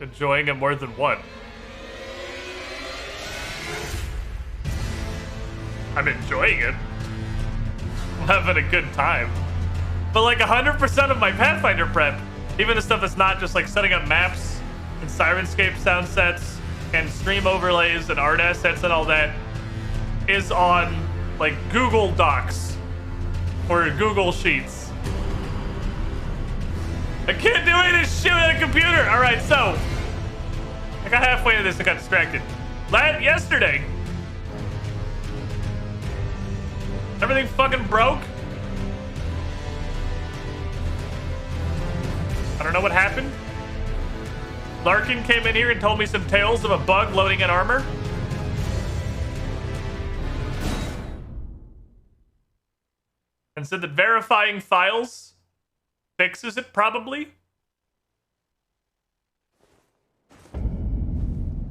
enjoying it more than what? I'm enjoying it. I'm having a good time. But like 100% of my Pathfinder prep, even the stuff that's not just like setting up maps and Sirenscape sound sets and stream overlays and art assets and all that, is on like Google Docs or Google Sheets. I can't do any of this shit on a computer. All right, so I got halfway to this and got distracted. Yesterday, everything fucking broke. I don't know what happened. Larkin came in here and told me some tales of a bug loading in armor. And said that verifying files fixes it, probably.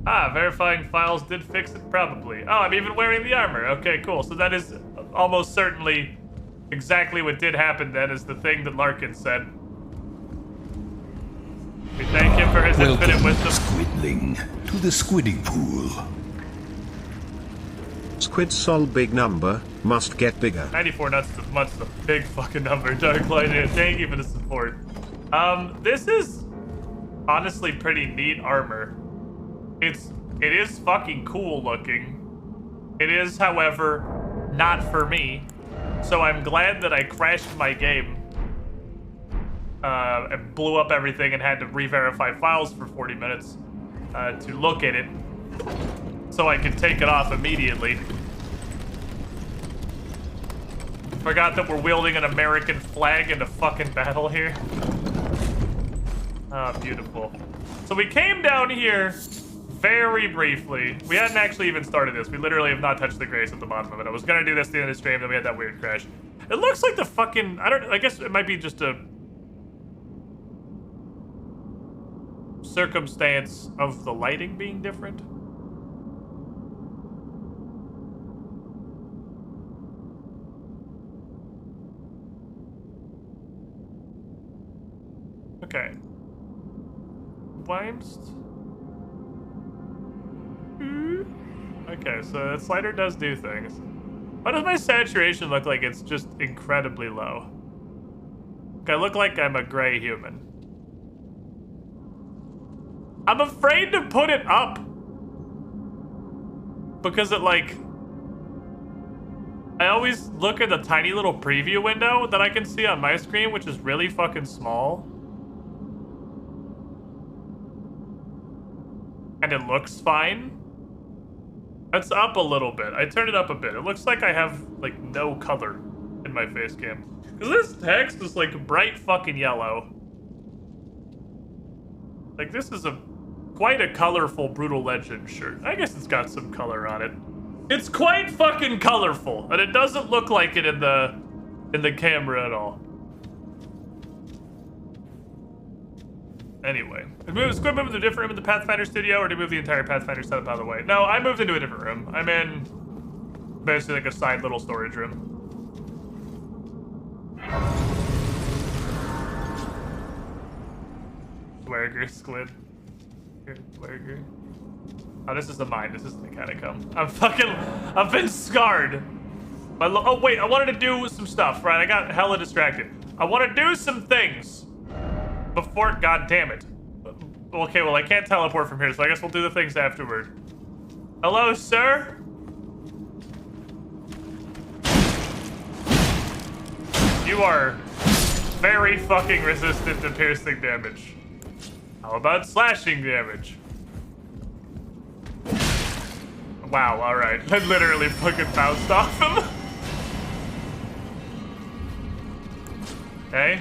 Verifying files did fix it, probably. Oh, I'm even wearing the armor. Okay, cool. So that is almost certainly exactly what did happen then, is the thing that Larkin said. We thank him for his infinite wisdom. Squidling, to the squidding pool. Squid sol big number, must get bigger. 94 nuts a month's a big fucking number. Dark Light, thank you for the support. This is honestly pretty neat armor. It is fucking cool looking. It is, however, not for me. So I'm glad that I crashed my game and blew up everything and had to re-verify files for 40 minutes to look at it so I could take it off immediately. Forgot that we're wielding an American flag in a fucking battle here. Ah, beautiful. So we came down here very briefly. We hadn't actually even started this. We literally have not touched the grace at the bottom of it. I was gonna do this at the end of the stream, then we had that weird crash. It looks like the fucking, I guess it might be just a circumstance of the lighting being different. Okay. Weimst. Okay, so that slider does do things. Why does my saturation look like it's just incredibly low? I look like I'm a gray human. I'm afraid to put it up. Because it like... I always look at the tiny little preview window that I can see on my screen, which is really fucking small. And it looks fine. It's up a little bit. I turned it up a bit. It looks like I have, like, no color in my face cam. Because this text is, like, bright fucking yellow. Like, this is quite a colorful Brutal Legend shirt. I guess it's got some color on it. It's quite fucking colorful, and it doesn't look like it in the camera at all. Anyway, Squid moved to a different room in the Pathfinder studio, or did you move the entire Pathfinder setup out of the way? No, I moved into a different room. I'm in basically like a side little storage room. Swagger, Squid. Swagger. Oh, this is the mine. This isn't the catacomb. I've been scarred. Oh, wait, I wanted to do some stuff, right? I got hella distracted. I want to do some things. Before, god damn it. Okay, well, I can't teleport from here, so I guess we'll do the things afterward. Hello, sir? You are very fucking resistant to piercing damage. How about slashing damage? Wow, alright. I literally fucking bounced off him. Okay.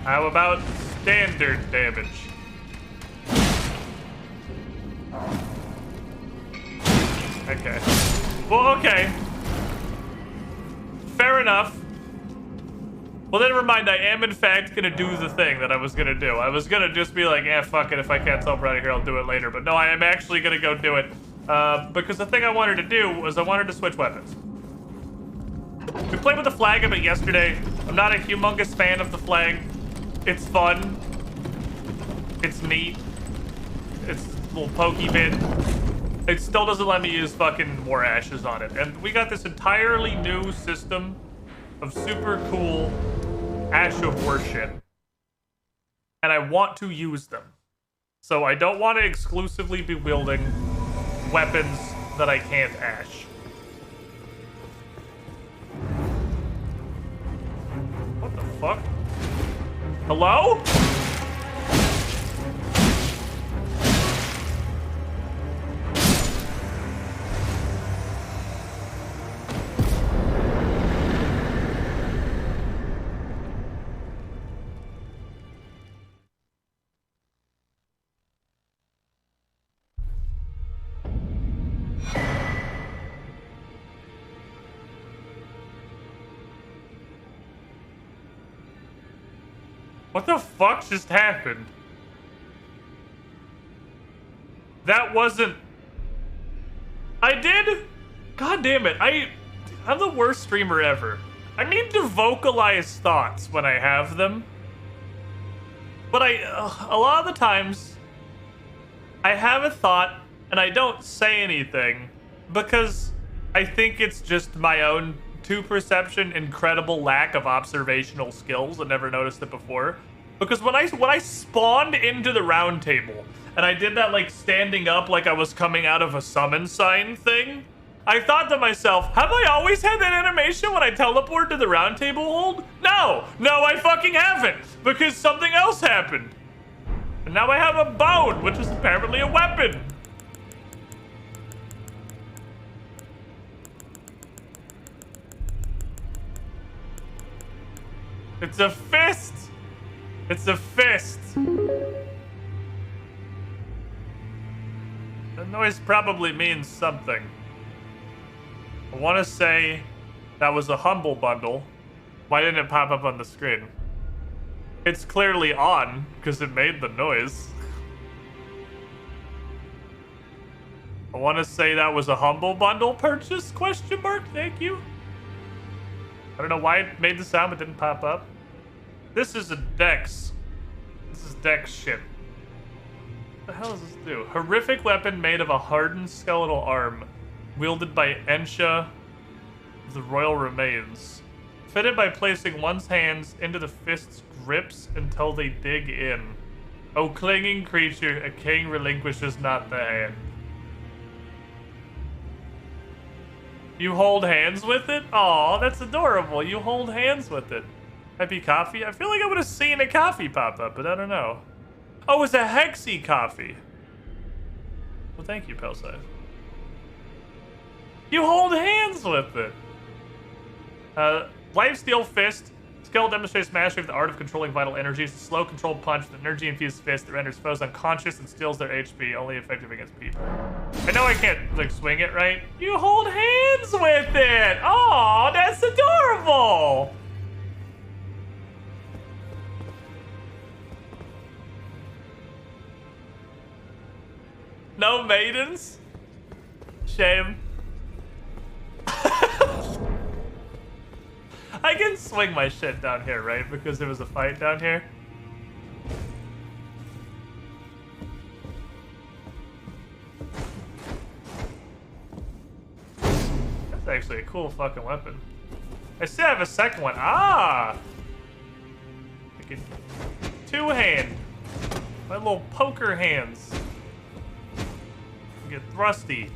How about standard damage? Okay. Well, okay. Fair enough. Well, then never mind. I am, in fact, gonna do the thing that I was gonna do. I was gonna just be like, eh, fuck it. If I can't teleport out of here, I'll do it later. But no, I am actually gonna go do it. Because the thing I wanted to do was I wanted to switch weapons. We played with the flag a bit yesterday. I'm not a humongous fan of the flag. It's fun. It's neat. It's a little pokey bit. It still doesn't let me use fucking more ashes on it. And we got this entirely new system of super cool Ash of War shit. And I want to use them. So I don't want to exclusively be wielding weapons that I can't ash. What the fuck? Hello? What the fuck just happened? That wasn't... I did? God damn it. I'm the worst streamer ever. I need to vocalize thoughts when I have them. But a lot of the times, I have a thought and I don't say anything because I think it's just my own to perception incredible lack of observational skills. I never noticed it before. Because when I spawned into the round table and I did that like standing up like I was coming out of a summon sign thing, I thought to myself, have I always had that animation when I teleport to the round table hold? No, I fucking haven't, because something else happened. And now I have a bone, which is apparently a weapon. It's a fist! It's a fist! That noise probably means something. I want to say that was a humble bundle. Why didn't it pop up on the screen? It's clearly on, because it made the noise. I want to say that was a humble bundle purchase, question mark, thank you. I don't know why it made the sound but didn't pop up. This is a Dex. This is Dex shit. What the hell does this do? Horrific weapon made of a hardened skeletal arm, wielded by Ensha of the Royal Remains. Fitted by placing one's hands into the fist's grips until they dig in. O clinging creature, a king relinquishes not the hand. You hold hands with it? Aw, that's adorable. You hold hands with it. Happy coffee? I feel like I would have seen a coffee pop up, but I don't know. Oh, it's a Hexy coffee. Well, thank you, Pelside. You hold hands with it. Lifesteal Fist. Skill demonstrates mastery of the art of controlling vital energy. It's a slow controlled punch with an energy-infused fist that renders foes unconscious and steals their HP, only effective against people. I know I can't, like, swing it, right? You hold hands with it! Aw, that's adorable! No maidens? Shame. I can swing my shit down here, right? Because there was a fight down here. That's actually a cool fucking weapon. I still have a second one. Ah! I can two-hand. My little poker hands. Get thrusty.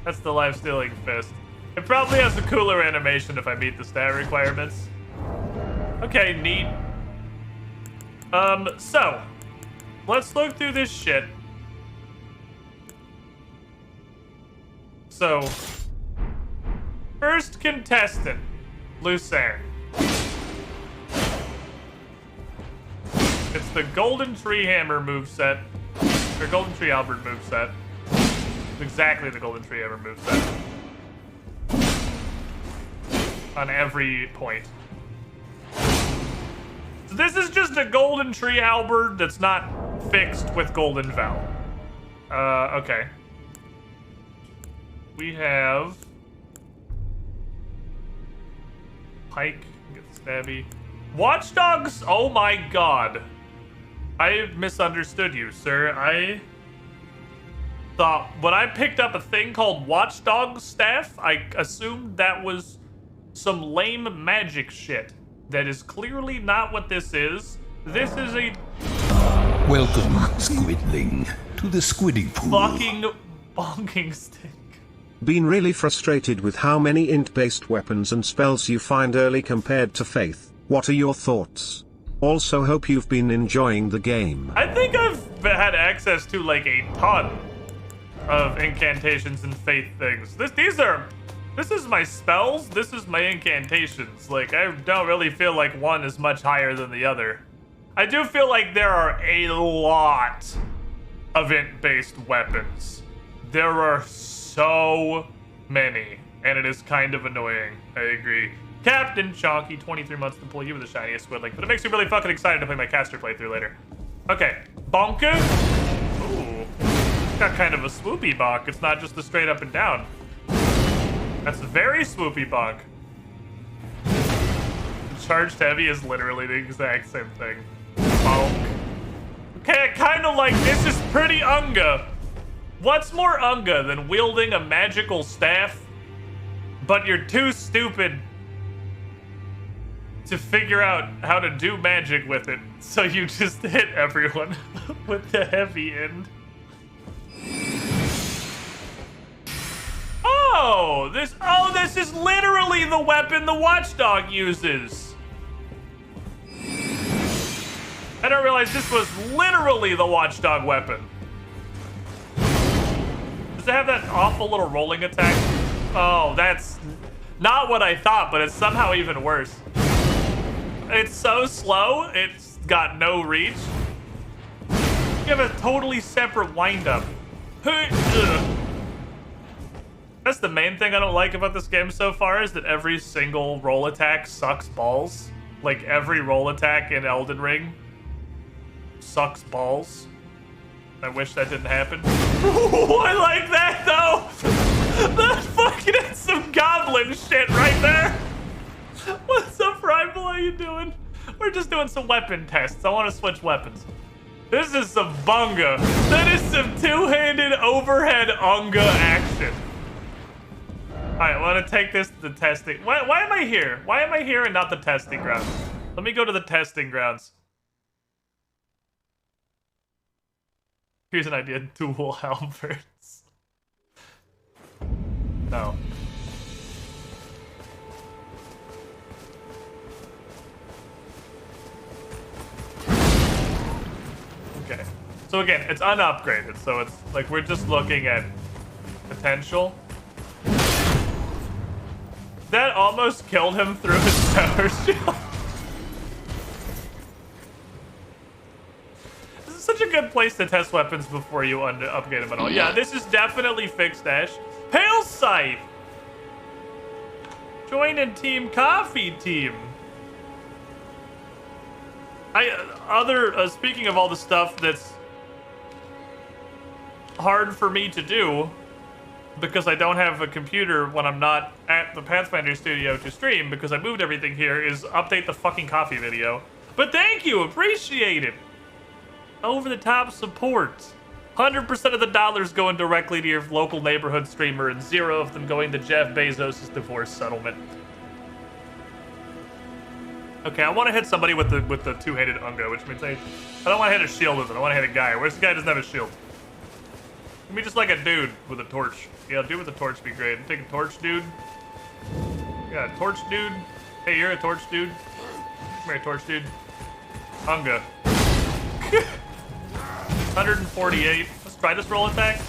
That's the life-stealing fist. It probably has a cooler animation if I meet the stat requirements. Okay, neat. So let's look through this shit. So, first contestant, Lucerne. It's the Golden Tree Hammer moveset, or Golden Tree Halberd moveset. It's exactly the Golden Tree Hammer moveset. On every point. So this is just a Golden Tree Halberd that's not fixed with Golden Vow. Okay. We have Pike Get stabby. Watchdogs? Oh my god. I misunderstood you, sir. I thought when I picked up a thing called Watchdog staff, I assumed that was some lame magic shit. That is clearly not what this is. This is a Welcome, Squidling, to the squidding pool. fucking bonking stick. Been really frustrated with how many int-based weapons and spells you find early compared to Faith. What are your thoughts? Also hope you've been enjoying the game. I think I've had access to like a ton of incantations and faith things. This is my spells, this is my incantations. Like, I don't really feel like one is much higher than the other. I do feel like there are a lot of int-based weapons. There are so many, and it is kind of annoying. I agree. Captain Chonky, 23 months to pull you with the shiniest squidling, but it makes me really fucking excited to play my caster playthrough later. Okay, bonka. Ooh, got kind of a swoopy bonk. It's not just a straight up and down. That's a very swoopy bonk. Charged heavy is literally the exact same thing. Bonk. Okay, I kind of like this is pretty unga. What's more unga than wielding a magical staff, but you're too stupid to figure out how to do magic with it, so you just hit everyone with the heavy end. Oh, this is literally the weapon the Watchdog uses. I didn't realize this was literally the Watchdog weapon. Does it have that awful little rolling attack? Oh, that's not what I thought, but it's somehow even worse. It's so slow, it's got no reach. You have a totally separate wind-up. That's the main thing I don't like about this game so far, is that every single roll attack sucks balls. Like, every roll attack in Elden Ring sucks balls. I wish that didn't happen. Ooh, I like that, though! That fucking is some goblin shit right there! What's up, Rival? How you doing? We're just doing some weapon tests. I want to switch weapons. This is some bunga. That is some two-handed overhead unga action. Alright, I want to take this to the testing. Why am I here? Why am I here and not the testing grounds? Let me go to the testing grounds. Here's an idea. Dual halberds. No. Okay. So again, it's unupgraded, so it's like we're just looking at potential. That almost killed him through his power shield. This is such a good place to test weapons before you upgrade them at all. Yeah, this is definitely fixed, Ash. Pale Scythe! Join in Team Coffee Team. Speaking of all the stuff that's hard for me to do because I don't have a computer when I'm not at the Pathfinder studio to stream because I moved everything here, is update the fucking coffee video. But thank you, appreciate it. Over the top support. 100% of the dollars going directly to your local neighborhood streamer and 0 of them going to Jeff Bezos' divorce settlement. Okay, I want to hit somebody with the two-handed unga, which means I don't want to hit a shield with it. I want to hit a guy. Where's the guy who doesn't have a shield? Give me just like a dude with a torch. Yeah, a dude with a torch would be great. Take a torch, dude. Yeah, a torch, dude. Hey, you're a torch, dude. Come here, torch, dude. Unga. 148. Let's try this roll attack.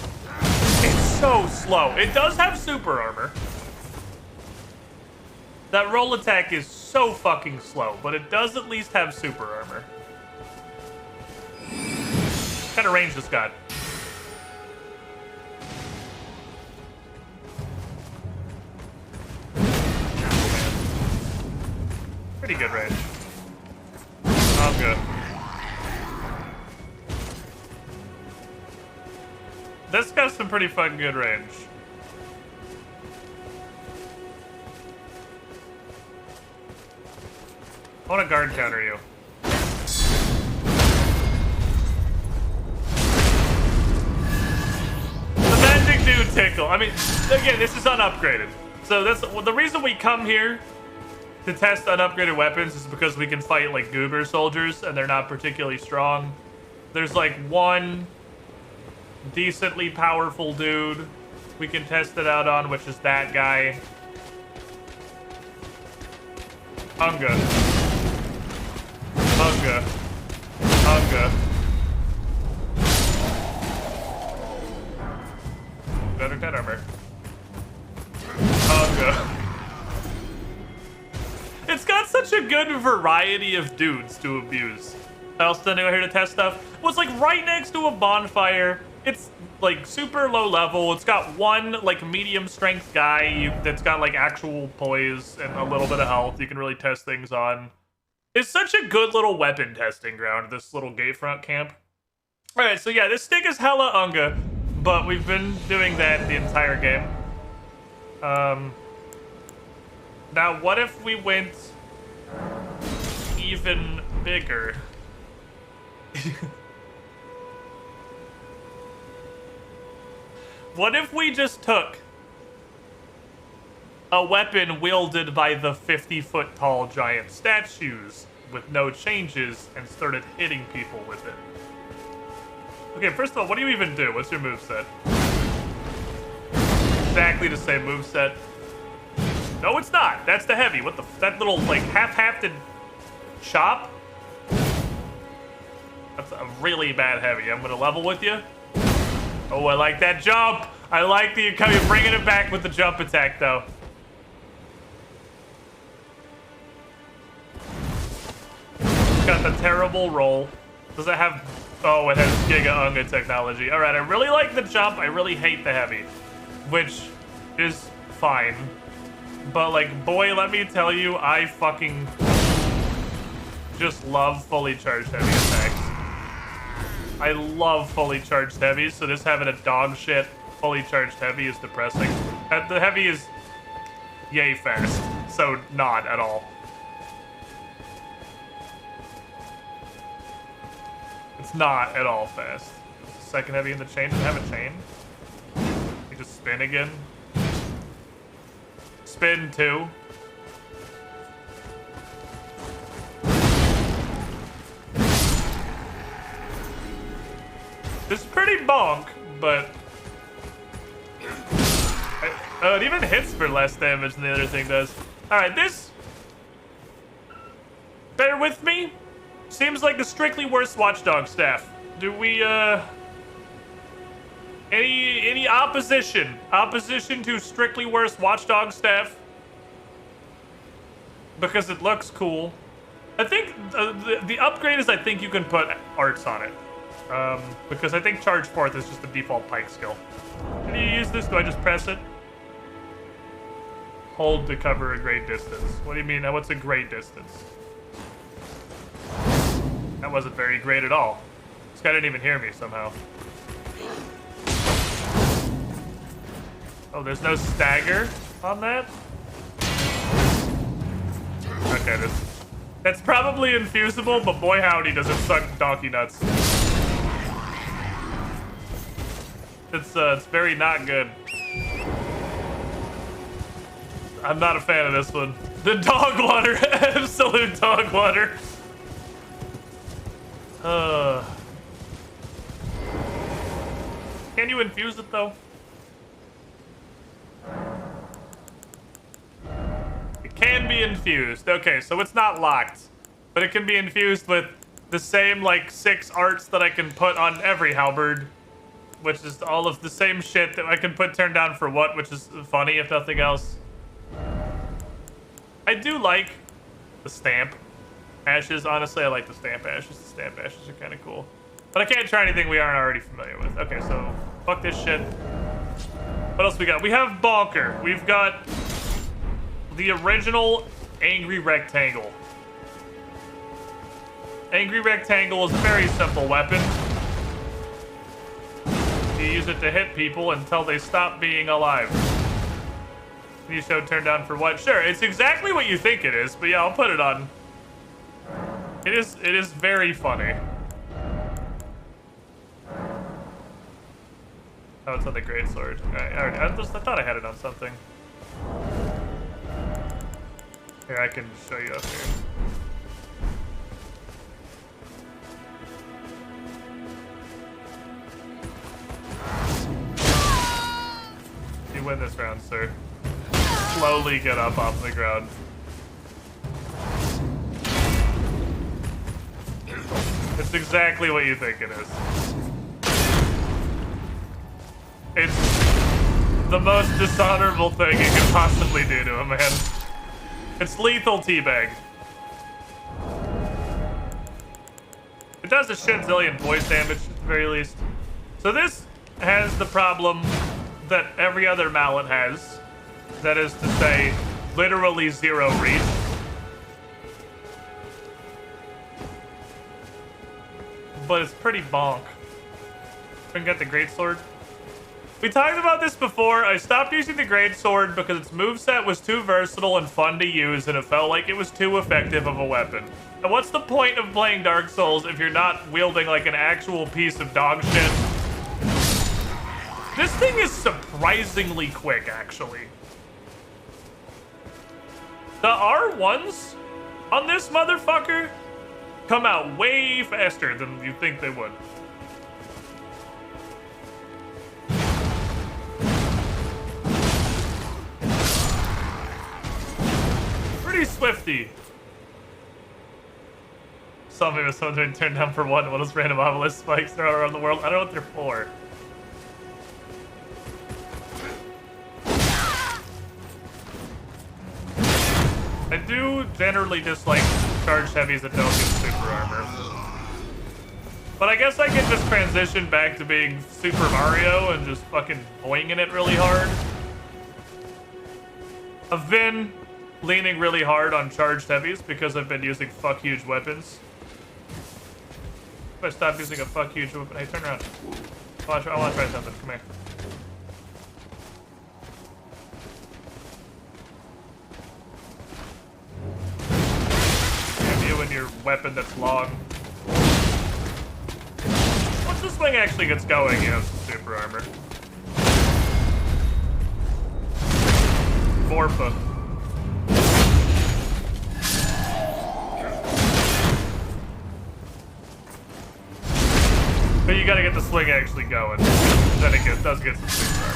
It's so slow. It does have super armor. That roll attack is so fucking slow, but it does at least have super armor. What kind of range this got? Pretty good range. I'm good. This got some pretty fucking good range. I want to guard counter you. The magic do tickle. I mean, again, this is unupgraded. So that's the reason we come here to test unupgraded weapons is because we can fight like goober soldiers and they're not particularly strong. There's like one decently powerful dude we can test it out on, which is that guy. Unga. Unga. Unga. Better 10 armor. Unga. It's got such a good variety of dudes to abuse. Else standing out here to test stuff. Well, it's like right next to a bonfire. It's like super low level. It's got one like medium strength guy that's got like actual poise and a little bit of health you can really test things on. It's such a good little weapon testing ground, this little gatefront camp. Alright, so yeah, this stick is hella Unga, but we've been doing that the entire game. Now what if we went even bigger? What if we just took a weapon wielded by the 50-foot tall giant statues with no changes and started hitting people with it? Okay, first of all, what do you even do? What's your moveset? Exactly the same moveset. No, it's not. That's the heavy. What the? That little, like, half-halfted chop? That's a really bad heavy. I'm gonna level with you. Oh, I like that jump. I like that you're bringing it back with the jump attack, though. Got the terrible roll. Does it have... Oh, it has Giga Unga technology. All right, I really like the jump. I really hate the heavy, which is fine. But, like, boy, let me tell you, I fucking just love fully charged heavy attacks. I love fully charged heavies, so this having a dog shit fully charged heavy is depressing. The heavy is yay fast, so not at all. It's not at all fast. Second heavy in the chain. Does it have a chain? You just spin again. Spin 2. This is pretty bonk, but it even hits for less damage than the other thing does. All right, this, bear with me, seems like the strictly worst watchdog staff. Do we any opposition to strictly worst watchdog staff? Because it looks cool. I think the upgrade is I think you can put arts on it. Because I think Charge Forth is just the default pike skill. Can you use this? Do I just press it? Hold to cover a great distance. What do you mean? What's a great distance? That wasn't very great at all. This guy didn't even hear me somehow. Oh, there's no stagger on that? Okay, that's probably infusible, but boy howdy does it suck donkey nuts. It's very not good. I'm not a fan of this one. The dog water, absolute dog water. Can you infuse it though? It can be infused. Okay, so it's not locked, but it can be infused with the same like 6 arts that I can put on every halberd. Which is all of the same shit that I can put turned down for what, which is funny if nothing else. I do like the stamp ashes. Honestly, I like the stamp ashes. The stamp ashes are kind of cool. But I can't try anything we aren't already familiar with. Okay, so fuck this shit. What else we got? We have Bonker. We've got the original Angry Rectangle. Angry Rectangle is a very simple weapon. You use it to hit people until they stop being alive. You show turn down for what? Sure, it's exactly what you think it is, but yeah, I'll put it on. It is very funny. Oh, it's on the greatsword. Alright, I thought I had it on something. Here, I can show you up here. You win this round, sir. Slowly get up off the ground. It's exactly what you think it is. It's the most dishonorable thing you can possibly do to a man. It's lethal teabag. It does a shit zillion voice damage at the very least. So this has the problem that every other mallet has. That is to say, literally zero reach. But it's pretty bonk. We can get the greatsword. We talked about this before. I stopped using the greatsword because its moveset was too versatile and fun to use, and it felt like it was too effective of a weapon. And what's the point of playing Dark Souls if you're not wielding like an actual piece of dog shit? This thing is surprisingly quick, actually. The R1s on this motherfucker come out way faster than you think they would. Pretty swifty. Someone's been turned down for one of those random obelisk spikes thrown around the world. I don't know what they're for. I do generally dislike charged heavies that don't get super armor. But I guess I can just transition back to being Super Mario and just fucking boinging it really hard. I've been leaning really hard on charged heavies because I've been using fuck huge weapons. If I stop using a fuck huge weapon, hey, turn around. I want to try something. Come here. You and your weapon that's long. Once this thing actually gets going, you have some super armor. Morpha. But you gotta get the swing actually going. Then it does get some super armor.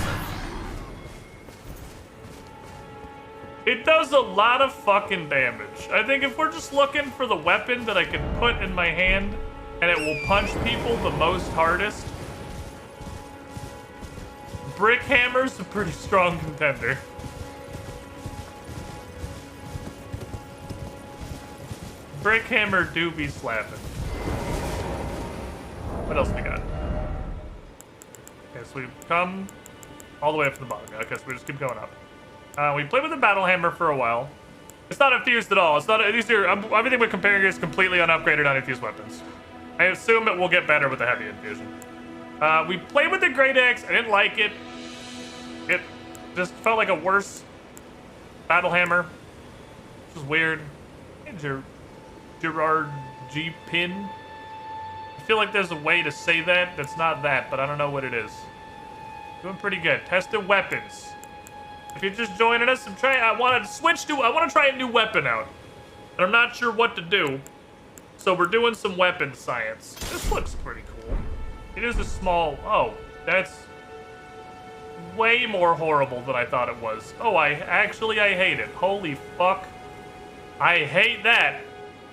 It does a lot of fucking damage. I think if we're just looking for the weapon that I can put in my hand and it will punch people the most hardest, Brick Hammer's a pretty strong contender. Brick Hammer do be slapping. What else we got? Okay, so we've come all the way up to the bottom. Okay, so we just keep going up. We played with the Battle Hammer for a while. It's not infused at all. It's not. These are everything we're comparing is completely unupgraded, uninfused weapons. I assume it will get better with the heavy infusion. We played with the Great Axe. I didn't like it. It just felt like a worse Battle Hammer, which is weird. Hey, Gerard G. Pin. I feel like there's a way to say that that's not that, but I don't know what it is. Doing pretty good. Tested weapons. If you're just joining us, I want to try a new weapon out. And I'm not sure what to do. So we're doing some weapon science. This looks pretty cool. It is a small, oh, that's way more horrible than I thought it was. Oh, I hate it. Holy fuck. I hate that.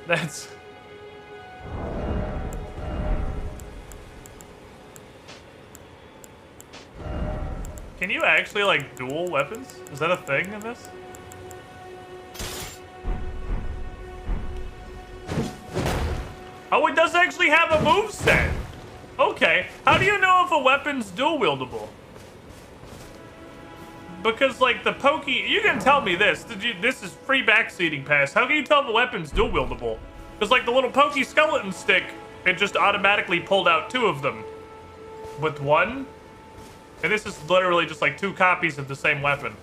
That's... Can you actually, like, dual weapons? Is that a thing in this? Oh, it does actually have a moveset. Okay. How do you know if a weapon's dual-wieldable? Because, like, the pokey... You can tell me this. This is free backseating pass. How can you tell if a weapon's dual-wieldable? Because, like, the little pokey skeleton stick, it just automatically pulled out 2 of them. With one... And this is literally just like 2 copies of the same weapon.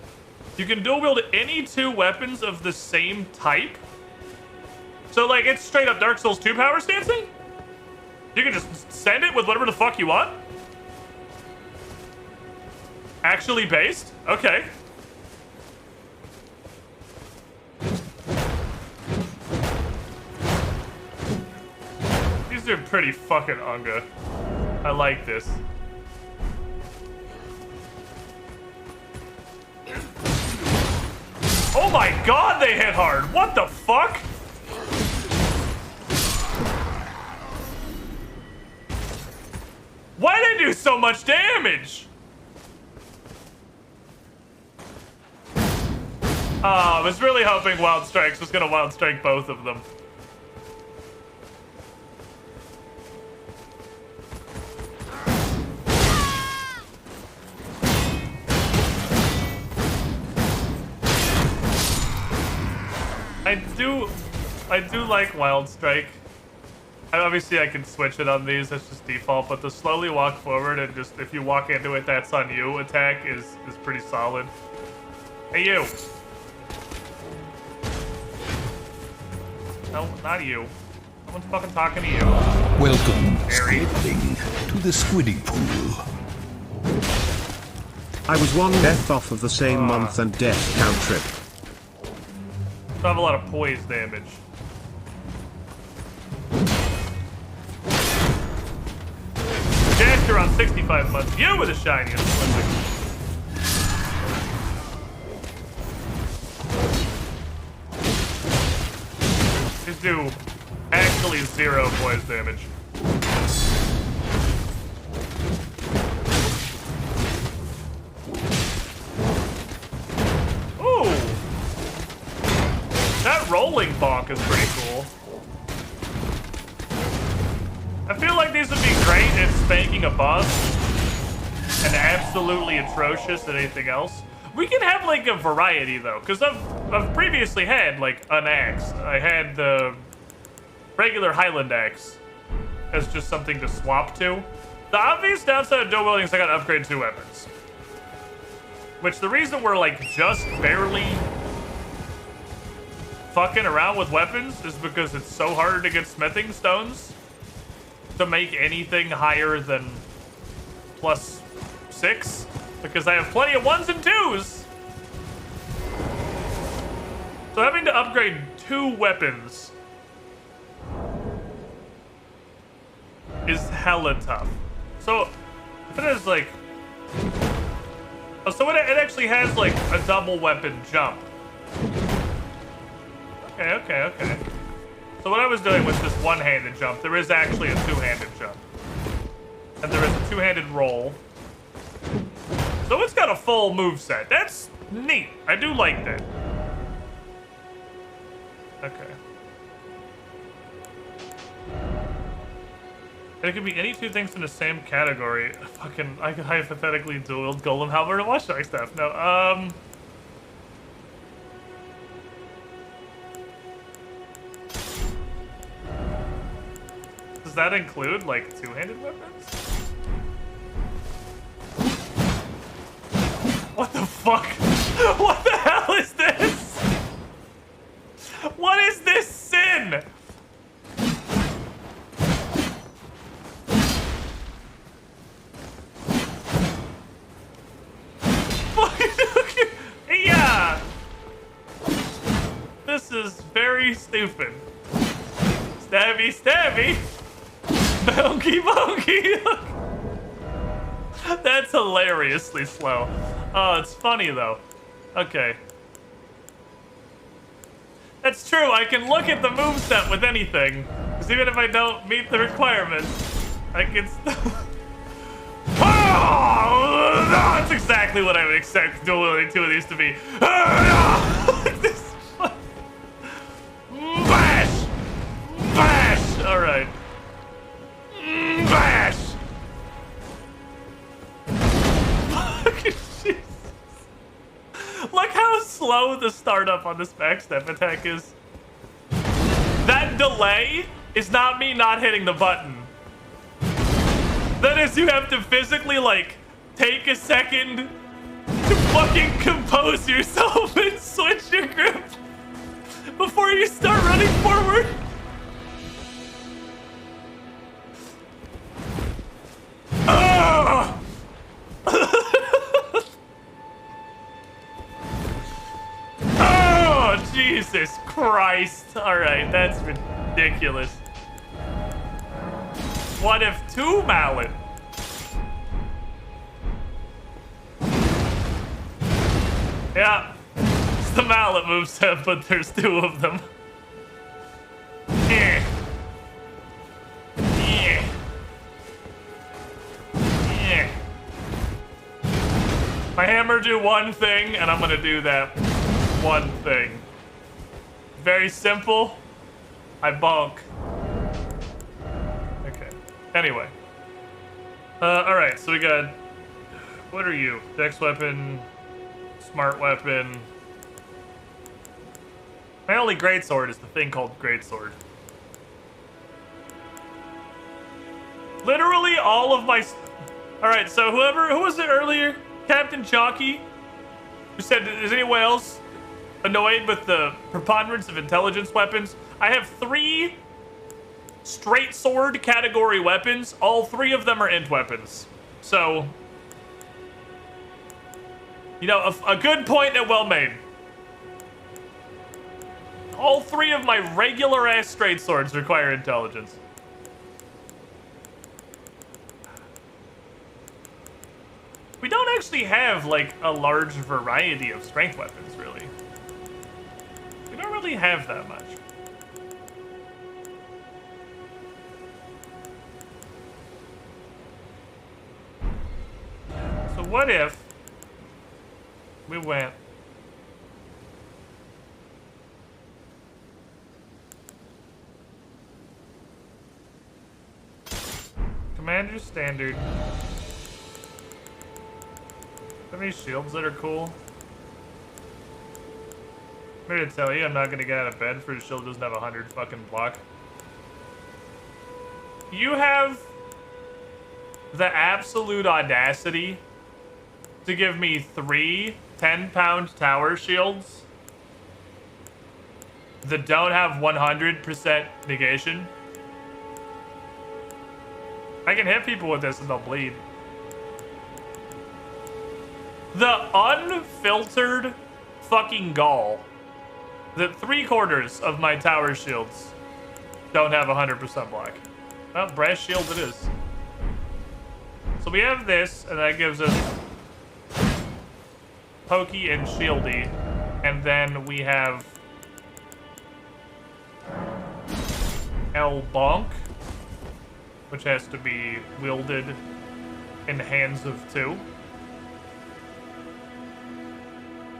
You can dual wield any 2 weapons of the same type. So, like, it's straight up Dark Souls 2 power stancing? You can just send it with whatever the fuck you want? Actually based? Okay. These are pretty fucking unga. I like this. Oh my god, they hit hard! What the fuck? Why did they do so much damage? I was really hoping Wild Strikes was gonna Wild Strike both of them. I do like Wild Strike. Obviously, I can switch it on these. That's just default. But the slowly walk forward and just if you walk into it, that's on you attack is pretty solid. Hey, you. No, not you. Someone's fucking talking to you. Welcome, Harry. Squidling, to the squidding pool. I was one death off of the same month and death count trip. I have a lot of poise damage. Jaster on 65 months. You with a shiniest. These do actually 0 poise damage. Ooh! That rolling bonk is pretty cool. I feel like these would be great at spanking a boss and absolutely atrocious at anything else. We can have like a variety though, because I've previously had like an axe. I had the regular Highland axe as just something to swap to. The obvious downside of dual wielding is I got to upgrade 2 weapons. Which the reason we're like just barely fucking around with weapons is because it's so hard to get smithing stones to make anything higher than +6 because I have plenty of 1s and 2s. So having to upgrade 2 weapons is hella tough. So if it is like, oh, so it actually has like a double weapon jump. Okay. So what I was doing was just one-handed jump. There is actually a 2-handed jump. And there is a 2-handed roll. So it's got a full moveset. That's neat. I do like that. Okay. It could be any 2 things in the same category. Fucking, I could hypothetically dual Golem Halberd and Watchdog stuff. No, does that include, like, 2-handed weapons? What the fuck? What the hell is this? What is this sin? Yeah. This is very stupid. Stabby, stabby. Bonky, bonky. That's hilariously slow. Oh, it's funny though. Okay. That's true. I can look at the moveset with anything. Because even if I don't meet the requirements, I can still... Oh, that's exactly what I would expect dual wielding 2 of these to be. This bash! Bash! Alright. Bash! Fucking Jesus. Look how slow the startup on this backstep attack is. That delay is not me not hitting the button. That is, you have to physically, like, take a second to fucking compose yourself and switch your grip before you start running forward. Christ. Alright, that's ridiculous. What if 2 mallet? Yeah. It's the mallet moveset, but there's 2 of them. Yeah. Yeah. Yeah. My hammer do one thing, and I'm gonna do that one thing. Very simple. I bonk. Okay. Anyway. Alright, so we got... What are you? Dex weapon, smart weapon. My only greatsword is the thing called greatsword. Literally all of my... Alright, so who was it earlier? Captain Chalky? Who said, is anyone else annoyed with the preponderance of intelligence weapons? I have 3 straight sword category weapons. All 3 of them are int weapons. So, you know, a good point and well made. All 3 of my regular ass straight swords require intelligence. We don't actually have, like, a large variety of strength weapons, really. We don't really have that much. So what if we went... Commander Standard. How many shields that are cool? I'm here to tell you, I'm not gonna get out of bed for a shield that doesn't have 100 fucking block. You have the absolute audacity to give me 3 10-pound tower shields that don't have 100% negation. I can hit people with this and they'll bleed. The unfiltered fucking gall that 3/4 of my tower shields don't have 100% block. Well, brass shield it is. So we have this, and that gives us pokey and shieldy. And then we have El Bonk, which has to be wielded in the hands of 2.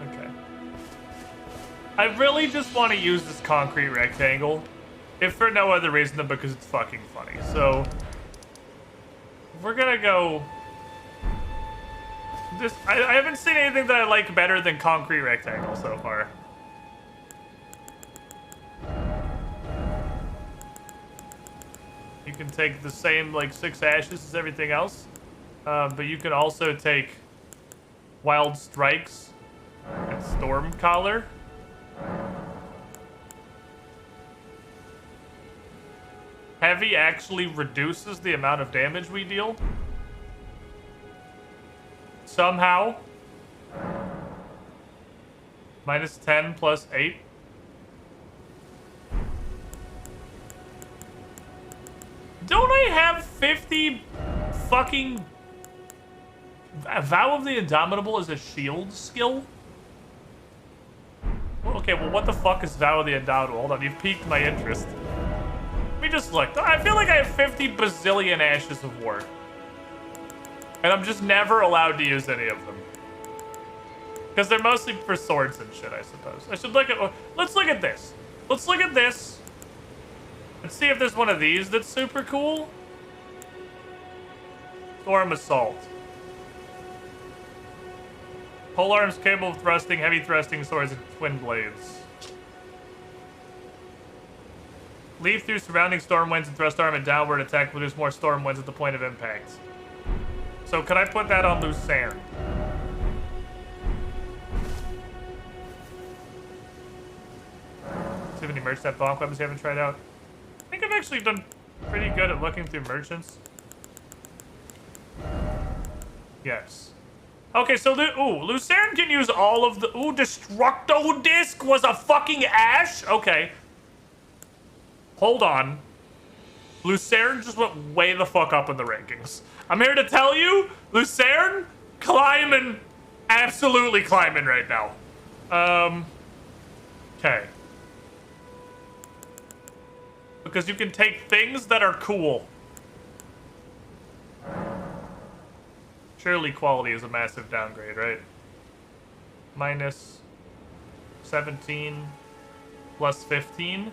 Okay. I really just want to use this concrete rectangle, if for no other reason than because it's fucking funny. So, we're gonna go... I haven't seen anything that I like better than concrete rectangle so far. You can take the same, like, 6 ashes as everything else, but you can also take Wild Strikes and Storm Collar. Heavy actually reduces the amount of damage we deal. Somehow. -10 plus 8. Don't I have 50 fucking... Vow of the Indomitable is a shield skill? Well, okay, well what the fuck is Vow of the Indomitable? Hold on, you've piqued my interest. Let me just look. I feel like I have 50 bazillion Ashes of War. And I'm just never allowed to use any of them. Because they're mostly for swords and shit, I suppose. I should look at... Let's look at this. Let's look at this. Let's see if there's one of these that's super cool. Storm Assault. Polearms capable of thrusting, heavy thrusting swords, and twin blades. Leave through surrounding storm winds and thrust arm and downward attack produce more storm winds at the point of impact. So can I put that on Lucerne? See if any merch that bonk weapons you haven't tried out. I think I've actually done pretty good at looking through merchants. Yes. Okay, so Lucerne can use all of the... Ooh, Destructo Disc was a fucking ash? Okay. Hold on. Lucerne just went way the fuck up in the rankings. I'm here to tell you, Lucerne, climbing, absolutely climbing right now. Okay. Because you can take things that are cool. Surely quality is a massive downgrade, right? Minus 17 plus 15.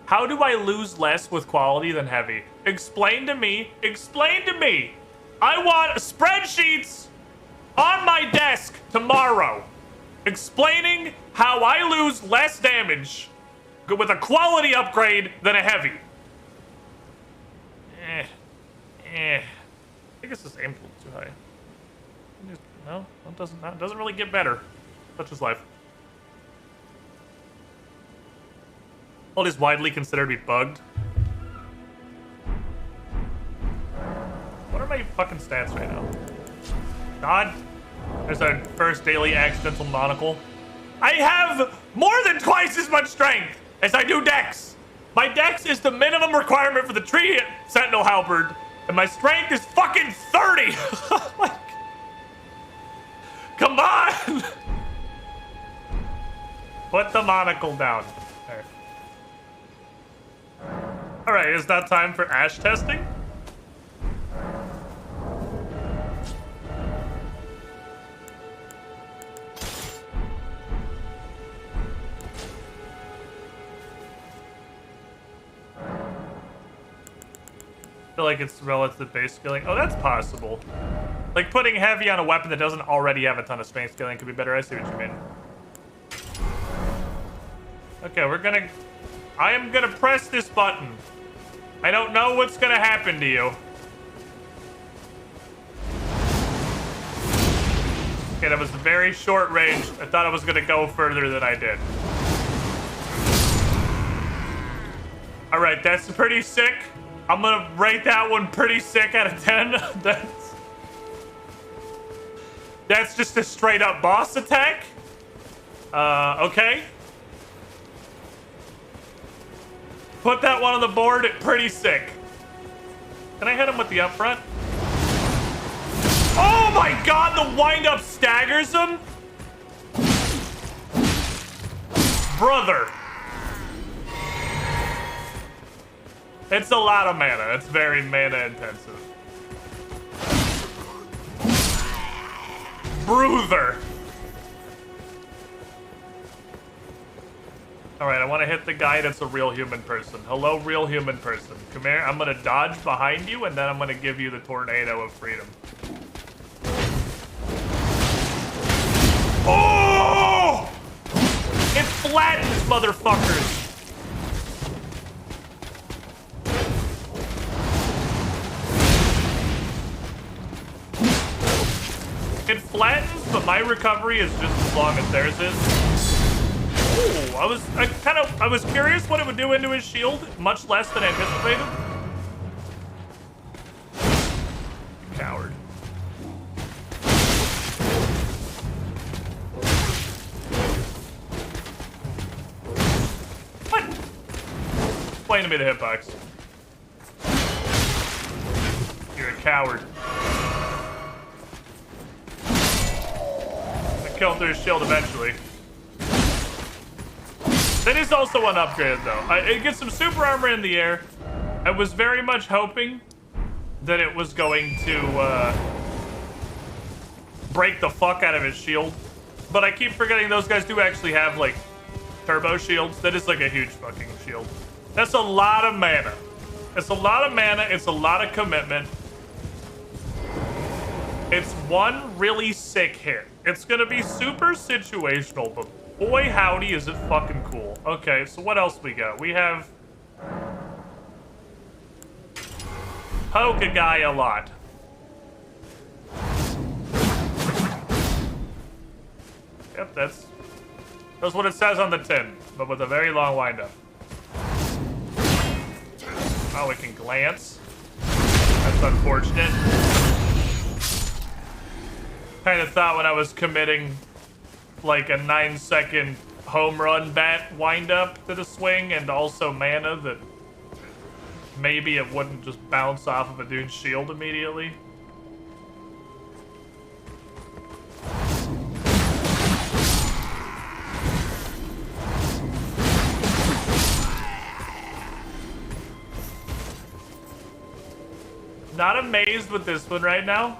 How do I lose less with quality than heavy? Explain to me. Explain to me. I want spreadsheets on my desk tomorrow explaining how I lose less damage with a quality upgrade than a heavy. I think it's just aimed a little too high. No, that doesn't really get better. Such is life. All is widely considered to be bugged. What are my fucking stats right now? God, there's our first daily accidental monocle. I have more than twice as much strength as I do dex. My dex is the minimum requirement for the tree sentinel halberd, and my strength is fucking 30. Like, come on. Put the monocle down. There. All right, is that time for ash testing? I feel like it's relative base scaling. Oh, that's possible. Like putting heavy on a weapon that doesn't already have a ton of strength scaling could be better. I see what you mean. Okay, I am gonna press this button. I don't know what's gonna happen to you. Okay, that was a very short range. I thought I was gonna go further than I did. All right, that's pretty sick. I'm gonna rate that one pretty sick out of 10. That's just a straight up boss attack. Okay. Put that one on the board at pretty sick. Can I hit him with the up front? Oh my god, the wind-up staggers him? Brother. It's a lot of mana. It's very mana intensive. Brother. Alright, I want to hit the guy that's a real human person. Hello, real human person. Come here. I'm going to dodge behind you, and then I'm going to give you the tornado of freedom. Oh! It flattens, motherfuckers. It flattens, but my recovery is just as long as theirs is. Ooh, I was curious what it would do into his shield, much less than anticipated. Coward. What? Explain to me the hitbox. You're a coward. I killed through his shield eventually. That is also an upgrade, though. It gets some super armor in the air. I was very much hoping that it was going to break the fuck out of his shield. But I keep forgetting those guys do actually have, like, turbo shields. That is, like, a huge fucking shield. That's a lot of mana. It's a lot of mana. It's a lot of commitment. It's one really sick hit. It's gonna be super situational, but boy, howdy, is it fucking cool. Okay, so what else we got? We have... Poke a guy a lot. Yep, that's what it says on the tin, but with a very long windup. Oh, we can glance. That's unfortunate. Kind of thought when I was committing like a 9-second home run bat wind up to the swing and also mana that maybe it wouldn't just bounce off of a dude's shield immediately. Not amazed with this one right now.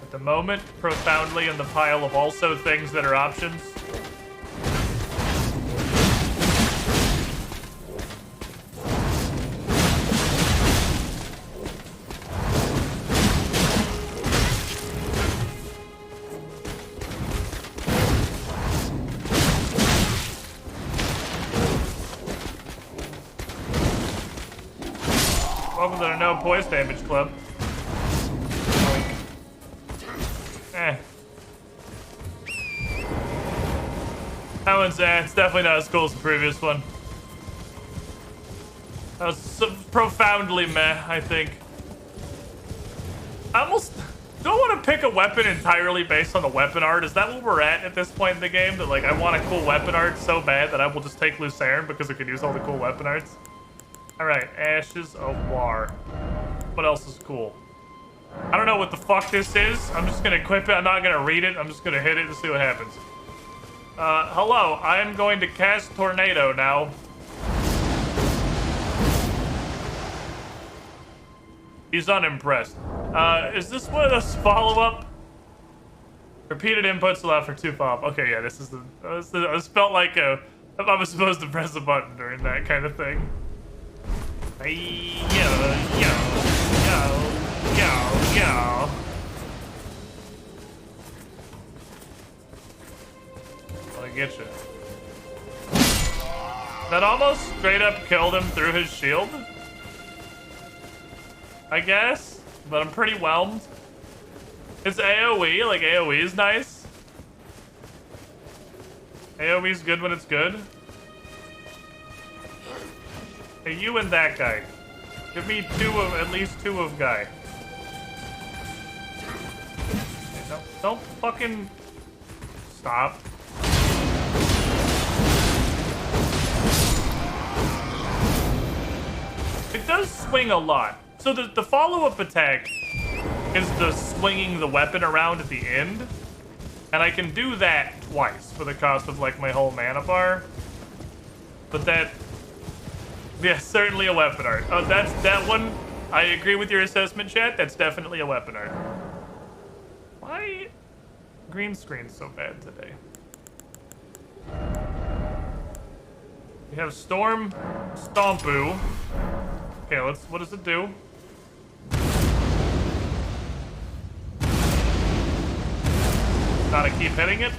At the moment, profoundly in the pile of also things that are options. Welcome to the No Poise Damage Club. Eh. That one's it's definitely not as cool as the previous one. That was so profoundly meh, I think. I almost don't want to pick a weapon entirely based on the weapon art. Is that what we're at this point in the game? That like I want a cool weapon art so bad that I will just take Lucerne because it could use all the cool weapon arts? Alright, Ashes of War. What else is cool? I don't know what the fuck this is. I'm just gonna equip it. I'm not gonna read it. I'm just gonna hit it and see what happens. Hello. I am going to cast Tornado now. He's unimpressed. Is this one of those follow-up? Repeated inputs allow for 2 follow-up. Okay, yeah, this is the... This felt like I was supposed to press a button during that kind of thing. Yo. I get you. That almost straight up killed him through his shield. I guess, but I'm pretty whelmed. It's AoE, like AoE is nice. AoE is good when it's good. Hey, you and that guy. Give me at least two of guy. Hey, don't fucking stop. It does swing a lot. So the follow-up attack is the swinging the weapon around at the end. And I can do that twice for the cost of like my whole mana bar. But that... Yeah, certainly a weapon art. Oh, that's that one. I agree with your assessment, chat. That's definitely a weapon art. Why green screen's so bad today? We have Storm Stompu. Okay, what does it do? Gotta keep hitting it?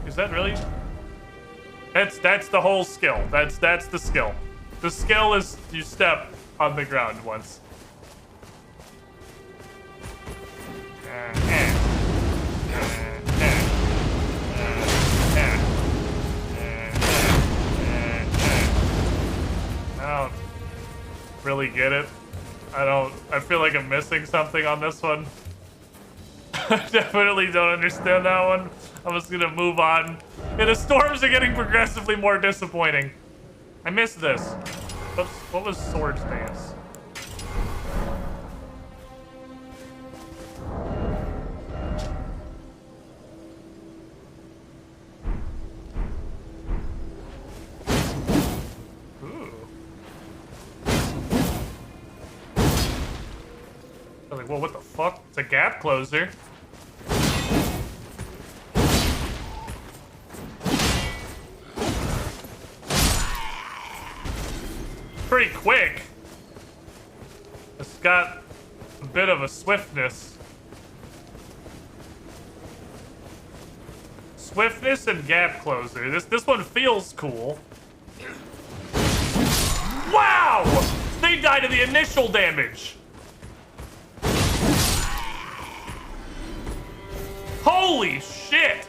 Is that really? That's the whole skill. That's the skill. The skill is you step on the ground once. I don't really get it. I feel like I'm missing something on this one. I definitely don't understand that one. I'm just gonna move on. Yeah, the storms are getting progressively more disappointing. I missed this. What was Sword Dance? Ooh. I was like, well, what the fuck? It's a gap closer. Pretty quick. It's got a bit of a swiftness. Swiftness and gap closer. This one feels cool. Wow! They died to the initial damage. Holy shit!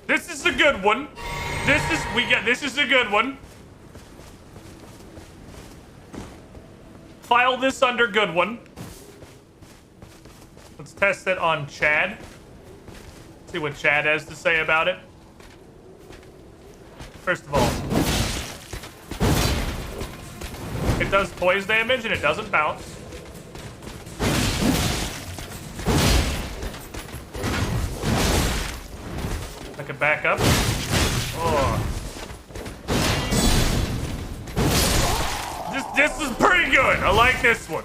This is a good one. This is a good one. file this under good one. Let's test it on Chad. See what Chad has to say about it. First of all, it does poise damage and it doesn't bounce. I can back up. Oh. This is pretty good. I like this one.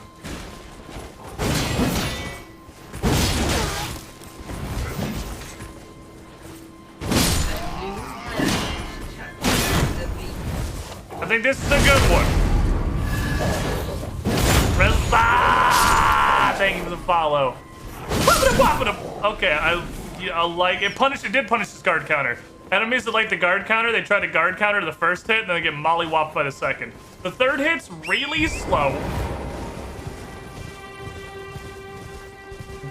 I think this is a good one. Thank you for the follow. Okay, I like it. It did punish his guard counter. Enemies that like the guard counter, they try to guard counter the first hit, and then they get mollywopped by the second. The third hit's really slow.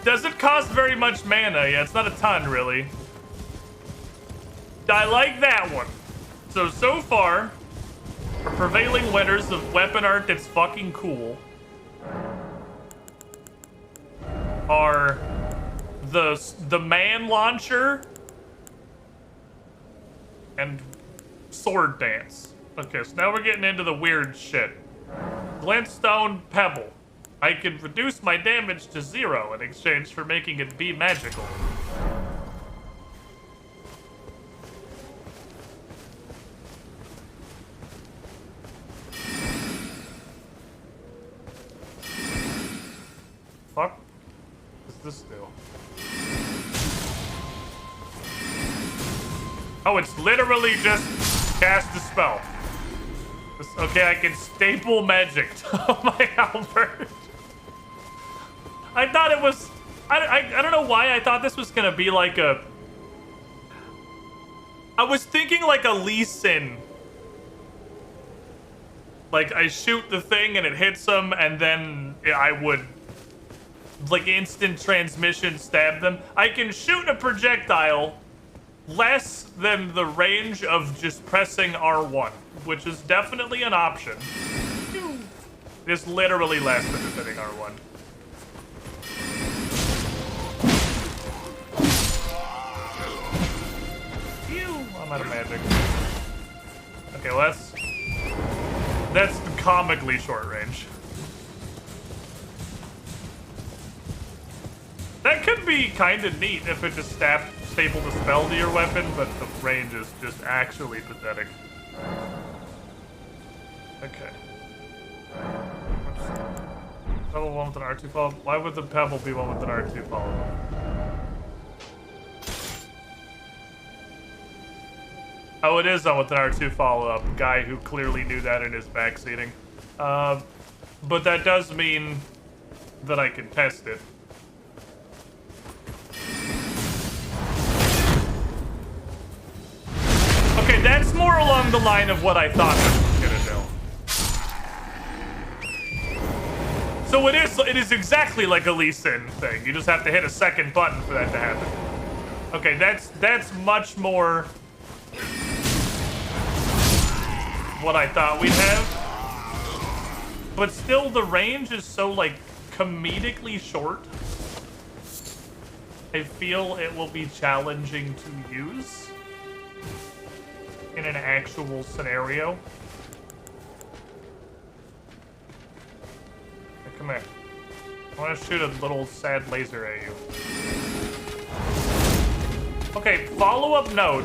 Doesn't cost very much mana. Yeah, it's not a ton, really. I like that one. So far, our prevailing winners of weapon art that's fucking cool are the man launcher and sword dance. Okay, so now we're getting into the weird shit. Glintstone Pebble. I can reduce my damage to 0 in exchange for making it be magical. Fuck? What's this do? Oh, it's literally just cast a spell. Okay, I can staple magic to my halberd. I thought it was... I don't know why I thought this was gonna be like a... I was thinking like a Lee Sin. Like, I shoot the thing and it hits them, and then I would... like, instant transmission stab them. I can shoot a projectile less than the range of just pressing R1, which is definitely an option. It's literally less than just hitting R1. I'm out of magic. Okay, well that's comically short range. That could be kind of neat if it just stapled a spell to your weapon, but the range is just actually pathetic. Okay. Pebble one with an R2 follow-up. Why would the Pebble be one with an R2 follow-up? Oh, it is on with an R2 follow-up. Guy who clearly knew that in his backseating. But that does mean that I can test it. Okay, that's more along the line of what I thought this was gonna do. So it is exactly like a Lee Sin thing. You just have to hit a second button for that to happen. Okay, that's much more what I thought we'd have. But still, the range is so, like, comedically short. I feel it will be challenging to use in an actual scenario. Hey, come here. I want to shoot a little sad laser at you. Okay, follow-up node.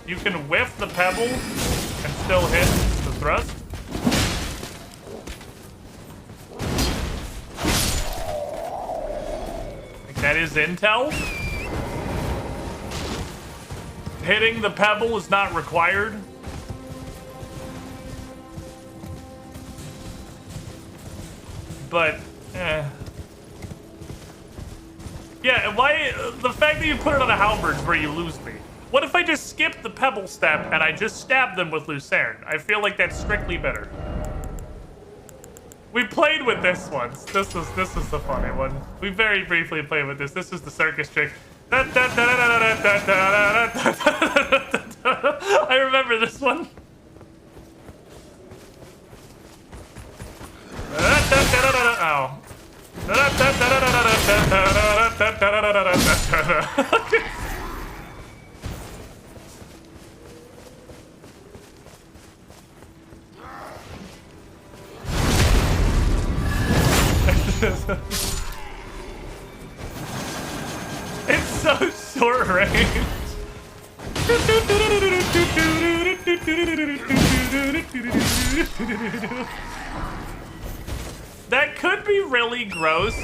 You can whiff the pebble and still hit the thrust. Like, that is intel. Hitting the pebble is not required. But, yeah, why, the fact that you put it on a halberd is where you lose me. What if I just skip the pebble step and I just stab them with Lucerne? I feel like that's strictly better. We played with this once. This was the funny one. We very briefly played with this. This is the circus trick. I remember this one. It's so short range. That could be really gross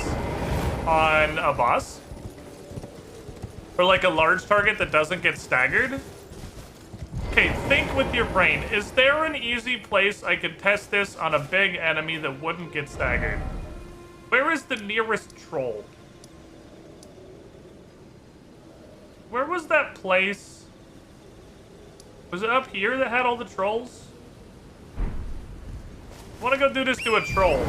on a boss. Or like a large target that doesn't get staggered. Okay, think with your brain. Is there an easy place I could test this on a big enemy that wouldn't get staggered? Where is the nearest troll? Where was that place? Was it up here that had all the trolls? I want to go do this to a troll.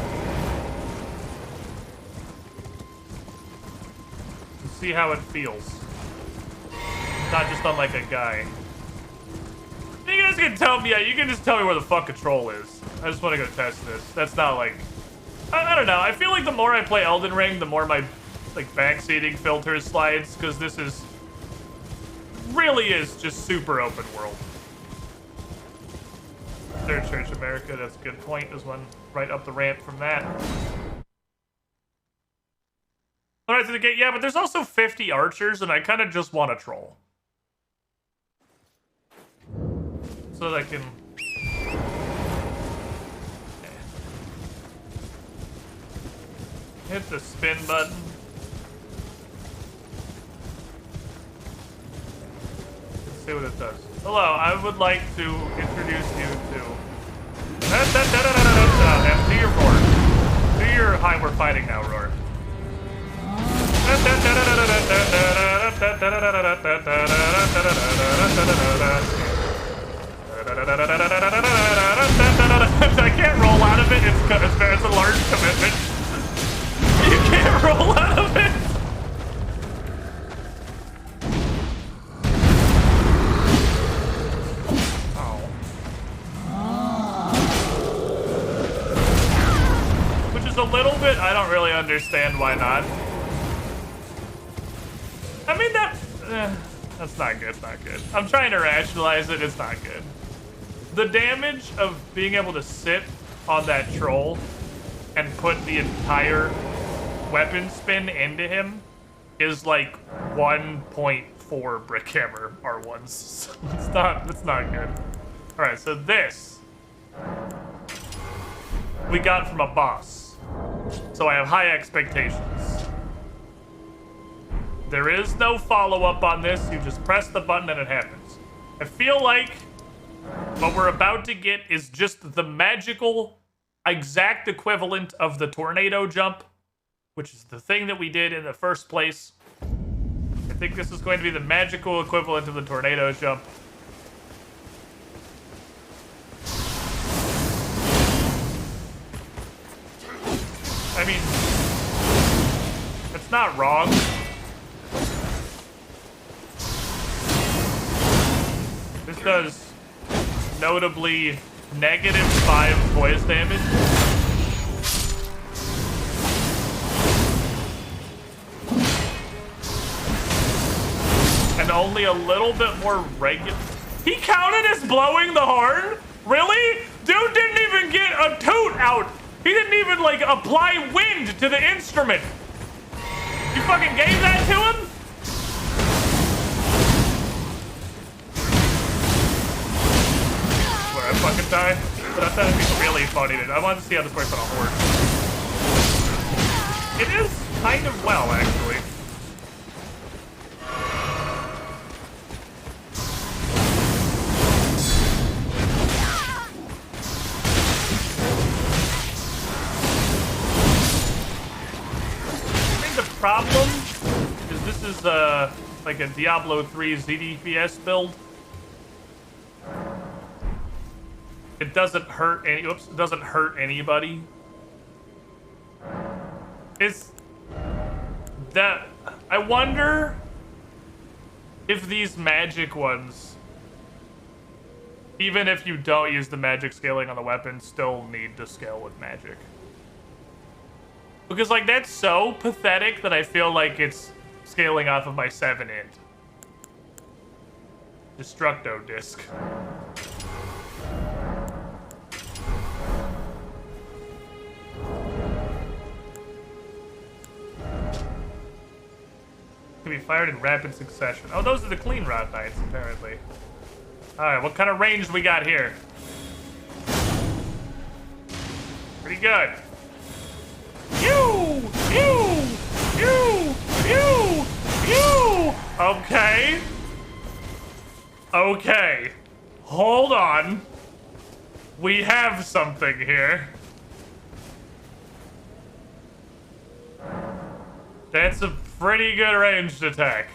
See how it feels. Not just on like a guy. You guys can tell me, yeah, you can just tell me where the fuck a troll is. I just want to go test this. That's not like... I don't know. I feel like the more I play Elden Ring, the more my like backseating filter slides, because this is... really is just super open world. Third Church America, that's a good point. There's one right up the ramp from that. Alright, to the gate, yeah, but there's also 50 archers, and I kind of just want a troll. So that I can... hit the spin button. Let's see what it does. Hello, I would like to introduce you to... do your roar. Do your hi, we're fighting now roar. I can't roll out of it. It's a large commitment. You can't roll out of it. Oh. Which is a little bit. I don't really understand why not. I mean, that's not good, not good. I'm trying to rationalize it, it's not good. The damage of being able to sit on that troll and put the entire weapon spin into him is like 1.4 brick hammer R1s. So it's not good. Alright, so this we got from a boss. So I have high expectations. There is no follow-up on this. You just press the button and it happens. I feel like what we're about to get is just the magical exact equivalent of the tornado jump, which is the thing that we did in the first place. I think this is going to be the magical equivalent of the tornado jump. I mean, it's not wrong. This does notably -5 poise damage. And only a little bit more regular. He counted as blowing the horn? Really? Dude didn't even get a toot out. He didn't even like apply wind to the instrument. You fucking gave that to him? Where I fucking die? But I thought it'd be really funny. I wanted to see how this works on a horse. It is kind of well, actually. Problem is this is like a Diablo 3 ZDPS build. It doesn't hurt any. Oops, it doesn't hurt anybody. It's that I wonder if these magic ones, even if you don't use the magic scaling on the weapon, still need to scale with magic. Because, like, that's so pathetic that I feel like it's scaling off of my 7-int. Destructo disc. fired in rapid succession. Oh, those are the clean rod knights, apparently. Alright, what kind of range we got here? Pretty good. Pew! Pew! Pew! Pew! Pew! Okay. Okay. Hold on. We have something here. That's a pretty good ranged attack.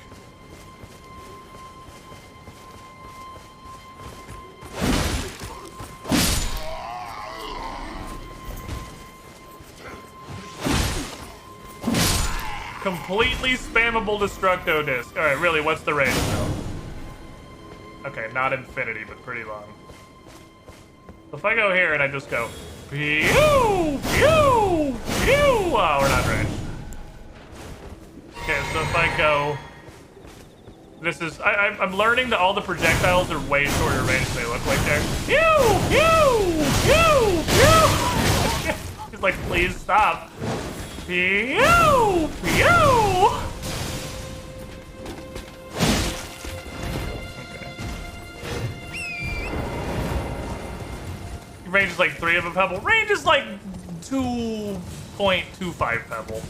Completely spammable Destructo Disc. Alright, really, what's the range though? Okay, not infinity, but pretty long. So if I go here and I just go pew! Pew! Pew! Oh, we're not ranged. Okay, so if I go... This is... I'm learning that all the projectiles are way shorter range than they look like they're... Pew! Pew! Pew! Pew! He's like, please stop. Pew! Pew! Okay. Range is like 3 of a pebble. Range is like 2.25 pebble.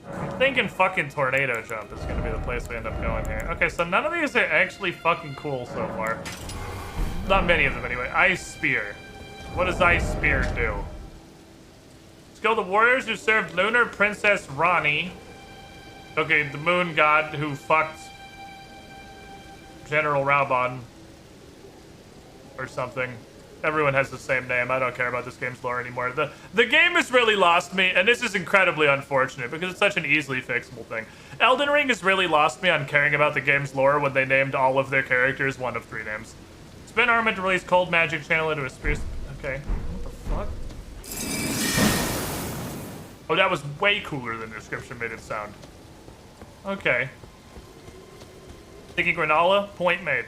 I'm thinking fucking tornado jump is gonna be the place we end up going here. Okay, so none of these are actually fucking cool so far. Not many of them anyway. Ice Spear. What does Ice Spear do? Let's go the warriors who served Lunar Princess Rani. Okay, the moon god who fucked General Raubon. Or something. Everyone has the same name. I don't care about this game's lore anymore. The game has really lost me, and this is incredibly unfortunate because it's such an easily fixable thing. Elden Ring has really lost me on caring about the game's lore when they named all of their characters one of 3 names. Spin Armament released Cold Magic Channel into a Spear... Okay. What the fuck? Oh, that was way cooler than the description made it sound. Okay. Sticky Granola, point made.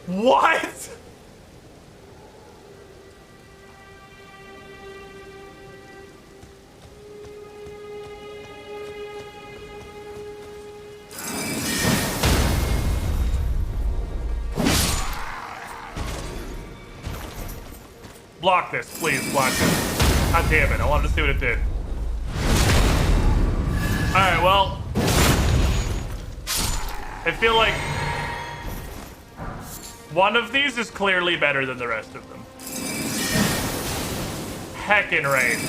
What? Block this, please, block this. God damn it, I wanted to see what it did. Alright, well. I feel like one of these is clearly better than the rest of them. Heckin' range.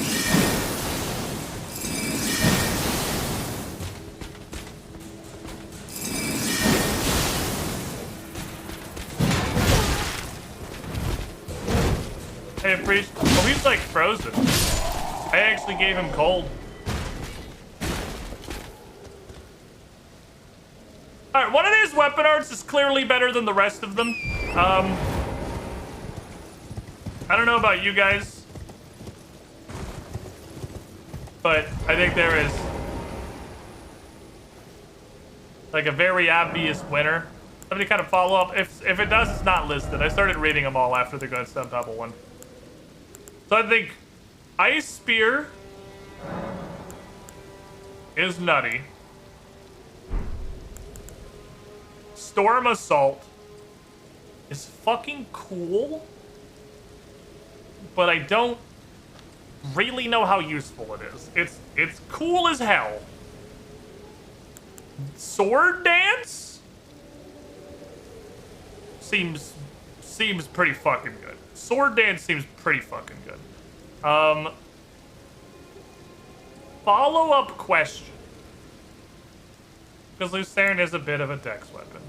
Hey, Priest. Oh, he's like frozen. I actually gave him cold. Alright, one of these weapon arts is clearly better than the rest of them. I don't know about you guys, but I think there is like a very obvious winner. Somebody kind of follow up. If it does, it's not listed. I started reading them all after the Gunstone Pebble one. So I think Ice Spear is nutty. Storm Assault is fucking cool, but I don't really know how useful it is. It's cool as hell. Sword Dance seems pretty fucking good. Sword Dance seems pretty fucking good. Follow-up question. Because Lucerne is a bit of a dex weapon.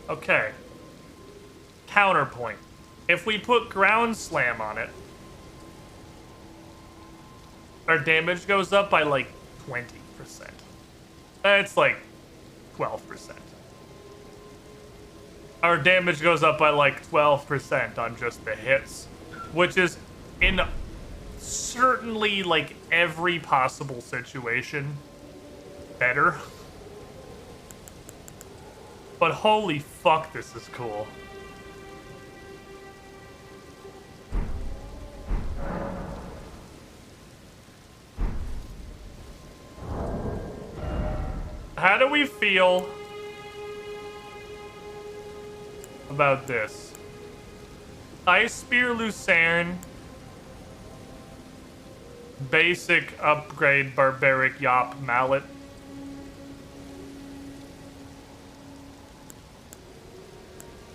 Okay. Counterpoint. If we put Ground Slam on it, our damage goes up by like 20%. That's like 12%. Our damage goes up by like 12% on just the hits, which is in certainly like every possible situation better. But holy fuck, this is cool. How do we feel about this? Ice Spear Lucerne. Basic upgrade Barbaric Yop Mallet.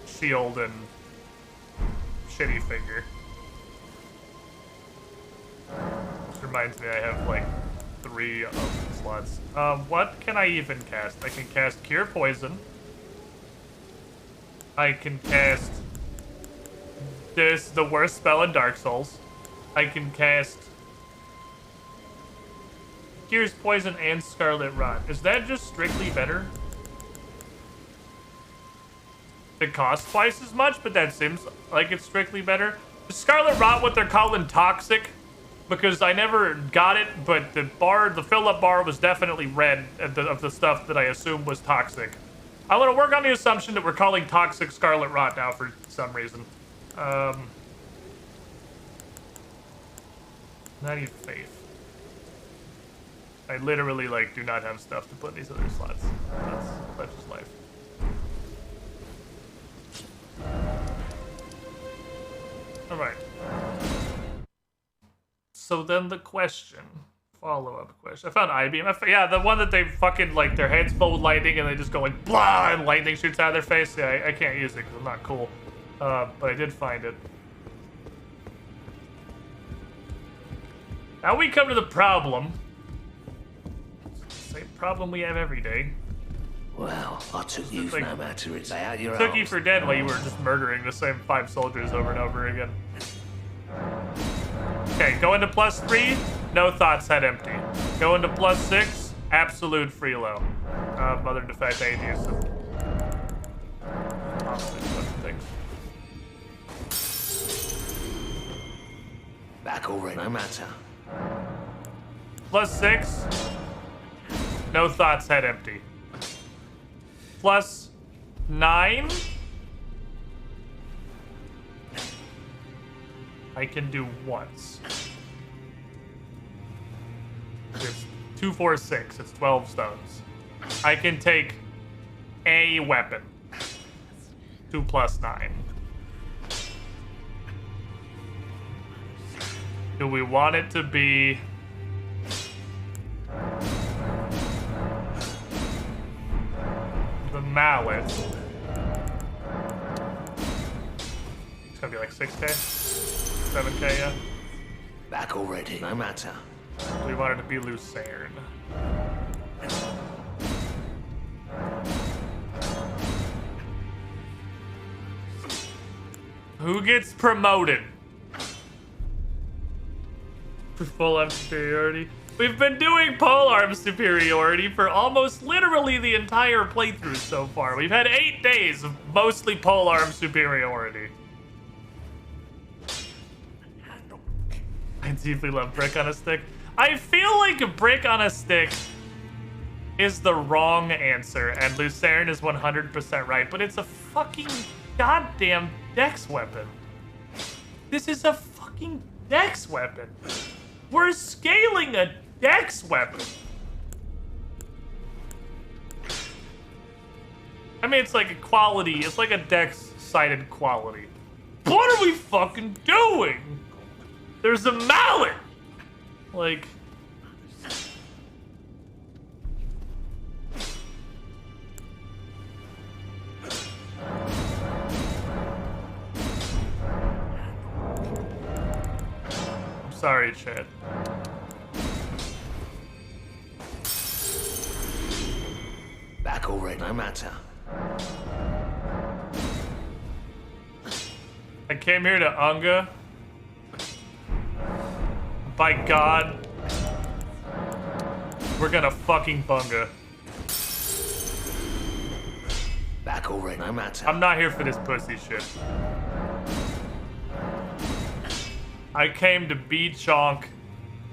Shield and shitty finger. Which reminds me I have like 3 of the slots. What can I even cast? I can cast Cure Poison. I can cast this, the worst spell in Dark Souls. I can cast Cures Poison and Scarlet Rot. Is that just strictly better? It costs twice as much, but that seems like it's strictly better. Is Scarlet Rot what they're calling toxic? Because I never got it, but the fill-up bar was definitely red of the stuff that I assumed was toxic. I want to work on the assumption that we're calling toxic Scarlet Rot now for some reason. I need faith. I literally, like, do not have stuff to put in these other slots. That's just life. Alright. So then the question, follow-up question. I found I-beam. Yeah, the one that they fucking, like, their heads full of lightning and they just go like, blah, and lightning shoots out of their face. Yeah, I can't use it because I'm not cool. But I did find it. Now we come to the problem. Same problem we have every day. Well, I took you like, no matter it's out your took you arms. for dead while you were just murdering the same 5 soldiers over and over again. Okay, go into +3, no thoughts, head empty. Go into +6, absolute freelo. Other than the fact I ain't used to things. Back already, no matter. +6, no thoughts, head empty. +9, I can do once. It's 2, 4, 6. It's 12 stones. I can take a weapon. 2 + 9. Do we want it to be the mallet? It's gonna be like 6K? 7K, yeah? Back already, no matter. We wanted to be Lucerne. Who gets promoted? For full arm superiority? We've been doing pole arm superiority for almost literally the entire playthrough so far. We've had 8 days of mostly pole arm superiority. I deeply love brick on a stick. I feel like a brick on a stick is the wrong answer, and Lucerne is 100% right, but it's a fucking goddamn dex weapon. This is a fucking dex weapon. We're scaling a dex weapon. I mean, it's like a quality, it's like a dex-sided quality. What are we fucking doing? There's a mallet! Like... I'm sorry, Chad. Back already, no matter. I came here to Unga. By God, we're gonna fucking bunga. Back already, no matter. I'm not here for this pussy shit. I came to beat Chonk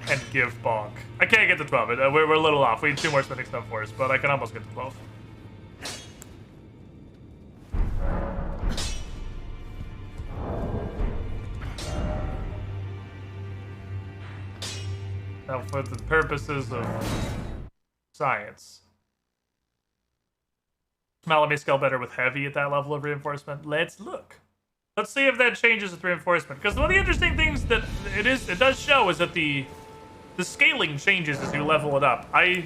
and give bonk. I can't get to 12. We're a little off. We need 2 more spending stuff for us, but I can almost get to 12. Now, for the purposes of science. Smell may scale better with heavy at that level of reinforcement. Let's look. Let's see if that changes with reinforcement. Because one of the interesting things that it does show is that the scaling changes as you level it up. I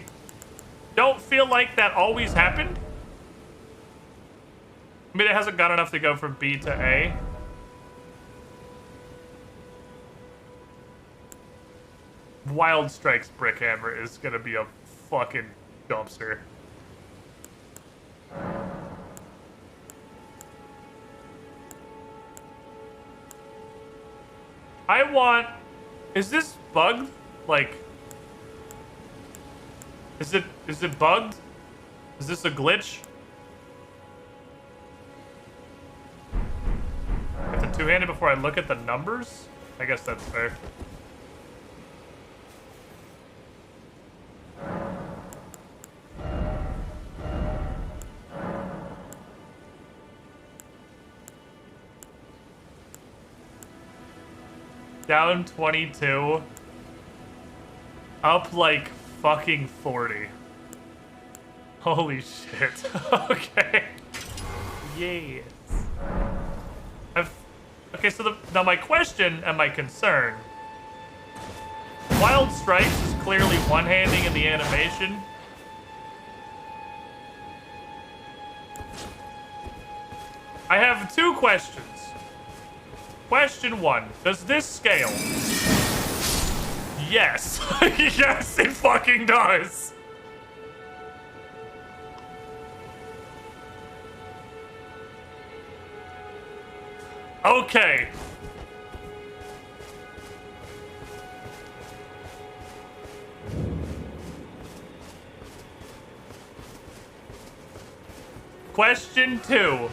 don't feel like that always happened. I mean, it hasn't got enough to go from B to A. Wild Strike's Brickhammer is gonna be a fucking dumpster. I want... Is this bugged? Like... Is it bugged? Is this a glitch? It's a two-handed before I look at the numbers? I guess that's fair. Down 22. Up like fucking 40. Holy shit. Okay. Yes. Okay, so now my question and my concern. Wild Strikes is clearly one-handing in the animation. I have 2 questions. Question 1, does this scale? Yes. Yes, it fucking does. Okay. Question 2.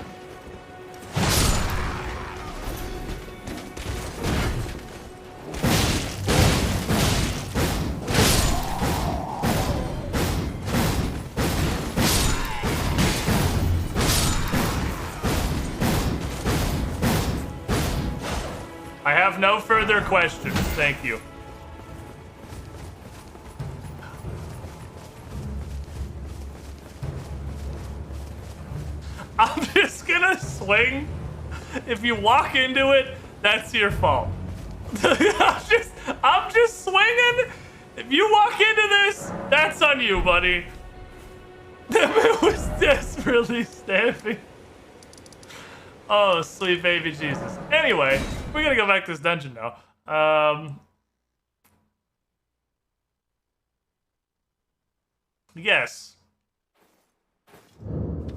I have no further questions. Thank you. I'm just gonna swing. If you walk into it, that's your fault. I'm just swinging. If you walk into this, that's on you, buddy. It was desperately stabbing. Oh, sweet baby Jesus. Anyway, we're gonna go back to this dungeon now. Yes.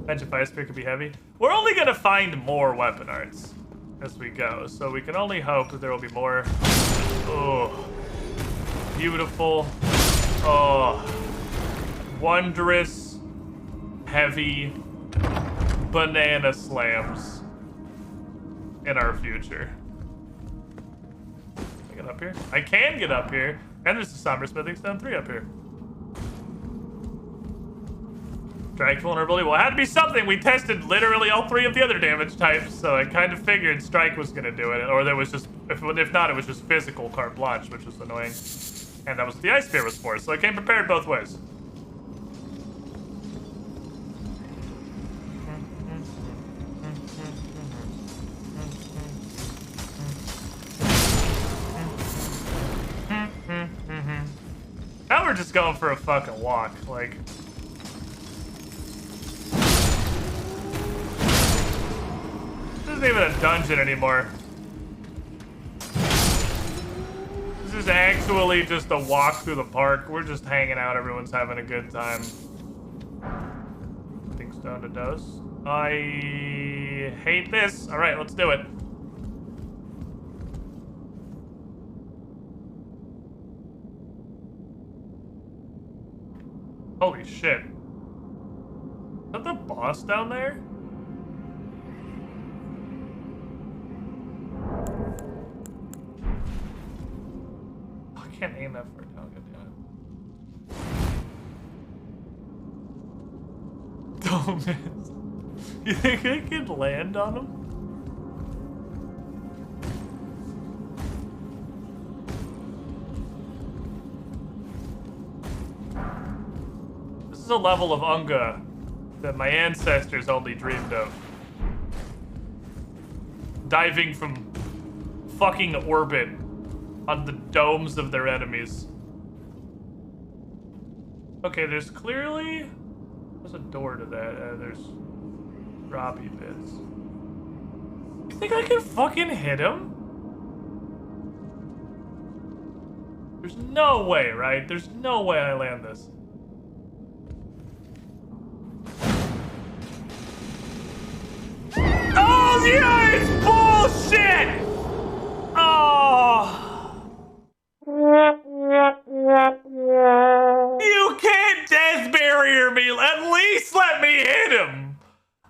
Mention Fire Spear could be heavy. We're only gonna find more weapon arts as we go, so we can only hope that there will be more. Oh, beautiful. Oh, wondrous, heavy banana slams in our future. Can I get up here? I can get up here. And there's a Somber Smithing Stone 3 up here. Strike vulnerability. Well, it had to be something. We tested literally all 3 of the other damage types, so I kind of figured Strike was gonna do it. Or there was just, if not, it was just physical carte blanche, which was annoying. And that was what the Ice Spear was for, so I came prepared both ways. Now we're just going for a fucking walk, like. This isn't even a dungeon anymore. This is actually just a walk through the park. We're just hanging out, everyone's having a good time. I think stone to dose. I hate this. Alright, let's do it. Holy shit. Is that the boss down there? can't aim that far down. God damn it. Don't miss. You think I could land on him? This is a level of Unga that my ancestors only dreamed of. Diving from fucking orbit on the domes of their enemies. Okay, there's clearly... There's a door to that. There's Robbie bits. You think I can fucking hit him? There's no way, right? There's no way I land this. Oh, yeah, it's bullshit! Oh. You can't death barrier me. At least let me hit him.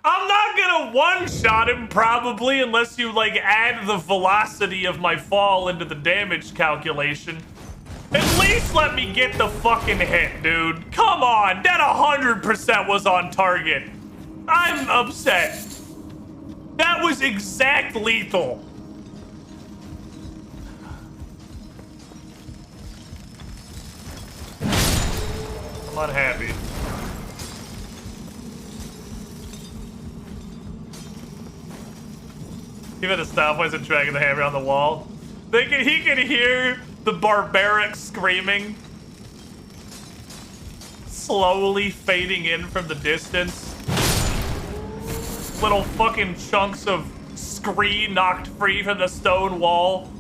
I'm not gonna one-shot him, probably, unless you, like, add the velocity of my fall into the damage calculation. At least let me get the fucking hit, dude. Come on, that 100% was on target. I'm upset. That was exact lethal. I'm unhappy. Even the stopwatch and dragging the hammer on the wall. He could hear the barbaric screaming slowly fading in from the distance. Little fucking chunks of scree knocked free from the stone wall,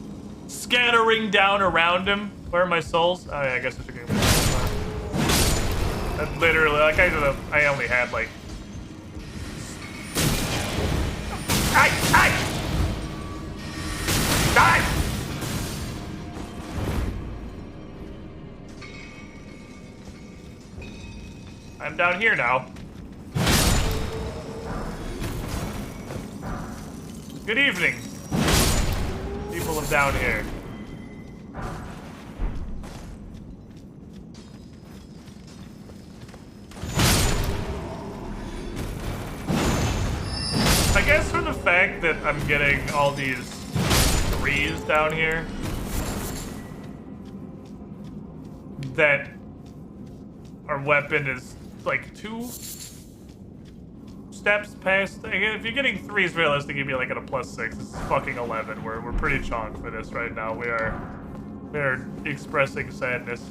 scattering down around him. Where are my souls? Oh yeah, I guess I should give him. That literally, like I only had like. Die! I'm down here now. Good evening, people of down here. I guess for the fact that I'm getting all these threes down here, that our weapon is like 2 steps past. If you're getting threes realistic, you'd be like at a +6. This is fucking 11. We're pretty chonk for this right now. We are expressing sadness.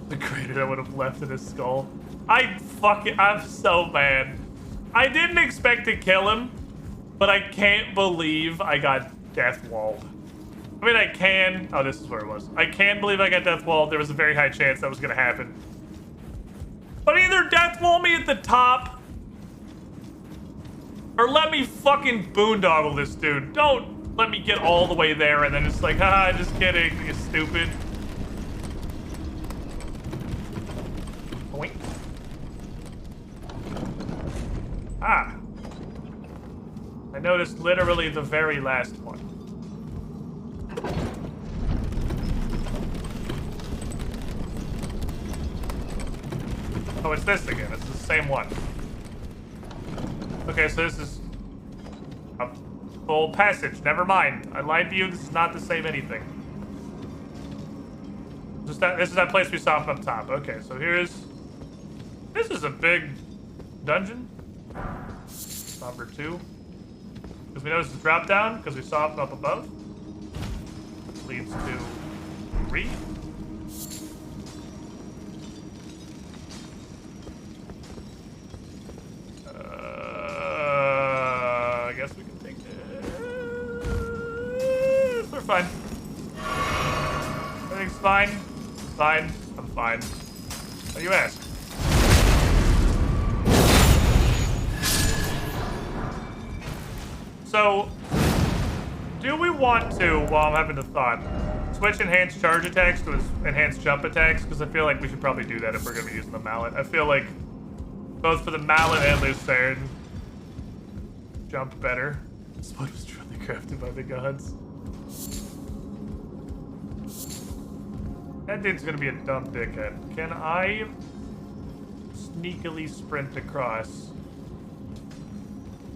The crater I would have left in his skull. I'm so mad. I didn't expect to kill him, but I can't believe I got death walled. I mean, I can. Oh, this is where it was. I can believe I got death walled. There was a very high chance that was gonna happen. But either death wall me at the top, or let me fucking boondoggle this dude. Don't let me get all the way there and then it's like, haha, just kidding, you stupid. Boink. Ah. I noticed literally the very last one. Oh, it's this again. It's the same one. Okay, so this is a full passage. Never mind. I lied to you. This is not the same anything. This is that place we saw from up top. Okay, so here's... This is a big dungeon. Number 2. Because we noticed the drop down, because we saw it from up above. Leads to 3. I guess we can take this. We're fine. Everything's fine. Fine. I'm fine. How do you ask? So, do we want to, while I'm having a thought, switch enhanced charge attacks to enhanced jump attacks? Because I feel like we should probably do that if we're going to be using the mallet. I feel like both for the mallet and Lucerne, jump better. This one was truly crafted by the gods. That dude's gonna be a dumb dickhead. Can I sneakily sprint across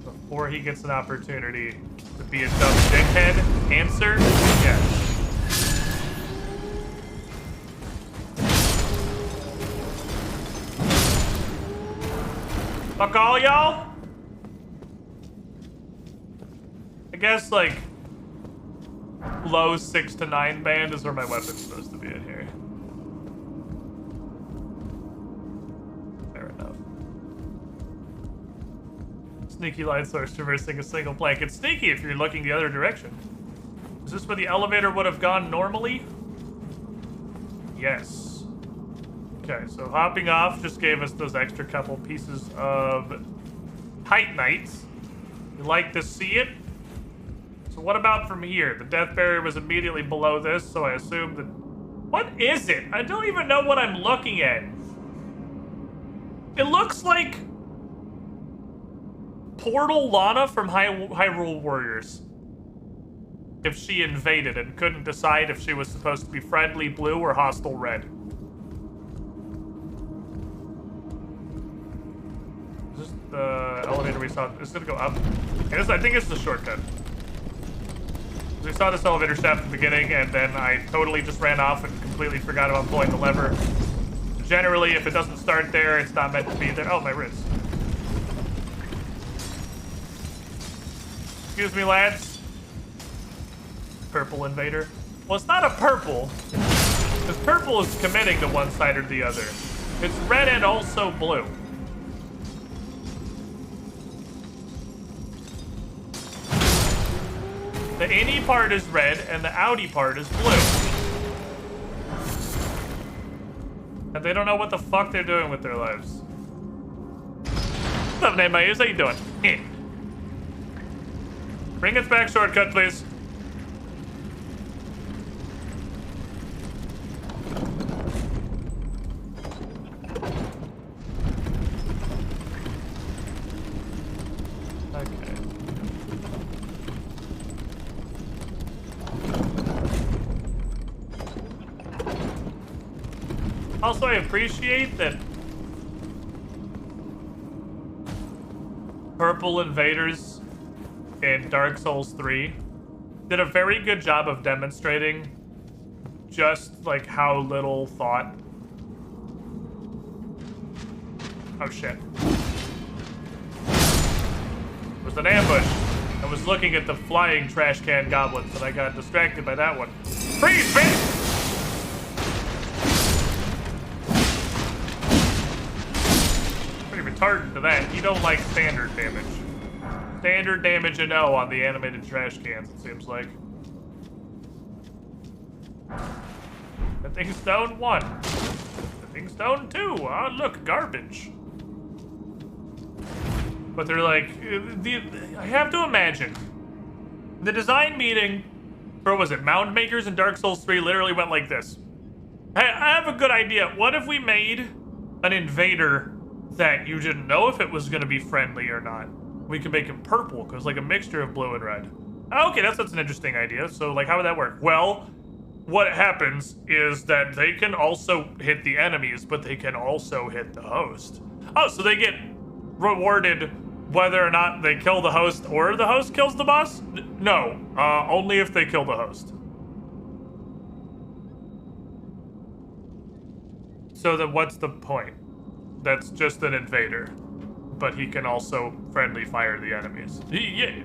before he gets an opportunity to be a dumb dickhead? Answer, yes. Fuck all y'all? I guess, like, low 6 to 9 band is where my weapon's supposed to be in here. Fair enough. Sneaky light source traversing a single plank. It's sneaky if you're looking the other direction. Is this where the elevator would have gone normally? Yes. Okay, so hopping off just gave us those extra couple pieces of Titanite. You like to see it? So what about from here? The death barrier was immediately below this, so I assume that... What is it? I don't even know what I'm looking at. It looks like Portal Lana from Hyrule Warriors. If she invaded and couldn't decide if she was supposed to be friendly blue or hostile red. Is this the elevator we saw? It's gonna go up. I think it's the shortcut. We saw this elevator shaft at the beginning, and then I totally just ran off and completely forgot about pulling the lever. Generally, if it doesn't start there, it's not meant to be there. Oh, my wrist. Excuse me, lads. Purple invader. Well, it's not a purple, because purple is committing to one side or the other. It's red and also blue. The innie part is red, and the outie part is blue. And they don't know what the fuck they're doing with their lives. What's up, Name Mayus? How you doing? Bring us back shortcut, please. Also, I appreciate that Purple Invaders in Dark Souls 3 did a very good job of demonstrating just, like, how little thought... Oh, shit. It was an ambush. I was looking at the flying trash can goblins, and I got distracted by that one. Freeze, bitch! Retarded to that. You don't like standard damage. Standard damage and no on the animated trash cans, it seems like. That thing's stone 1. That thing's stone 2. Ah, look, garbage. But they're like, I have to imagine. The design meeting for, what was it, Mound Makers in Dark Souls 3 literally went like this. Hey, I have a good idea. What if we made an invader that you didn't know if it was going to be friendly or not? We could make him purple, because like a mixture of blue and red. Okay, that's an interesting idea. So, like, how would that work? Well, what happens is that they can also hit the enemies, but they can also hit the host. Oh, so they get rewarded whether or not they kill the host or the host kills the boss? No, only if they kill the host. So then what's the point? That's just an invader, but he can also friendly fire the enemies. Yeah.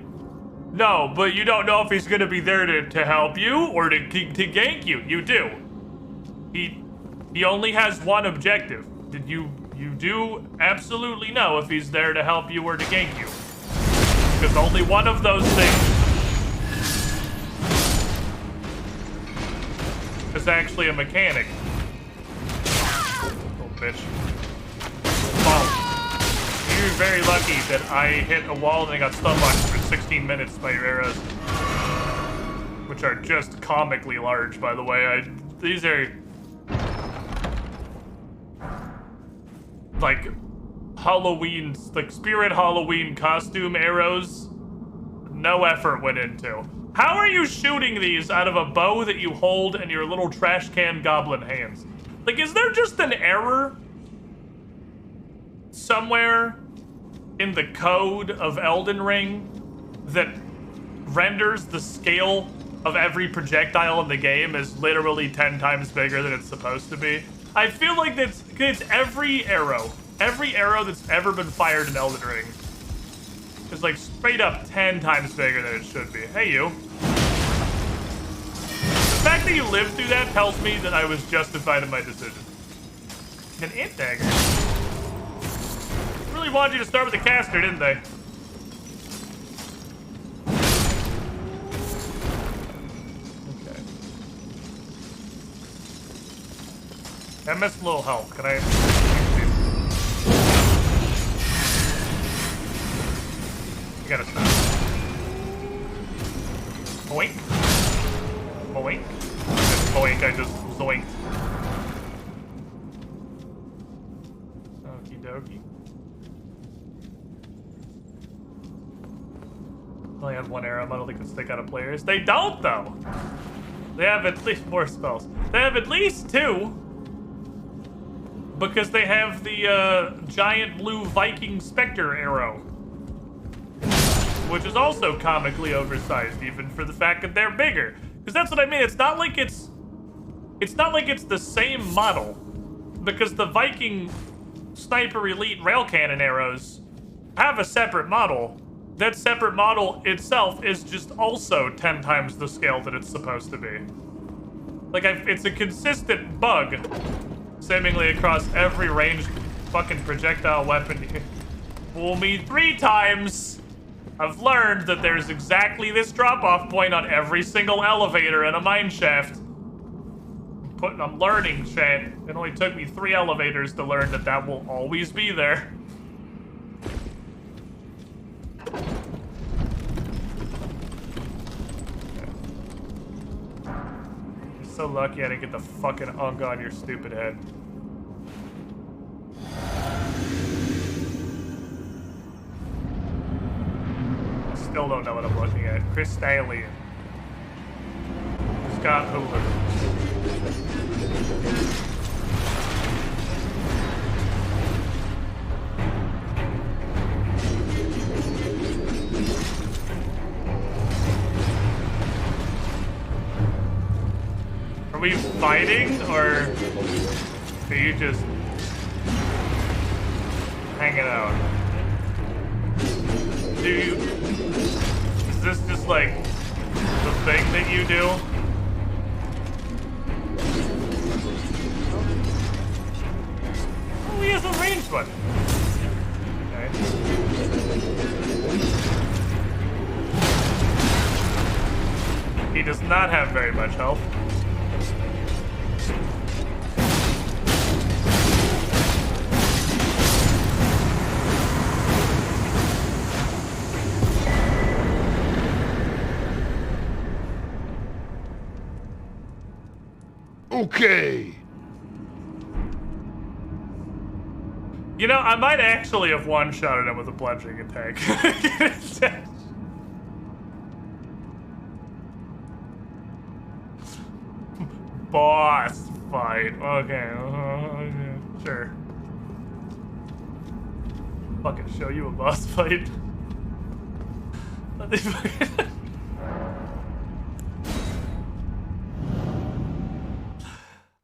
No, but you don't know if he's gonna be there to help you or to gank you. You do. He only has one objective. You do absolutely know if he's there to help you or to gank you, because only one of those things is actually a mechanic. Little bitch. You're very lucky that I hit a wall and I got stun locked for 16 minutes by your arrows. Which are just comically large, by the way. These are... like Halloween, like Spirit Halloween costume arrows. No effort went into. How are you shooting these out of a bow that you hold in your little trash can goblin hands? Like, is there just an error somewhere in the code of Elden Ring that renders the scale of every projectile in the game as literally 10 times bigger than it's supposed to be? I feel like it's every arrow that's ever been fired in Elden Ring is like straight up 10 times bigger than it should be. Hey, you. The fact that you lived through that tells me that I was justified in my decision. An int dagger. They really wanted you to start with the caster, didn't they? Okay. I missed a little help. Can I? You gotta stop. Boink. Boink. Boink, I just zoinked. Okie dokie. Only have one arrow. I don't think it can stick out of players. They don't, though. They have at least more spells. They have at least 2. Because they have the giant blue Viking Spectre arrow. Which is also comically oversized, even for the fact that they're bigger. Because that's what I mean. It's not like it's the same model. Because the Viking Sniper Elite Rail Cannon arrows have a separate model. That separate model itself is just also 10 times the scale that it's supposed to be. Like, it's a consistent bug, seemingly across every ranged fucking projectile weapon. Fool me 3 times. I've learned that there's exactly this drop-off point on every single elevator in a mine shaft. I'm learning, Shant. It only took me 3 elevators to learn that that will always be there. You're so lucky I didn't get the fucking unk on your stupid head. Still don't know what I'm looking at. Crystallian. Scott Hoover. Are we fighting, or are you just hanging out? Is this just like the thing that you do? Oh, he has a ranged one. Okay. He does not have very much health. Okay. You know, I might actually have one-shotted him with a bludgeoning attack. Boss fight. Okay. Okay. Sure. Fucking show you a boss fight.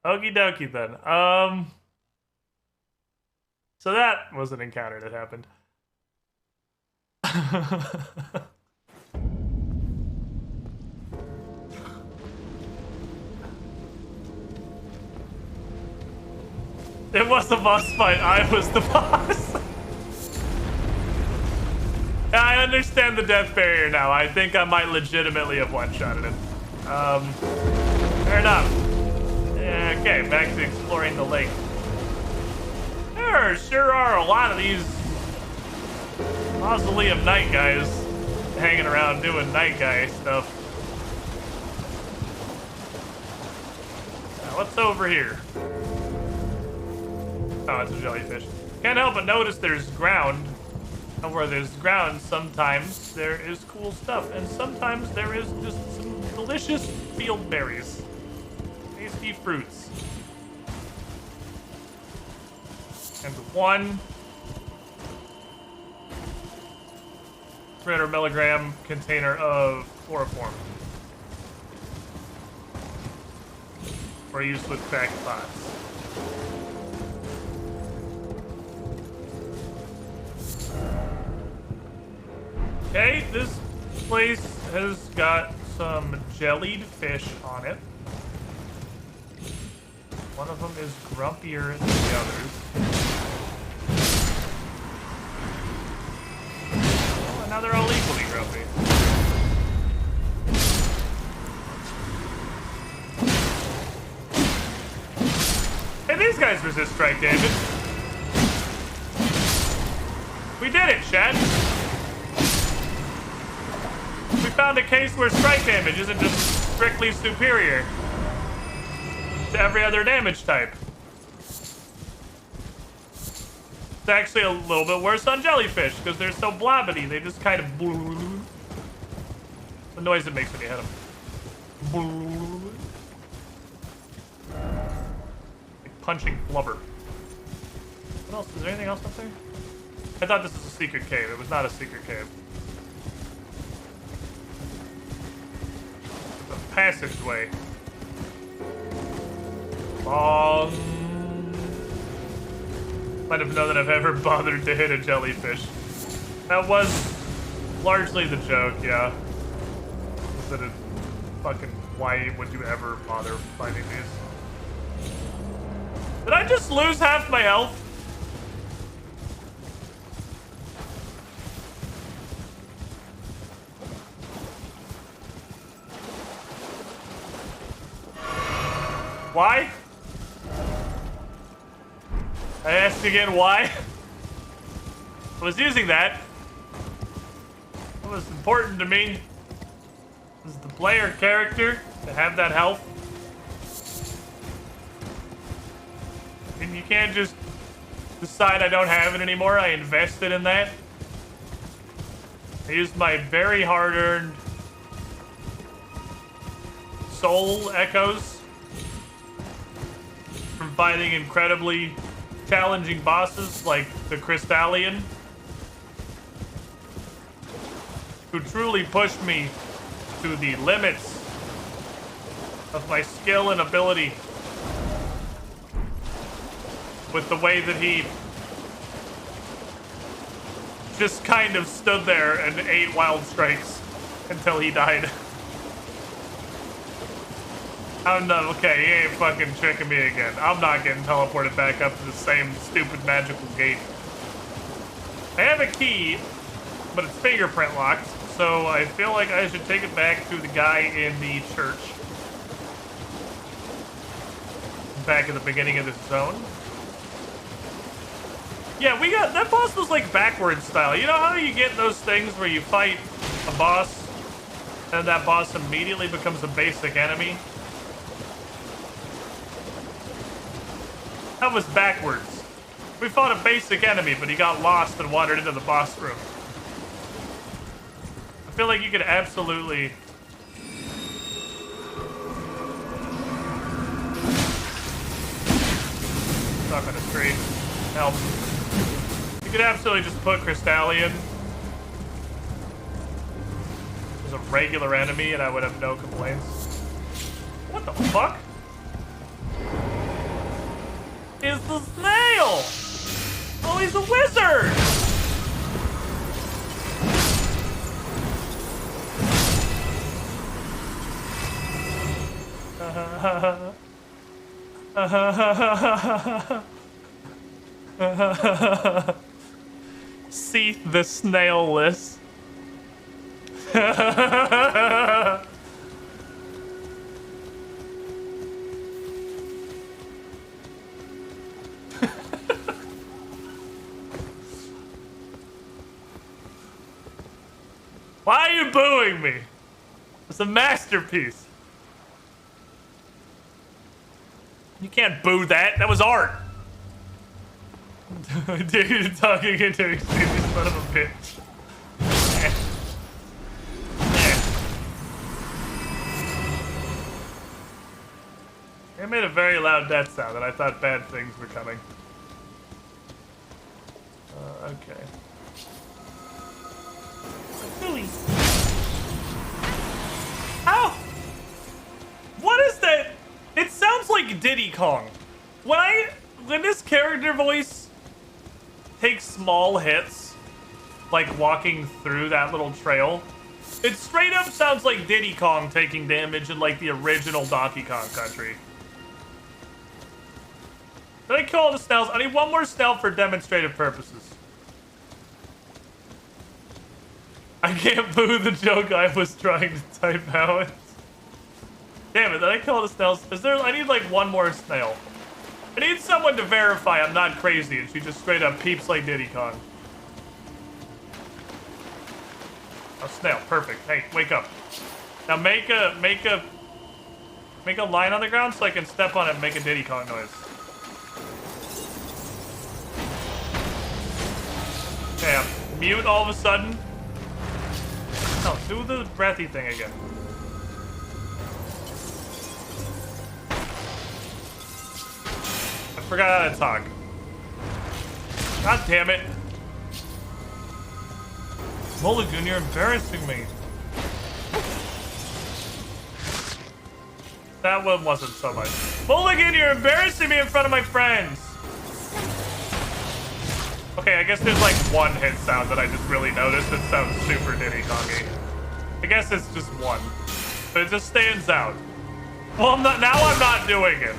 Okie dokie then. So that was an encounter that happened. It was a boss fight. I was the boss. I understand the death barrier now. I think I might legitimately have one-shotted him. Fair enough. Yeah, okay, back to exploring the lake. There sure are a lot of these Mausoleum Night guys hanging around doing night guy stuff. Now, what's over here? Oh, it's a jellyfish. Can't help but notice there's ground And where there's ground, sometimes there is cool stuff, and sometimes there is just some delicious field berries. Tasty fruits. And 1 300 milligram container of chloroform for use with cracked pots. Okay, this place has got some jellied fish on it. One of them is grumpier than the others. Oh, and now they're all equally grumpy. Hey, these guys resist strike damage. We did it, Chad. We found a case where strike damage isn't just strictly superior to every other damage type. It's actually a little bit worse on jellyfish because they're so blobbity. They just kind of the noise it makes when you hit them. Like punching blubber. What else? Is there anything else up there? I thought this was a secret cave. It was not a secret cave. It's a passageway. Long. Might have known that I've ever bothered to hit a jellyfish. That was largely the joke, yeah. That it fucking, why would you ever bother finding these? Did I just lose half my health? Why? I asked again why. I was using that. It was important to me as the player character to have that health. And you can't just decide I don't have it anymore. I invested in that. I used my very hard-earned soul echoes from fighting incredibly challenging bosses like the Crystallian, who truly pushed me to the limits of my skill and ability with the way that he just kind of stood there and ate wild strikes until he died. I'm not, okay, he ain't fucking tricking me again. I'm not getting teleported back up to the same stupid magical gate. I have a key, but it's fingerprint locked, so I feel like I should take it back to the guy in the church. Back at the beginning of this zone. Yeah, we got, that boss was like backwards style. You know how you get those things where you fight a boss and that boss immediately becomes a basic enemy? That was backwards. We fought a basic enemy, but he got lost and wandered into the boss room. I feel like you could absolutely... Stuck on a tree. Help. You could absolutely just put Crystallian as a regular enemy and I would have no complaints. What the fuck? Is the snail? Oh, he's a wizard! Seath the snailless. Why are you booing me? It's a masterpiece. You can't boo that. That was art. Dude, talking into extreme son of a bitch. It made a very loud death sound, and I thought bad things were coming. Okay. Ow! What is that? It sounds like Diddy Kong. When this character voice takes small hits, like walking through that little trail, it straight up sounds like Diddy Kong taking damage in like the original Donkey Kong Country. Did I kill all the snails? I need one more snail for demonstrative purposes. I can't boo the joke I was trying to type out. Damn it, did I kill all the snails? I need like one more snail. I need someone to verify I'm not crazy and she just straight up peeps like Diddy Kong. Oh, snail, perfect. Hey, wake up. Now make a line on the ground so I can step on it and make a Diddy Kong noise. Okay, I'm mute all of a sudden. No, do the breathy thing again. I forgot how to talk. God damn it. Mulligan, you're embarrassing me. That one wasn't so much. Mulligan, you're embarrassing me in front of my friends. Okay, I guess there's like one hit sound that I just really noticed that sounds super Diddy Kongy. I guess it's just one. But it just stands out. Well, I'm not doing it.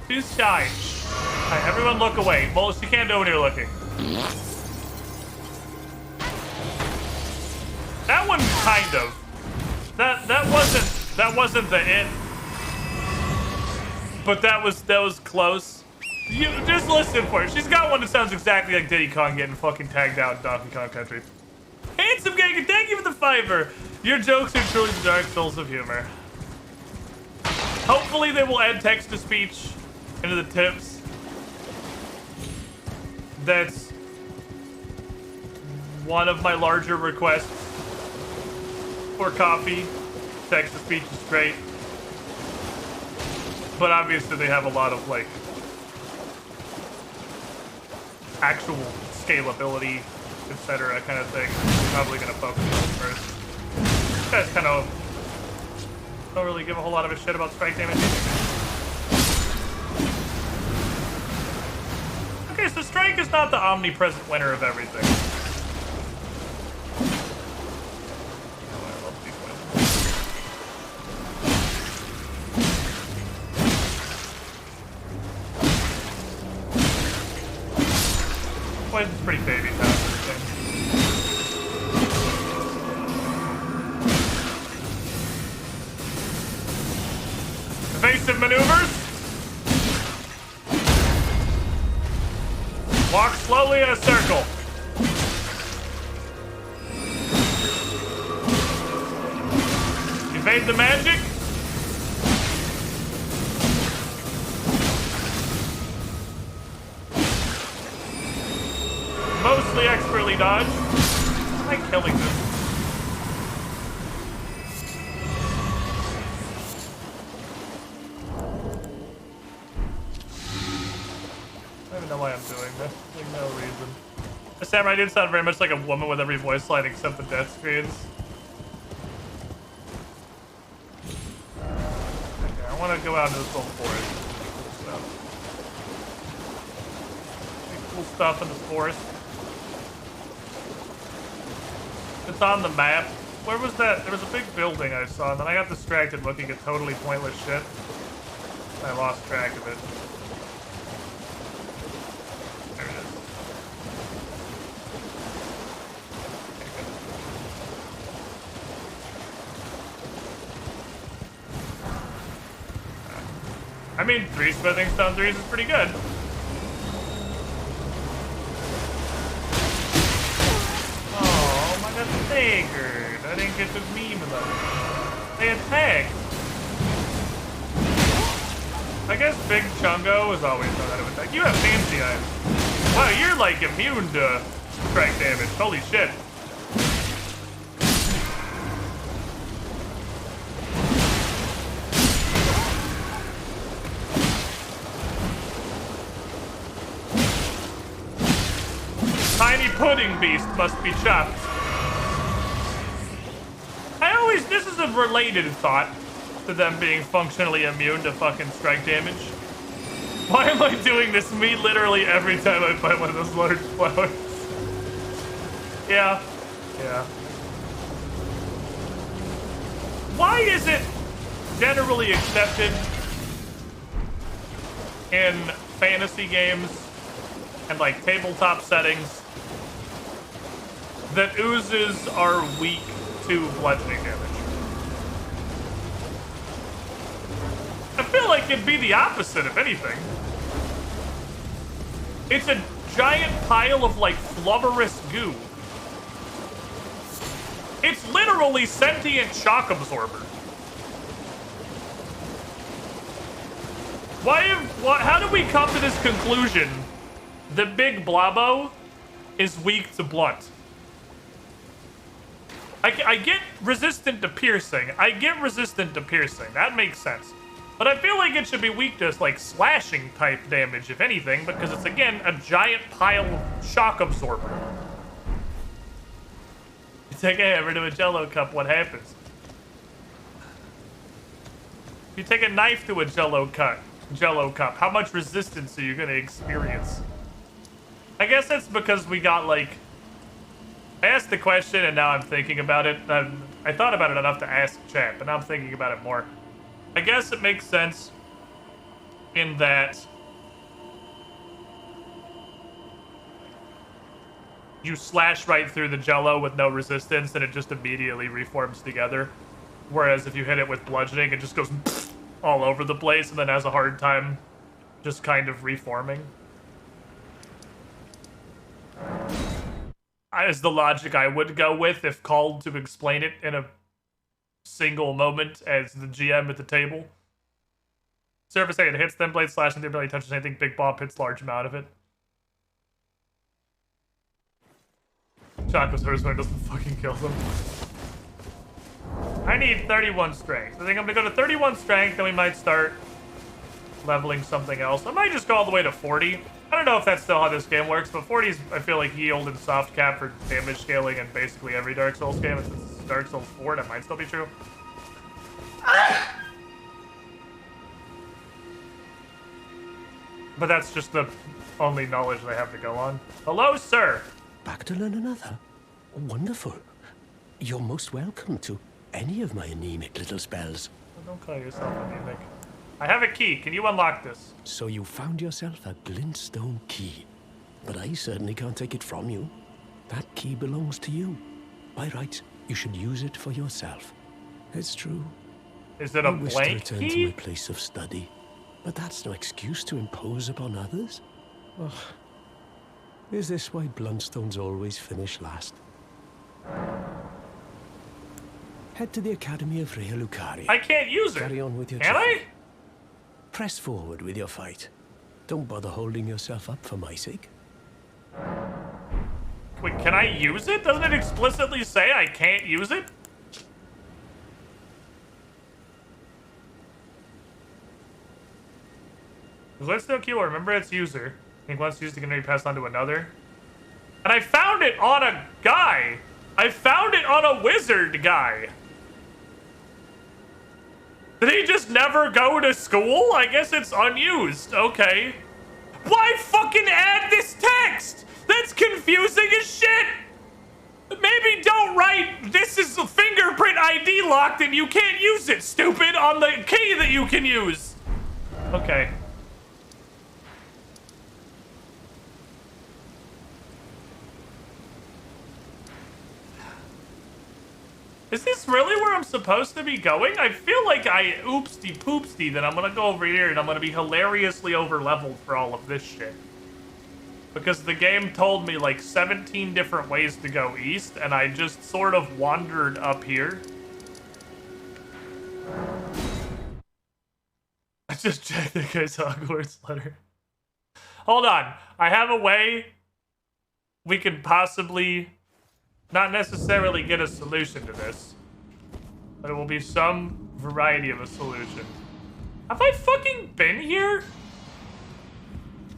She's shy. Alright, everyone look away. Well, she can't do it when you're looking. That one kind of. That wasn't the it. But that was close. You just listen for it. She's got one that sounds exactly like Diddy Kong getting fucking tagged out in Donkey Kong Country. Handsome Gang, thank you for the fiver. Your jokes are truly the dark souls of humor. Hopefully they will add text-to-speech into the tips. That's one of my larger requests for coffee. Text-to-speech is great. But obviously they have a lot of, like, actual scalability, etc. kind of thing. Probably gonna focus on first. These guys kind of don't really give a whole lot of a shit about strike damage. Okay, so strike is not the omnipresent winner of everything. Oh, I love these weapons. Poison's pretty baby town. Evasive maneuvers. Walk slowly in a circle. Evade the magic. Mostly expertly dodge. Am I killing this? I don't even know why I'm doing this. Like, no reason. The samurai did sound very much like a woman with every voice line except the death screens. Okay, I want to go out into this little forest. Cool stuff in this forest. It's on the map. Where was that? There was a big building I saw, and then I got distracted looking at totally pointless shit. I lost track of it. There it is. I mean, 3 smithing stone 3s is pretty good. I got staggered. I didn't get to meme them. They attacked. I guess Big Chungo is always know how to attack. You have fancy eyes. Wow, you're like immune to strike damage. Holy shit. Tiny pudding beast must be chopped. This is a related thought to them being functionally immune to fucking strike damage. Why am I doing this to me literally every time I fight one of those large flowers? Yeah. Why is it generally accepted in fantasy games and like tabletop settings that oozes are weak to bludgeoning damage? I feel like it'd be the opposite, if anything. It's a giant pile of, like, flubberous goo. It's literally sentient shock absorber. How do we come to this conclusion that Big Blobbo is weak to blunt? I get resistant to piercing. That makes sense. But I feel like it should be weak to, like, slashing type damage, if anything, because it's, again, a giant pile of shock absorber. You take a hammer to a Jello cup, what happens? If you take a knife to a Jello cup, how much resistance are you gonna experience? I guess that's because we got, like... I asked the question, and now I'm thinking about it. I thought about it enough to ask chat, but now I'm thinking about it more. I guess it makes sense in that you slash right through the Jello with no resistance and it just immediately reforms together. Whereas if you hit it with bludgeoning, it just goes all over the place and then has a hard time just kind of reforming. Is the logic I would go with if called to explain it in a single moment as the GM at the table. Surface area hits them, blade slashing, the ability touches anything, big bomb hits large amount of it. Shock was hers when it doesn't fucking kill them. I need 31 strength. I think I'm gonna go to 31 strength, then we might start leveling something else. I might just go all the way to 40. I don't know if that's still how this game works, but 40's, I feel like, yield and soft cap for damage scaling in basically every Dark Souls game. And since it's Dark Souls 4, that might still be true. But that's just the only knowledge I have to go on. Hello, sir. Back to learn another? Wonderful. You're most welcome to any of my anemic little spells. Well, don't call yourself anemic. I have a key. Can you unlock this? So you found yourself a glintstone key. But I certainly can't take it from you. That key belongs to you. By rights, you should use it for yourself. It's true. Is it a I wish blank to return key? to my place of study, but that's no excuse to impose upon others. Ugh. Is this why Bluntstones always finish last? Head to the Academy of Rea Lucari. I can't use it. Carry on with your Can training. I? Press forward with your fight. Don't bother holding yourself up for my sake. Wait, can I use it? Doesn't it explicitly say I can't use it? Glintstone key will remember its user. I think once used, it can be passed on to another. And I found it on a guy. I found it on a wizard guy. Did he just never go to school? I guess it's unused. Okay. Why fucking add this text? That's confusing as shit. Maybe don't write, this is a fingerprint ID locked and you can't use it, stupid, on the key that you can use. Okay. Is this really where I'm supposed to be going? I feel like I oopsty poopsty that I'm gonna go over here and I'm gonna be hilariously over leveled for all of this shit. Because the game told me like 17 different ways to go east and I just sort of wandered up here. I just checked the guy's Hogwarts letter. Hold on. I have a way we could possibly not necessarily get a solution to this, but it will be some variety of a solution. Have I fucking been here?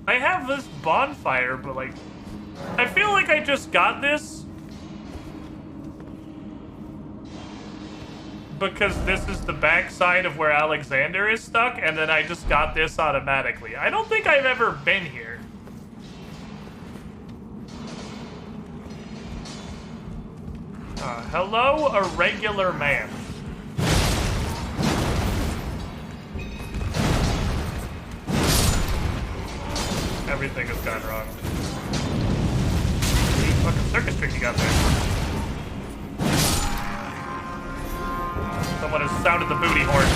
I have this bonfire, but like, I feel like I just got this because this is the backside of where Alexander is stuck, and then I just got this automatically. I don't think I've ever been here. Hello, a regular man. Everything has gone wrong. What fucking circus trick you got there? Someone has sounded the booty horn.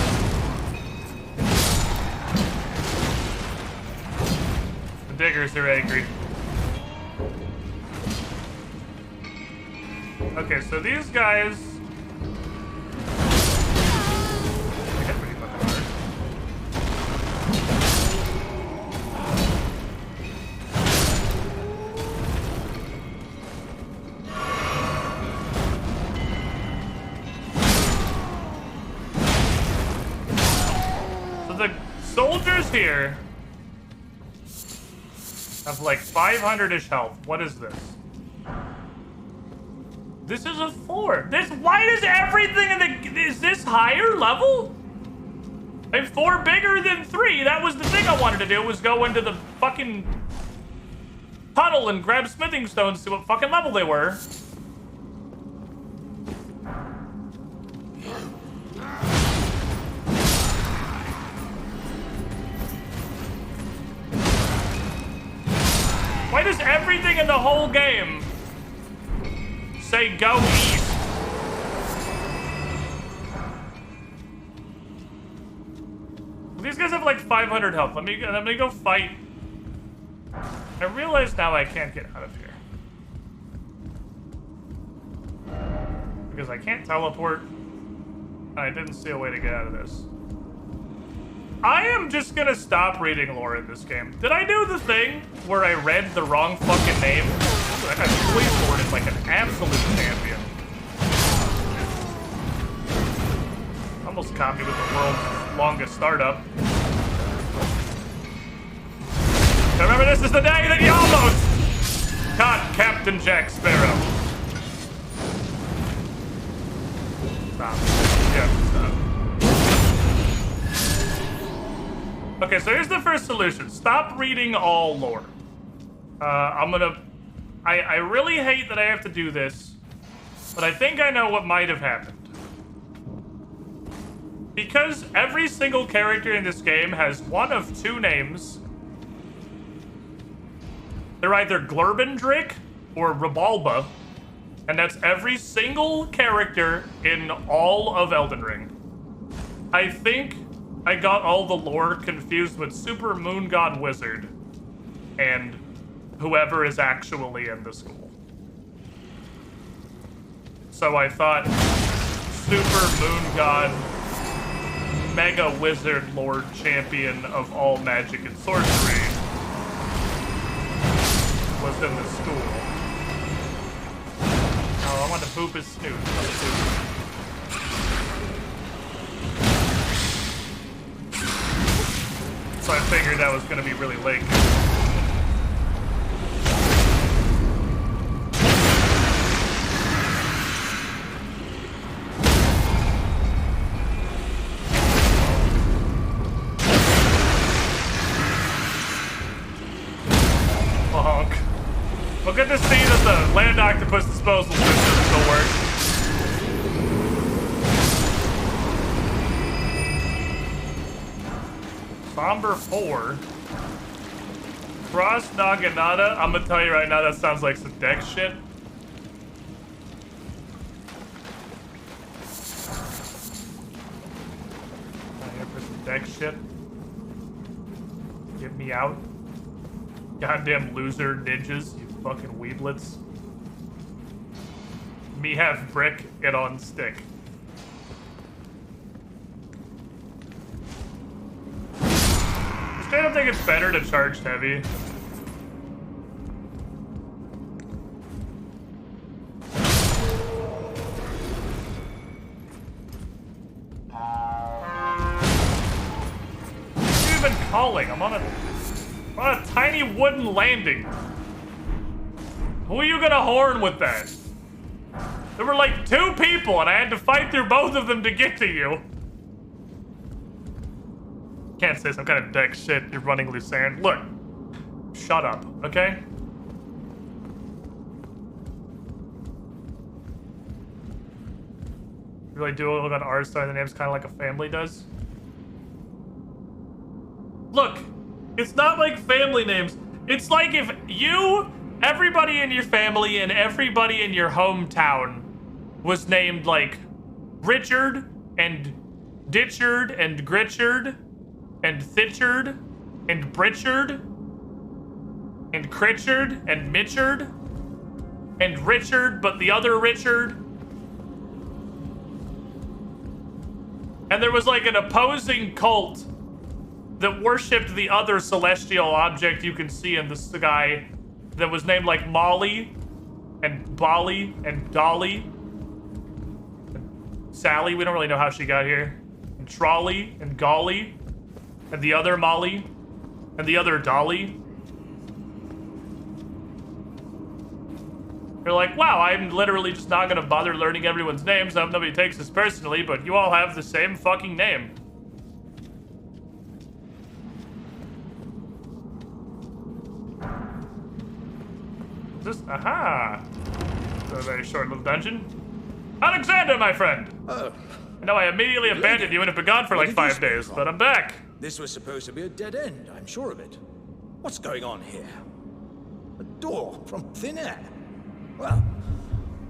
The diggers are angry. Okay, so these guys... They hit pretty fucking hard. So the soldiers here have like 500-ish health. What is this? This is a 4. Why does everything in the... Is this higher level? I'm 4 bigger than 3. That was the thing I wanted to do, was go into the fucking tunnel and grab smithing stones to see what fucking level they were. Why does everything in the whole game say go east? These guys have like 500 health. Let me go fight. I realize now I can't get out of here because I can't teleport. I didn't see a way to get out of this. I am just gonna stop reading lore in this game. Did I do the thing where I read the wrong fucking name? Ooh, that guy Poison is like an absolute champion. Almost caught me with the world's longest startup. So remember, this is the day that you almost caught Captain Jack Sparrow. Stop. Yeah, stop. Okay, so here's the first solution. Stop reading all lore. I really hate that I have to do this, but I think I know what might have happened. Because every single character in this game has one of 2 names. They're either Glurbendrick or Rebalba, and that's every single character in all of Elden Ring. I think I got all the lore confused with Super Moon God Wizard and whoever is actually in the school. So I thought Super Moon God, Mega Wizard Lord Champion of all magic and sorcery was in the school. Oh, I want to poop his snoot. So I figured that was going to be really late. Honk. Well, good to see that the land octopus disposal system still works. Somber 4. Cross Naginata. I'm gonna tell you right now, that sounds like some deck shit. I'm here for some deck shit. Get me out. Goddamn loser ninjas, you fucking weeblets. Me have brick, it on stick. I don't think it's better to charge heavy. even calling? I'm on a tiny wooden landing. Who are you gonna horn with that? There were like 2 people and I had to fight through both of them to get to you. Can't say some kind of deck shit. You're running Lucerne. Look, shut up, okay? Really do look on our side. The name's kind of like a family does. Look, it's not like family names. It's like if you, everybody in your family and everybody in your hometown was named like Richard and Ditchard and Gritchard and Thitchard and Britchard and Critchard and Mitchard and Richard, but the other Richard. And there was like an opposing cult that worshipped the other celestial object you can see in the sky that was named like Molly and Bolly and Dolly and Sally. We don't really know how she got here. And Trolley and Golly and the other Molly and the other Dolly. You're like, wow, I'm literally just not gonna bother learning everyone's names. I hope nobody takes this personally, but you all have the same fucking name. This, aha! So a very short little dungeon. Alexander, my friend! Oh. I know I immediately abandoned you and have been gone for like 5 days, but I'm back. This was supposed to be a dead end, I'm sure of it. What's going on here? A door from thin air? Well,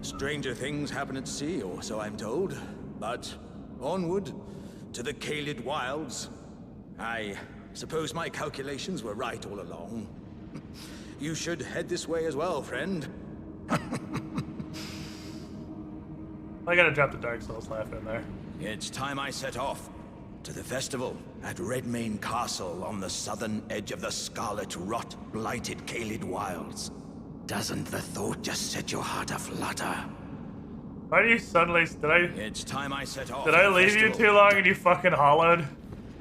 stranger things happen at sea, or so I'm told. But onward to the Kaled Wilds. I suppose my calculations were right all along. You should head this way as well, friend. I gotta drop the Dark Souls laugh in there. It's time I set off to the festival at Redmane Castle on the southern edge of the Scarlet Rot blighted Kaled Wilds. Doesn't the thought just set your heart aflutter? Why do you suddenly, It's time I set off. did I leave you too long and you fucking hollowed?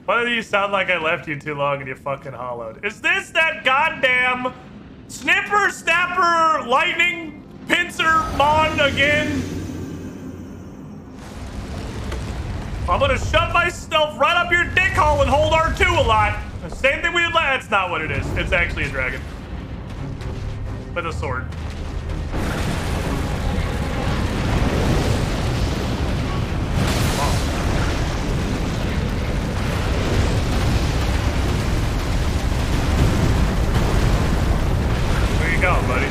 Why do you sound like I left you too long and you fucking hollowed? Is this that goddamn snipper, snapper, lightning, pincer, mon again? I'm gonna shove myself right up your dick hole and hold R2 a lot. The same thing we did last. That's not what it is. It's actually a dragon. With a sword. Where you going, buddy?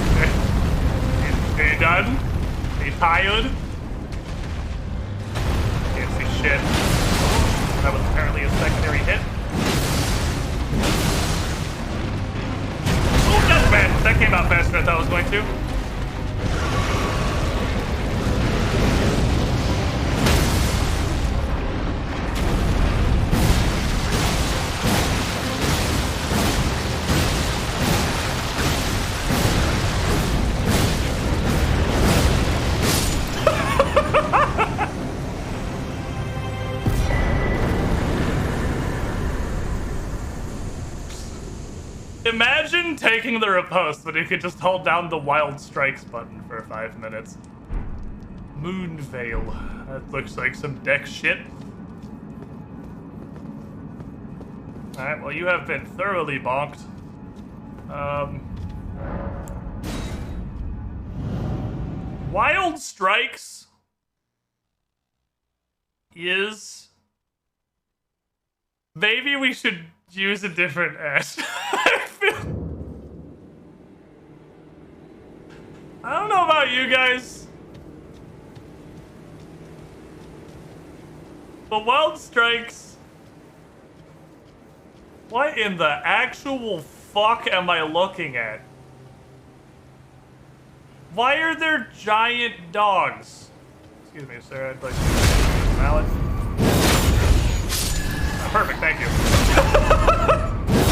Okay. Are you done? Are you tired? Can't see shit. That was apparently a secondary hit. Oh, that's bad. That came out faster than I thought it was going to. Imagine taking the riposte, but you could just hold down the Wild Strikes button for 5 minutes. Moonveil. That looks like some deck shit. Alright, well, you have been thoroughly bonked. Wild Strikes is... Maybe we should use a different S. I don't know about you guys, but Wild Strikes, what in the actual fuck am I looking at? Why are there giant dogs? Excuse me, sir, I'd like to use a mallet. Oh, perfect, thank you.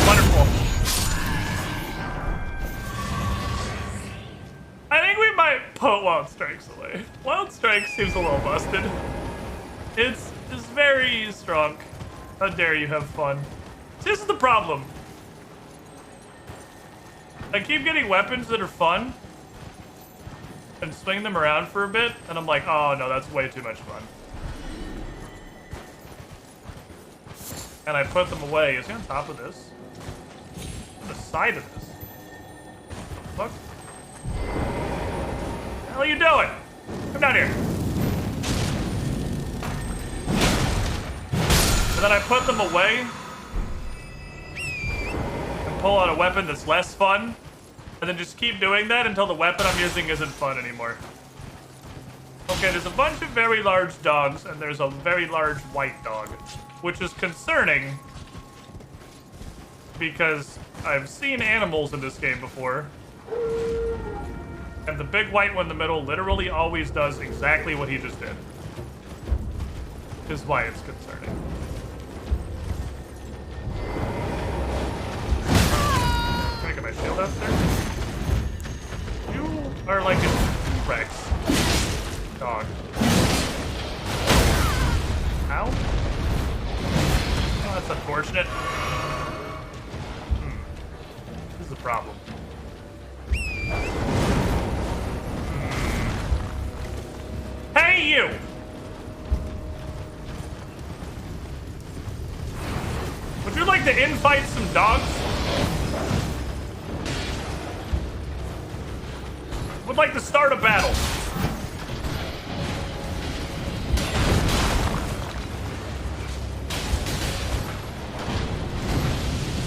Wonderful. I think we might put Wild Strikes away. Wild Strikes seems a little busted. It's very strong. How dare you have fun? This is the problem. I keep getting weapons that are fun and swing them around for a bit, and I'm like, oh no, that's way too much fun. And I put them away. Is he on top of this? On the side of this? What the fuck? What the hell are you doing? Come down here. And then I put them away and pull out a weapon that's less fun, and then just keep doing that until the weapon I'm using isn't fun anymore. Okay, there's a bunch of very large dogs, and there's a very large white dog, which is concerning because I've seen animals in this game before, and the big white one in the middle literally always does exactly what he just did. Is why it's concerning. Can I get my shield out there? You are like a Rex dog. Ow. Oh, that's unfortunate. This is a problem. Hey, you! Would you like to infight some dogs? Would like to start a battle.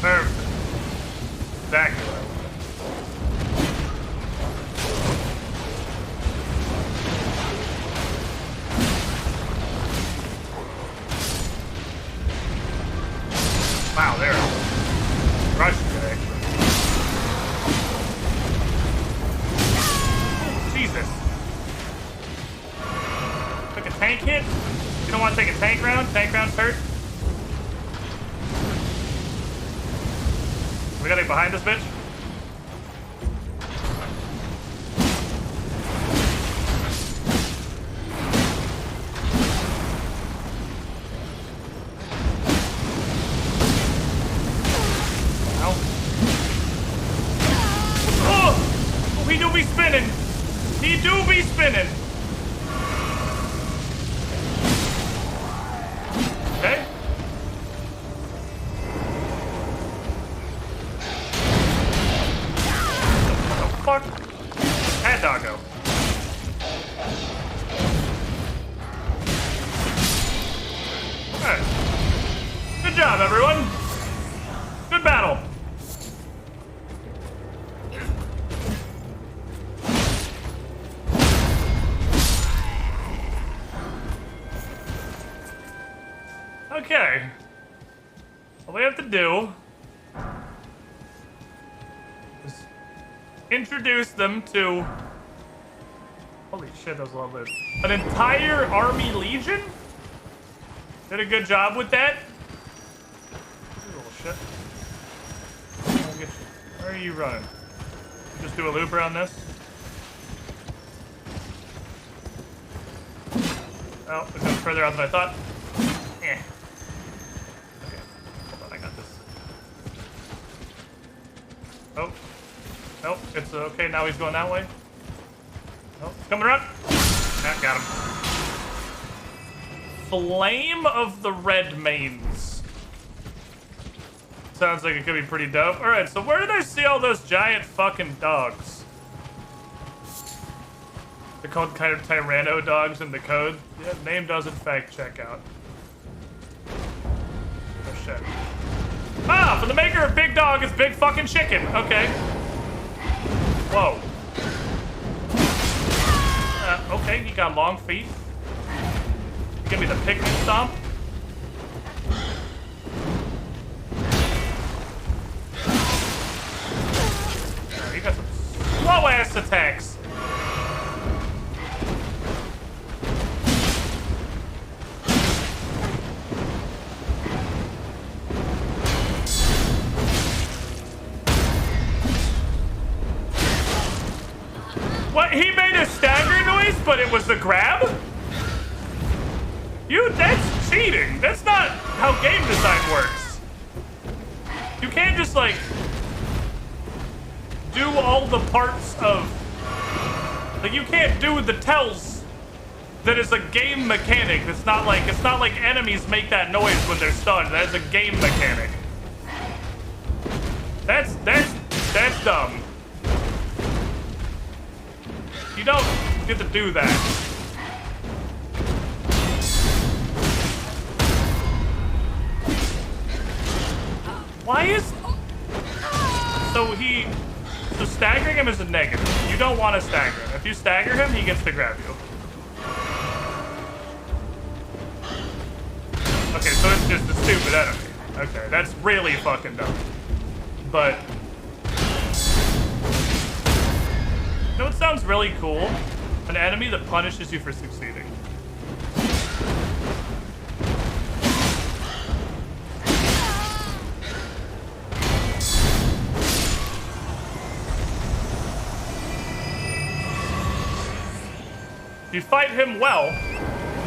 Perfect. Exactly what I wanted. Wow, there. Crushed it, actually. Jesus. Took a tank hit? You don't want to take a tank round? Tank round's hurt? We gotta get behind this bitch? Ow. Oh, he do be spinning. He do be spinning. Okay. Fuck. That doggo. Alright. Good job, everyone. Good battle. Okay. All we have to do is introduce them to... Holy shit, that was a lot of loot. An entire army legion? Did a good job with that? You little shit. I'll get you. Where are you running? Just do a loop around this? Oh, it goes further out than I thought. Eh. Okay. Hold on, I got this. Oh. Nope, it's okay, now he's going that way. Oh, coming around. Ah, got him. Flame of the Red Mains. Sounds like it could be pretty dope. Alright, so where did I see all those giant fucking dogs? They're called kind of Tyranno dogs in the code. Yeah, name does in fact check out. Oh shit. Ah, for the maker of Big Dog is Big Fucking Chicken. Okay. Whoa. Okay, you got long feet. Give me the picnic stomp. Oh, you got some slow ass attacks. What? He made a stagger noise, but it was the grab? That's cheating. That's not how game design works. You can't just, like, do all the parts of... Like, you can't do the tells that is a game mechanic. It's not like enemies make that noise when they're stunned. That's a game mechanic. That's dumb. You don't get to do that. Why is... So staggering him is a negative. You don't want to stagger him. If you stagger him, he gets to grab you. Okay, so it's just a stupid enemy. Okay, that's really fucking dumb. But... You know what sounds really cool? An enemy that punishes you for succeeding. If you fight him well,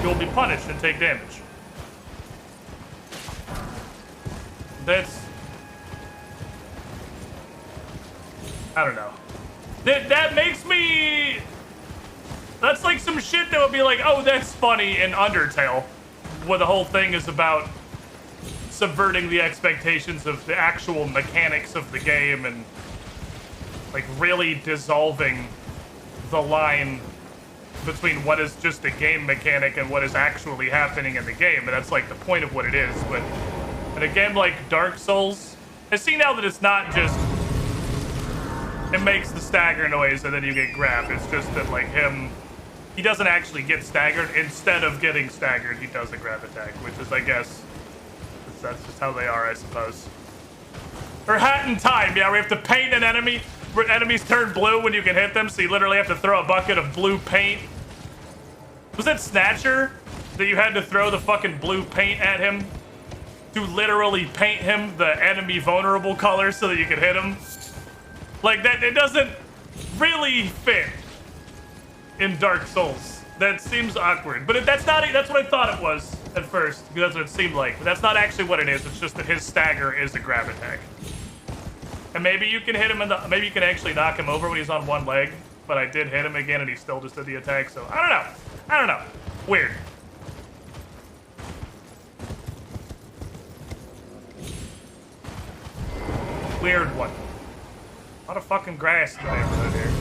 you'll be punished and take damage. That's... I don't know. That makes me... That's like some shit that would be like, oh, that's funny in Undertale, where the whole thing is about subverting the expectations of the actual mechanics of the game and like really dissolving the line between what is just a game mechanic and what is actually happening in the game. And that's like the point of what it is. But in a game like Dark Souls, I see now that it's not just it makes the stagger noise and then you get grabbed. It's just that like he doesn't actually get staggered. Instead of getting staggered, he does a grab attack, which is, I guess, that's just how they are, I suppose. Or Hat in Time, yeah, we have to paint an enemy where enemies turn blue when you can hit them, so you literally have to throw a bucket of blue paint. Was it Snatcher that you had to throw the fucking blue paint at him to literally paint him the enemy vulnerable color so that you could hit him? Like that, it doesn't really fit in Dark Souls. That seems awkward, but that's not. That's what I thought it was at first, because that's what it seemed like. But that's not actually what it is. It's just that his stagger is a grab attack, and maybe you can hit him in the. Maybe you can actually knock him over when he's on one leg. But I did hit him again, and he still just did the attack. So I don't know. I don't know. Weird. Weird one. A lot of fucking grass in the neighborhood here.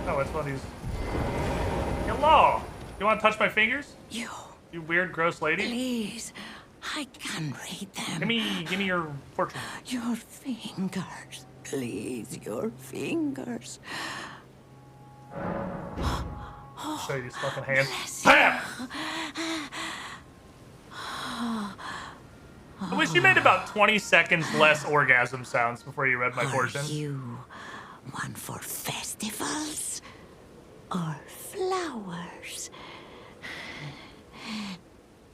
Oh, it's one of these. Hello! You want to touch my fingers? You weird, gross lady? Please, I can read them. Give me your fortune. Your fingers, please, your fingers. Show you these fucking hands. Bless Bam! I wish you made about 20 seconds less orgasm sounds before you read my fortune. Are you one for festivals or flowers?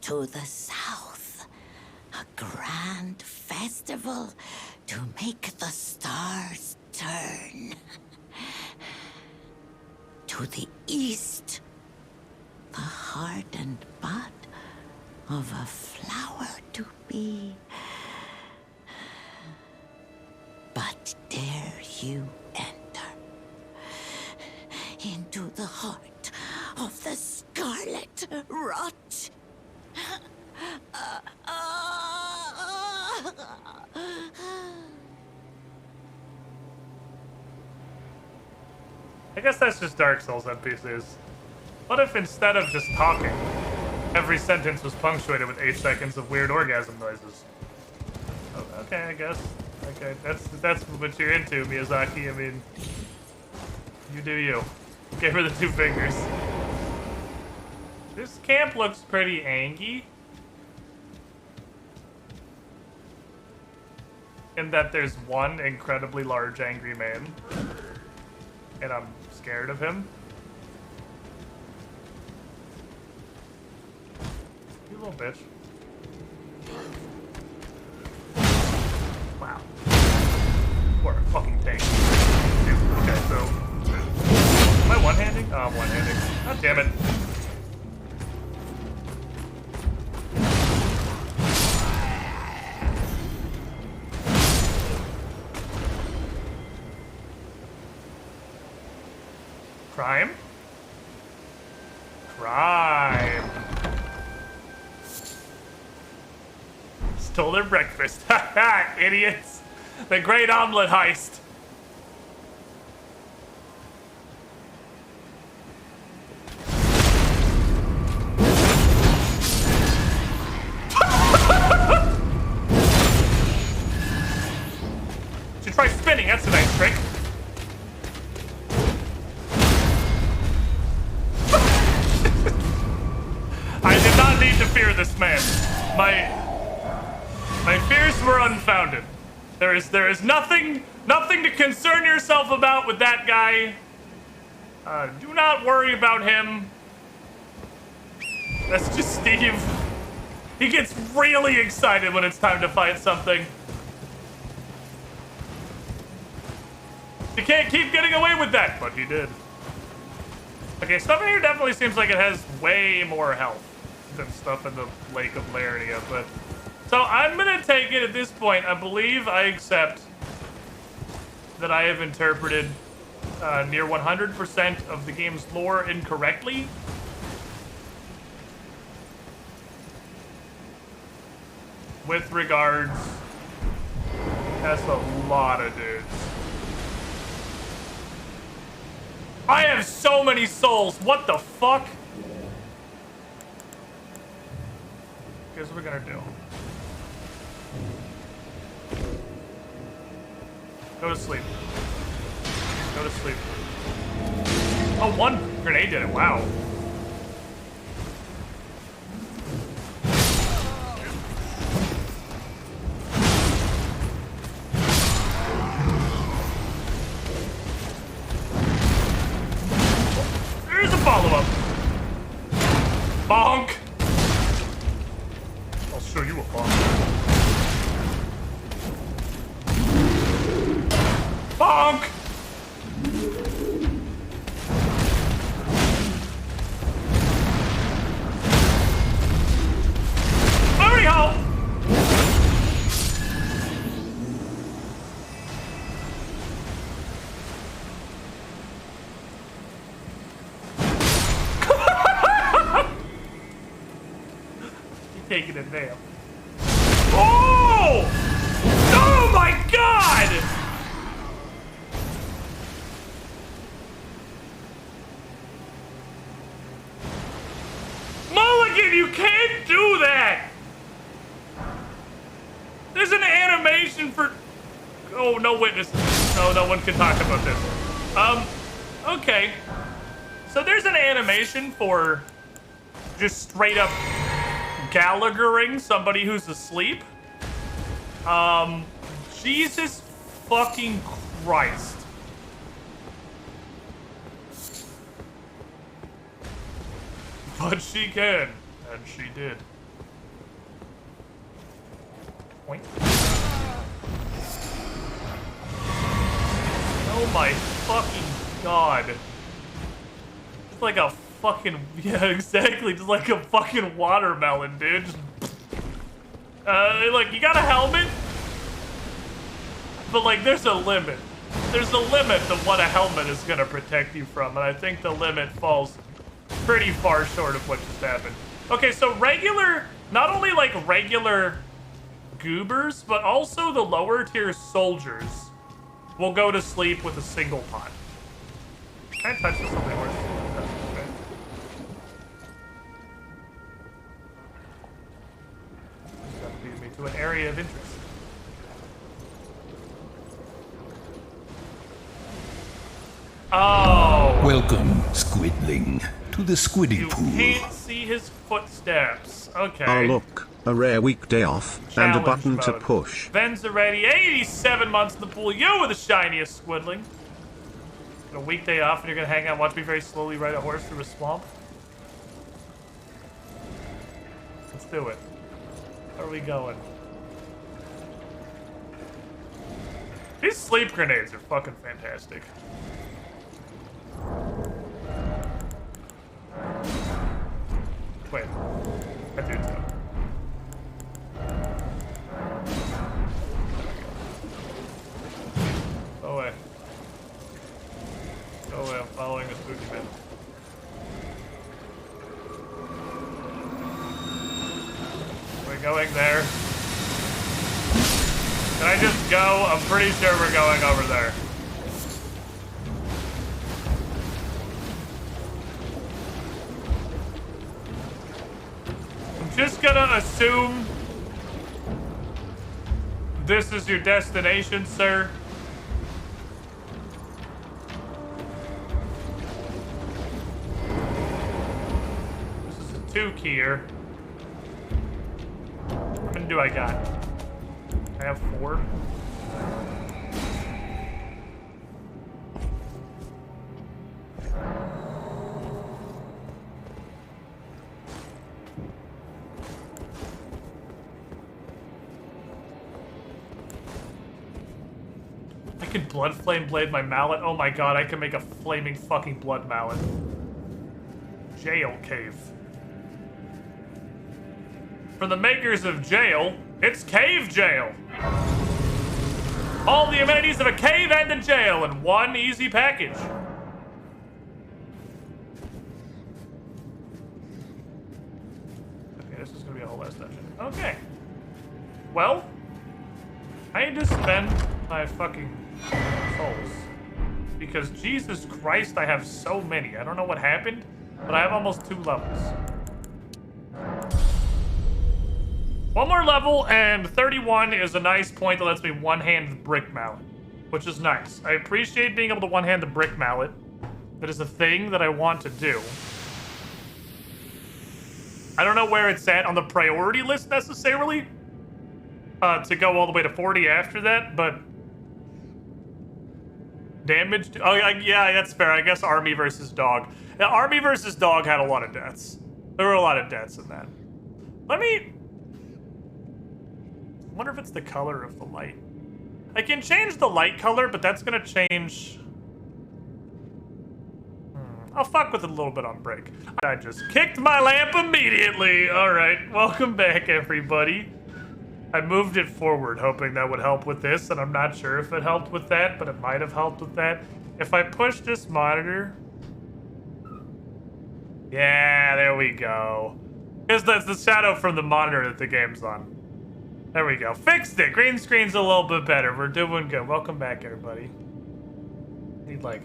To the south, a grand festival to make the stars turn. To the east, the heart and bud of a flower to be. But dare you enter into the heart of the scarlet rot? I guess that's just Dark Souls NPCs. What if instead of just talking, every sentence was punctuated with 8 seconds of weird orgasm noises? Oh, okay, I guess. Okay, that's what you're into, Miyazaki. I mean, you do you. Gave her the 2 fingers. This camp looks pretty angy. In that there's one incredibly large angry man. And I'm scared of him. You little bitch. Wow. What a fucking tank. Dude, okay, so... Am I one-handing? Oh, I'm one-handing. Damn it. Crime? Crime. Stole their breakfast. Ha idiots. The great omelet heist. Should try spinning, that's a nice trick. I did not need to fear this man. My fears were unfounded. There is nothing to concern yourself about with that guy. Do not worry about him. That's just Steve. He gets really excited when it's time to fight something. You can't keep getting away with that, but he did. Okay, stuff in here definitely seems like it has way more health than stuff in the Lake of Laernia, but... So I'm gonna take it at this point. I believe I accept that I have interpreted near 100% of the game's lore incorrectly. With regards, that's a lot of dudes. I have so many souls. What the fuck? Here's what we're gonna do. Go to sleep. Go to sleep. Oh, one grenade did it. Wow. There's a follow-up. Bonk. I'll show you a bonk. Bonk! Hurry home! You're taking it there. Oh! Oh my god! You can't do that! There's an animation for... Oh, no witnesses. No one can talk about this. Okay. So there's an animation for just straight up Gallaghering somebody who's asleep. Jesus fucking Christ. But she can. And she did. Point. Oh my fucking god. It's like a fucking... Yeah, exactly. Just like a fucking watermelon, dude. Just, like, you got a helmet? But, like, there's a limit. There's a limit to what a helmet is gonna protect you from. And I think the limit falls pretty far short of what just happened. Okay, so regular, not only like regular goobers, but also the lower tier soldiers will go to sleep with a single pot. Can I touch this? Something worse? Okay. That leads me to an area of interest. Oh. Welcome, Squidling, to the Squiddy You Pool. can't see his footsteps. Okay. Oh look, a rare weekday off, and a Challenge button to mode. push. Ben's already 87 months in the pool. You were the shiniest Squidling. Got a weekday off and you're gonna hang out and watch me very slowly ride a horse through a swamp? Let's do it. Where are we going? These sleep grenades are fucking fantastic. Oh, I'm following a spooky man. We're going there. Can I just go? I'm pretty sure we're going over there. I'm just gonna assume this is your destination, sir. This is a 2-keyer. How many do I got? I have 4. I can blood flame blade my mallet. Oh my god, I can make a flaming fucking blood mallet. Jail cave. For the makers of jail, it's cave jail. All the amenities of a cave and a jail in one easy package. Okay, this is gonna be a whole last session. Okay. Well, I need to spend my fucking souls. Because Jesus Christ, I have so many. I don't know what happened, but I have almost 2 levels. 1 more level, and 31 is a nice point that lets me one-hand the brick mallet, which is nice. I appreciate being able to one-hand the brick mallet. That is a thing that I want to do. I don't know where it's at on the priority list necessarily, to go all the way to 40 after that, but damage. Oh yeah, that's fair. I guess army versus dog. Yeah, army versus dog had a lot of deaths. There were a lot of deaths in that. Let me. I wonder if it's the color of the light. I can change the light color, but that's gonna change. I'll fuck with it a little bit on break. I just kicked my lamp immediately. All right, welcome back, everybody. I moved it forward, hoping that would help with this, and I'm not sure if it helped with that, but it might have helped with that. If I push this monitor... Yeah, there we go. Because that's the shadow from the monitor that the game's on. There we go. Fixed it. Green screen's a little bit better. We're doing good. Welcome back, everybody. Need like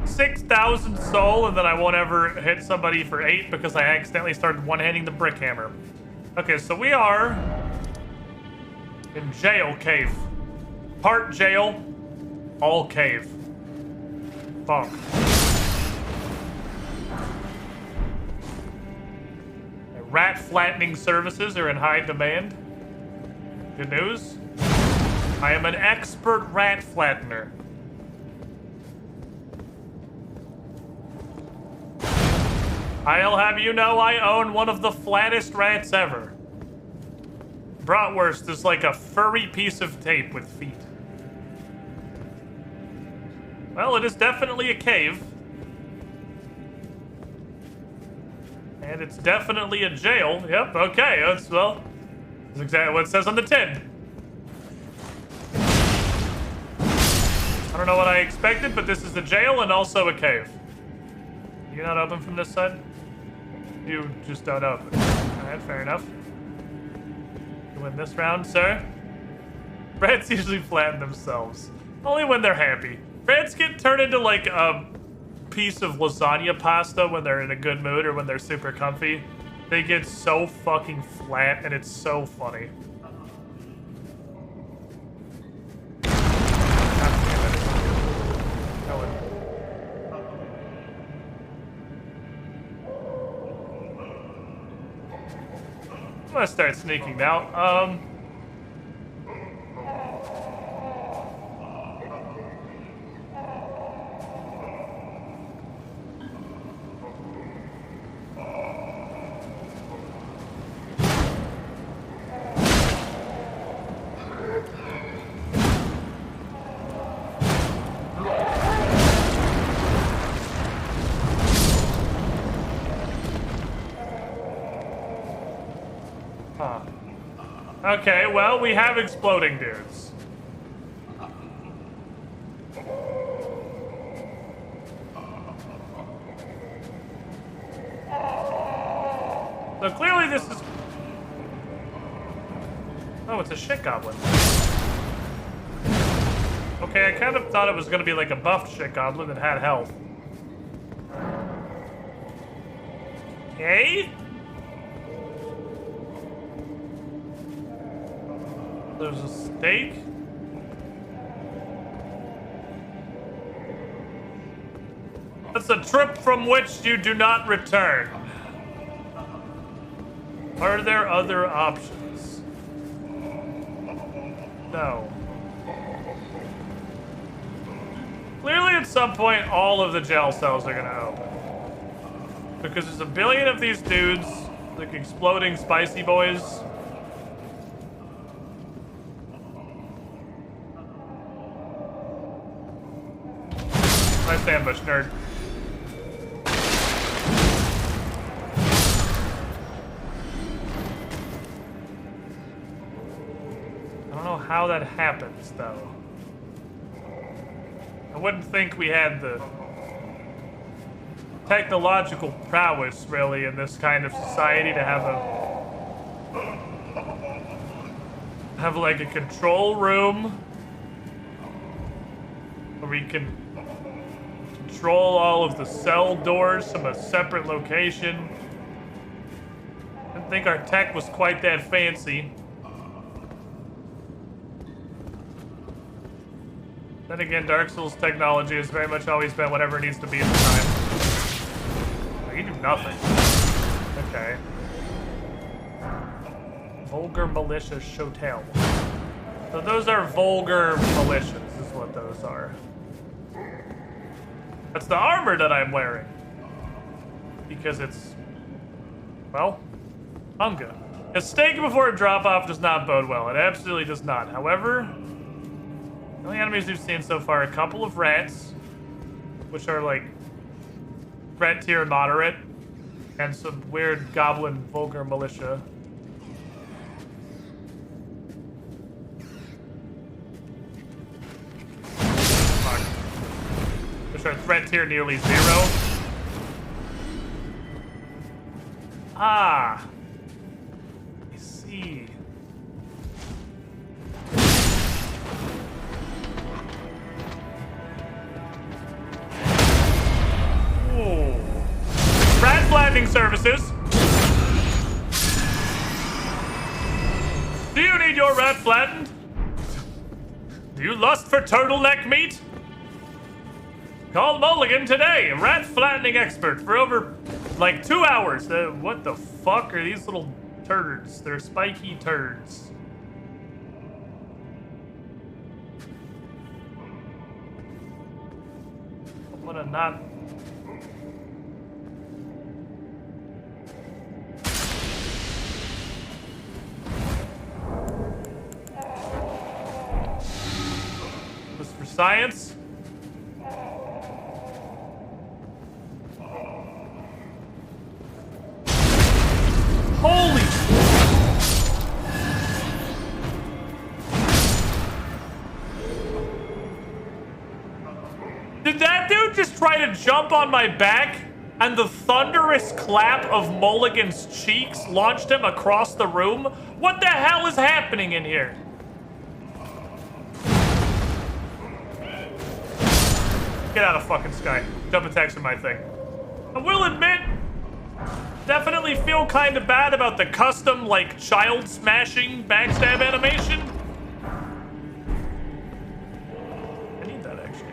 6,000 soul, and then I won't ever hit somebody for 8 because I accidentally started one-handing the brick hammer. Okay, so we are in jail cave. Part jail, all cave. Bonk. Rat flattening services are in high demand. Good news. I am an expert rat flattener. I'll have you know I own one of the flattest rats ever. Bratwurst is like a furry piece of tape with feet. Well, it is definitely a cave. And it's definitely a jail. Yep, okay, that's, well, that's exactly what it says on the tin. I don't know what I expected, but this is a jail and also a cave. You're not open from this side? You just don't open. Alright, fair enough. You win this round, sir. Rats usually flatten themselves. Only when they're happy. Rats get turned into like a piece of lasagna pasta when they're in a good mood or when they're super comfy. They get so fucking flat and it's so funny. I'm gonna start sneaking now. Okay, well, we have exploding dudes. So clearly this is... Oh, it's a shit goblin. Okay, I kind of thought it was going to be like a buffed shit goblin that had health. Okay. There's a stake. That's a trip from which you do not return. Are there other options? No. Clearly at some point all of the jail cells are gonna open. Because there's a billion of these dudes, like exploding spicy boys. Nice ambush, nerd. I don't know how that happens, though. I wouldn't think we had the technological prowess, really, in this kind of society to have like a control room where we can control all of the cell doors from a separate location. I didn't think our tech was quite that fancy. Then again, Dark Souls technology has very much always been whatever it needs to be at the time. Oh, you do nothing. Okay. Vulgar Militia Shotel. So those are vulgar militias, is what those are. That's the armor that I'm wearing. Because it's, well, hunger. A steak before a drop-off does not bode well. It absolutely does not. However, the only enemies we've seen so far are a couple of rats, which are like threat tier moderate, and some weird goblin vulgar militia. Fuck. Which are threat tier nearly 0. Ah. I see. Ooh. Rat flattening services. Do you need your rat flattened? Do you lust for turtleneck meat? Call Mulligan today, a rat flattening expert, for over like 2 hours. What the fuck are these little turds? They're spiky turds. I'm gonna not. Just for science. Holy! Did that dude just try to jump on my back and the thunderous clap of Mulligan's cheeks launched him across the room? What the hell is happening in here? Get out of fucking sky. Jump attacks are my thing. I will admit, definitely feel kind of bad about the custom, like, child smashing backstab animation. I need that, actually.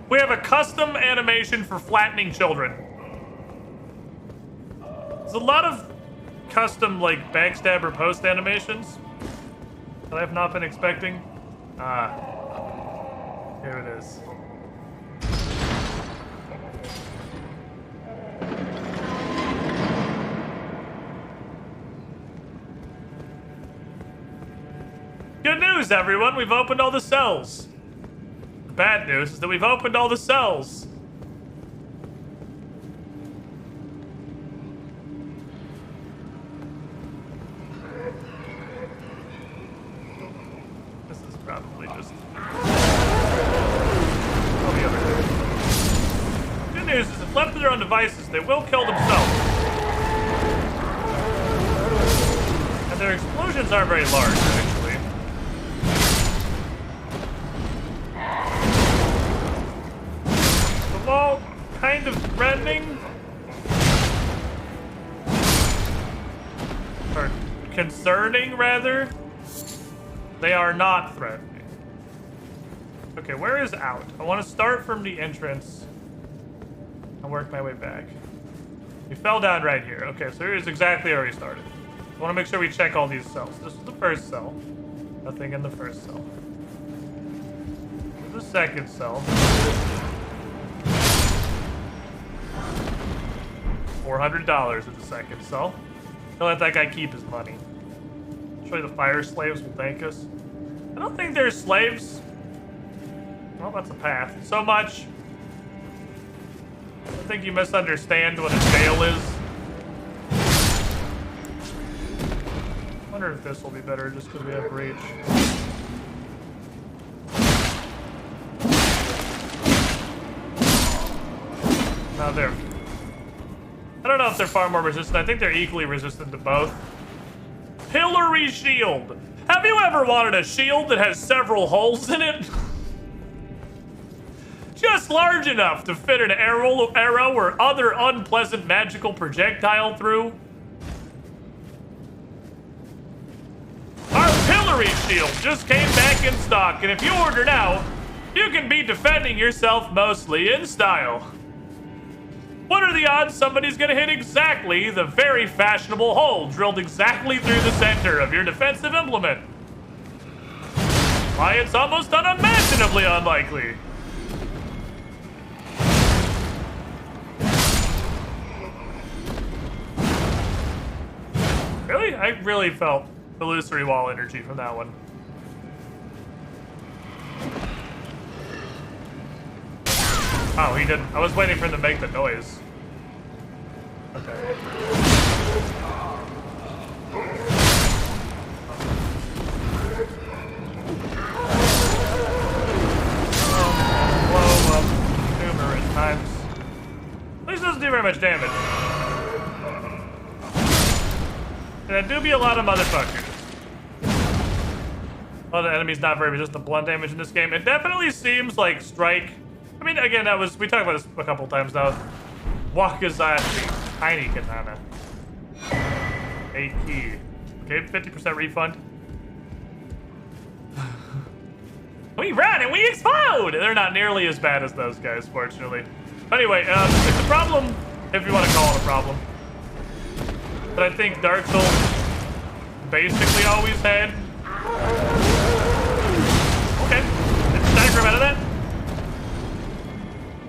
We have a custom animation for flattening children. There's a lot of custom, like, backstab or post animations that I've not been expecting. Here it is. Good news, everyone! We've opened all the cells. The bad news is that we've opened all the cells. This is probably just... Good news is if left to their own devices, they will kill themselves. their explosions aren't very large, actually. The wall kind of threatening. Or concerning, rather. They are not threatening. Okay, where is out? I want to start from the entrance and work my way back. We fell down right here. Okay, so here's exactly where we started. I want to make sure we check all these cells. This is the first cell. Nothing in the first cell. This is the second cell. $400 at the second cell. Don't let that guy keep his money. Surely the fire slaves will thank us. I don't think they're slaves. Well, that's a path. So much. I think you misunderstand what a jail is. I wonder if this will be better just because we have reach. Now they're... I don't know if they're far more resistant. I think they're equally resistant to both. Pillory shield. Have you ever wanted a shield that has several holes in it? Just large enough to fit an arrow or other unpleasant magical projectile through. Our pillory shield just came back in stock, and if you order now, you can be defending yourself mostly in style. What are the odds somebody's gonna hit exactly the very fashionable hole drilled exactly through the center of your defensive implement? Why, it's almost unimaginably unlikely. Really? I really felt illusory wall energy from that one. Oh, he didn't. I was waiting for him to make the noise. Okay. Blow up numerous times. At least it doesn't do very much damage. And that do be a lot of motherfuckers. A lot of enemies not very resistant to blunt damage in this game. It definitely seems like Strike. I mean, again, we talked about this a couple times now. Wakazashi, tiny katana. A key. Okay, 50% refund. We run and we explode! They're not nearly as bad as those guys, fortunately. Anyway, it's a problem, if you want to call it a problem, that I think Dark Souls basically always had. Okay, let's diagram out of that.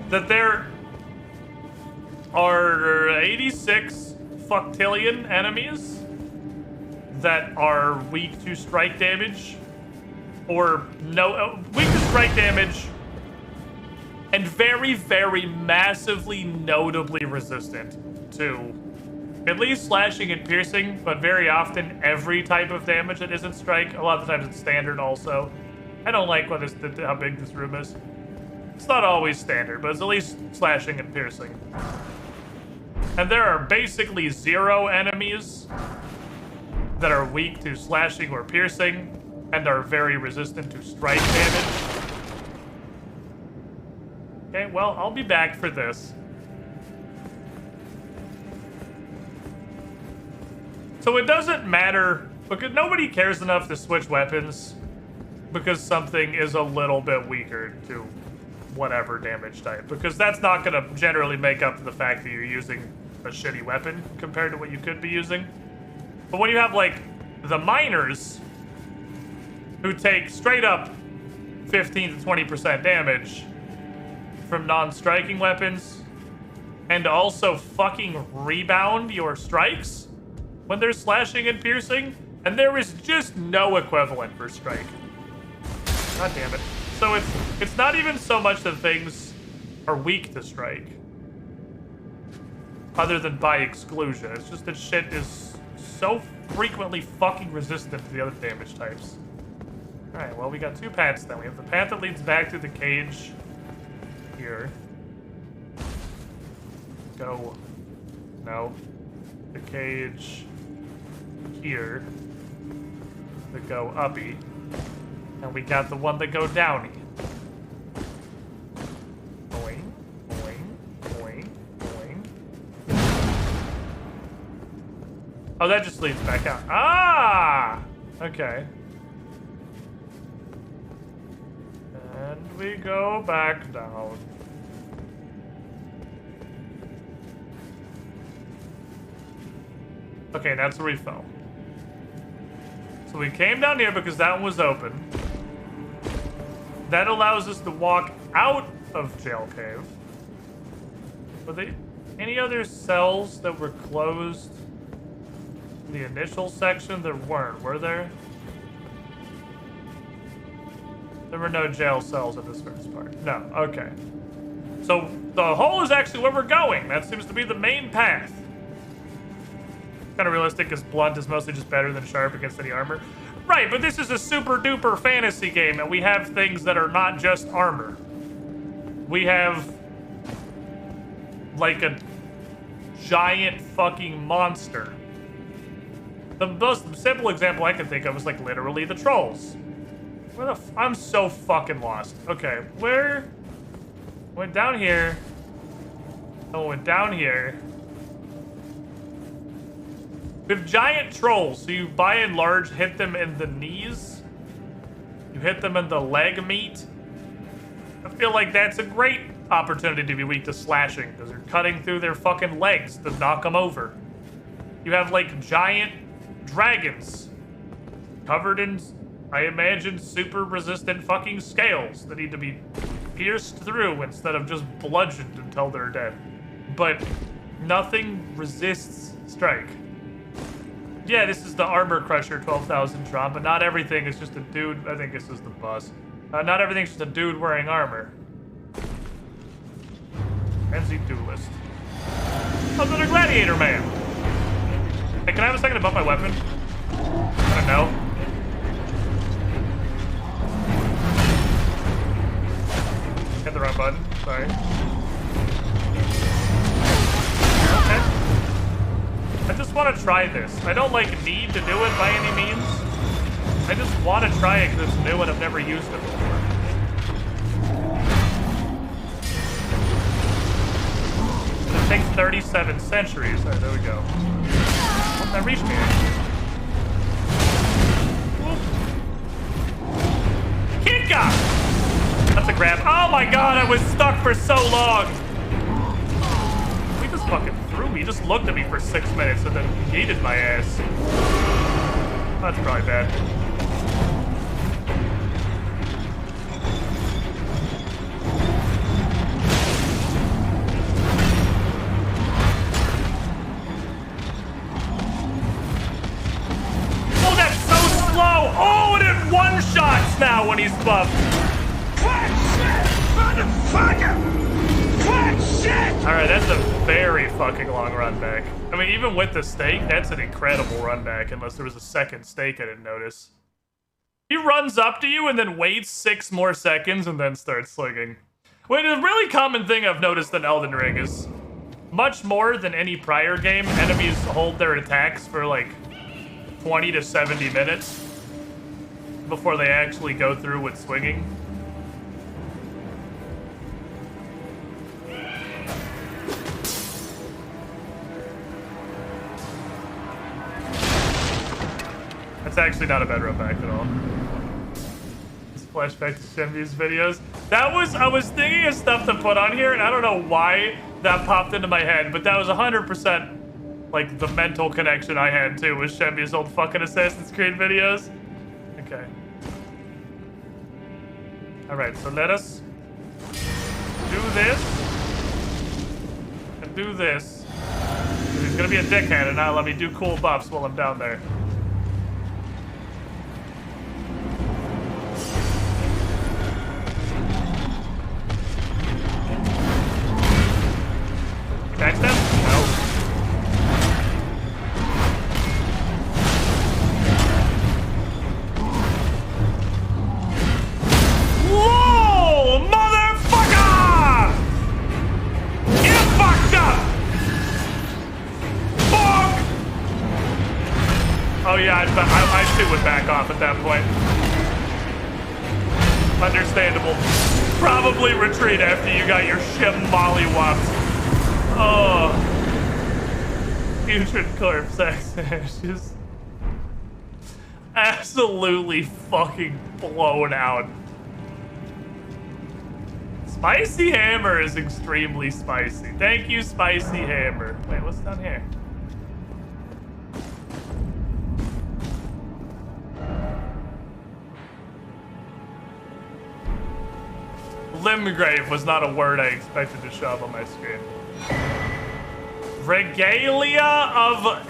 That there are 86 fuctillion enemies that are weak to strike damage, or weak to strike damage, and very, very massively, notably resistant to at least slashing and piercing, but very often every type of damage that isn't strike. A lot of the times it's standard also. I don't like how big this room is. It's not always standard, but it's at least slashing and piercing. And there are basically 0 enemies that are weak to slashing or piercing and are very resistant to strike damage. Okay, well, I'll be back for this. So it doesn't matter, because nobody cares enough to switch weapons because something is a little bit weaker to whatever damage type, because that's not going to generally make up for the fact that you're using a shitty weapon compared to what you could be using. But when you have, like, the miners who take straight up 15 to 20% damage from non-striking weapons and also fucking rebound your strikes when they're slashing and piercing, and there is just no equivalent for strike. God damn it. So it's not even so much that things are weak to strike, other than by exclusion. It's just that shit is so frequently fucking resistant to the other damage types. Alright, well, we got 2 paths then. We have the path that leads back to the cage here. Go. No. The cage here. that go uppy. And we got the one that go downy. Boing, boing, boing, boing. Oh, that just leads back out. Ah! Okay. And we go back down. Okay, that's where we fell. So we came down here because that one was open. That allows us to walk out of Jail Cave. Were there any other cells that were closed in the initial section? There weren't, were there? There were no jail cells at this first part. No, okay. So the hole is actually where we're going. That seems to be the main path. Kind of realistic because blunt is mostly just better than sharp against any armor. Right, but this is a super duper fantasy game and we have things that are not just armor. We have like a giant fucking monster. The most simple example I can think of is like literally the trolls. Where the I'm so fucking lost. Okay, where? Went down here. Oh, went down here. We have giant trolls, so you by and large hit them in the knees. You hit them in the leg meat. I feel like that's a great opportunity to be weak to slashing, because you're cutting through their fucking legs to knock them over. You have like giant dragons covered in, I imagine, super resistant fucking scales that need to be pierced through instead of just bludgeoned until they're dead. But nothing resists strike. Yeah, this is the Armor Crusher 12,000 drop, but not everything is just a dude. I think this is the boss. Not everything's just a dude wearing armor. Frenzy Duelist. Oh, the Gladiator Man. Hey, can I have a second to bump my weapon? I don't know. Hit the wrong button. Sorry. Okay. I just want to try this. I don't, like, need to do it by any means. I just want to try it because it's new and I've never used it before. It takes 37 centuries. Alright, there we go. Won't that reach me? Kicka! That's a grab. Oh my god, I was stuck for so long! We just fucking threw me. He just looked at me for 6 minutes and then yeeted my ass. That's probably bad. Oh, that's so slow! Oh, and it one-shots now when he's buffed. Alright, that's a very fucking long run back. I mean, even with the stake, that's an incredible run back, unless there was a second stake I didn't notice. He runs up to you and then waits 6 more seconds and then starts slinging. Wait, a really common thing I've noticed in Elden Ring is much more than any prior game, enemies hold their attacks for like 20 to 70 minutes before they actually go through with swinging. That's actually not a bad run back at all. Just flashback to Shenmue's videos. I was thinking of stuff to put on here, and I don't know why that popped into my head, but that was 100% like the mental connection I had too with Shenmue's old fucking Assassin's Creed videos. Okay. Alright, so let us do this and do this. He's gonna be a dickhead and not let me do cool buffs while I'm down there. Backstab? No. Whoa! Motherfucker! Get fucked up! Fuck! too would back off at that point. Understandable. Probably retreat after you got your shit mollywopped. Oh. Putrid corpse ashes. Absolutely fucking blown out. Spicy Hammer is extremely spicy. Thank you, Spicy Hammer. Wait, what's down here? Limgrave was not a word I expected to show up on my screen. Regalia of...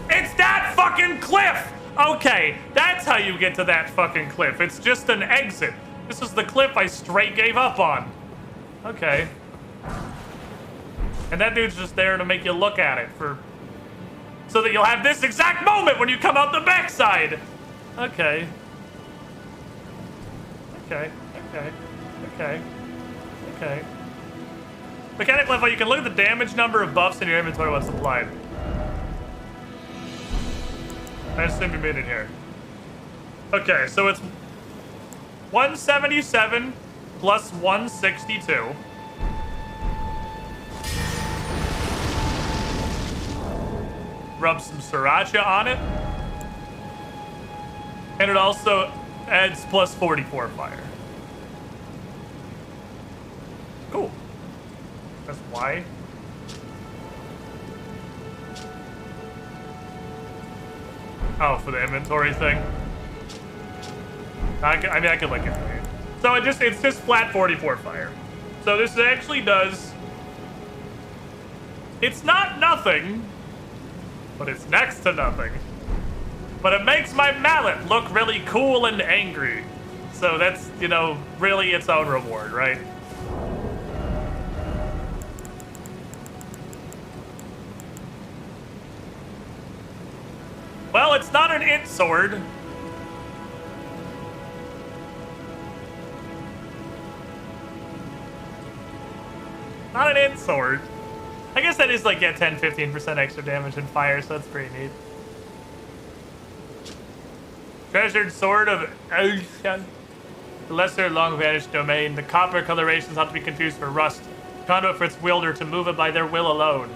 It's that fucking cliff! Okay, that's how you get to that fucking cliff. It's just an exit. This is the cliff I straight gave up on. Okay. And that dude's just there to make you look at it so that you'll have this exact moment when you come out the backside. Okay. Okay. Mechanic level, you can look at the damage number of buffs in your inventory once applied. I assume you made it here. Okay, so it's 177 plus 162. Rub some sriracha on it. And it also adds plus 44 fire. Cool. That's why. Oh, for the inventory thing? I mean, I could look into it. So it's just flat 44 fire. So this actually does... It's not nothing, but it's next to nothing. But it makes my mallet look really cool and angry. So that's, you know, really its own reward, right? Well, it's not an int sword. Not an int sword. I guess that is like, yeah, 10-15% extra damage and fire, so that's pretty neat. Treasured sword of the lesser long vanished domain. The copper colorations ought to be confused for rust. Conduit for its wielder to move it by their will alone.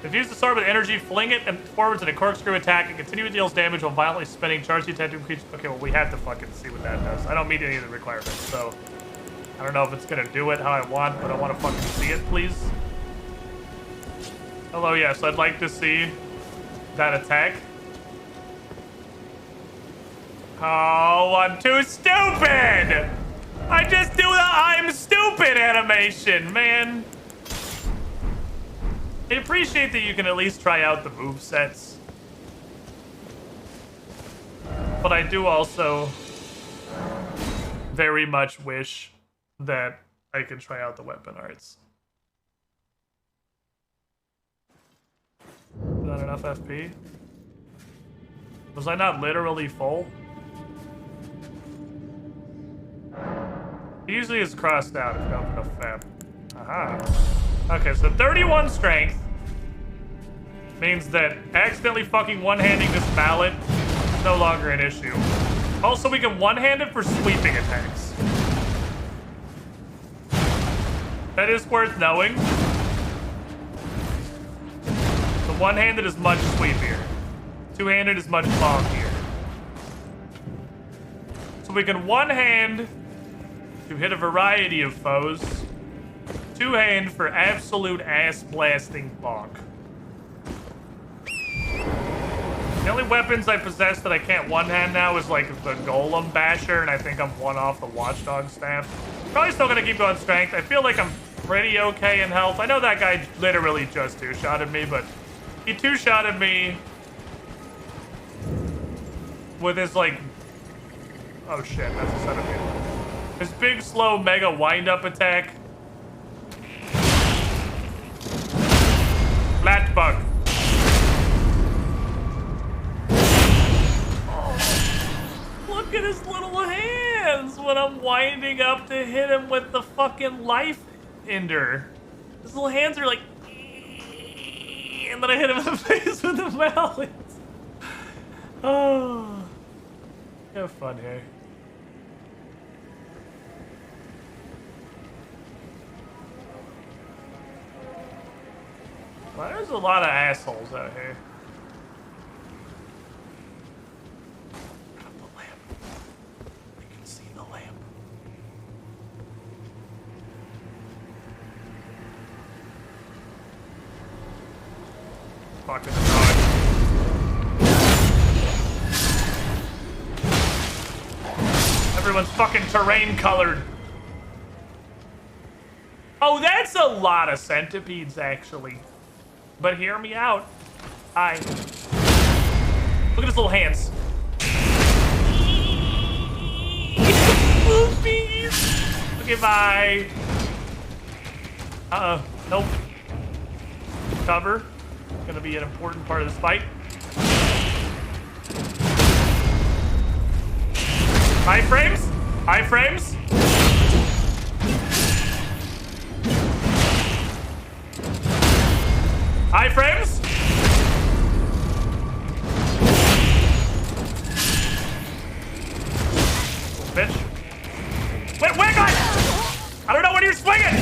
Infuse the sword with energy, fling it and forwards in a corkscrew attack, and continue to deals damage while violently spinning. Charge the attack to increase. Okay, well, we have to fucking see what that does. I don't meet any of the requirements, so I don't know if it's gonna do it how I want, but I want to fucking see it, please. Hello, yes, I'd like to see that attack. Oh, I'm too stupid! I just do the I'm stupid animation, man. I appreciate that you can at least try out the movesets. But I do also very much wish that I could try out the weapon arts. Is that enough FP? Was I not literally full? He usually is crossed out if you don't have enough fab. Aha. Okay, so 31 strength means that accidentally fucking one-handing this mallet is no longer an issue. Also, we can one-hand it for sweeping attacks. That is worth knowing. The one-handed is much sweepier. Two-handed is much bonkier. So we can one-hand to hit a variety of foes. Two-hand for absolute ass-blasting bonk. The only weapons I possess that I can't one-hand now is like the Golem Basher, and I think I'm one off the Watchdog Staff. Probably still gonna keep going strength. I feel like I'm pretty okay in health. I know that guy literally just two-shotted me, but he two-shotted me with his like... Oh shit, that's a son of a... His big, slow, mega wind-up attack. Flat bug. Oh, look at his little hands when I'm winding up to hit him with the fucking life ender. His little hands are like... and then I hit him in the face with the mallet. Oh, have fun here. Well, there's a lot of assholes out here. Drop the lamp. I can see the lamp. Fucking dog. Everyone's fucking terrain colored. Oh, that's a lot of centipedes, actually. But hear me out. Hi. Look at his little hands. Oopies. Okay, bye. Uh-oh. Nope. Cover. Gonna be an important part of this fight. High frames? High frames? High frames? Bitch. Wait, wait, God! I don't know when you're swinging!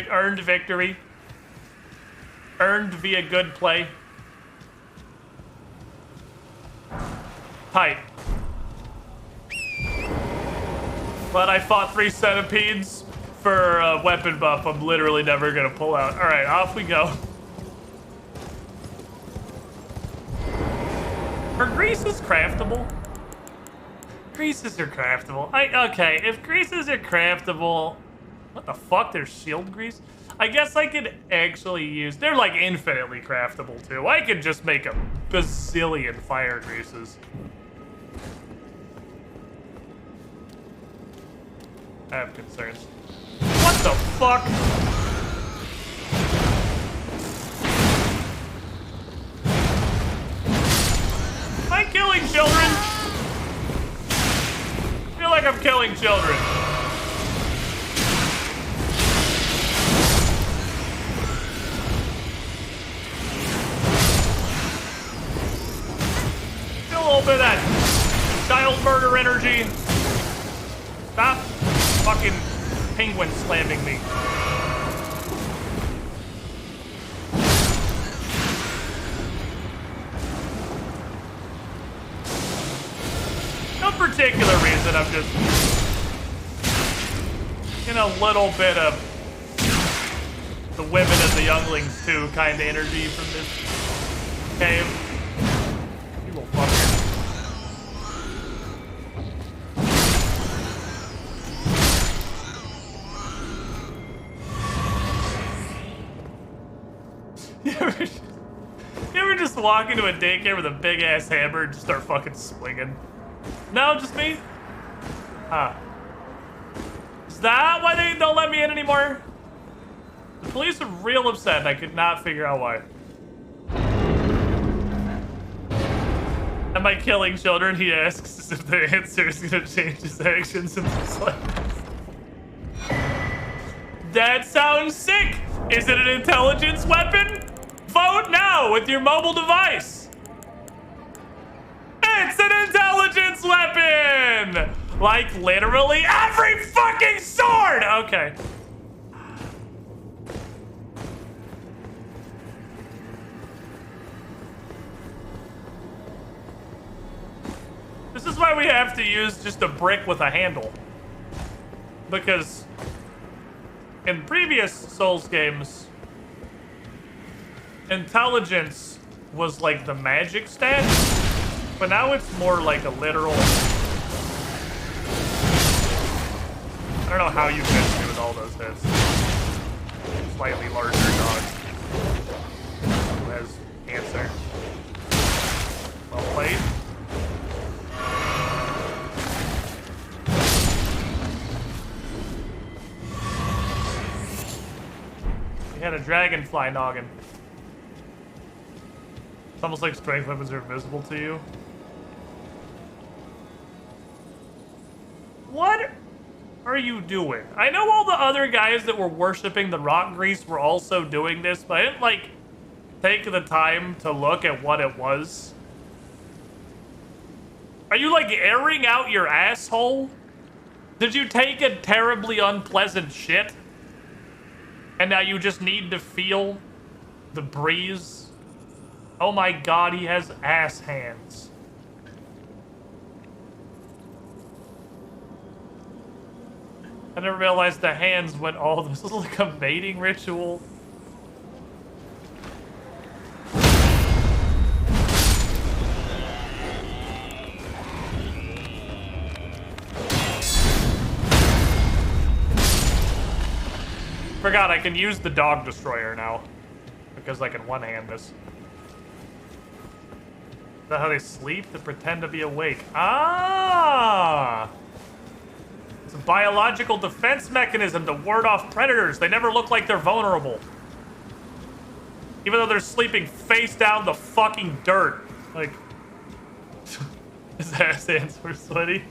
Earned victory. Earned via good play. Tight. But I fought 3 centipedes for a weapon buff I'm literally never gonna pull out. Alright, off we go. Are greases craftable? Greases are craftable. Okay, if greases are craftable... What the fuck? There's shield grease? I guess I could actually use... They're like infinitely craftable too. I could just make a bazillion fire greases. I have concerns. What the fuck? Am I killing children? I feel like I'm killing children. Feel a little bit of that child murder energy. Stop fucking penguin slamming me. No particular reason, I'm just in a little bit of the women and the younglings too kind of energy from this cave. You little fucker. You ever just walk into a daycare with a big ass hammer and just start fucking swinging? No, just me? Huh. Is that why they don't let me in anymore? The police are real upset and I could not figure out why. Am I killing children? He asks if the answer is gonna change his actions in the slightest. That sounds sick! Is it an intelligence weapon? Vote now with your mobile device. It's an intelligence weapon! Like literally every fucking sword! Okay. This is why we have to use just a brick with a handle. Because in previous Souls games, intelligence was like the magic stat, but now it's more like a literal... I don't know how you missed me with all those hits. Slightly larger dog who has cancer. Well played. He had a dragonfly noggin. It's almost like strength weapons are invisible to you. What are you doing? I know all the other guys that were worshiping the rock grease were also doing this, but I didn't, like, take the time to look at what it was. Are you, like, airing out your asshole? Did you take a terribly unpleasant shit? And now you just need to feel the breeze? Oh my god, he has ass hands. I didn't realize the hands went all this. This is like a mating ritual. Forgot I can use the dog destroyer now. Because I can one-hand this. Is that how they sleep? To pretend to be awake. Ah! It's a biological defense mechanism to ward off predators. They never look like they're vulnerable. Even though they're sleeping face down the fucking dirt. Like... His ass hands were sweaty.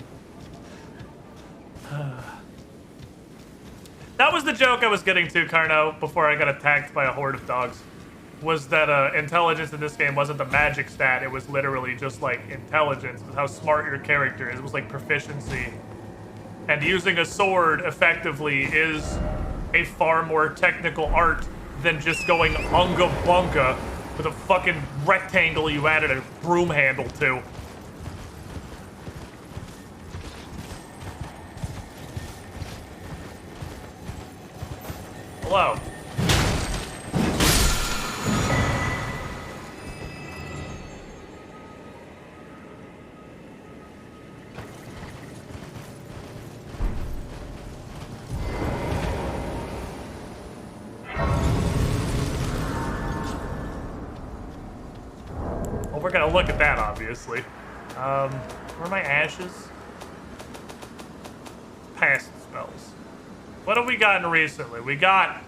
That was the joke I was getting to, Carno, before I got attacked by a horde of dogs. Was that intelligence in this game wasn't the magic stat, it was literally just like intelligence, how smart your character is. It was like proficiency. And using a sword effectively is a far more technical art than just going unga bunga with a fucking rectangle you added a broom handle to. Hello. Well, we're gonna look at that, obviously. Where are my ashes? Past spells. What have we gotten recently? We got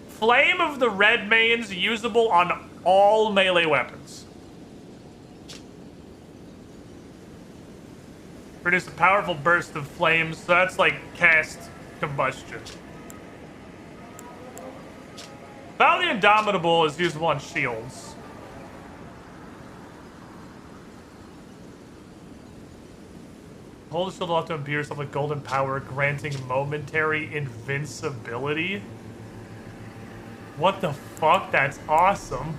Flame of the Red Manes usable on all melee weapons. Produce a powerful burst of flames, so that's like cast combustion. Vow the Indomitable is usable on shields. Hold the shield off to imbue yourself with golden power, granting momentary invincibility. What the fuck? That's awesome.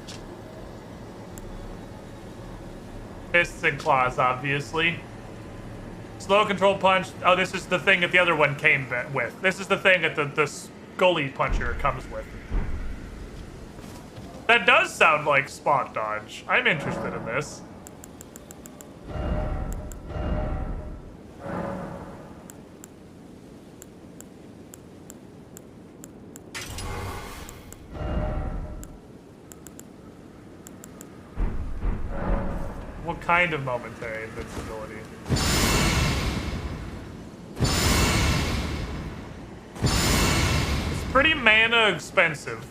Fists and claws, obviously. Slow control punch. Oh, this is the thing that the other one came with. This is the thing that the Scully puncher comes with. That does sound like spot dodge. I'm interested in this. What kind of momentary invincibility? It's pretty mana expensive.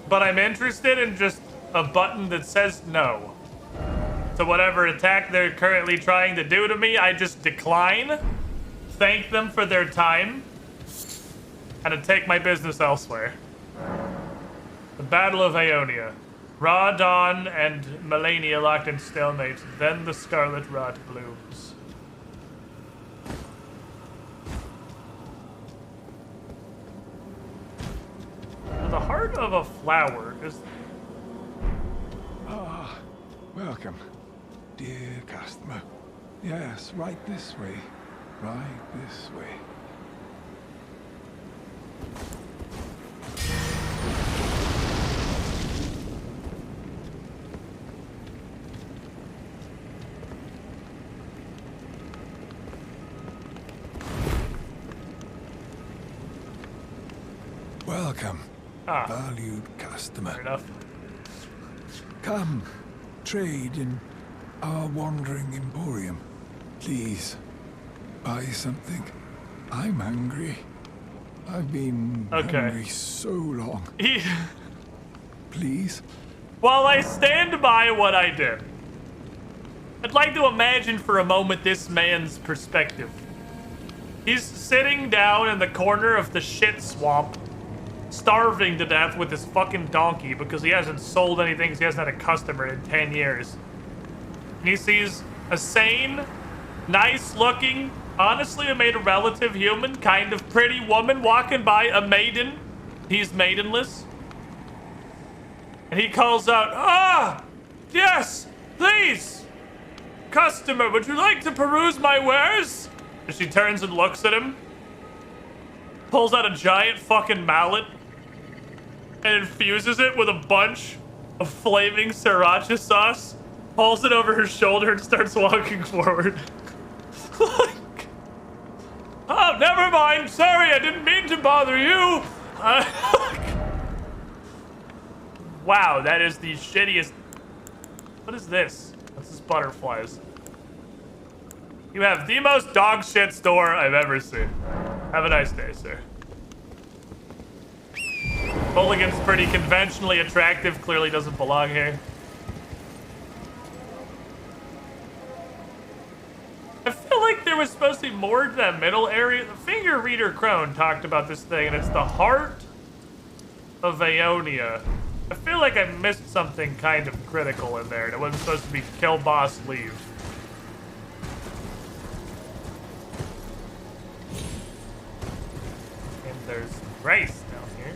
But I'm interested in just a button that says no. So whatever attack they're currently trying to do to me, I just decline, thank them for their time, and to take my business elsewhere. The Battle of Aeonia. Radon and Melania locked in stalemate, then the Scarlet Rot blooms. The heart of a flower is... Ah, welcome, dear customer. Yes, right this way. Right this way. Welcome, valued customer. Fair enough. Come, trade in our wandering emporium. Please, buy something. I'm hungry. I've been hungry so long. Please, While I stand by what I did, I'd like to imagine for a moment this man's perspective. He's sitting down in the corner of the shit swamp, starving to death with his fucking donkey because he hasn't sold anything because he hasn't had a customer in 10 years. And he sees a sane, nice-looking, honestly made a relative human, kind of pretty woman walking by, a maiden. He's maidenless. And he calls out, "Ah! Yes! Please! Customer, would you like to peruse my wares?" And she turns and looks at him, pulls out a giant fucking mallet, and infuses it with a bunch of flaming sriracha sauce, pulls it over her shoulder, and starts walking forward. Like, "Oh, never mind. Sorry, I didn't mean to bother you." Wow, that is the shittiest. What is this? What's this butterflies? You have the most dog shit store I've ever seen. Have a nice day, sir. Mulligan's pretty conventionally attractive, clearly doesn't belong here. I feel like there was supposed to be more to that middle area. The Finger Reader Crone talked about this thing, and it's the heart of Aeonia. I feel like I missed something kind of critical in there, and it wasn't supposed to be kill boss, leave. And there's grace down here.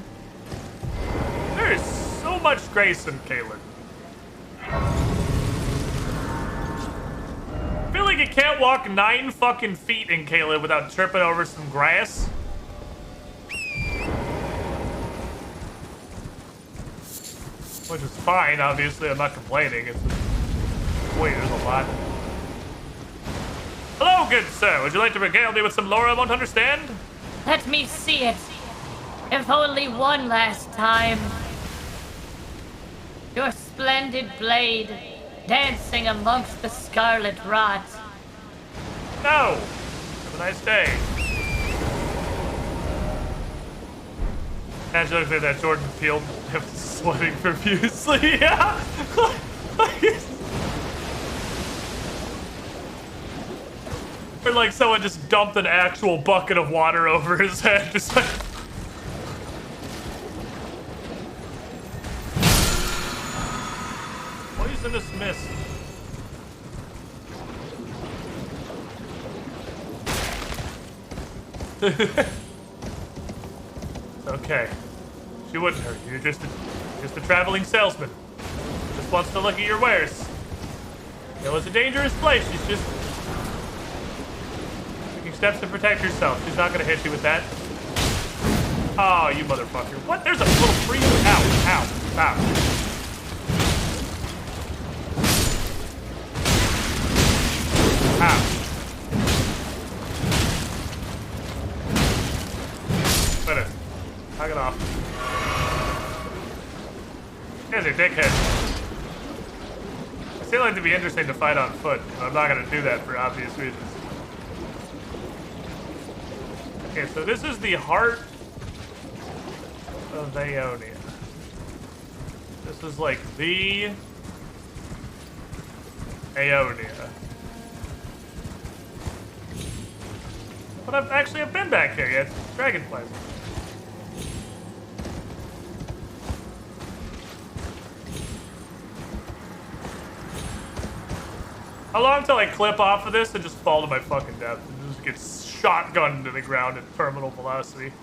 There is so much grace in Caelid. I feel like you can't walk 9 fucking feet in Caelid without tripping over some grass. Which is fine, obviously, I'm not complaining. It's just... Wait, there's a lot. Hello, good sir. Would you like to regale me with some lore I won't understand? Let me see it. If only one last time. Your splendid blade, dancing amongst the scarlet rot. No! Have a nice day. And she looks like that Jordan Peele sweating profusely. Yeah! Or like someone just dumped an actual bucket of water over his head. Just like... Poisonous mist. Okay. She wouldn't hurt you. You're just a traveling salesman. Just wants to look at your wares. It was a dangerous place. She's just taking steps to protect herself. She's not gonna hit you with that. Oh, you motherfucker. What? There's a little freeze. Ow, ow, ow. Ow. Better. Knock it off. There's your dickhead. I still like to be interesting to fight on foot, but I'm not gonna do that for obvious reasons. Okay, so this is the heart of Aeonia. This is like the Aeonia. But I've been back here yet. Dragonflies. How long till I clip off of this and just fall to my fucking death and just get shotgunned to the ground at terminal velocity?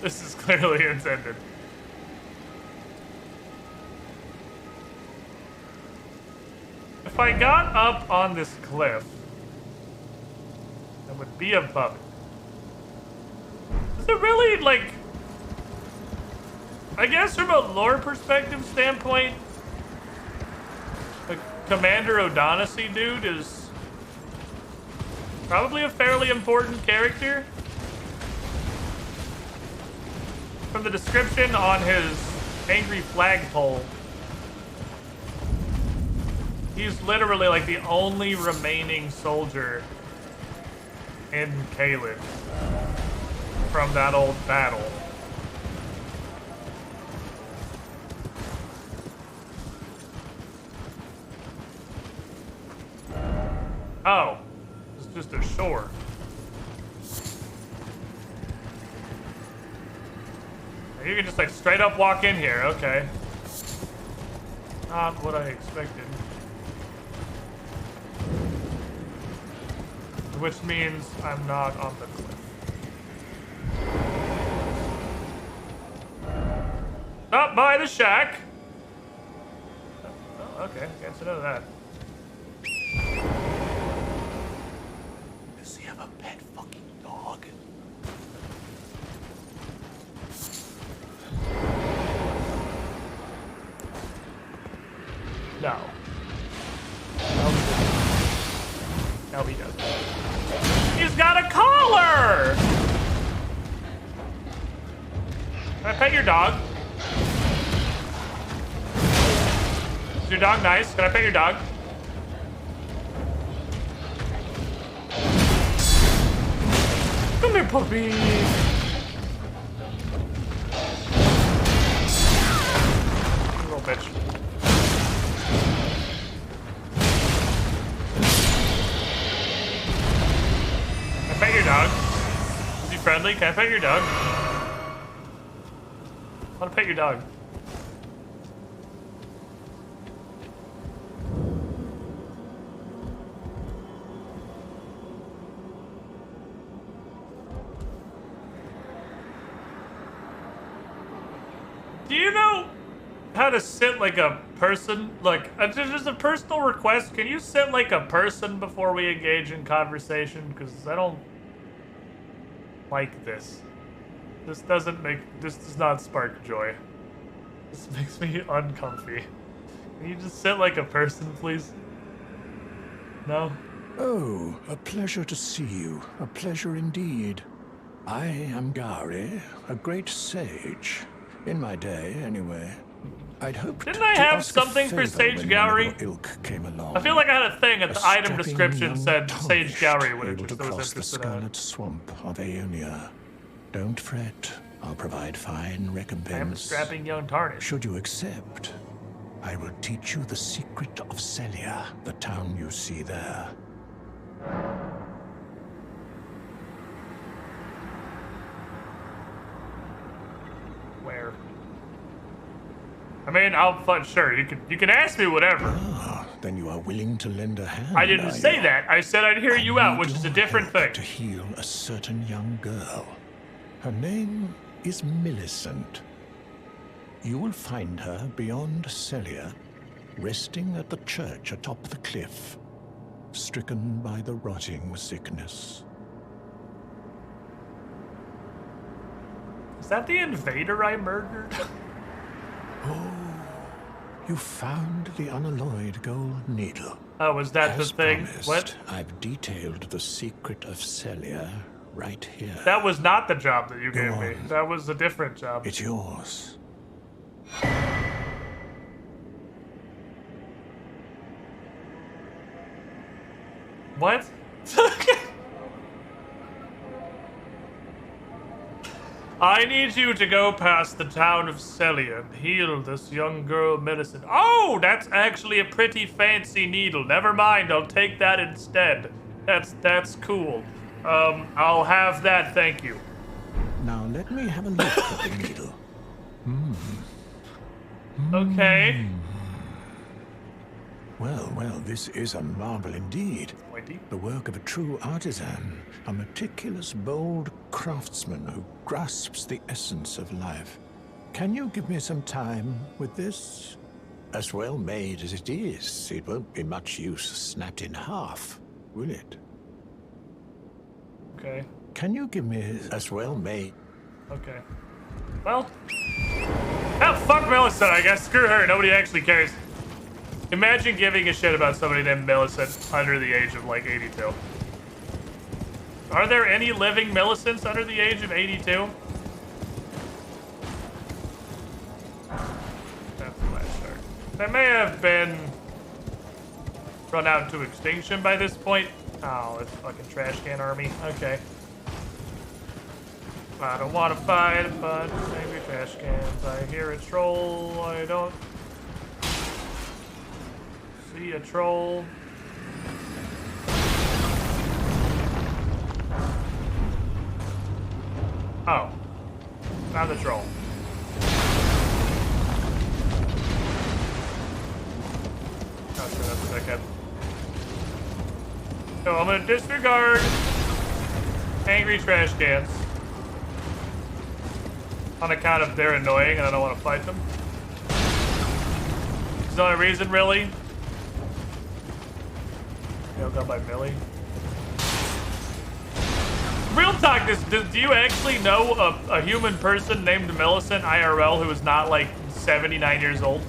This is clearly intended. If I got up on this cliff, I would be above it. Is it really, like... I guess from a lore perspective standpoint, the Commander O'Donoghue dude is probably a fairly important character. From the description on his angry flagpole, he's literally like the only remaining soldier in Caelid. from that old battle. Oh, it's just a shore. You can just like straight up walk in here, okay. Not what I expected. Which means I'm not on the cliff. Not by the shack. Oh, okay, guess I know that. Does he have a pet fucking dog? No. No, he doesn't. He's got a collar! Can I pet your dog? Is your dog nice? Can I pet your dog? Come here, puppy! Little bitch. Can I pet your dog? Is he friendly? Can I pet your dog? I want to pet your dog. Do you know how to sit like a person? Like, just a personal request. Can you sit like a person before we engage in conversation? Because I don't like this. This does not spark joy. This makes me uncomfy. Can you just sit like a person, please? No? Oh, a pleasure to see you. A pleasure indeed. I am Gary, a great sage. In my day, anyway. I'd hoped Didn't I have something for Sage Gowry? Came along. I feel like I had a thing at the item strapping description young said Sage Gowry when it able just to was cross the interested in it. scarlet swamp of Aeonia. Don't fret. I'll provide fine recompense. I am a strapping young tarnish. Should you accept, I will teach you the secret of Celia, the town you see there. Where? I mean, sure, you can ask me whatever. Ah, then you are willing to lend a hand. I didn't say that. I said I'd hear you out, which is a different thing. To heal a certain young girl. Her name is Millicent. You will find her beyond Celia, resting at the church atop the cliff, stricken by the rotting sickness. Is that the invader I murdered? Oh, you found the unalloyed gold needle. Oh, was that the As thing? promised, What? I've detailed the secret of Celia right here. That was not the job that you Go gave me. on. That was a different job. It's yours. What? I need you to go past the town of Celia and heal this young girl Millicent. Oh, that's actually a pretty fancy needle. Never mind, I'll take that instead. That's cool. I'll have that, thank you. Now let me have a look at the needle. Okay. Well, this is a marvel indeed. Pointy. The work of a true artisan, a meticulous, bold craftsman who grasps the essence of life. Can you give me some time with this? As well made as it is, it won't be much use snapped in half, will it? Okay. Can you give me as well made? Okay. Well. Oh, fuck Millicent, I guess. Screw her. Nobody actually cares. Imagine giving a shit about somebody named Millicent under the age of, like, 82. Are there any living Millicents under the age of 82? That's the last shark. They may have been run out to extinction by this point. Oh, it's fucking trash can army. Okay. I don't want to fight a bunch of angry trash cans. I hear a troll. I don't see a troll. Oh. Found the troll. Oh shit, that's a dickhead. So I'm gonna disregard angry trash cans on account of they're annoying and I don't want to fight them. It's the only reason, really. Yo, got by Millie. Real talk, do you actually know a human person named Millicent IRL who is not like 79 years old?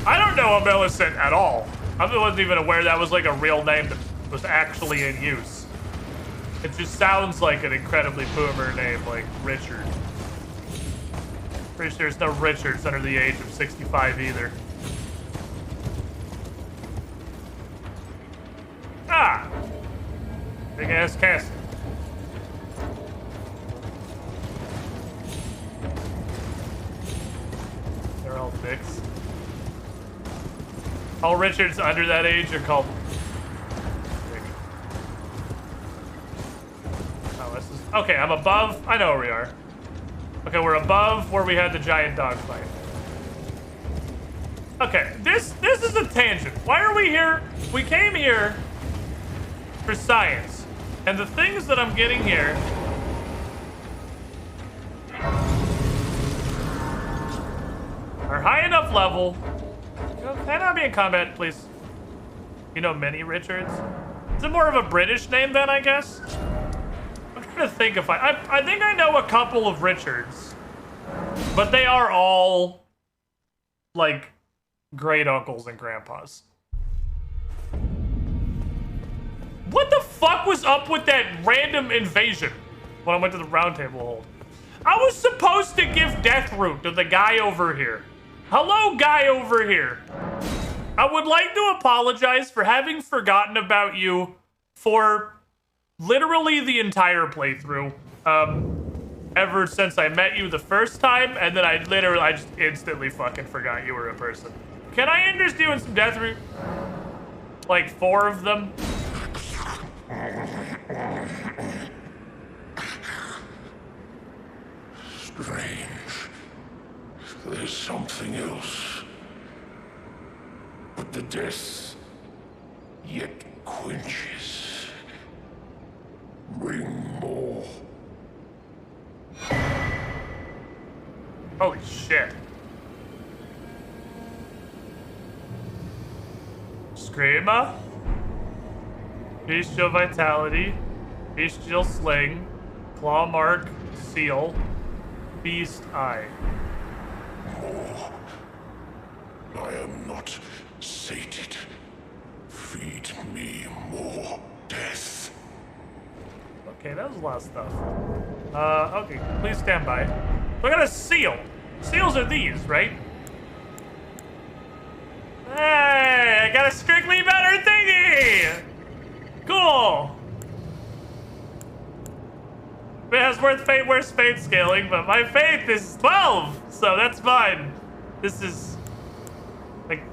I don't know a Millicent at all. I wasn't even aware that was like a real name that was actually in use. It just sounds like an incredibly boomer name, like Richard. Pretty sure there's no Richards under the age of 65 either. Ah! Big ass castle. They're all dicks. All Richards under that age are called dick. Oh, this is okay. I'm above. I know where we are. Okay, we're above where we had the giant dog fight. Okay, this is a tangent. Why are we here? We came here for science. And the things that I'm getting here are high enough level. Can I not be in combat, please? You know Mini Richards? Is it more of a British name then, I guess? I'm trying to think if I think I know a couple of Richards. But they are all like great uncles and grandpas. What the fuck was up with that random invasion when I went to the round table hold? I was supposed to give death root to the guy over here. Hello, guy over here. I would like to apologize for having forgotten about you for literally the entire playthrough. Ever since I met you the first time, and then I just instantly fucking forgot you were a person. Can I interest you in some death root? Like 4 of them? Strange. There's something else. But the death yet quenches. Bring more. Holy shit. Screamer. Bestial Vitality. Bestial Sling. Claw Mark. Seal. Beast Eye. More. I am not sated. Feed me more death. Okay, that was a lot of stuff. Okay, please stand by. We got a seal. Seals are these, right? Hey, I got a strictly better thingy! Cool! It has worse faith scaling, but my faith is 12, so that's fine. This is like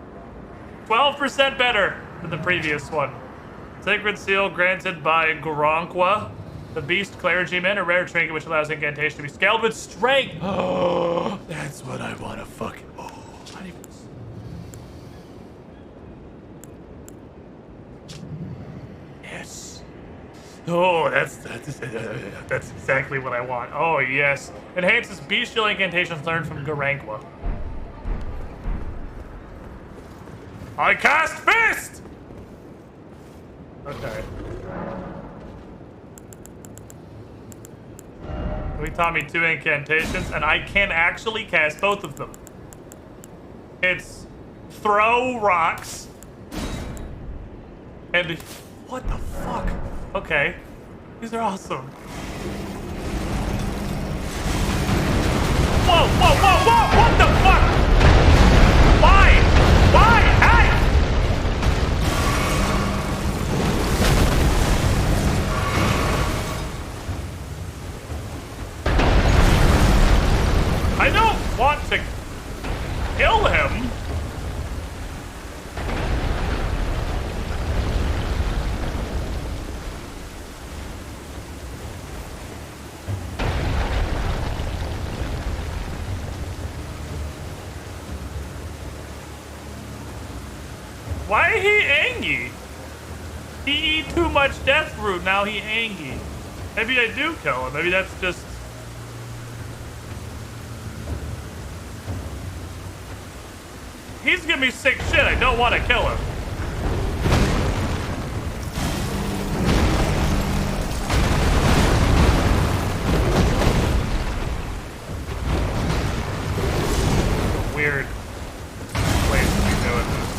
12% better than the previous one. Sacred Seal granted by Goronqua, the Beast Clergyman, a rare trinket which allows incantation to be scaled with strength. Oh, that's what I want to fucking. Oh, not even. Yes. Oh, that's exactly what I want. Oh yes, enhances bestial incantations learned from Goronqua. I cast fist. Okay. We taught me 2 incantations, and I can actually cast both of them. It's throw rocks. And what the fuck? Okay. These are awesome. Whoa, whoa, whoa, whoa! What the fuck? Why? Why? Hey! Why he angry? He eat too much death fruit, now he angry. Maybe I do kill him. Maybe that's just... He's giving me sick shit. I don't want to kill him. Weird place to be doing this.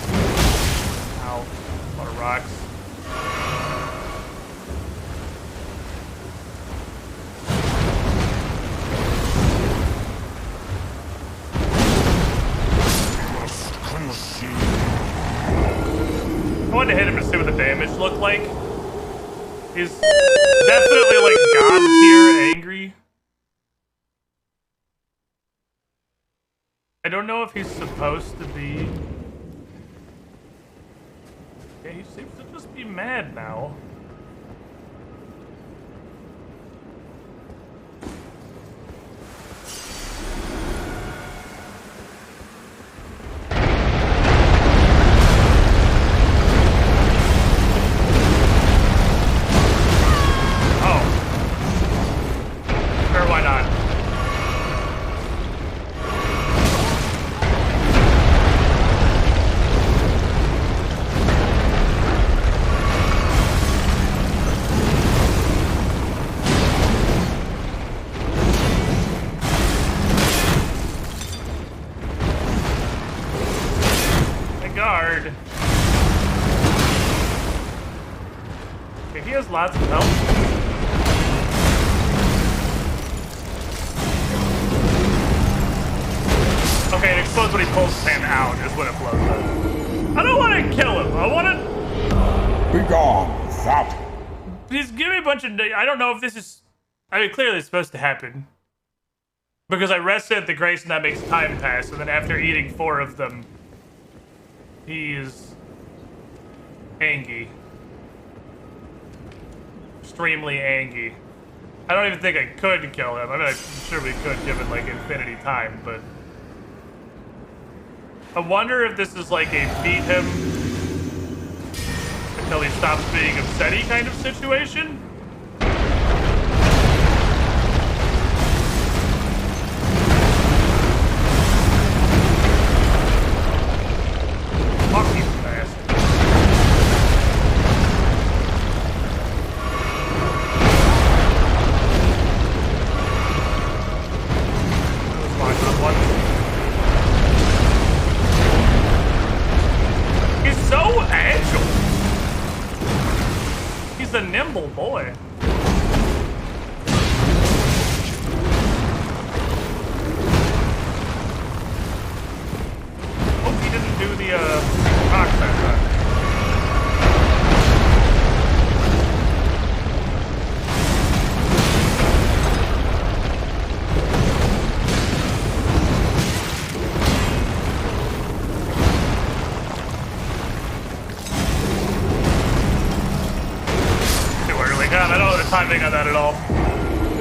Ow. A lot of rocks. I wanted to hit him to see what the damage looked like. He's definitely like God tier angry. I don't know if he's supposed to be. Yeah, he seems to just be mad now. Lots of health. Okay, it explodes when he pulls his hand out, is when it blows up. I don't want to kill him. I want to... Be gone, fat. He's giving me a bunch of... I don't know if this is... I mean, clearly it's supposed to happen. Because I rested at the grace and that makes time pass, and then after eating 4 of them, he's... angry. Extremely angry. I don't even think I could kill him. I mean, I'm sure we could given like infinity time, but I wonder if this is like a beat him until he stops being upsetty kind of situation. Fuck you, bastard. He's so agile. He's a nimble boy. Hope he didn't do the rock that time. God, I don't know the timing on that at all.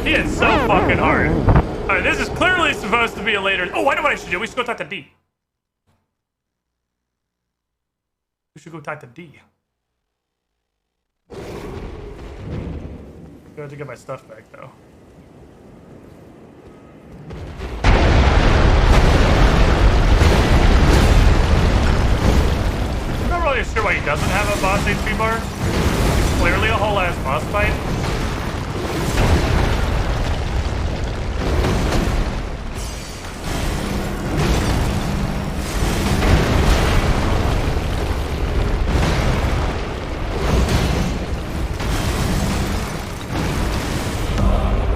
He is so fucking hard. Alright, this is clearly supposed to be a later... Oh, I know what I should do. We should go talk to D. We should go talk to D. I have to get my stuff back, though. I'm not really sure why he doesn't have a boss HP bar. Clearly a whole ass boss fight.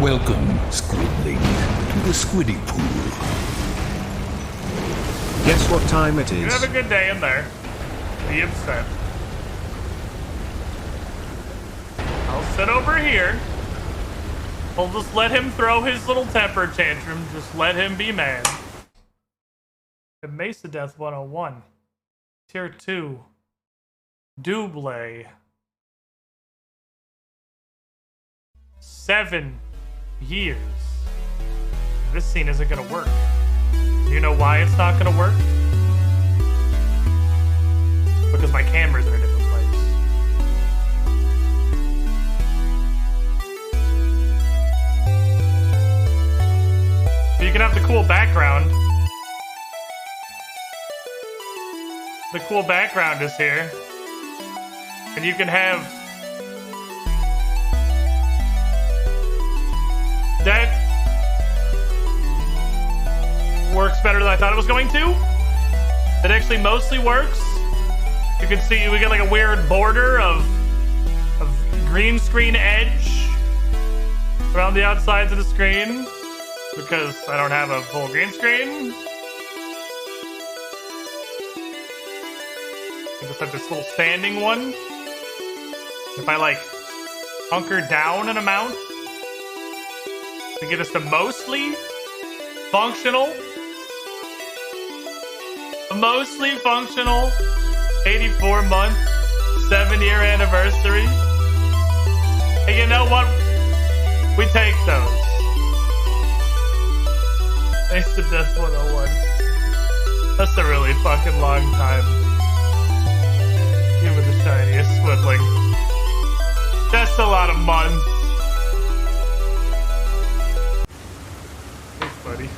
Welcome, Squidling, to the Squiddy Pool. Guess what time it You is? have a good day in there. Be upset. I'll sit over here. We'll just let him throw his little temper tantrum. Just let him be mad. The Mesa Death 101. Tier 2. Double. 7 years. This scene isn't gonna work. You know why it's not gonna work? Because my hammer's in a different place. So you can have the cool background. The cool background is here. And you can have... That works better than I thought it was going to. That actually mostly works. You can see we get like a weird border of green screen edge around the outsides of the screen because I don't have a full green screen. I just have this little standing one. If I like hunker down an amount to get us to mostly functional 84-month 7-year anniversary. And you know what? We take those. Thanks to Death 101. That's a really fucking long time. Give it the shiniest squibbling. That's a lot of months. Thanks, buddy.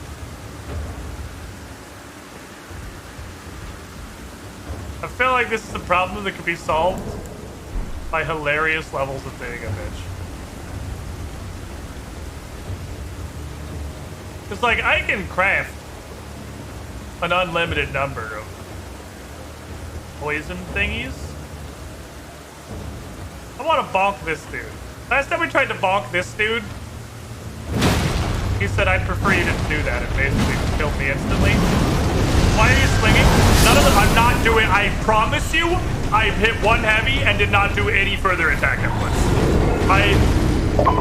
I feel like this is a problem that could be solved by hilarious levels of being a bitch. Because, like, I can craft an unlimited number of poison thingies. I want to bonk this dude. Last time we tried to bonk this dude, he said, I'd prefer you didn't do that. It basically killed me instantly. Why are you swinging? None of them. I'm not doing. I promise you, I hit one heavy and did not do any further attack inputs.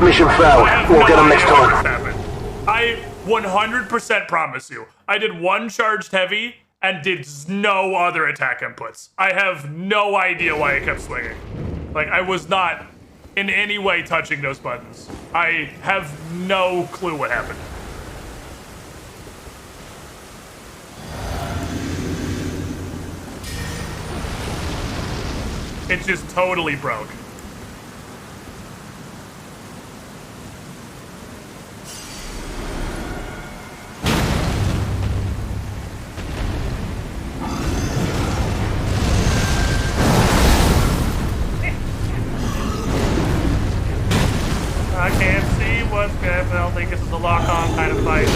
Mission failed. We'll get him next time. I 100% promise you. I did one charged heavy and did no other attack inputs. I have no idea why I kept swinging. Like, I was not in any way touching those buttons. I have no clue what happened. It just totally broke. I can't see what's good. I don't think this is a lock-on kind of fight.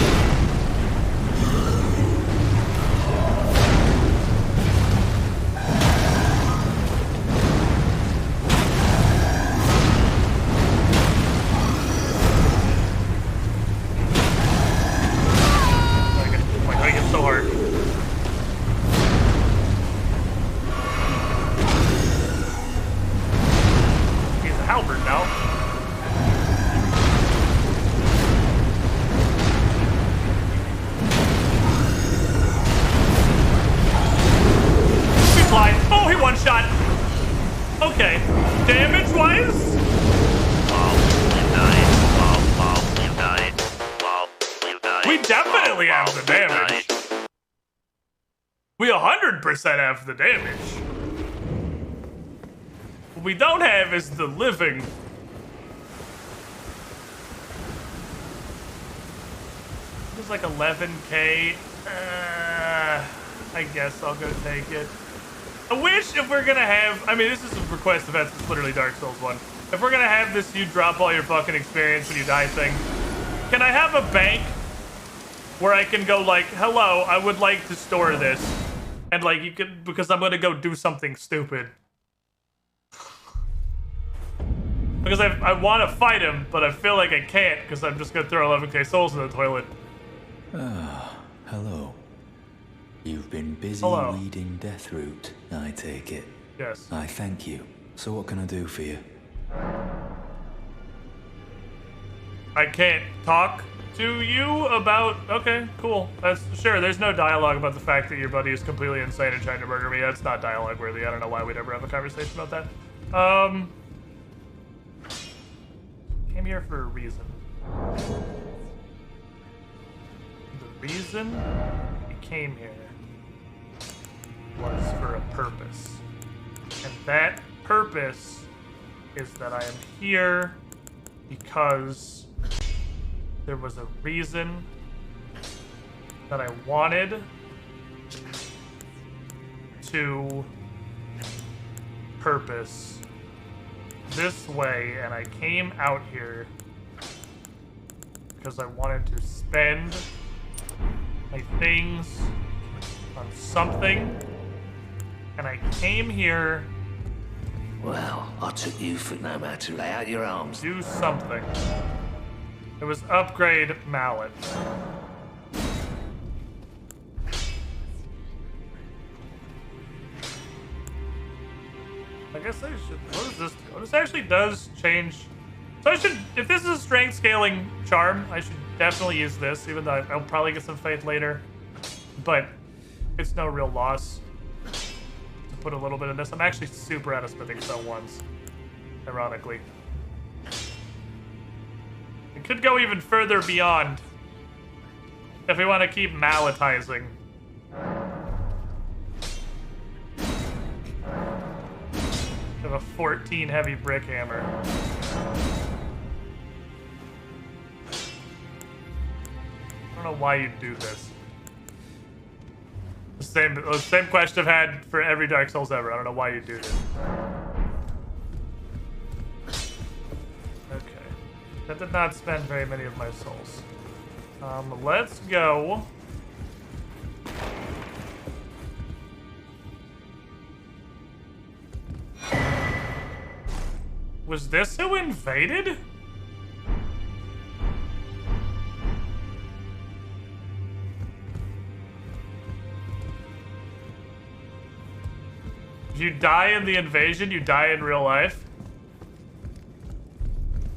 So hard. He's a halberd now. He's blind. Oh, he one shot. Okay. Damage wise? We definitely have the damage. We 100% have the damage. What we don't have is the living. It's like 11K. I guess I'll go take it. I wish if we're gonna have, I mean, this is a request event, it's literally Dark Souls 1. If we're gonna have this you drop all your fucking experience when you die thing, can I have a bank where I can go like, hello, I would like to store this. And like, you could, because I'm gonna go do something stupid. Because I want to fight him, but I feel like I can't because I'm just gonna throw 11K souls in the toilet. Ah, hello. You've been busy reading Deathroot, I take it. Yes. I thank you. So what can I do for you? I can't talk to you about... Okay, cool. That's sure. There's no dialogue about the fact that your buddy is completely insane and trying to murder me. That's not dialogue worthy. I don't know why we'd ever have a conversation about that. Came here for a reason. The reason we came here was for a purpose. And that purpose is that I am here because there was a reason that I wanted to purpose this way, and I came out here because I wanted to spend my things on something, and I came here. Well, I took you for no matter. Lay out your arms. Do something. It was upgrade mallet. I guess I should. What does this do? Oh, this actually does change. So I should, if this is a strength scaling charm, I should definitely use this, even though I'll probably get some faith later. But it's no real loss to put a little bit of this. I'm actually super out of smithing stone ones, ironically. It could go even further beyond if we want to keep malletizing. I have a 14 heavy brick hammer. I don't know why you'd do this. The same question I've had for every Dark Souls ever. I don't know why you'd do this. Okay. That did not spend very many of my souls. Let's go. Was this who invaded? If you die in the invasion, you die in real life.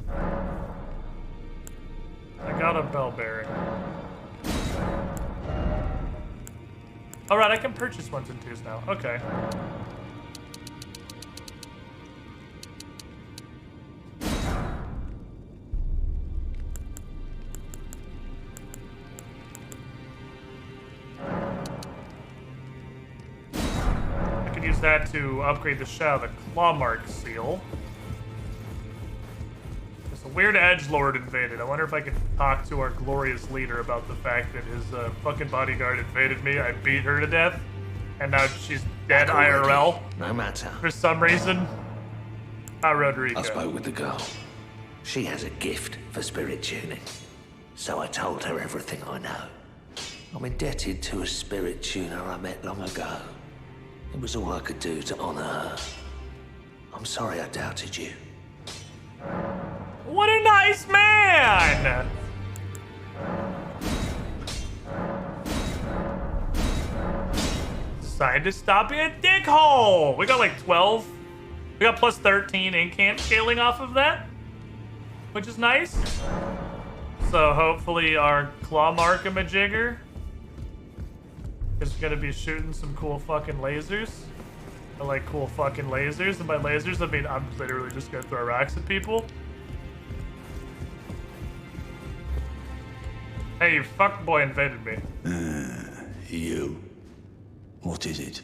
I got a bell bearing. Alright, I can purchase 1s and 2s now. Okay. That to upgrade the shadow, the claw mark seal. There's a weird edgelord invaded. I wonder if I can talk to our glorious leader about the fact that his fucking bodyguard invaded me. I beat her to death, and now she's dead IRL. No matter. For some reason. Rodrigo. I spoke with the girl. She has a gift for spirit tuning, so I told her everything I know. I'm indebted to a spirit tuner I met long ago. It was all I could do to honor her. I'm sorry I doubted you. What a nice man! Decided to stop being a dickhole! We got like 12. We got plus 13 incant scaling off of that, which is nice. So hopefully our claw mark-a-majigger is gonna be shooting some cool fucking lasers. I like cool fucking lasers, and by lasers I mean I'm literally just gonna throw rocks at people. Hey, you fuckboy invaded me. You. What is it?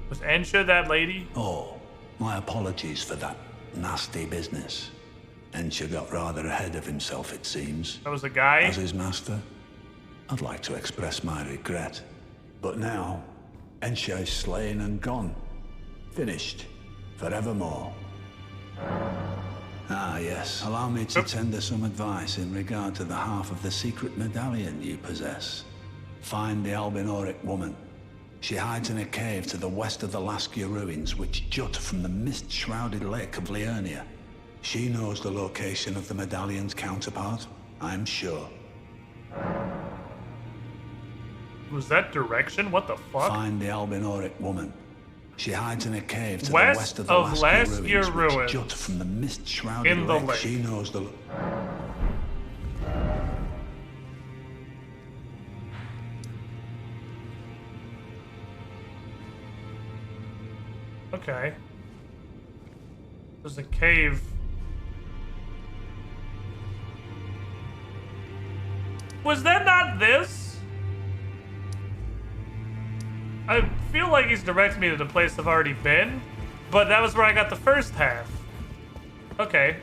Was Ensha that lady? Oh, my apologies for that nasty business. Ensha got rather ahead of himself, it seems. That was a guy? As his master, I'd like to express my regret. But now, Ensha is slain and gone. Finished. Forevermore. Ah, yes. Allow me to tender some advice in regard to the half of the secret medallion you possess. Find the Albinoric woman. She hides in a cave to the west of the Laskia ruins, which jut from the mist-shrouded lake of Liurnia. She knows the location of the medallion's counterpart, I'm sure. Was that direction? What the fuck? Find the Albinoric woman. She hides in a cave to the west west of the Laskia ruins, which jut from the mist-shrouded in the lake. She knows the... Okay. There's a cave. Was that not this? I feel like he's directing me to the place I've already been, but that was where I got the first half. Okay.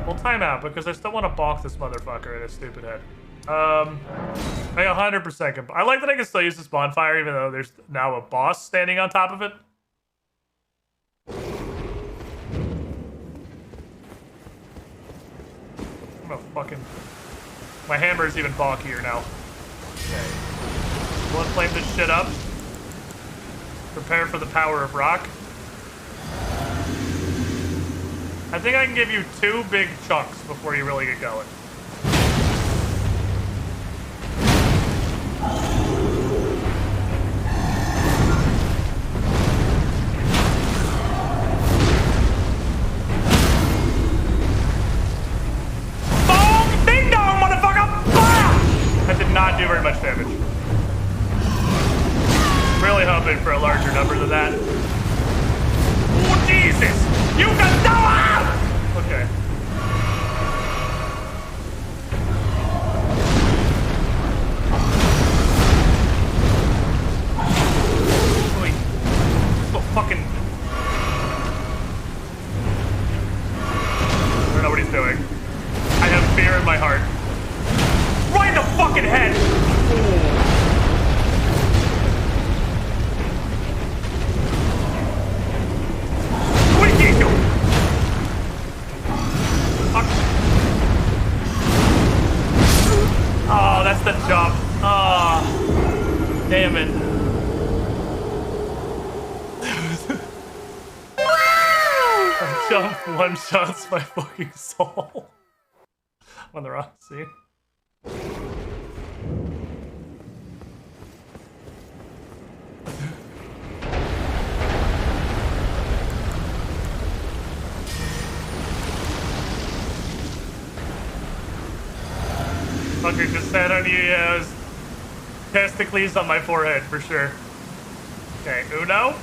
Well, time out, because I still want to bonk this motherfucker in his stupid head. I 100% can. I like that I can still use this bonfire, even though there's now a boss standing on top of it. I'm gonna fucking... My hammer is even bonkier now. Okay. We'll flame this shit up. Prepare for the power of rock. I think I can give you 2 big chunks before you really get going. Boom! Ding dong, motherfucker! Bah! That did not do very much damage. Really hoping for a larger number than that. Oh, Jesus! You can go out! Okay. Wait. Oh, fucking... I don't know what he's doing. I have fear in my heart. Right in the fucking head! Oh. Oh, that's the jump. Oh, damn it. A jump one-shots my fucking soul. I'm on the wrong scene. Fucker just sat on you, yeah, his testicles on my forehead, for sure. Okay, uno.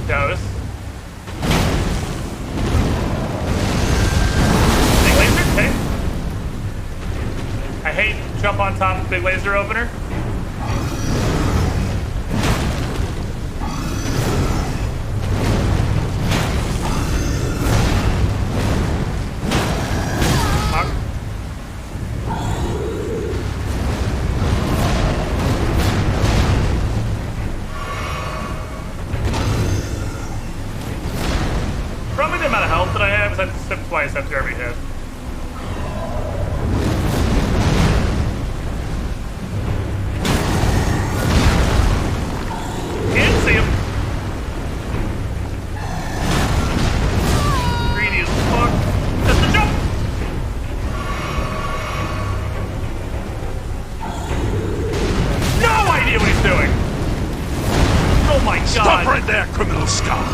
Dos. Big laser, okay. I hate jump on top of big laser opener. Probably the amount of health that I have is I have to step twice after every hit. Can't see him. Greedy as fuck. That's the jump! No idea what he's doing! Oh my god! Stop right there, criminal scum!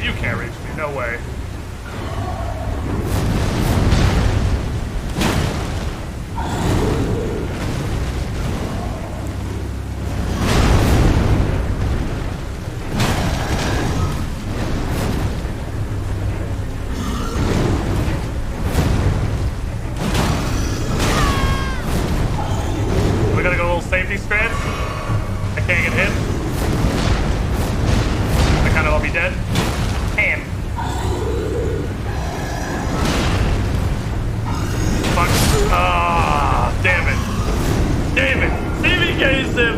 You can't reach me, no way. We gotta go a little safety strats. I can't get hit. I kinda will be dead. Damn. Fuck. Ah, damn it. Damn it. CVK's him.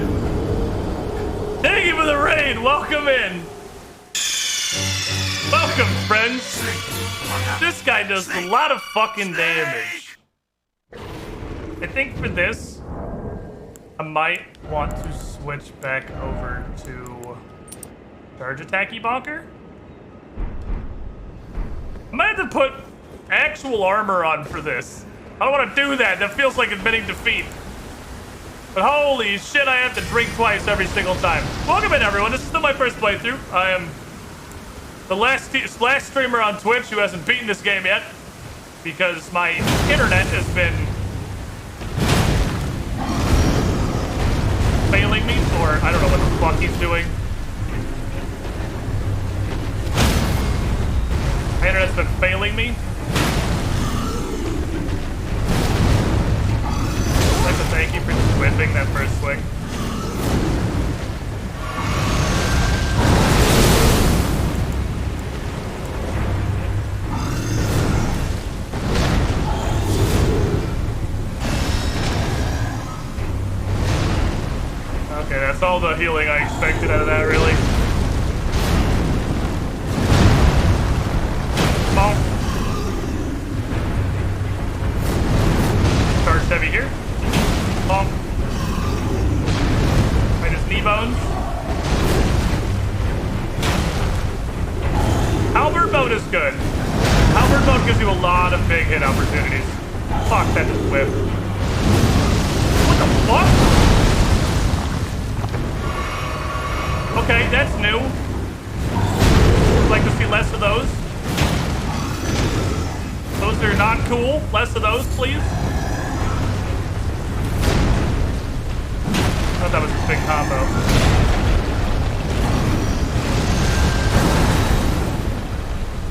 Thank you for the raid. Welcome in. Welcome, friends. This guy does a lot of fucking damage. I think for this, I might want to switch back over to charge attacky bonker. I might have to put actual armor on for this. I don't want to do that. That feels like admitting defeat. But holy shit, I have to drink twice every single time. Welcome in, everyone. This is still my first playthrough. I am the last streamer on Twitch who hasn't beaten this game yet, because my internet has been failing me, or I don't know what the fuck he's doing. My internet's been failing me. Like the that first swing. Okay, that's all the healing I expected out of that, really. Bonk. Charged heavy here. Bonk. Minus knee bones. Halberd mode is good. Halberd mode gives you a lot of big hit opportunities. Fuck, that just whipped. What the fuck? Okay, that's new. I'd like to see less of those. Those are not cool. Less of those, please. I thought that was a big combo.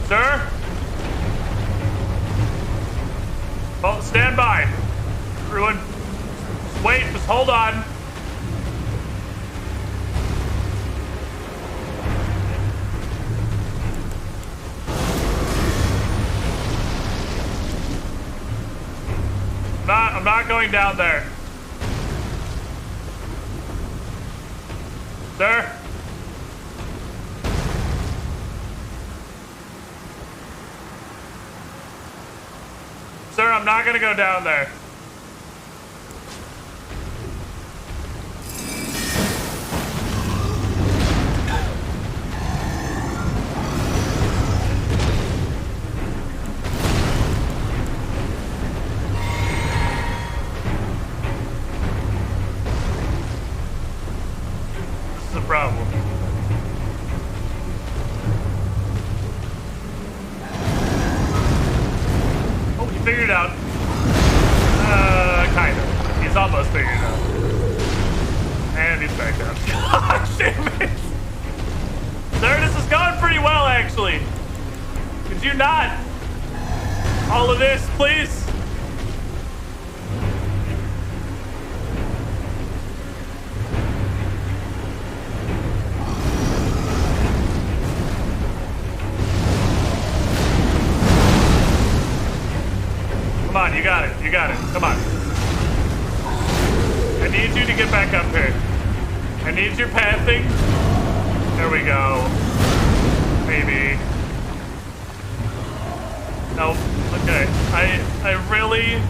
Sir? Oh, stand by. Everyone, just wait. Just hold on. I'm not going down there. Sir? Sir, I'm not gonna go down there. Problem. Oh, he figured it out. Kind of. He's almost figured it out. And he's back down. God damn it! Sir, this is going pretty well, actually. Could you not? All of this, please? Come on, you got it. You got it. Come on. I need you to get back up here. I need your pathing. There we go. Maybe. Nope. Okay. I really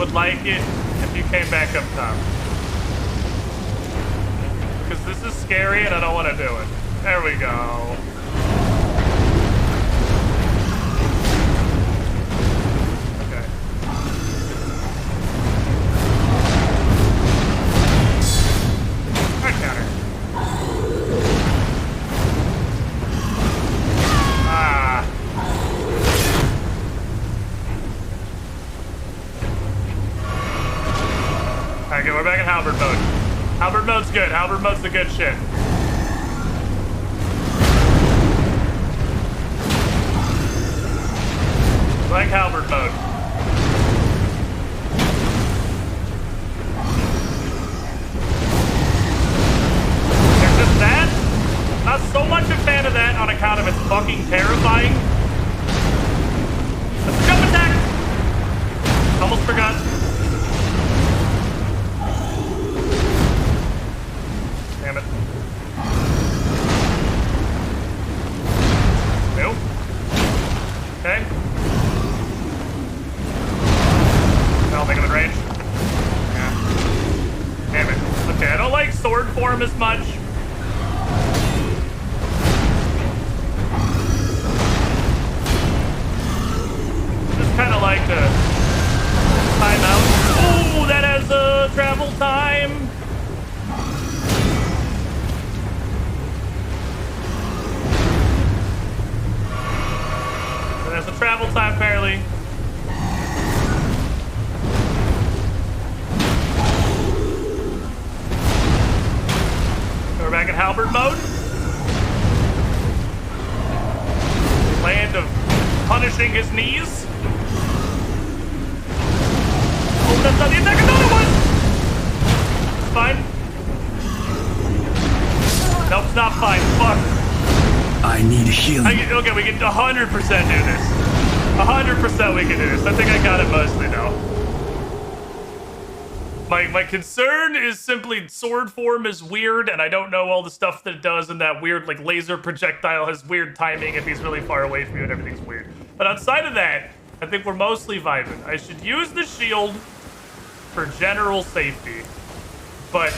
would like it if you came back up top. Because this is scary and I don't want to do it. There we go. Okay, we're back in Halberd mode. Halberd mode's good. Halberd mode's the good shit. Like Halberd mode. There's just that. Not so much a fan of that on account of it's fucking terrifying. Let's jump attack! Almost forgot. Damn it. Nope. Okay. I don't think I'm in range. Yeah. Damn it. Okay, I don't like sword form as much. Just kind of like to time out. Oh, that has a travel time. There's a travel time, apparently. So we're back in Halberd mode. Land of punishing his knees. Oh That's not the attack I thought it was! It's fine. Nope, it's not fine. Fuck. I need healing. Okay, we can 100% do this. 100% we can do this. I think I got it mostly now. My concern is simply sword form is weird, and I don't know all the stuff that it does, and that weird like laser projectile has weird timing if he's really far away from you, and everything's weird. But outside of that, I think we're mostly vibing. I should use the shield for general safety, but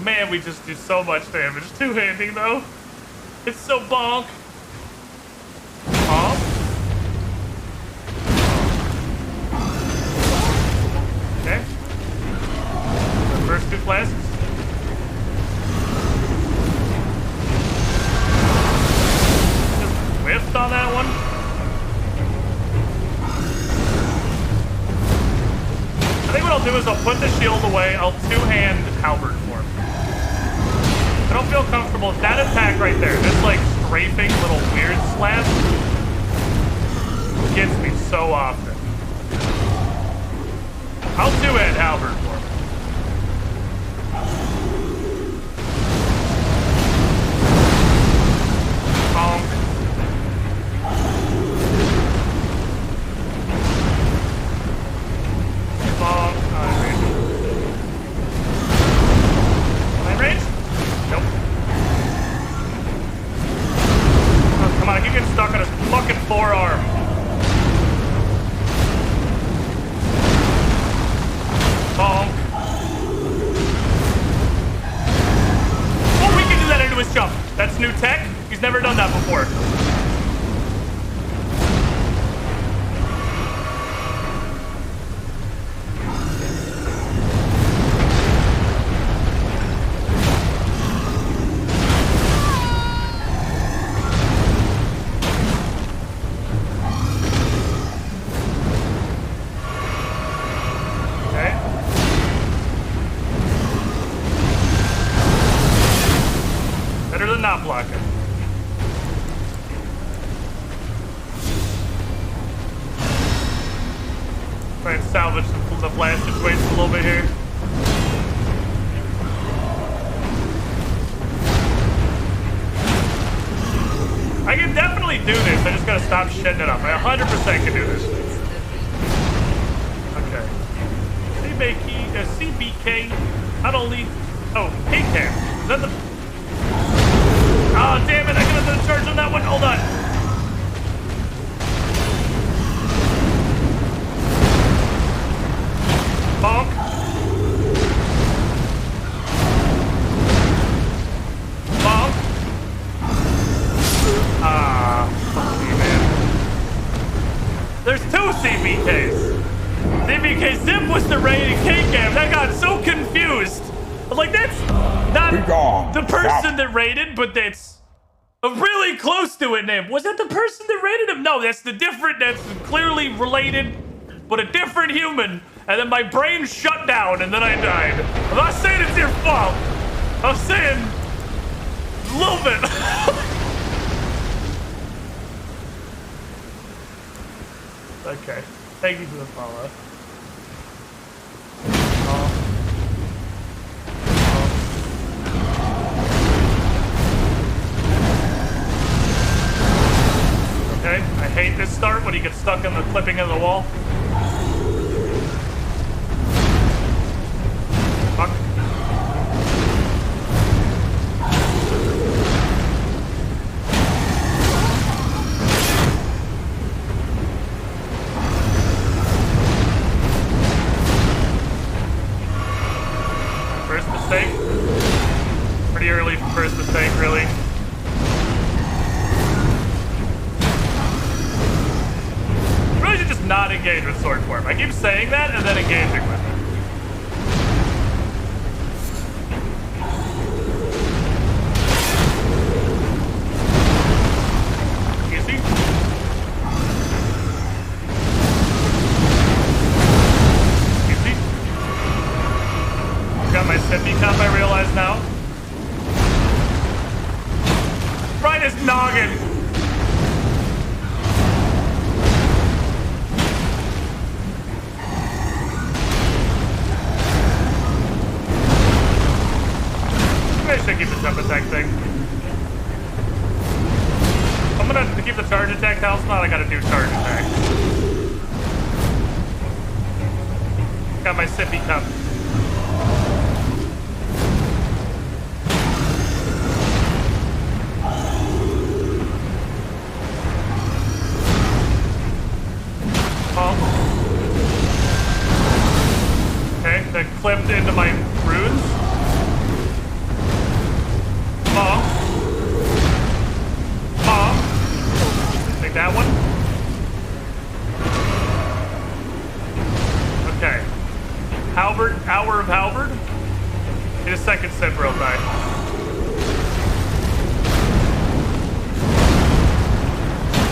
man, we just do so much damage. Two-handing though, it's so bonk. Bonk. Okay. The first two flasks. Just whiffed on that one. I think what I'll do is I'll put the shield away. I'll two-hand halberd form. I don't feel comfortable with that attack right there. This like strafing little weird slap gets me so often. I'll two-hand halberd for him. Bonk. Bonk. Line range. Line range? Nope. Oh, come on, I keep getting stuck on his fucking forearm. Bonk. Oh, we can do that into his jump. That's new tech. He's never done that before. Not blocking. Try and salvage the blast situation a little bit here. I can definitely do this. I just gotta stop shitting it up. I 100% can do this. Okay. CBK. Not only. Oh, K-Cam. Is that the. Oh, damn it, I could have done a charge on that one. Hold on. Bonk. Bonk. Ah, fuck me, man. There's two CBKs. CBK Zip was the rated K-Cam. I got so confused. I was like, that's not the person that raided, but that's a really close to it name. Was that the person that raided him? No, that's that's clearly related, but a different human. And then my brain shut down, and then I died. I'm not saying it's your fault. I'm saying a little bit. Okay, thank you for the follow. Okay, I hate this start when he gets stuck in the clipping of the wall. Fuck. First mistake. Pretty early for first mistake, really. Really should just not engage with sword form. I keep saying that and then engaging with it. Easy. Easy. Got my sippy cup, I realize now. Right his noggin. I gotta do charge attack. Got my sippy cup. Okay, that clipped into my runes. Take that one. Okay. Halberd, Hour of Halberd. In a second sip or I'll die.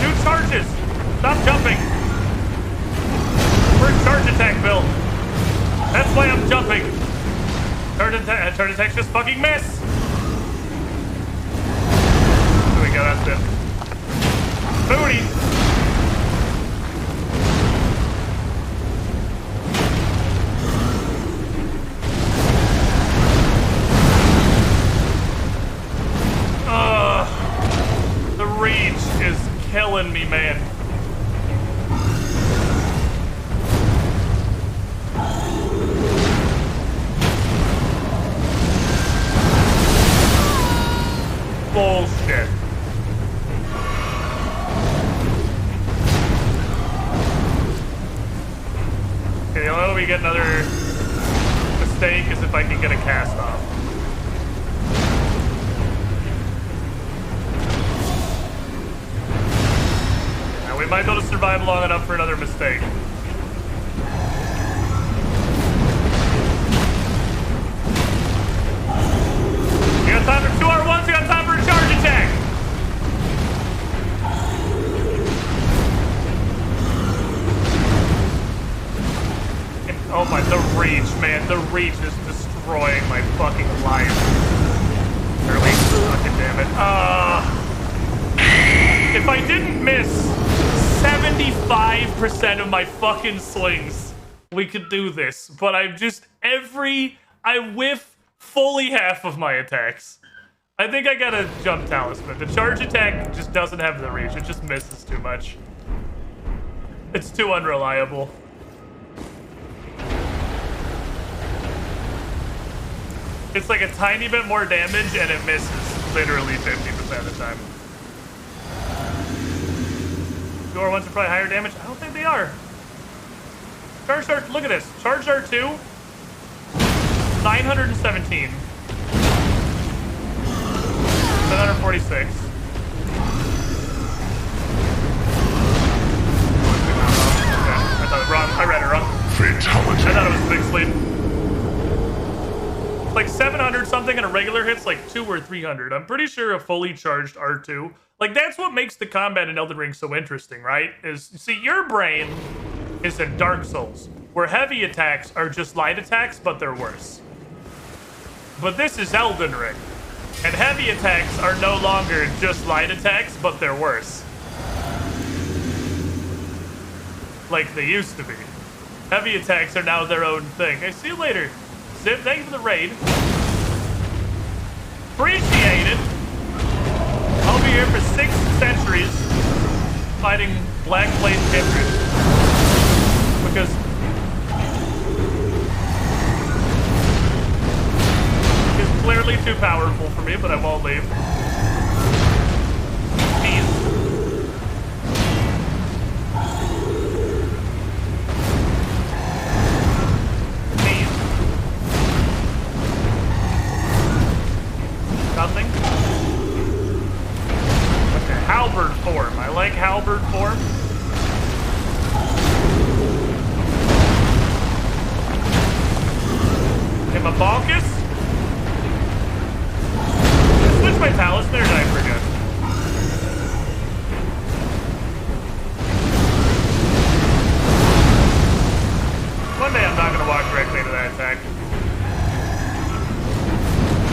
Two charges! Stop jumping! We're in charge attack build. That's why I'm jumping. Charge attacks just fucking miss. There we go, that's it. Booty! The rage is killing me, man. Bullshit. Okay, the only way we get another mistake is if I can get a cast off. Now we might be able to survive long enough for another mistake. You got time for 2 R1s, you got time for a charge attack! Oh my, the reach, man. The reach is destroying my fucking life. Early. Fucking damn it. If I didn't miss 75% of my fucking slings, we could do this. But I'm just, I whiff fully half of my attacks. I think I got a jump talisman. The charge attack just doesn't have the reach. It just misses too much. It's too unreliable. It's like a tiny bit more damage and it misses literally 50% of the time. Your ones are probably higher damage. I don't think they are. Charge R, look at this. Charge R2, 917. 746. I thought it was wrong. I read it wrong. Fatality. I thought it was a big sleep. Like 700 something and a regular hit's like 200 or 300. I'm pretty sure a fully charged R2. Like that's what makes the combat in Elden Ring so interesting, right? Is, see, your brain is in Dark Souls, where heavy attacks are just light attacks, but they're worse. But this is Elden Ring, and heavy attacks are no longer just light attacks, but they're worse. Like they used to be. Heavy attacks are now their own thing. Hey, see you later. Zip, thank you for the raid. Appreciate it. I'll be here for 6 centuries fighting Black Blade Kindred. Because it's clearly too powerful for me, but I won't leave. Peace. Nothing? Okay, halberd form. I like halberd form. Am I bonkus? Switch my talisman or did I forget? One day I'm not gonna walk directly into that attack.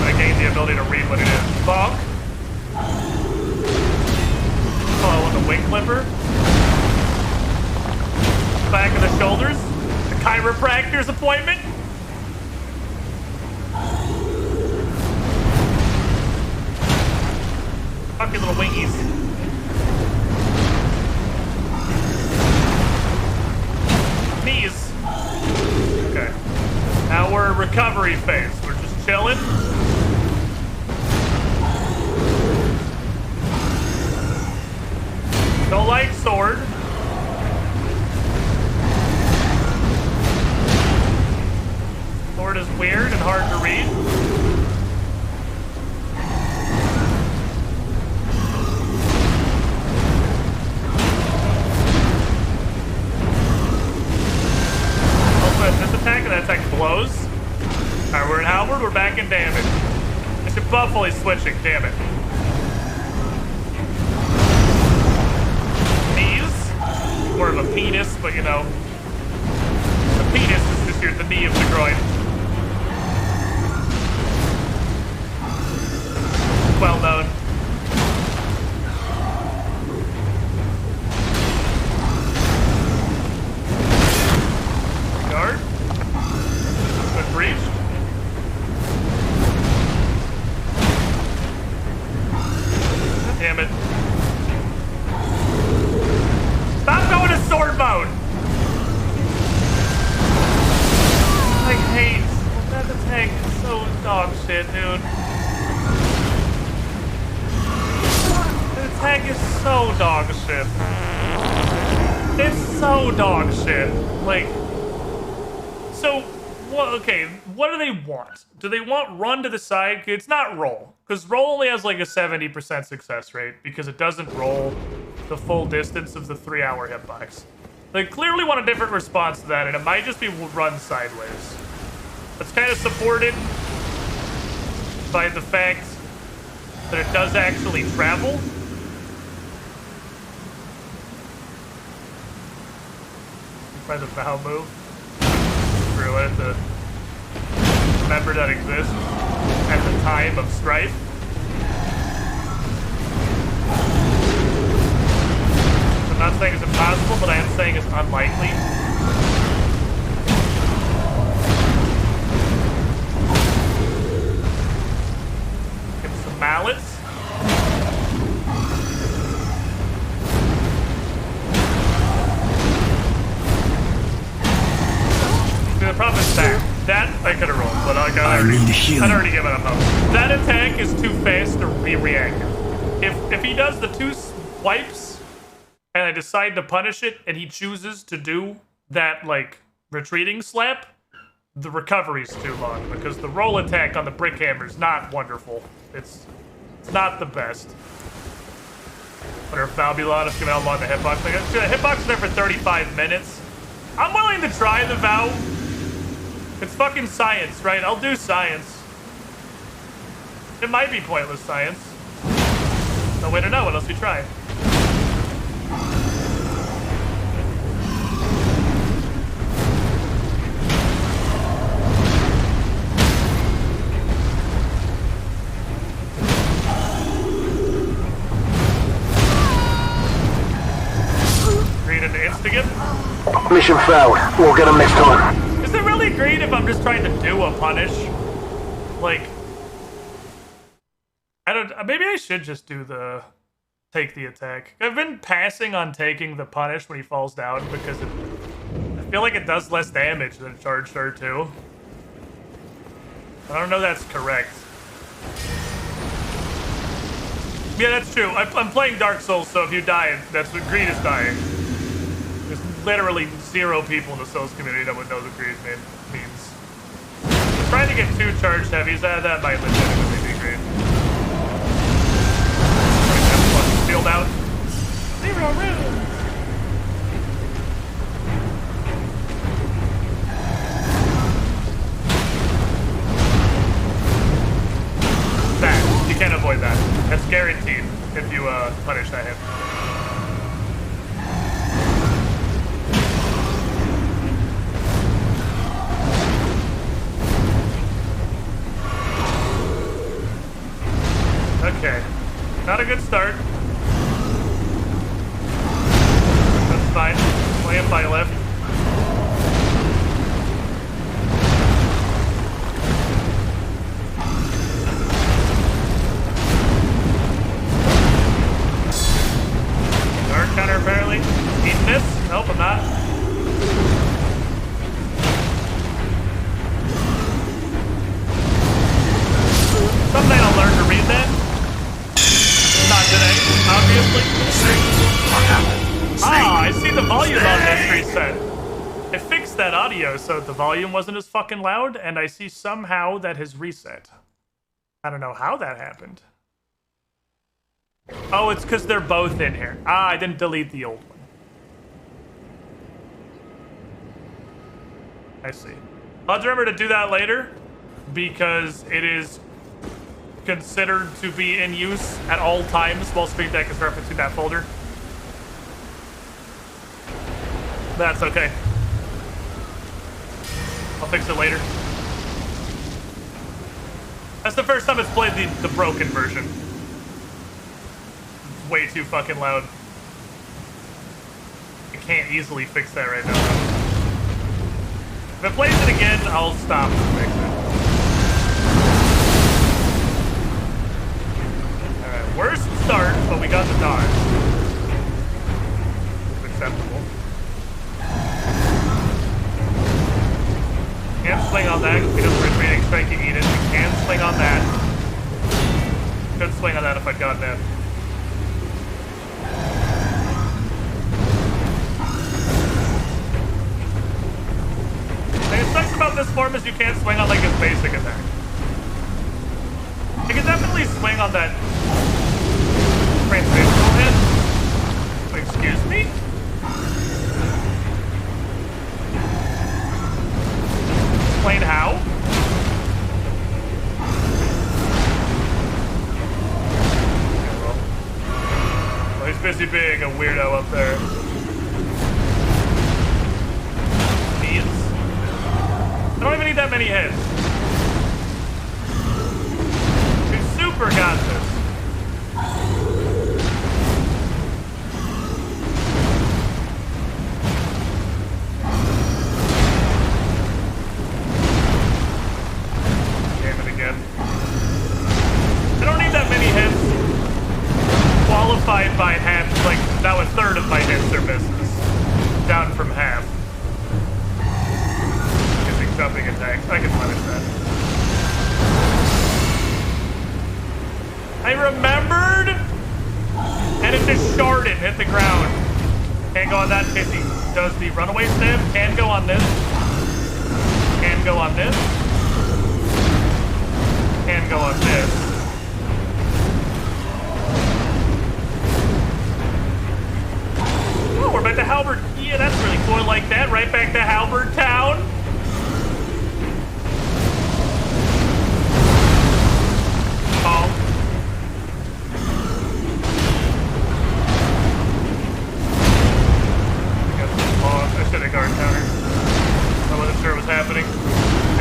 I gained the ability to read what it is. Bonk. Oh, with the wing clipper. Back of the shoulders. The chiropractor's appointment. Fuck your little wingies. recovery phase. We're just chilling. No light sword. Sword is weird and hard to read. Also at this attack, and that attack blows. Alright, we're in Halberd, we're back in damage. I should buff while he's switching, damn it. Knees. More of a penis, but you know. The penis is just here, the knee of the groin. Well known. Guard. Good breach. Damn it. Stop going to sword mode! I hate that attack is so dog shit, dude. The attack is so dog shit. It's so dog shit. Like, so, okay, what do they want? Do they want run to the side? It's not roll, because roll only has like a 70% success rate because it doesn't roll the full distance of the 3-hour hitbox. They clearly want a different response to that, and it might just be run sideways. It's kind of supported by the fact that it does actually travel. By the bow move. Screw it, to remember that exists at the time of strife. I'm not saying it's impossible, but I am saying it's unlikely. Give some mallets. The problem is that I could have rolled, but I'd already given up. That attack is too fast to be reactive. If he does the 2 swipes and I decide to punish it and he chooses to do that like retreating slap, the recovery's too long because the roll attack on the brick hammer is not wonderful. It's not the best. Wonder if Babylon is giving how long the hitbox thing is. The hitbox is there for 35 minutes. I'm willing to try the Vow. It's fucking science, right? I'll do science. It might be pointless science. No way to know unless we try. Green into instigate. Mission failed. We'll get them next time. Is it really green if I'm just trying to do a punish? Like, I don't. Maybe I should just do the take the attack. I've been passing on taking the punish when he falls down because I feel like it does less damage than charge dart 2. I don't know that's correct. Yeah, that's true. I'm playing Dark Souls, so if you die, that's what green is dying. There's literally 0 people in the Souls community that would know what green means. I'm trying to get 2 charged heavies. That might legitimately be green. Field out. 0 rounds. That. You can't avoid that. That's guaranteed if you punish that hit. Okay. Not a good start. That's fine. Plenty of fight left. Dark counter apparently. Eating this? Nope, I'm not. the volume on this reset. It fixed that audio so the volume wasn't as fucking loud, and I see somehow that has reset. I don't know how that happened. Oh, it's because they're both in here. Ah, I didn't delete the old one. I see. I'll have to remember to do that later, because it is considered to be in use at all times while Stream Deck is referencing that folder. That's okay. I'll fix it later. That's the first time it's played the broken version. It's way too fucking loud. I can't easily fix that right now. If it plays it again, I'll stop and fix it. Alright, worst start, but we got the dodge. It's acceptable. Can't swing on that because he doesn't remaining strength, you eat it. We can swing on that. Could swing on that if I'd gotten in. The sucks about this form is you can't swing on like his basic attack. You can definitely swing on that transformational hit. Wait, excuse me? Explain how? Okay, well, he's busy being a weirdo up there. I don't even need that many hits. We super got this. Damn it again. I don't need that many hits. Qualified by half, like now a third of my hits are misses. Down from half. Jumping attacks. I can punish that. I remembered! And it just sharded, hit the ground. Can't go on that in case he does the runaway stab. Can go on this. Can go on this. Can go on this. Oh, we're back to Halberd. Yeah, that's really cool. I like that. Right back to Halberd Town. I should have guard counter. I wasn't sure what was happening. I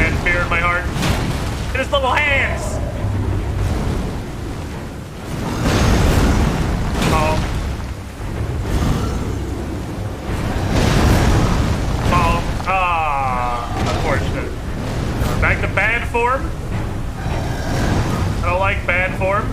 had fear in my heart. In his little hands! Oh. Oh. Ah. Unfortunate. Back to bad form. I don't like bad form.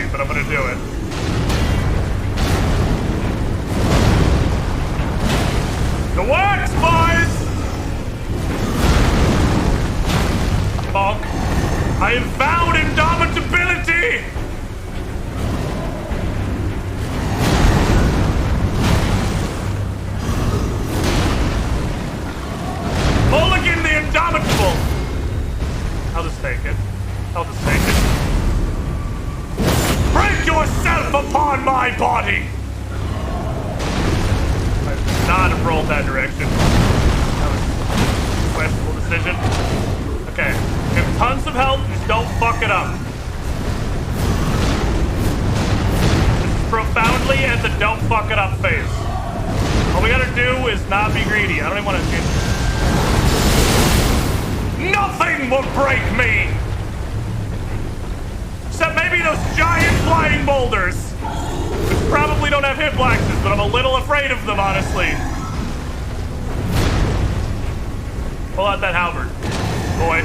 But I'm gonna do it. The works, boys! Bonk. I have vowed indomitability! Mulligan the Indomitable! I'll just take it. I'll just take it. Break yourself upon my body! I should not have rolled that direction. That was a questionable decision. Okay. We have tons of health, just don't fuck it up. This is profoundly at the don't fuck it up phase. All we gotta do is not be greedy. I don't even want to get... Nothing will break me! Except maybe those giant flying boulders. Which probably don't have hitboxes, but I'm a little afraid of them, honestly. Pull out that halberd. Boy.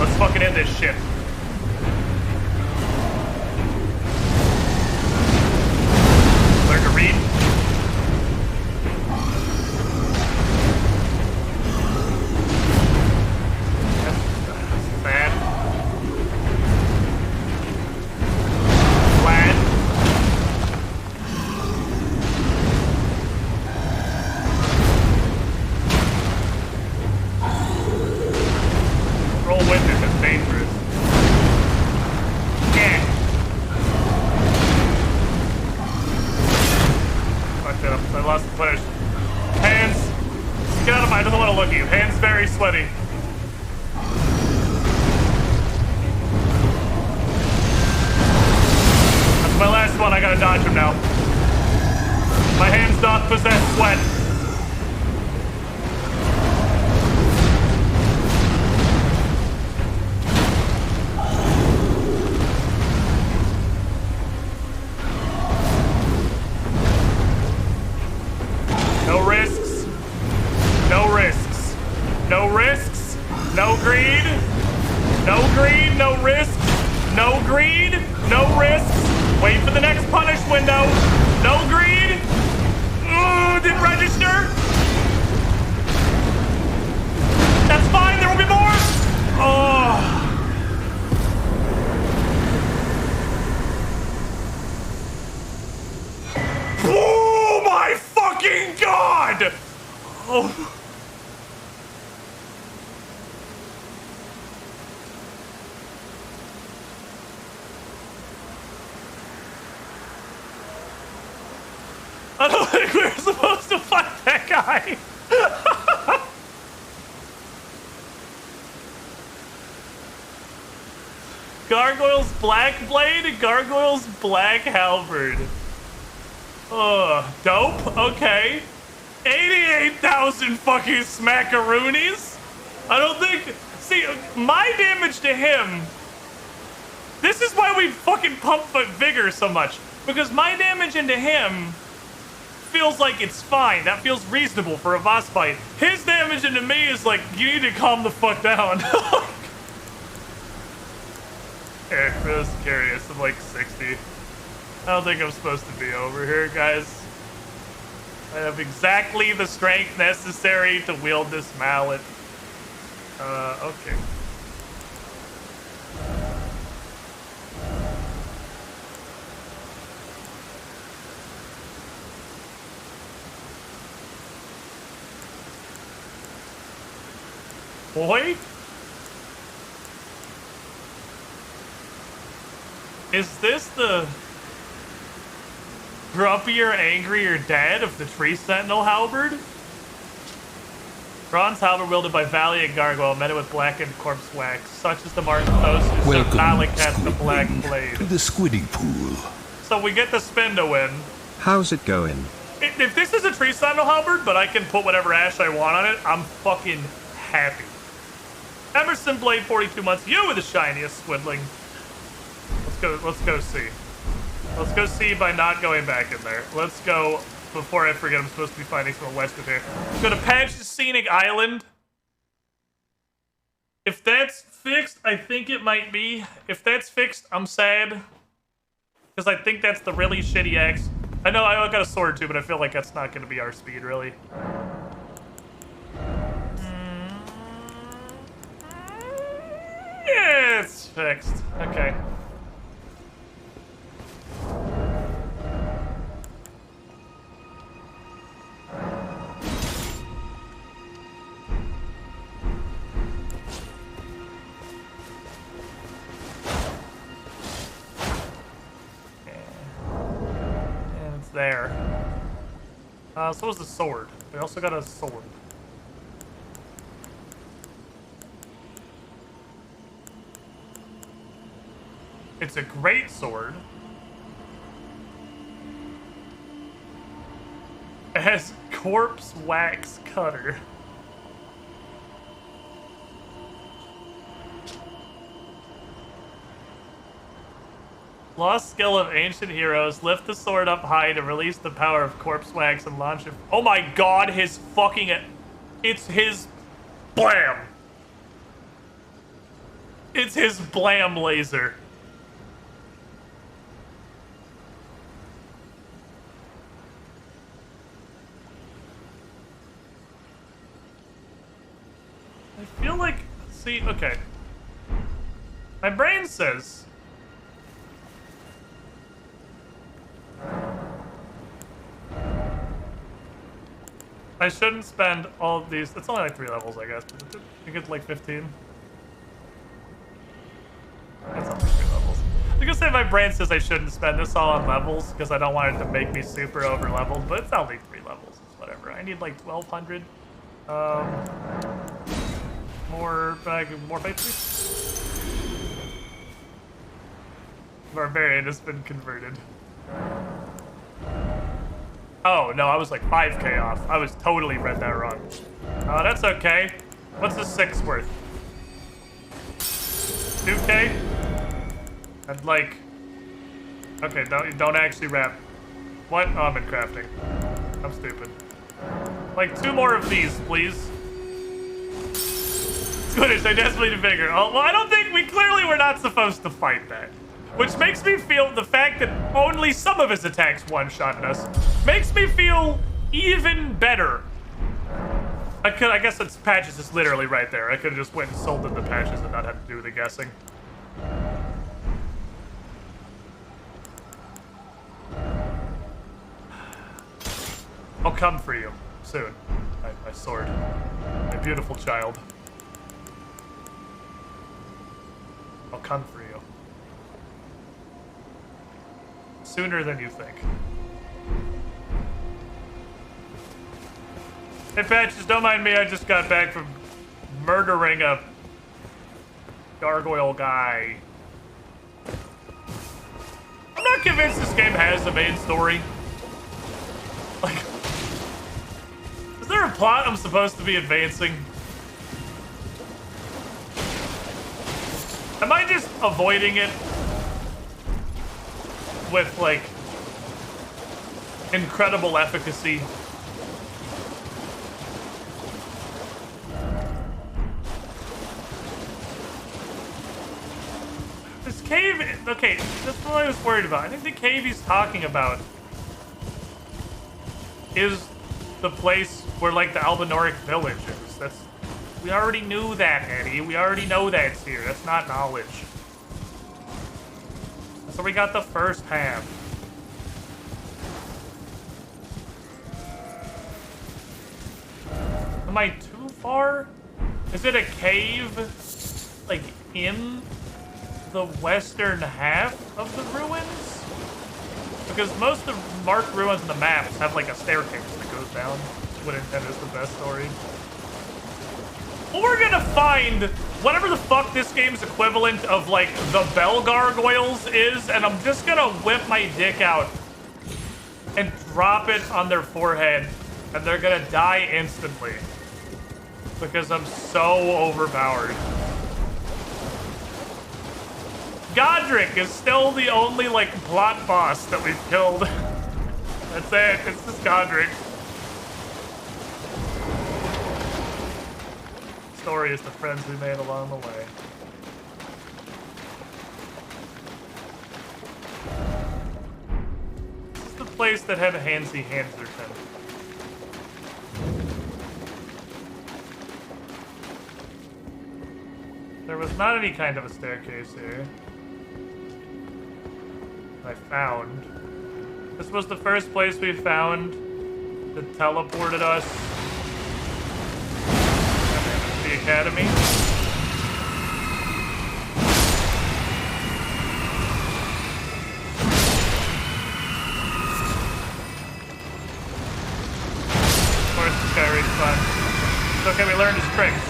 Let's fucking end this shit. Learn to read. That's bad. Glad. Roll with it, that's dangerous. Yeah. Fuck that up. I lost the footage. Hands. Get out of my, I don't want to look at you. Hands very sweaty. That's my last one. I gotta dodge him now. My hands not possess sweat. No risks. No risks. No risks. No greed. No greed. No risks. No greed. No risks. Wait for the next punish window. No greed. Ooh, didn't register. That's fine. There will be more. Oh. Oh my fucking god! Oh. I don't think we were supposed to fight that guy. Gargoyle's Black Blade and Gargoyle's Black Halberd. Dope. Okay. 88,000 fucking smackaroonies. I don't think... See, my damage to him... This is why we fucking pump Vigor so much. Because my damage into him feels like it's fine. That feels reasonable for a boss fight. His damage into me is like, you need to calm the fuck down. Here, just curious. I'm like 60. I don't think I'm supposed to be over here, guys. I have exactly the strength necessary to wield this mallet. Okay. Boy? Is this the grumpier, angrier dad of the Tree Sentinel halberd? Bronze halberd wielded by valiant gargoyle, men with blackened corpse wax, such as the mark of those who serve Malakat the Black Blade. To the squidding pool. So we get the spin to win. How's it going? If this is a Tree Sentinel halberd, but I can put whatever ash I want on it, I'm fucking happy. Emerson Blade, 42 months. You were the shiniest, Squidling. Let's go see. Let's go see by not going back in there. Let's go, before I forget, I'm supposed to be finding someone west of here. Let's go to Patch the Scenic Island. If that's fixed, I think it might be. If that's fixed, I'm sad. Because I think that's the really shitty axe. I know I got a sword too, but I feel like that's not going to be our speed, really. Yeah, it's fixed. Okay. And it's there. So was the sword. We also got a sword. It's a great sword. It has corpse wax cutter. Lost skill of ancient heroes. Lift the sword up high to release the power of corpse wax and launch it. Oh my god, his fucking... It's his Blam! It's his blam laser. I feel like, see, okay. My brain says I shouldn't spend all of these. It's only like 3 levels, I guess. But I think it's like 15. It's only 3 levels. I was gonna say my brain says I shouldn't spend this all on levels because I don't want it to make me super over leveled, but it's only 3 levels. It's whatever. I need like 1200. More faith. Barbarian has been converted. Oh, no, I was like 5k off. I was totally read that wrong. That's okay. What's the 6 worth? 2k? I'd like... Okay, don't actually wrap. What? Oh, I'm in crafting. I'm stupid. Like 2 more of these, please. Goodness, I desperately need bigger. Oh, well, I don't think clearly we're not supposed to fight that. Which makes me feel the fact that only some of his attacks one-shotted us makes me feel even better. I guess it's patches is literally right there. I could have just went and sold in the patches and not had to do the guessing. I'll come for you soon. My sword. My beautiful child. I'll come for you. Sooner than you think. Hey, Patches, don't mind me. I just got back from murdering a gargoyle guy. I'm not convinced this game has a main story. Like, is there a plot I'm supposed to be advancing? Am I just avoiding it with, like, incredible efficacy? This cave, okay, that's what I was worried about. I think the cave he's talking about is the place where, like, the Albinoric village is. We already knew that, Eddie. We already know that's here. That's not knowledge. So we got the first half. Am I too far? Is it a cave, like, in the western half of the ruins? Because most of the marked ruins in the maps have, like, a staircase that goes down. Would intend is the best story. Well, we're gonna find whatever the fuck this game's equivalent of, like, the bell gargoyles is, and I'm just gonna whip my dick out and drop it on their forehead, and they're gonna die instantly. Because I'm so overpowered. Godric is still the only, like, plot boss that we've killed. That's it. It's just Godric. Story is the friends we made along the way. This is the place that had Hansi Hanserton. There was not any kind of a staircase here. I found. This was the first place we found that teleported us to the academy. Of course, this guy reads fun. It's okay, we learned his tricks.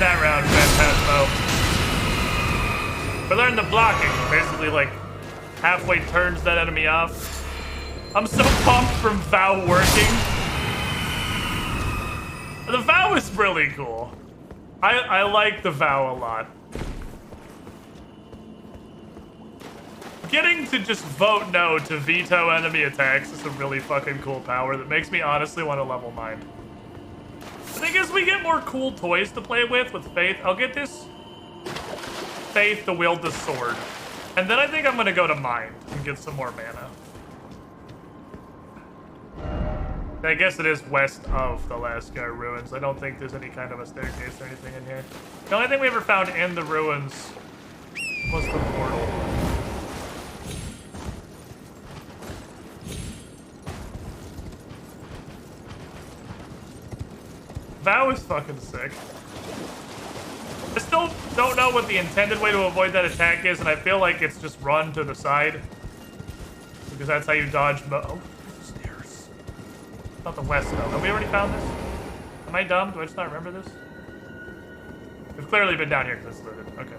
that round, Phantasmo. We learned the blocking. Basically, like, halfway turns that enemy off. I'm so pumped from Vow working. The Vow is really cool. I like the Vow a lot. Getting to just vote no to veto enemy attacks is a really fucking cool power that makes me honestly want to level mine. I think as we get more cool toys to play with Faith, I'll get this Faith to wield the sword. And then I think I'm gonna go to Mind and get some more mana. I guess it is west of the Lascar ruins. I don't think there's any kind of a staircase or anything in here. The only thing we ever found in the ruins was the portal. Vow is fucking sick. I still don't know what the intended way to avoid that attack is, and I feel like it's just run to the side. Because that's how you dodge oh, there's stairs. Not the west, though. Have we already found this? Am I dumb? Do I just not remember this? We've clearly been down here because it's looted. Okay.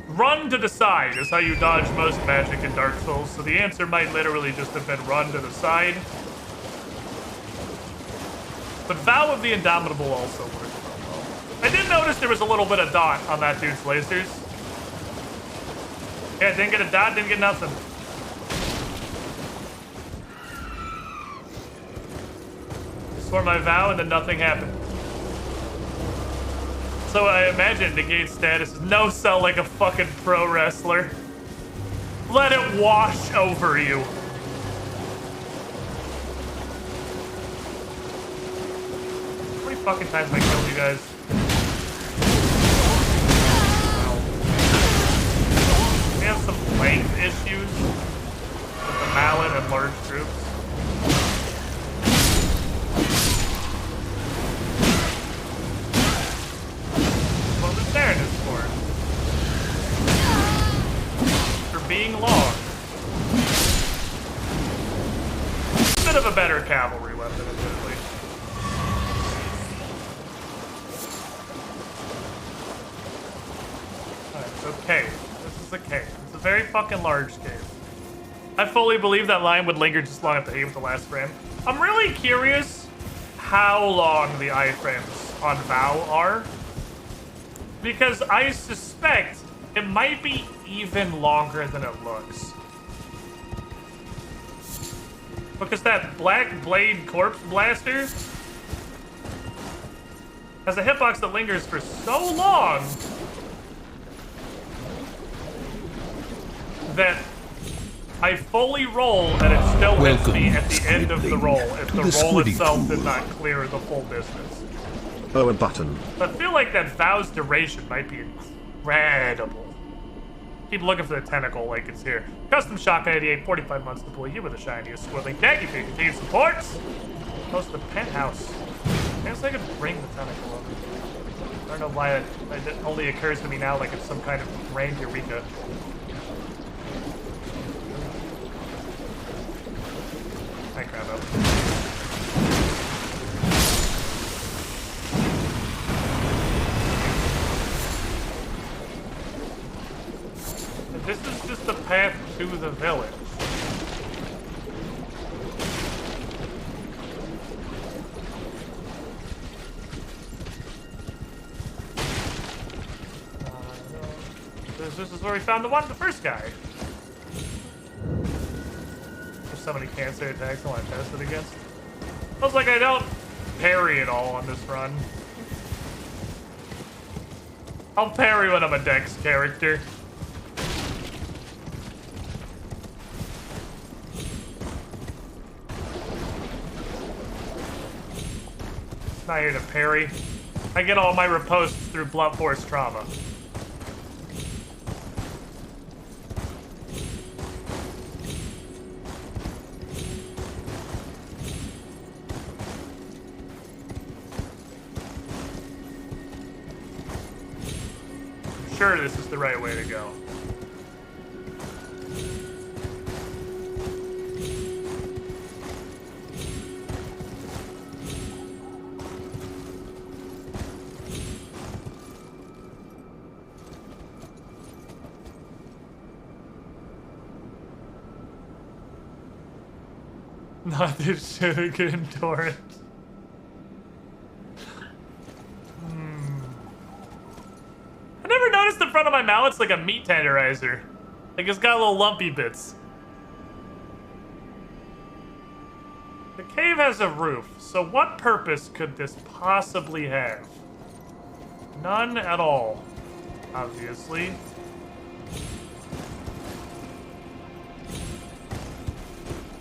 Run to the side is how you dodge most magic in Dark Souls, so the answer might literally just have been run to the side. But Vow of the Indomitable also works well. I did notice there was a little bit of dot on that dude's lasers. Yeah, didn't get a dot, didn't get nothing. Swore my vow and then nothing happened. So I imagine negate status is no sell like a fucking pro wrestler. Let it wash over you. How many fucking times have I killed you guys? Wow. We have some length issues with the mallet and large troops. What was there in this sport? For being long. Bit of a better cavalry weapon, admittedly. Alright, so cave. This is a cave. It's a very fucking large cave. I fully believe that line would linger just long enough to hate with the last frame. I'm really curious how long the iframes on Vow are. Because I suspect it might be even longer than it looks. Because that Black Blade Corpse Blaster has a hitbox that lingers for so long that I fully roll and it still hits me at the end of the roll if the roll itself did not clear the full distance. Oh, a button. I feel like that Vow's duration might be incredible. Keep looking for the tentacle like it's here. Custom Shotgun 88, 45 months to pull you with the shiniest squiddling. Thank you for your continued support. Post the penthouse. I guess I could bring the tentacle over. I don't know why it only occurs to me now like it's some kind of grand eureka. I grab up. This is just the path to the village. This is where we found the first guy. There's so many cancer attacks I want to test it against. Looks like I don't parry at all on this run. I'll parry when I'm a Dex character. Not here to parry. I get all my riposts through blunt force trauma. I'm sure this is the right way to go. Not this sugar endurance. I never noticed the front of my mouth. It's like a meat tenderizer. Like it's got little lumpy bits. The cave has a roof, so what purpose could this possibly have? None at all, obviously.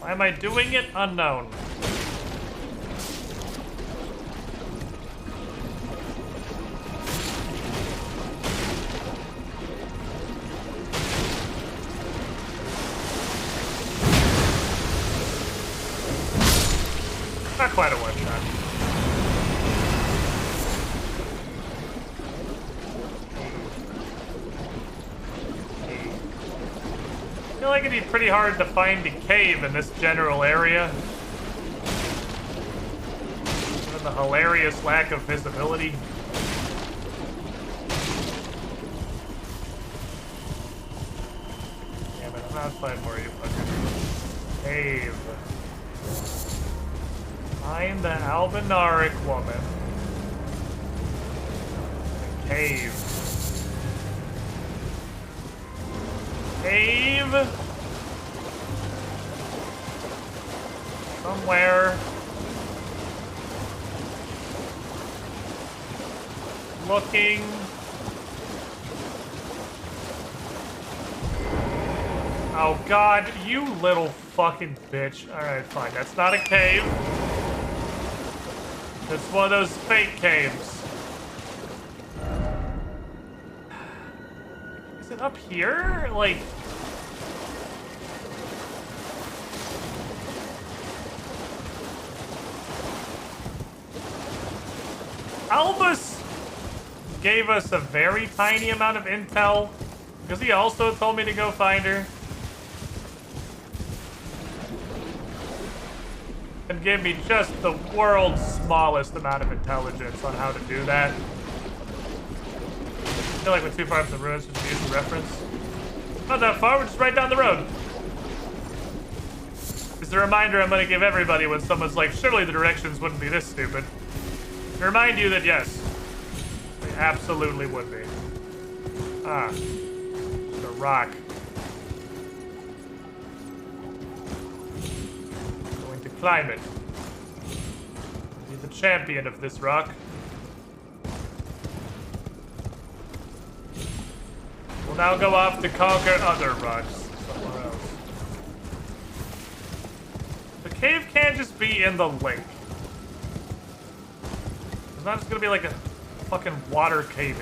Why am I doing it? Unknown. Not quite a one-shot. I feel like it'd be pretty hard to find a cave in this general area. Given the hilarious lack of visibility. Damn it, I'm not fighting for you, fucker. Cave. Find the Albinaric woman. Cave. Cave. Somewhere. Looking. Oh god, you little fucking bitch. Alright, fine. That's not a cave. It's one of those fake caves. Is it up here? Like... Albus gave us a very tiny amount of intel because he also told me to go find her. And gave me just the world's smallest amount of intelligence on how to do that. I feel like we're too far from the ruins to use the reference. Not that far, we're just right down the road. It's a reminder I'm gonna give everybody when someone's like, surely the directions wouldn't be this stupid. To remind you that yes, they absolutely would be. Ah, the rock. Climb it. Be the champion of this rock. We'll now go off to conquer other rocks somewhere else. The cave can't just be in the lake. It's not just gonna be like a fucking water cave.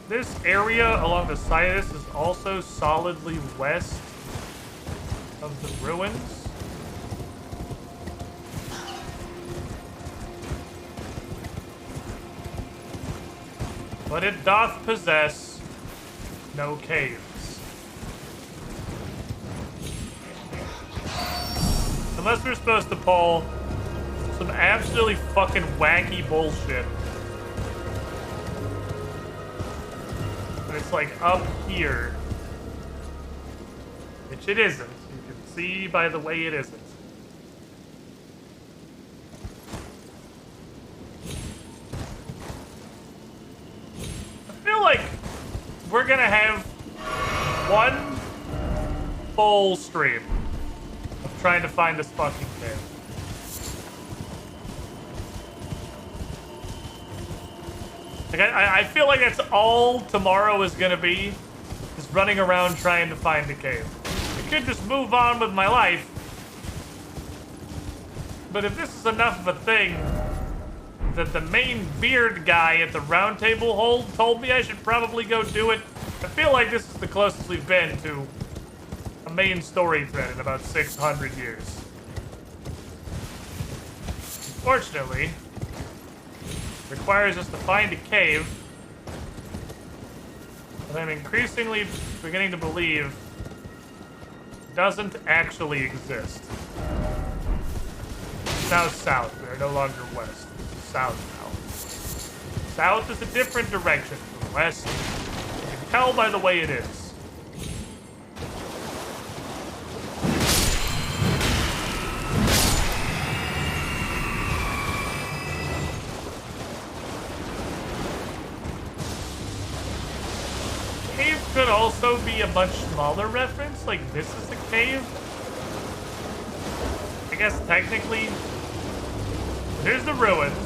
This area along the side of this is also solidly west of the ruins. But it doth possess no caves. Unless we're supposed to pull some absolutely fucking wacky bullshit. But it's like up here. Which it isn't. See by the way it isn't. I feel like we're gonna have one full stream of trying to find this fucking cave. Like I feel like that's all tomorrow is gonna be, is running around trying to find a cave. I could just move on with my life. But if this is enough of a thing that the main beard guy at the round table hold told me I should probably go do it, I feel like this is the closest we've been to a main story thread in about 600 years. Unfortunately, it requires us to find a cave that I'm increasingly beginning to believe doesn't actually exist. Now south, we are no longer west. South now. South is a different direction from west. You can tell by the way it is. be a much smaller reference, like this is a cave. I guess technically, here's the ruins.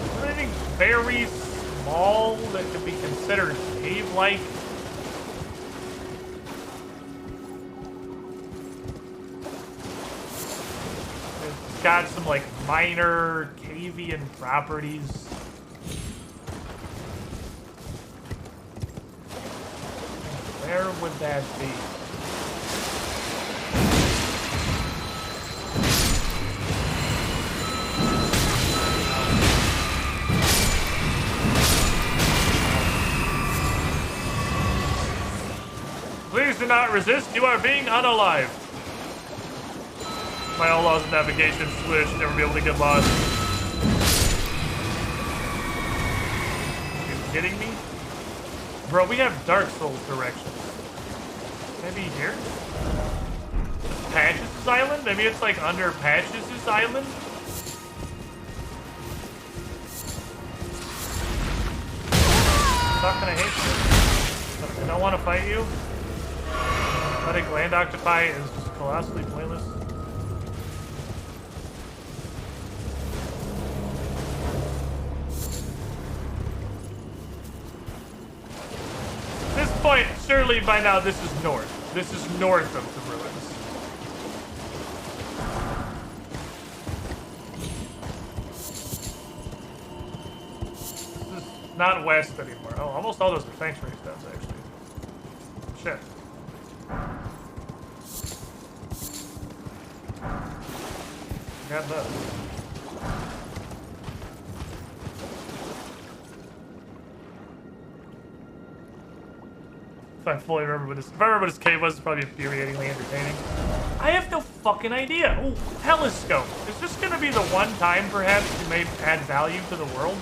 Is there anything very small that could be considered cave-like? It's got some like minor cavian properties. Where would that be? Please do not resist. You are being unalived. My own laws of navigation switch. Never be able to get lost. Are you kidding me? Bro, we have Dark Souls directions. Maybe here? Patches' Island? Maybe it's like under Patches' Island? Not gonna hate you. I don't want to fight you. Letting land octopi is just colossally pointless. At this point, surely by now this is north. This is north of the ruins. This is not west anymore. Oh, almost all those are sanctuary stones, actually. Shit. Got those. If I fully remember what this, if I remember what this cave was, it's probably infuriatingly entertaining. I have no fucking idea. Oh, telescope. Is this gonna be the one time, perhaps, you may add value to the world?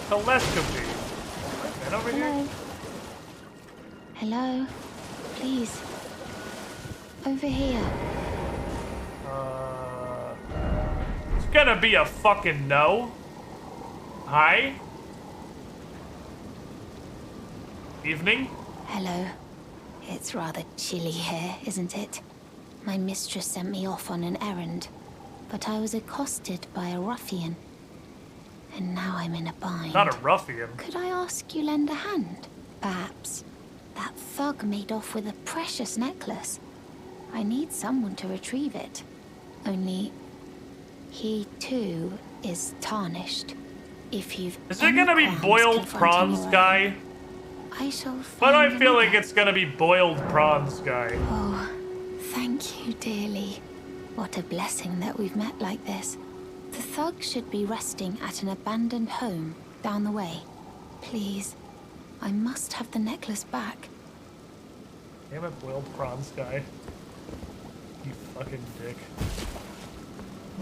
Telescopy. And over here. Hello? Please. Over here. It's gonna be a fucking no. Hi. Evening. Hello. It's rather chilly here, isn't it? My mistress sent me off on an errand, but I was accosted by a ruffian. And now I'm in a bind. Not a ruffian. Could I ask you lend a hand? Perhaps. That thug made off with a precious necklace. I need someone to retrieve it. Only, he too is tarnished. If you've Is it gonna be boiled prawns guy? I shall find. Why do I feel like it's gonna be boiled prawns guy? Oh, thank you dearly. What a blessing that we've met like this. The thug should be resting at an abandoned home down the way. Please. I must have the necklace back. Damn it, boiled prawns guy. You fucking dick.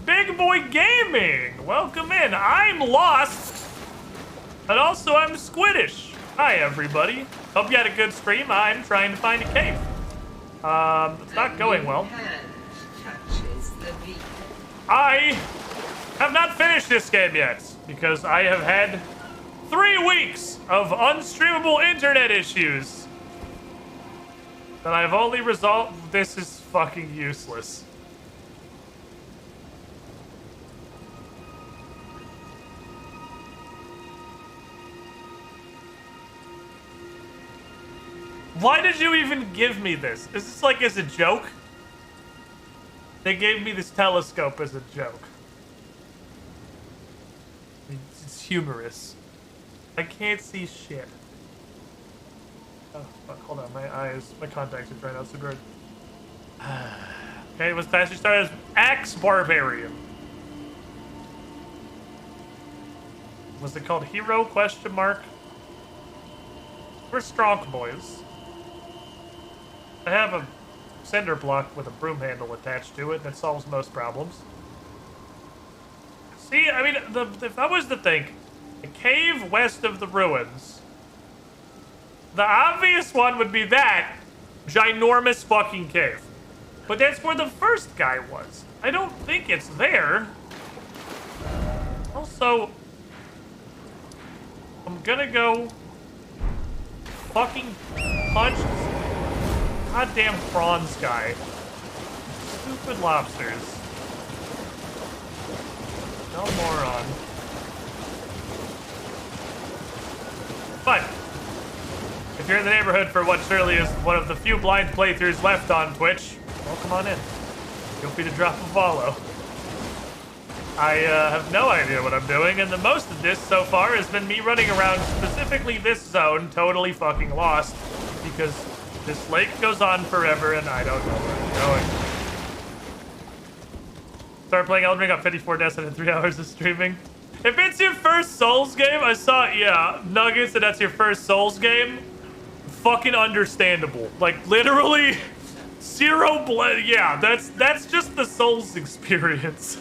Big Boy Gaming! Welcome in. I'm lost. And also I'm Squiddish. Hi everybody. Hope you had a good stream. I'm trying to find a cave. It's not going well. I have not finished this game yet because I have had 3 weeks of unstreamable internet issues that I've only resolved. This is fucking useless. Why did you even give me this? Is this like as a joke? They gave me this telescope as a joke. It's humorous. I can't see shit. Oh, fuck, hold on. My contacts are trying out super hard. Okay, it was actually started as Axe Barbarian. Was it called Hero? Question mark. We're strong boys. I have a cinder block with a broom handle attached to it that solves most problems. See, I mean, if I was to think, a cave west of the ruins The obvious one would be that ginormous fucking cave. But that's where the first guy was. I don't think it's there. Also, I'm gonna go fucking punch this goddamn prawns guy. Stupid lobsters. No moron. But if you're in the neighborhood for what surely is one of the few blind playthroughs left on Twitch, well, come on in. Feel free to drop a follow. I have no idea what I'm doing, and the most of this so far has been me running around specifically this zone, totally fucking lost, because this lake goes on forever, and I don't know where I'm going. Started playing Elden Ring, got 54 deaths in 3 hours of streaming. If it's your first Souls game, I saw, yeah, Nuggets, and that's your first Souls game, fucking understandable. Like, literally, zero blood. Yeah, that's just the Souls experience.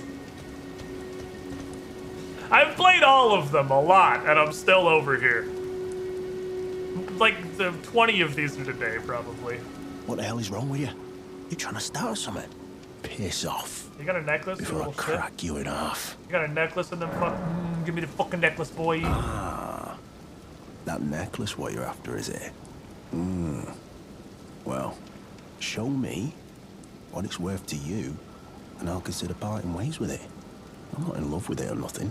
I've played all of them a lot, and I'm still over here. Like, the 20 of these are today, probably. What the hell is wrong with you? You trying to start something? Piss off. You got a necklace? Before I crack you in half. You got a necklace and then give me the fucking necklace, boy. Ah. That necklace what you're after, is it? Well, show me what it's worth to you, and I'll consider parting ways with it. I'm not in love with it or nothing.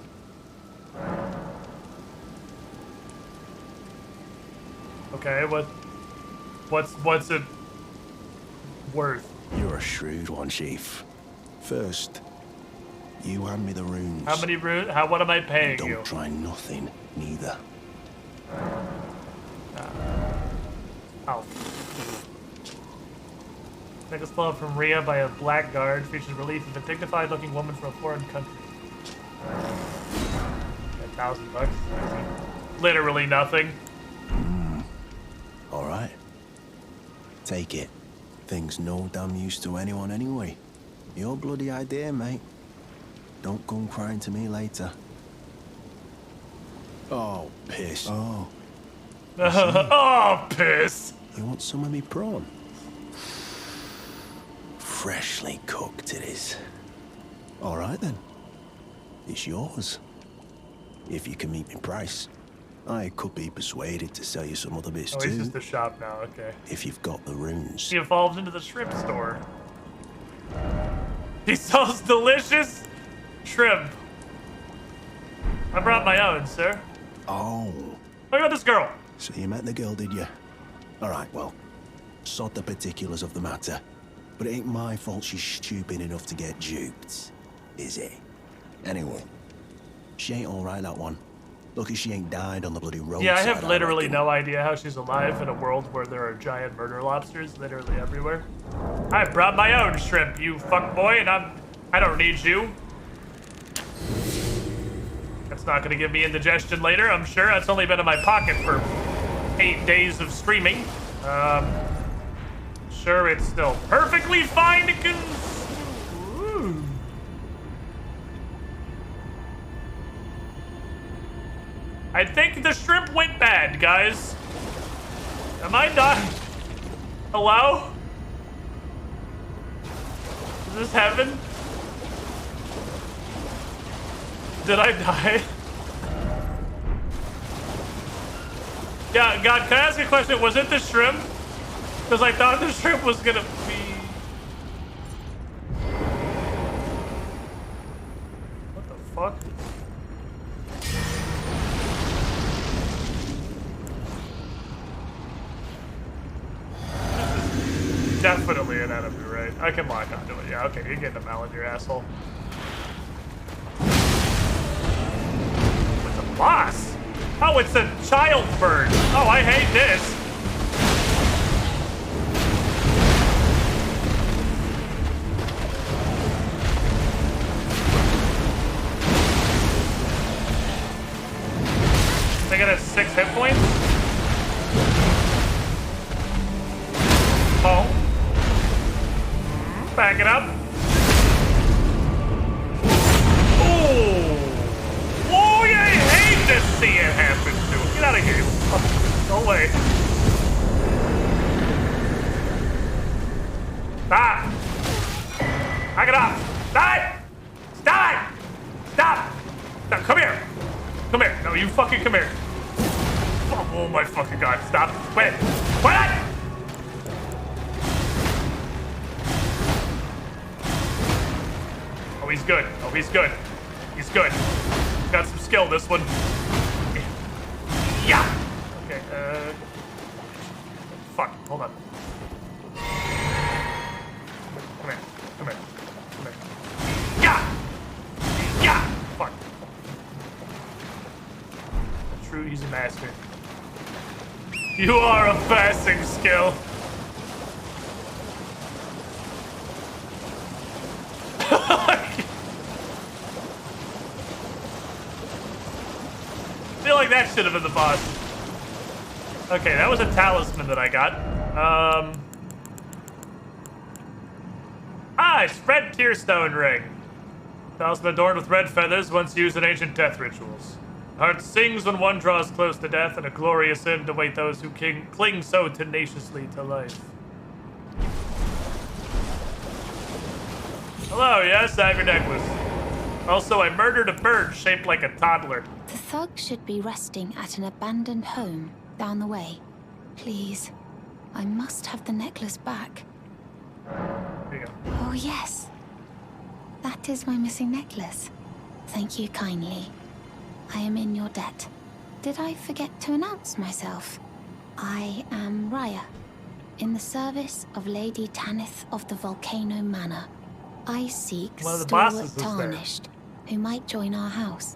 Okay, what's it worth? You're a shrewd one, Chief. First, you hand me the runes. How many runes? What am I paying Don't you? Don't try nothing, neither. Oh. Necklace pulled up from Rhea by a blackguard features relief of a dignified-looking woman from a foreign country. $1,000. Literally nothing. All right. Take it. Thing's no damn use to anyone anyway. Your bloody idea, mate. Don't come crying to me later. Oh, piss. Oh. Oh, piss. You want some of me prawn? Freshly cooked it is. All right then. It's yours. If you can meet me price. I could be persuaded to sell you some other bits too. He's just the shop now, okay. If you've got the runes. He evolved into the shrimp store. He sells delicious shrimp. I brought my own, sir. Oh. Look at this girl. So you met the girl, did you? All right, well, sod the particulars of the matter. But it ain't my fault she's stupid enough to get duped, is it? Anyway, she ain't all right, that one. Lucky she ain't died on the bloody road. Yeah, I have literally no idea how she's alive in a world where there are giant murder lobsters literally everywhere. I brought my own shrimp, you fuckboy, and I don't need you. That's not gonna give me indigestion later, I'm sure. That's only been in my pocket for 8 days of streaming. Sure, it's still perfectly fine to consume. I think the shrimp went bad, guys. Am I not? Hello? Is this heaven? Did I die? Yeah, God, can I ask a question? Was it the shrimp? Because I thought the shrimp was gonna be... What the fuck? Definitely an enemy, right? I can lock onto it. Yeah, okay, you're getting a mallet in your asshole. It's a boss! Oh, it's a child bird! Oh, I hate this! I think it has 6 hit points? Oh. Back it up. Oh! Oh, yeah, I hate to see it happen, too. Get out of here. Go away. it off. Stop it! Stop it! Stop! Stop! Come here! Come here! No, you fucking come here. Oh my fucking god, stop. Wait! What? Oh, he's good. Oh, he's good. He's good. Got some skill, this one. Yeah! Okay, fuck, hold on. Come here. Come here. Come here. Yeah! Yeah! Fuck. True easy master. You are a passing skill. I feel like that should have been the boss. Okay, that was a talisman that I got. It's red tearstone ring. Talisman adorned with red feathers, once used in ancient death rituals. Heart sings when one draws close to death, and a glorious end await those who cling so tenaciously to life. Hello, yes, I have your necklace. Also, I murdered a bird shaped like a toddler. The thug should be resting at an abandoned home down the way. Please, I must have the necklace back. Here you go. Oh, yes. That is my missing necklace. Thank you kindly. I am in your debt. Did I forget to announce myself? I am Raya, in the service of Lady Tanith of the Volcano Manor. I seek Stalwart Tarnished, who might join our house.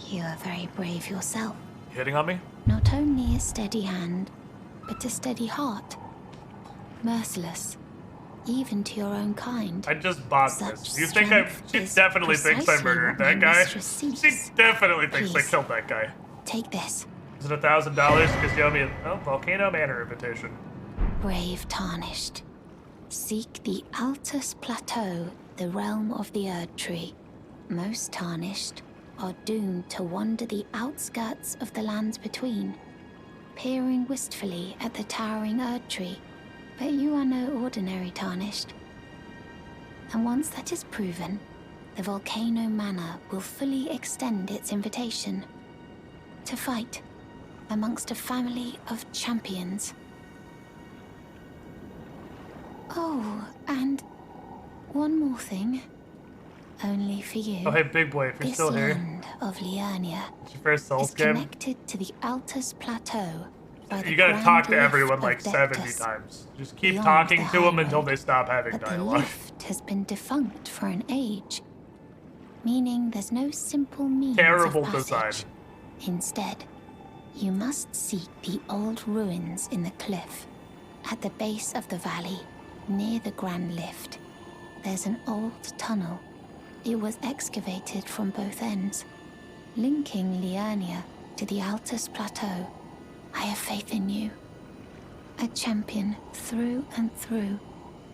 You are very brave yourself. Hitting on me? Not only a steady hand, but a steady heart. Merciless, even to your own kind. I just bought this. You think she definitely thinks I murdered that guy? She definitely thinks I killed that guy. Take this. Is it $1,000? Because you owe me a Volcano Manor invitation. Brave Tarnished. Seek the Altus Plateau, the realm of the Erd Tree. Most Tarnished are doomed to wander the outskirts of the lands between, peering wistfully at the towering Erd Tree. But you are no ordinary Tarnished. And once that is proven, the Volcano Manor will fully extend its invitation to fight amongst a family of champions. Oh, and one more thing. Only for you. Oh, hey, big boy, if you're still here. This land of Liurnia it's your first Souls is game? connected to the Altus Plateau. You gotta talk to everyone like 70 times. Just keep talking to them until they stop having dialogue. The lift has been defunct for an age, meaning there's no simple means Terrible of design. passage. Instead, you must seek the old ruins in the cliff. At the base of the valley, near the Grand Lift, there's an old tunnel. It was excavated from both ends, linking Liurnia to the Altus Plateau. I have faith in you. A champion through and through.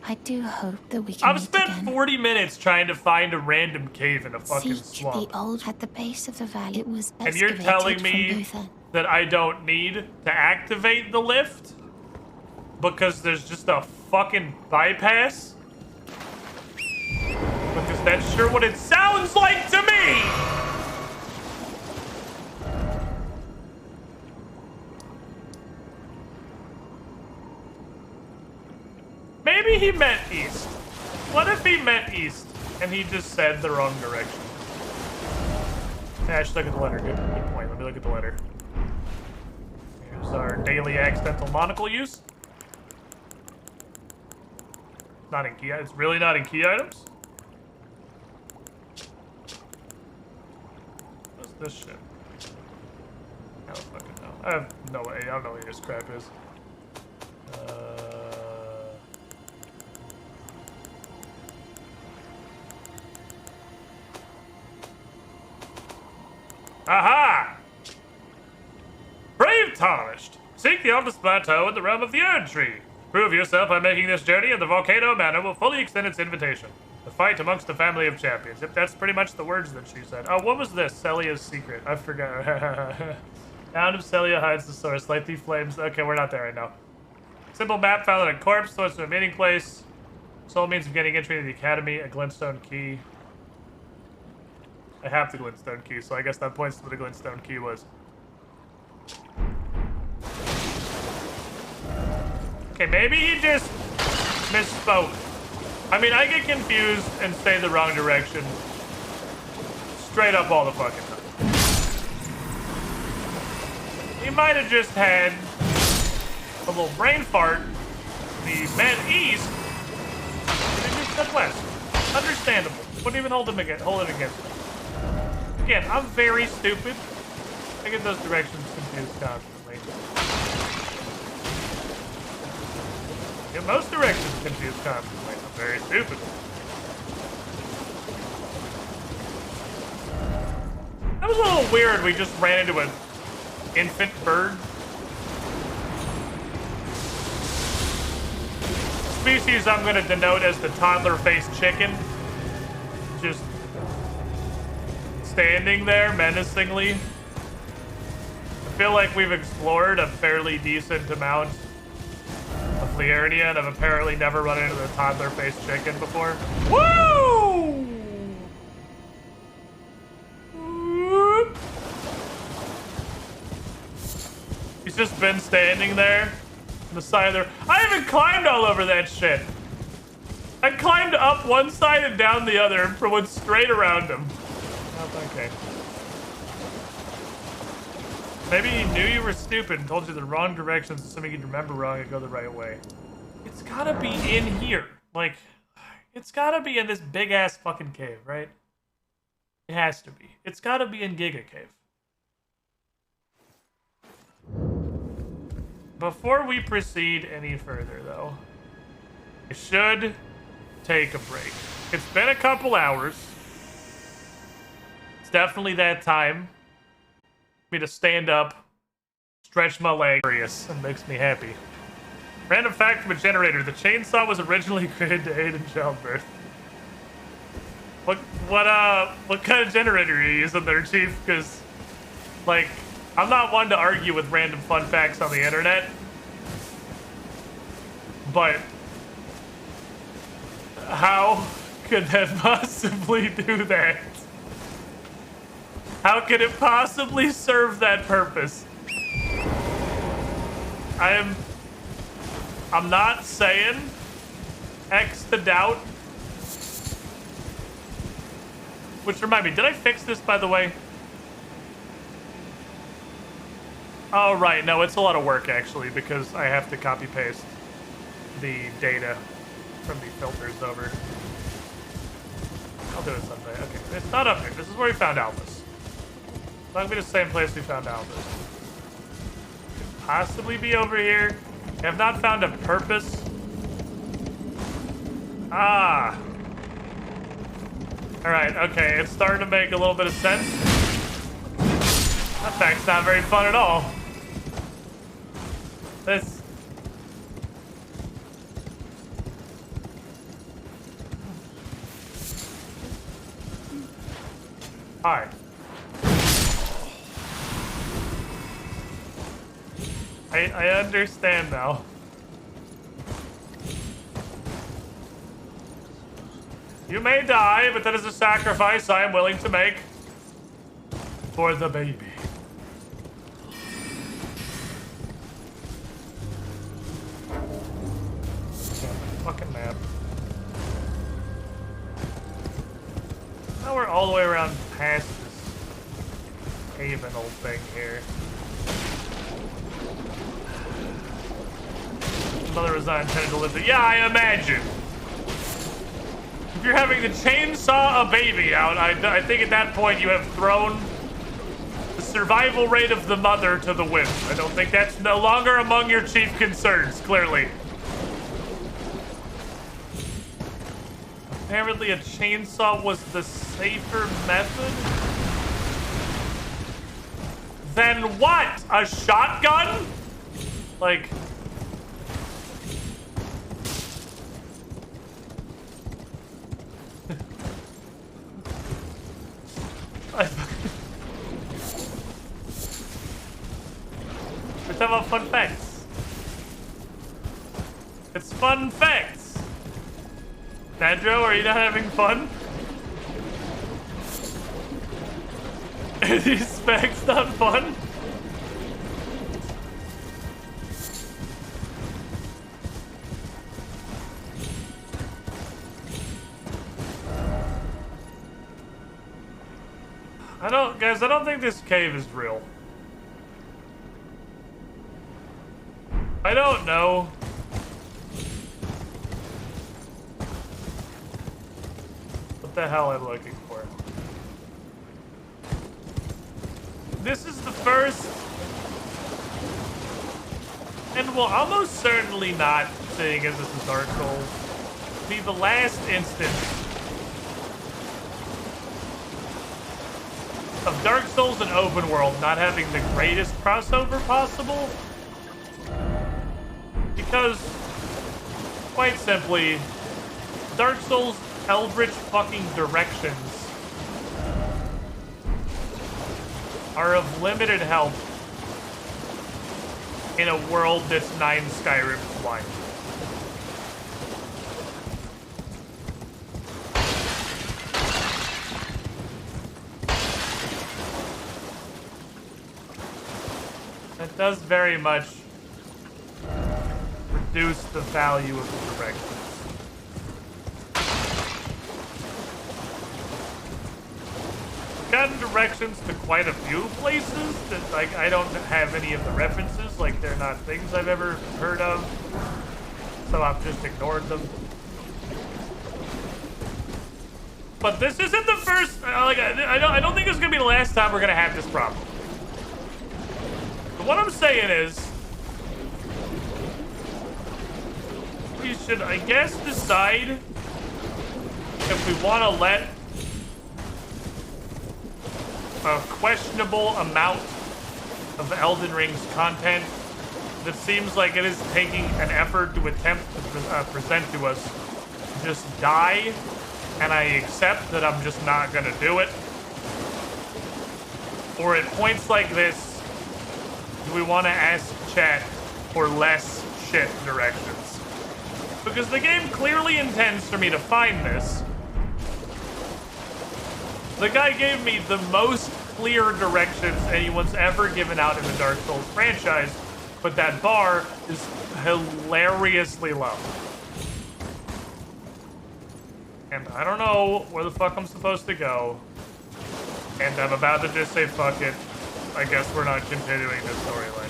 I do hope that we can I've spent 40 minutes trying to find a random cave in a fucking Seek swamp. the old at the base of the valley. It was And you're telling me that I don't need to activate the lift? Because there's just a fucking bypass? Because that's sure what it sounds like to me! Maybe he meant east. What if he meant east and he just said the wrong direction? Yeah, I should look at the letter. Good point. Let me look at the letter. Here's our daily accidental monocle use. Not in key. It's really not in key items. What's this shit? I don't fucking know. I have no way. I don't know what this crap is. Aha! Brave Tarnished! Seek the Altus Plateau in the realm of the Erd Tree. Prove yourself by making this journey, and the Volcano Manor will fully extend its invitation. The fight amongst the family of champions. Yep, that's pretty much the words that she said. Oh, what was this? Celia's secret. I forgot. Mound of Celia hides the source. Light the flames. Okay, we're not there right now. Simple map found on a corpse, so it's a meeting place. Sole means of getting entry to the academy, a glintstone key. I have the glintstone key, so I guess that points to what the glintstone key was. Okay, maybe he just misspoke. I mean, I get confused and say the wrong direction straight up all the fucking time. He might have just had a little brain fart. He meant east, and he just said west. Understandable. Wouldn't even hold it against me. Again, I'm very stupid. I get those directions confused constantly. Get most directions confused constantly. I'm very stupid. That was a little weird. We just ran into an infant bird. Species I'm going to denote as the toddler-faced chicken. Just standing there menacingly. I feel like we've explored a fairly decent amount of Liurnia and I've apparently never run into the toddler-faced chicken before. Woo! Whoop. He's just been standing there on the side of there. I haven't climbed all over that shit. I climbed up one side and down the other and went straight around him. Oh, okay. Maybe he knew you were stupid and told you the wrong directions, assuming you'd remember wrong and go the right way. It's gotta be in here. Like, it's gotta be in this big-ass fucking cave, right? It has to be. It's gotta be in Giga Cave. Before we proceed any further, though, I should take a break. It's been a couple hours. It's definitely that time for me to stand up, stretch my leg. It makes me happy. Random fact from a generator: the chainsaw was originally created to aid in childbirth. What kind of generator are you using there, Chief? Because, like, I'm not one to argue with random fun facts on the internet, but how could that possibly do that? How could it possibly serve that purpose? I'm not saying X to doubt. Which remind me, did I fix this, by the way? Oh, right. No, it's a lot of work, actually, because I have to copy-paste the data from the filters over. I'll do it someday. Okay, it's not up here. This is where we found Albus. It's not going to be the same place we found Albus. Could possibly be over here. I have not found a purpose. Ah. Alright, okay. It's starting to make a little bit of sense. That fact's not very fun at all. This... Hi. I understand now. You may die, but that is a sacrifice I am willing to make for the baby. Fucking map. Now we're all the way around past this haven old thing here. Mother was not intended to live there. Yeah, I imagine. If you're having to chainsaw a baby out, I think at that point you have thrown the survival rate of the mother to the wind. I don't think that's no longer among your chief concerns, clearly. Apparently a chainsaw was the safer method. Then what? A shotgun? Like... We're talking about fun facts. It's fun facts. Pedro, are you not having fun? Are these specs not fun? Guys, I don't think this cave is real. I don't know. What the hell I'm looking for. This is the first, and will almost certainly not, seeing as this is Dark Souls, be the last instance of Dark Souls and open world not having the greatest crossover possible. Because, quite simply, Dark Souls Eldritch fucking directions are of limited help in a world that's 9 Skyrims wide. It does very much reduce the value of the directions. I've gotten directions to quite a few places that, like, I don't have any of the references, like they're not things I've ever heard of, so I've just ignored them. But this isn't the first, like, I don't think it's gonna be the last time we're gonna have this problem. What I'm saying is, we should, I guess, decide if we want to let a questionable amount of Elden Ring's content that seems like it is taking an effort to attempt to present to us just die, and I accept that I'm just not gonna do it. Or at points like this, do we want to ask chat for less shit directions? Because the game clearly intends for me to find this. The guy gave me the most clear directions anyone's ever given out in the Dark Souls franchise, but that bar is hilariously low. And I don't know where the fuck I'm supposed to go. And I'm about to just say fuck it. I guess we're not continuing this storyline.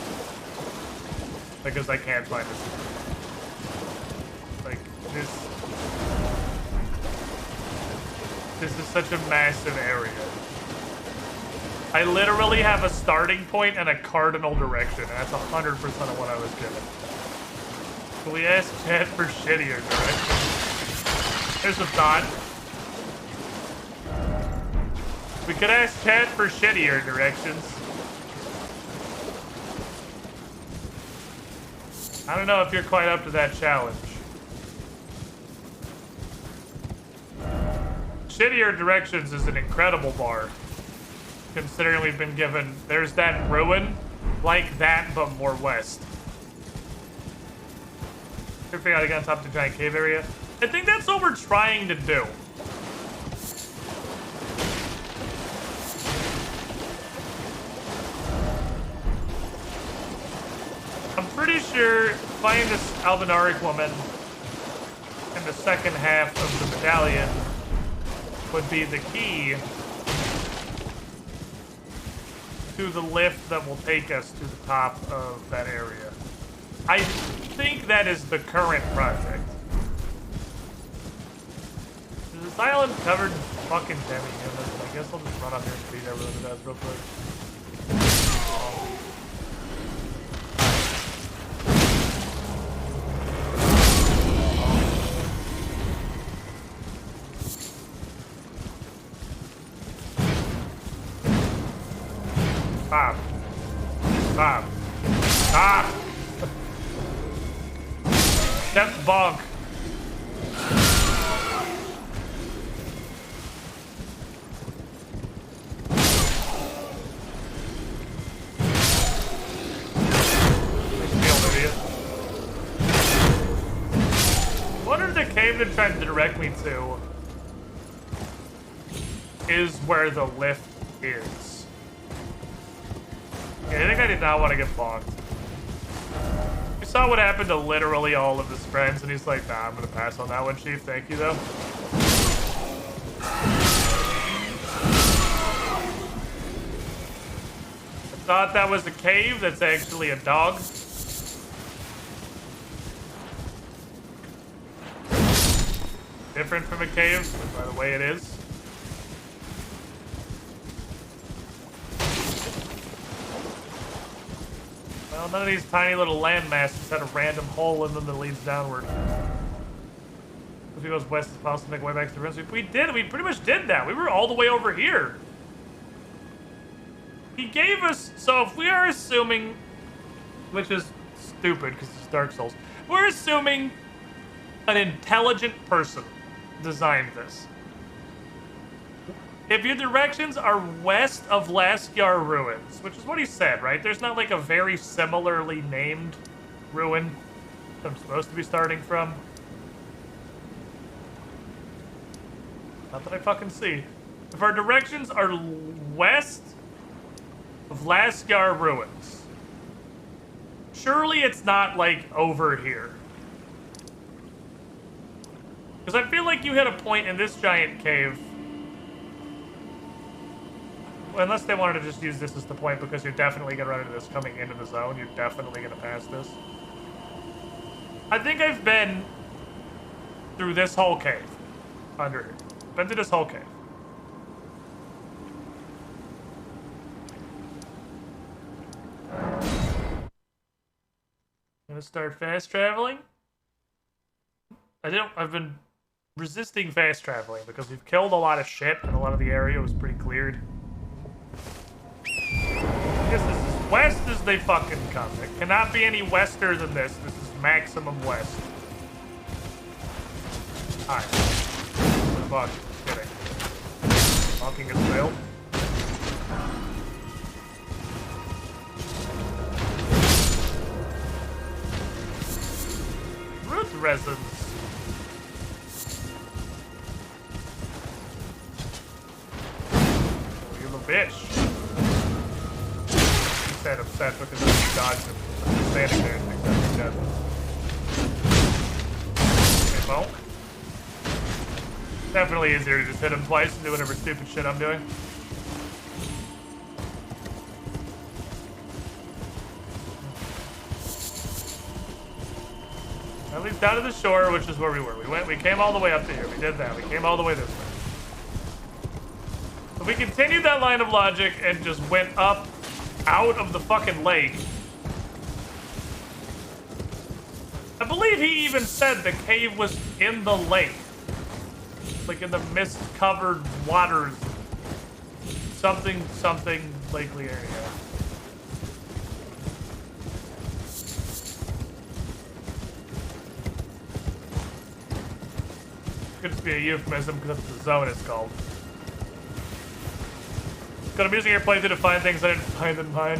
Because I can't find this. Like, this is such a massive area. I literally have a starting point and a cardinal direction, and that's 100% of what I was given. Can we ask chat for shittier directions? There's a thought. We could ask chat for shittier directions. I don't know if you're quite up to that challenge. Shittier directions is an incredible bar. Considering we've been given, there's that ruin, like that, but more west. Good figure out to get on top of the giant cave area. I think that's what we're trying to do. I'm pretty sure finding this Albinaric woman in the second half of the medallion would be the key to the lift that will take us to the top of that area. I think that is the current project. Is this island covered in fucking demi-humans? I guess I'll just run up here and beat everyone to death real quick. Stop. Stop. Stop. That's bonk. What wonder if the cave they're trying to direct me to is where the lift is. Yeah, I think I did not want to get bonked. We saw what happened to literally all of his friends, and he's like, nah, I'm gonna pass on that one, Chief. Thank you, though. I thought that was a cave. That's actually a dog. Different from a cave, by the way it is. Well, none of these tiny little land masses had a random hole in them that leads downward. If he goes west as possible, make way back to the ruins. We pretty much did that. We were all the way over here. He gave us, so if we are assuming, which is stupid because it's Dark Souls, we're assuming an intelligent person designed this. If your directions are west of Laskyar Ruins, which is what he said, right? There's not like a very similarly named ruin that I'm supposed to be starting from. Not that I fucking see. If our directions are west of Laskyar Ruins, surely it's not like over here. Because I feel like you hit a point in this giant cave. Unless they wanted to just use this as the point, because you're definitely going to run into this coming into the zone. You're definitely going to pass this. I think I've been through this whole cave. Under here. Been through this whole cave. I'm going to start fast traveling. I've been resisting fast traveling because we've killed a lot of shit and a lot of the area was pretty cleared. I guess this is west as they fucking come. It cannot be any wester than this. This is maximum west. Alright. Fuck. Kidding. Honking has failed. Root resins. Oh, you're a bitch. Upset because of the dogs and standing there and things like that. Okay, well. Definitely easier to just hit him twice and do whatever stupid shit I'm doing. At least down to the shore, which is where we were. We came all the way up to here. We did that. We came all the way this way. So we continued that line of logic and just went up out of the fucking lake. I believe he even said the cave was in the lake. Like in the mist-covered waters. Something lakely area. Could just be a euphemism because that's the zone it's called. I'm using your playthrough to find things I didn't find in mine.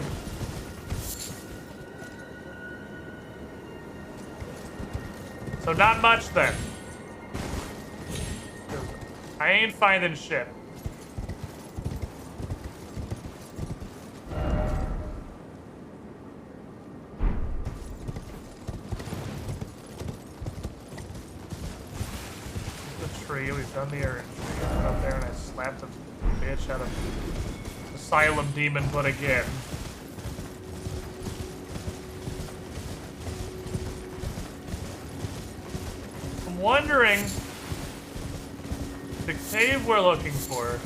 So not much then. I ain't finding shit. The tree, we've done the errand tree. I went up there and I slapped the bitch out of Asylum Demon, but again. I'm wondering, the cave we're looking for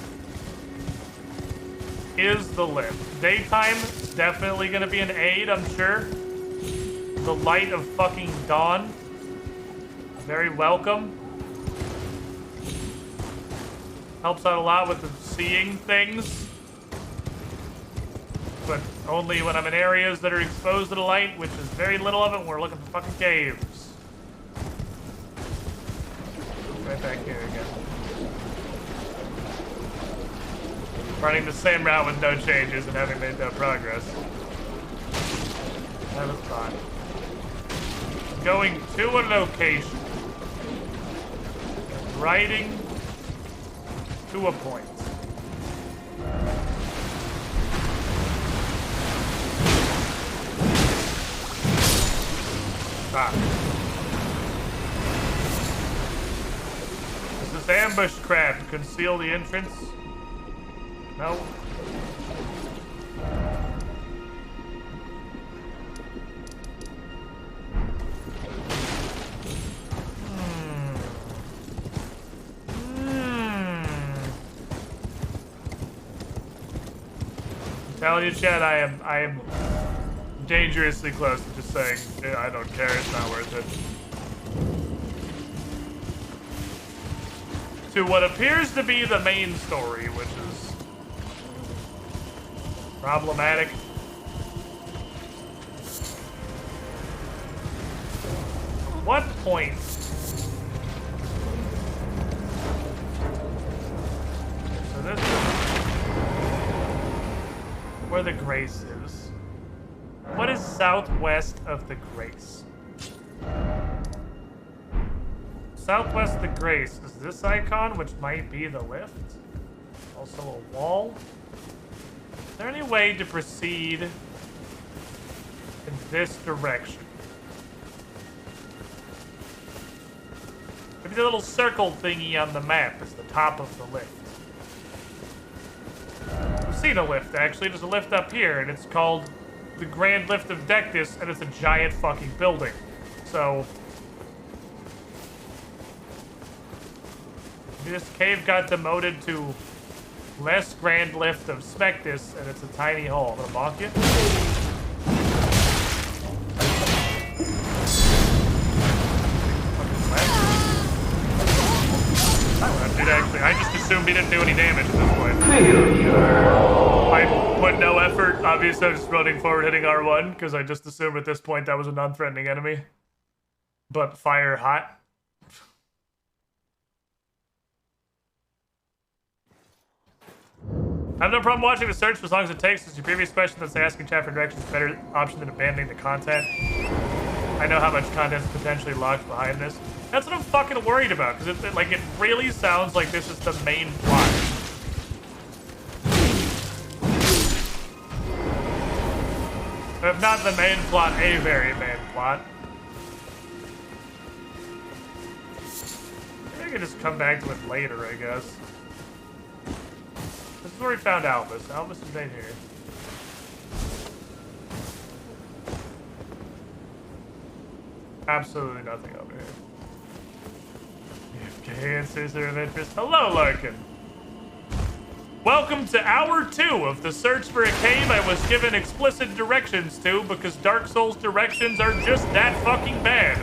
is the lift. Daytime is definitely gonna be an aid, I'm sure. The light of fucking dawn. Very welcome. Helps out a lot with the seeing things. But only when I'm in areas that are exposed to the light, which is very little of it when we're looking for fucking caves. Right back here again. Running the same route with no changes and having made no progress. That was fine. Going to a location. Writing to a point. Ah. Does this ambush crab conceal the entrance? No. Telling you, Chad, I am dangerously close to just saying, yeah, I don't care, it's not worth it. To what appears to be the main story, which is problematic. What point? So this is where the Grace is. What is southwest of the Grace? Southwest of the Grace is this icon, which might be the lift. Also a wall. Is there any way to proceed in this direction? Maybe the little circle thingy on the map is the top of the lift. I've seen a lift, actually. There's a lift up here, and it's called the Grand Lift of Dectus, and it's a giant fucking building. So this cave got demoted to less Grand Lift of Smectus, and it's a tiny hole. I'm gonna bonk you. Actually, I just assumed he didn't do any damage at this point. I put no effort. Obviously, I was just running forward, hitting R1, because I just assumed at this point that was a non-threatening enemy. But fire hot. I have no problem watching the search for as long as it takes. It's your previous question that's asking chat for directions is a better option than abandoning the content. I know how much content is potentially locked behind this. That's what I'm fucking worried about, because it really sounds like this is the main plot. If not the main plot, a very main plot. Maybe I could just come back to it later, I guess. This is where we found Albus. Albus is right here. Absolutely nothing over here. If answers are of interest. Hello, Larkin. Welcome to hour 2 of the search for a cave I was given explicit directions to because Dark Souls directions are just that fucking bad.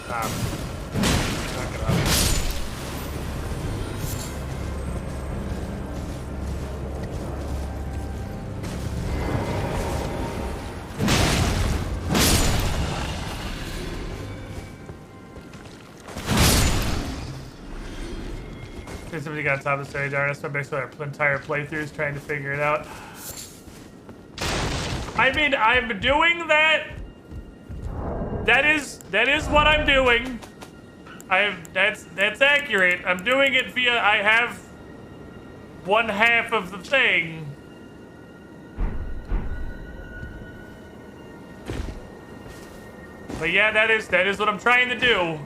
Knock it up. Somebody got on top of the story, darn. I spent basically our entire playthroughs trying to figure it out. I mean, I'm doing that. That is what I'm doing. That's accurate. I'm doing it via I have one half of the thing. But yeah, that is what I'm trying to do.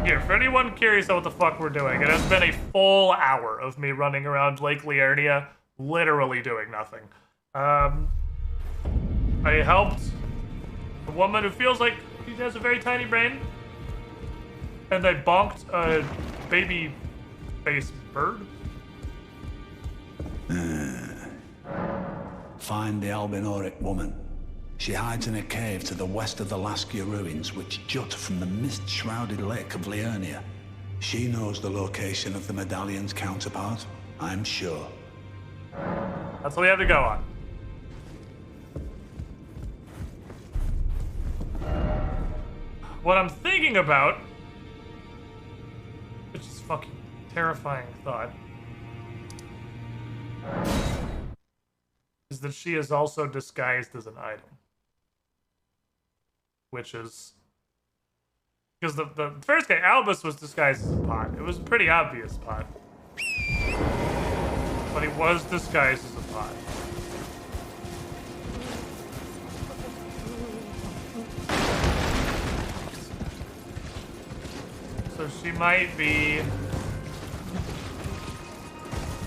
Here, for anyone curious about what the fuck we're doing, it has been a full hour of me running around Lake Liurnia, literally doing nothing. I helped a woman who feels like she has a very tiny brain, and I bonked a baby face bird. Find the Albinoric woman. She hides in a cave to the west of the Laskia ruins, which jut from the mist-shrouded lake of Liurnia. She knows the location of the medallion's counterpart, I'm sure. That's what we have to go on. What I'm thinking about, which is fucking terrifying thought, is that she is also disguised as an item. witches. Because the first guy, Albus, was disguised as a pot. It was a pretty obvious pot. But he was disguised as a pot. So she might be...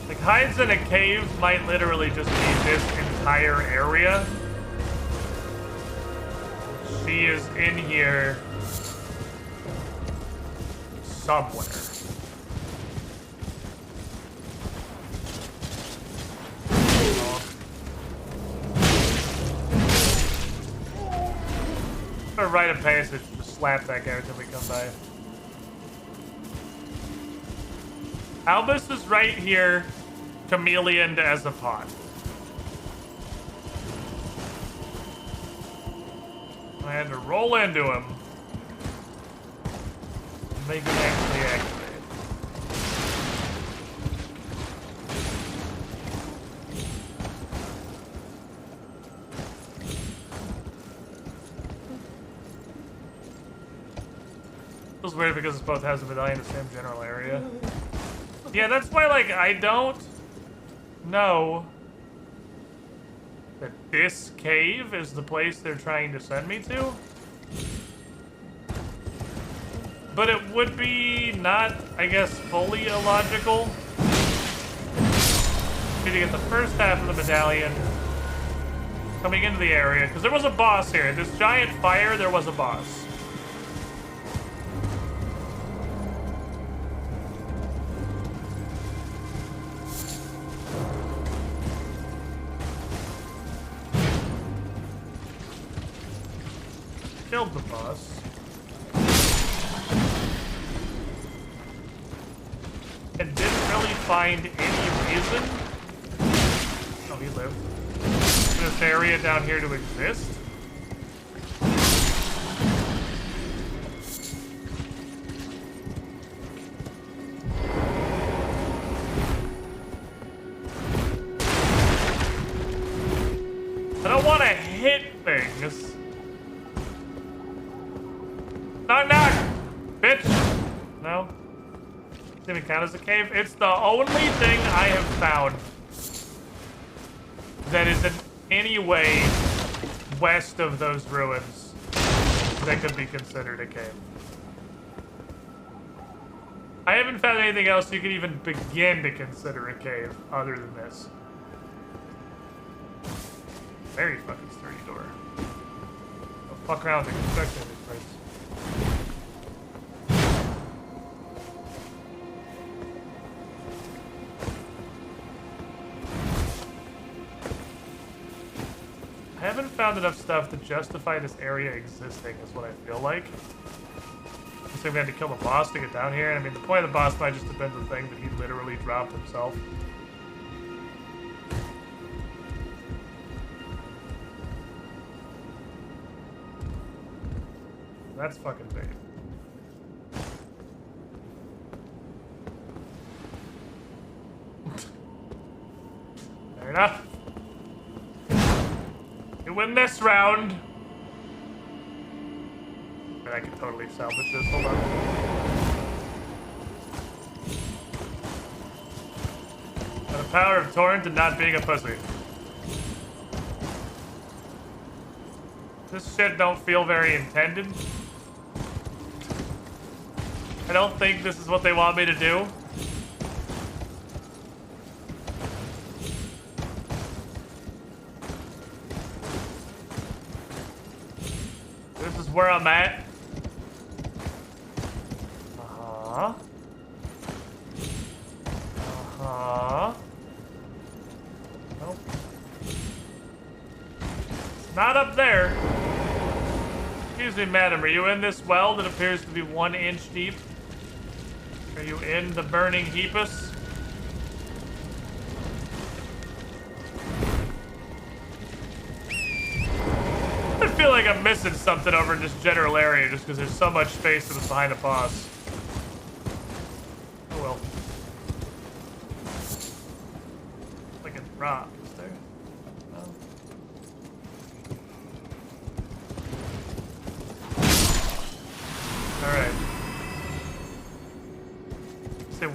Like, hides in a cave might literally just be this entire area. She is in here somewhere. A rite of passage, just slap that guy until we come by. Albus is right here, chameleoned as a pot. I had to roll into him. Make him actually activate. Feels weird because it's both has a medallion in the same general area. Yeah, that's why, like, I don't know that this cave is the place they're trying to send me to. But it would be not, I guess, fully illogical. Need to get the first half of the medallion coming into the area, because there was a boss here. This giant fire, there was a boss. Killed the boss. And didn't really find any reason. Oh, he lived. For this area down here to exist. I don't want to hit things. Knock, knock! Bitch! No? Doesn't even count as a cave. It's the only thing I have found that is in any way west of those ruins that could be considered a cave. I haven't found anything else you could even begin to consider a cave other than this. Very fucking sturdy door. Don't fuck around with the construction of this place. I haven't found enough stuff to justify this area existing, is what I feel like. I think we had to kill the boss to get down here. I mean, the point of the boss might just have been the thing that he literally dropped himself. That's fucking big. Fair enough. You win this round. And I can totally salvage this. Hold on. And the power of Torrent and not being a pussy. This shit don't feel very intended. I don't think this is what they want me to do. This is where I'm at. Uh-huh. Uh-huh. Nope. It's not up there. Excuse me, madam. Are you in this well that appears to be 1 inch deep? Are you in the burning heapus? I feel like I'm missing something over in this general area just because there's so much space that was behind a boss. Oh well. Like a drop, is there? No.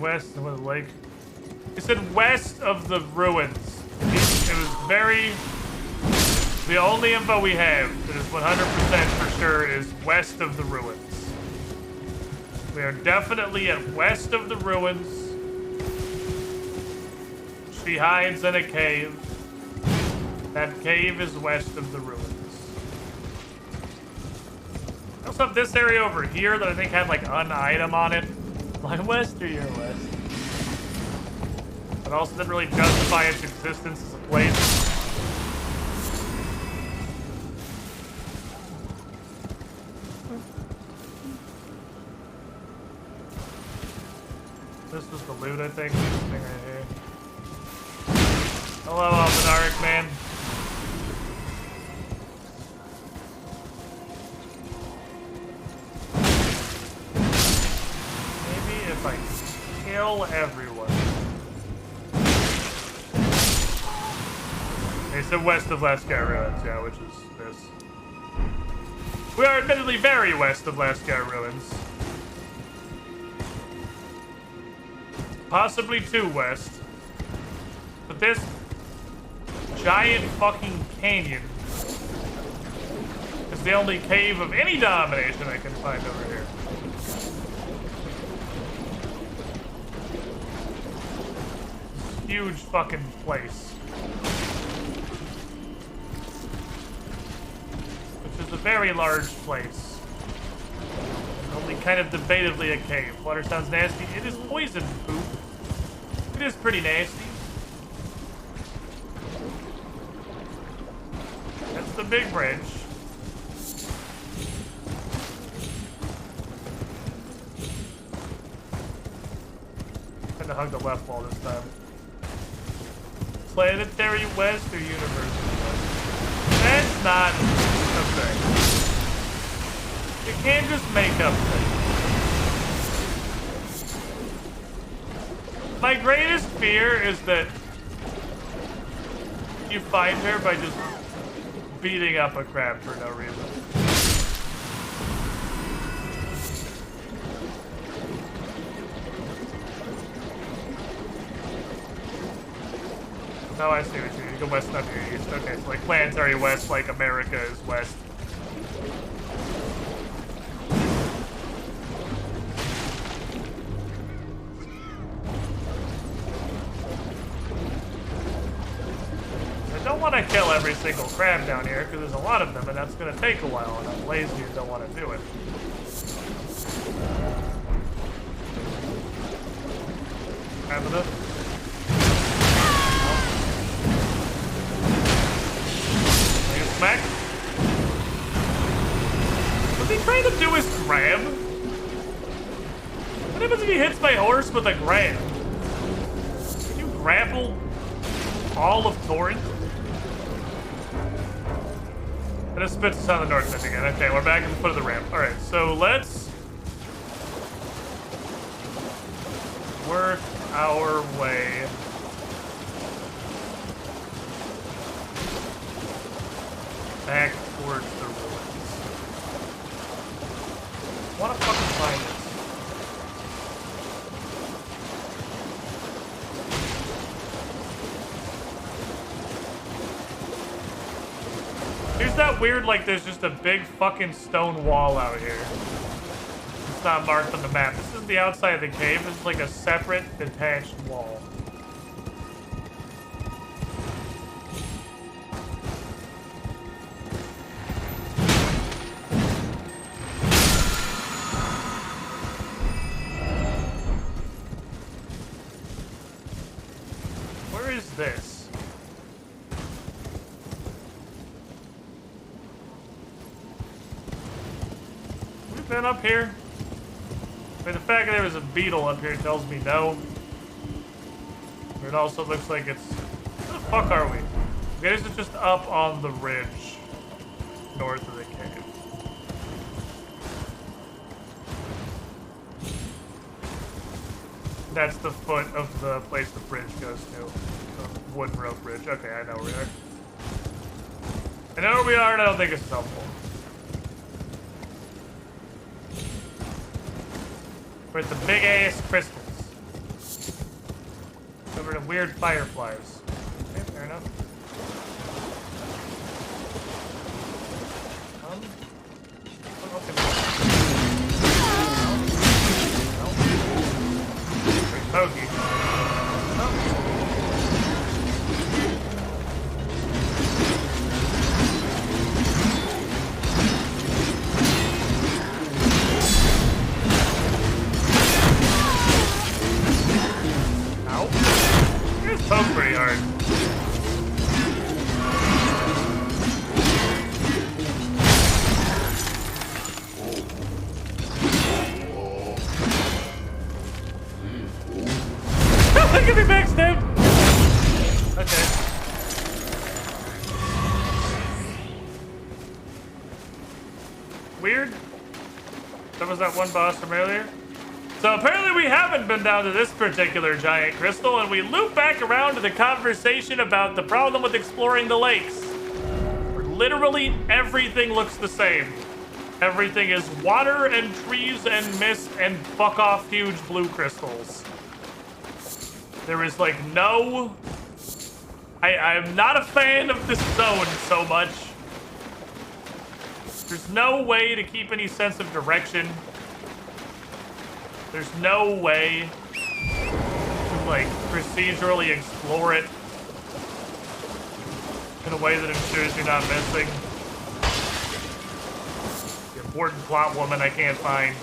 west of the lake. He said west of the ruins. It was very... The only info we have that is 100% for sure is west of the ruins. We are definitely at west of the ruins. She hides in a cave. That cave is west of the ruins. I also have this area over here that I think had like an item on it. My west or your west? But also didn't really justify its existence as a place. This was the loot, I think. This thing right here. Hello, Alphanaric man. Maybe if I kill everyone. Okay, so west of Lascar Ruins, yeah, which is this. We are admittedly very west of Lascar Ruins. Possibly too west. But this giant fucking canyon is the only cave of any denomination I can find over here. Huge fucking place. Which is a very large place. Only kind of debatably a cave. Water sounds nasty. It is poison poop. It is pretty nasty. That's the big bridge. Kinda hug the left wall this time. Planetary west or universal west? That's not a thing. You can't just make up things. My greatest fear is that you find her by just beating up a crab for no reason. Oh, I see what you mean. You go west, not your east. Okay, so like planetary west, like America is west. I don't want to kill every single crab down here because there's a lot of them and that's going to take a while and I'm lazy and don't want to do it. Grab it up. Smack. Was he trying to do his grab? What happens if he hits my horse with a grab? Can you grapple all of Torrent? And it spits us on the north end again. Okay, we're back at the foot of the ramp. Alright, so let's work our way back towards the ruins. I want to fucking find it. Here's that weird, like, there's just a big fucking stone wall out here. It's not marked on the map. This is the outside of the cave. This is like a separate, detached wall. This. We've been up here. I mean, the fact that there was a beetle up here tells me no. But it also looks like it's... Where the fuck are we? Okay, this is just up on the ridge north of the cave. That's the foot of the place the bridge goes to. Wooden rope bridge. Okay, I know where we are. I know where we are, and I don't think it's helpful. We're at the big ass crystals. covered in weird fireflies. Okay, fair enough. Pokey. Ow. You just poke pretty hard. Look at me backstab! Okay. Weird. That was that one boss from earlier. So apparently we haven't been down to this particular giant crystal, and we loop back around to the conversation about the problem with exploring the lakes. Where literally everything looks the same. Everything is water and trees and mist and fuck off huge blue crystals. There is like no... I'm not a fan of this zone so much. There's no way to keep any sense of direction. There's no way to like procedurally explore it in a way that ensures you're not missing the important plot woman I can't find.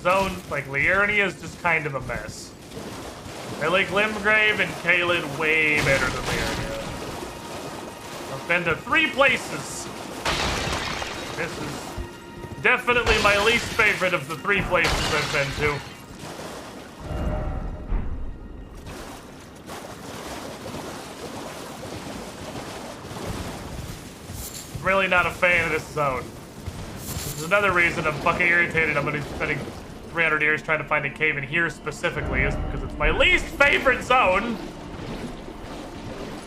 Zone, like, Liurnia is just kind of a mess. I like Limgrave and Caelid way better than Liurnia. I've been to 3 places. This is definitely my least favorite of the 3 places I've been to. Really not a fan of this zone. This is another reason I'm fucking irritated. I'm gonna be spending 300 years trying to find a cave in here specifically, is because it's my least favorite zone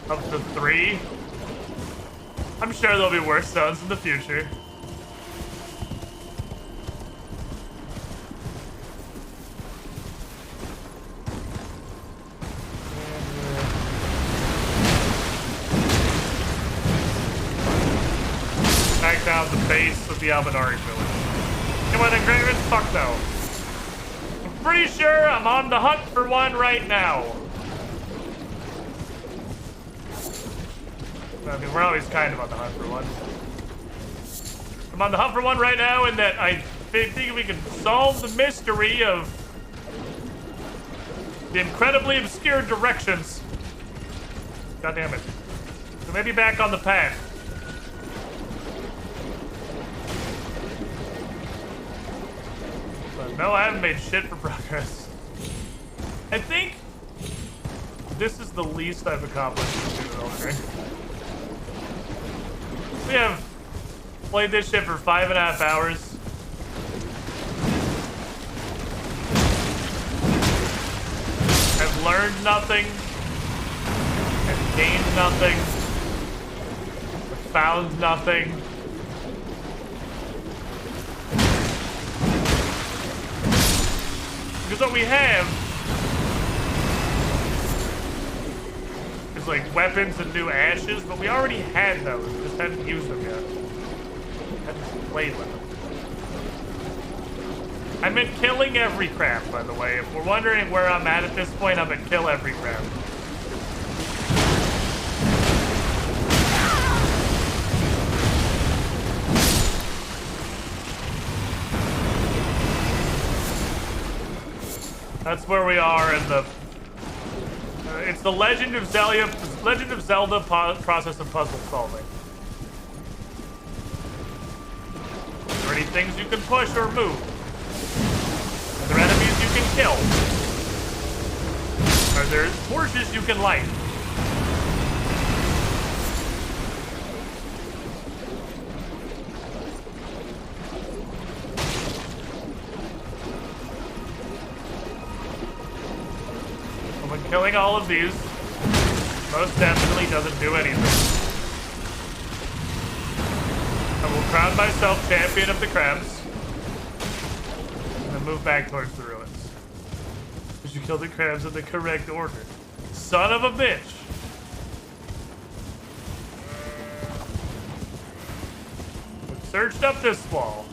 of the 3. I'm sure there'll be worse zones in the future. Back down the base of the Albinari village. Come on, Engraven? Fuck no. I'm pretty sure I'm on the hunt for one right now. I mean, we're always kind of on the hunt for one. I'm on the hunt for one right now in that I think we can solve the mystery of the incredibly obscure directions. God damn it. So maybe back on the path. No, I haven't made shit for progress. I think this is the least I've accomplished in Elden Ring. We have played this shit for 5.5 hours. I've learned nothing. I've gained nothing. I've found nothing. Because what we have is like weapons and new ashes, but we already had those. We just hadn't used them yet. Hadn't played with them. I'm at killing every crap, by the way. If we're wondering where I'm at this point, I'm at kill every crap. That's where we are in the... it's the Legend of Zelda process of puzzle solving. Are there any things you can push or move? Are there enemies you can kill? Are there torches you can light? Killing all of these most definitely doesn't do anything. I will crown myself champion of the crabs. And then move back towards the ruins. Because you killed the crabs in the correct order. Son of a bitch! We've searched up this wall.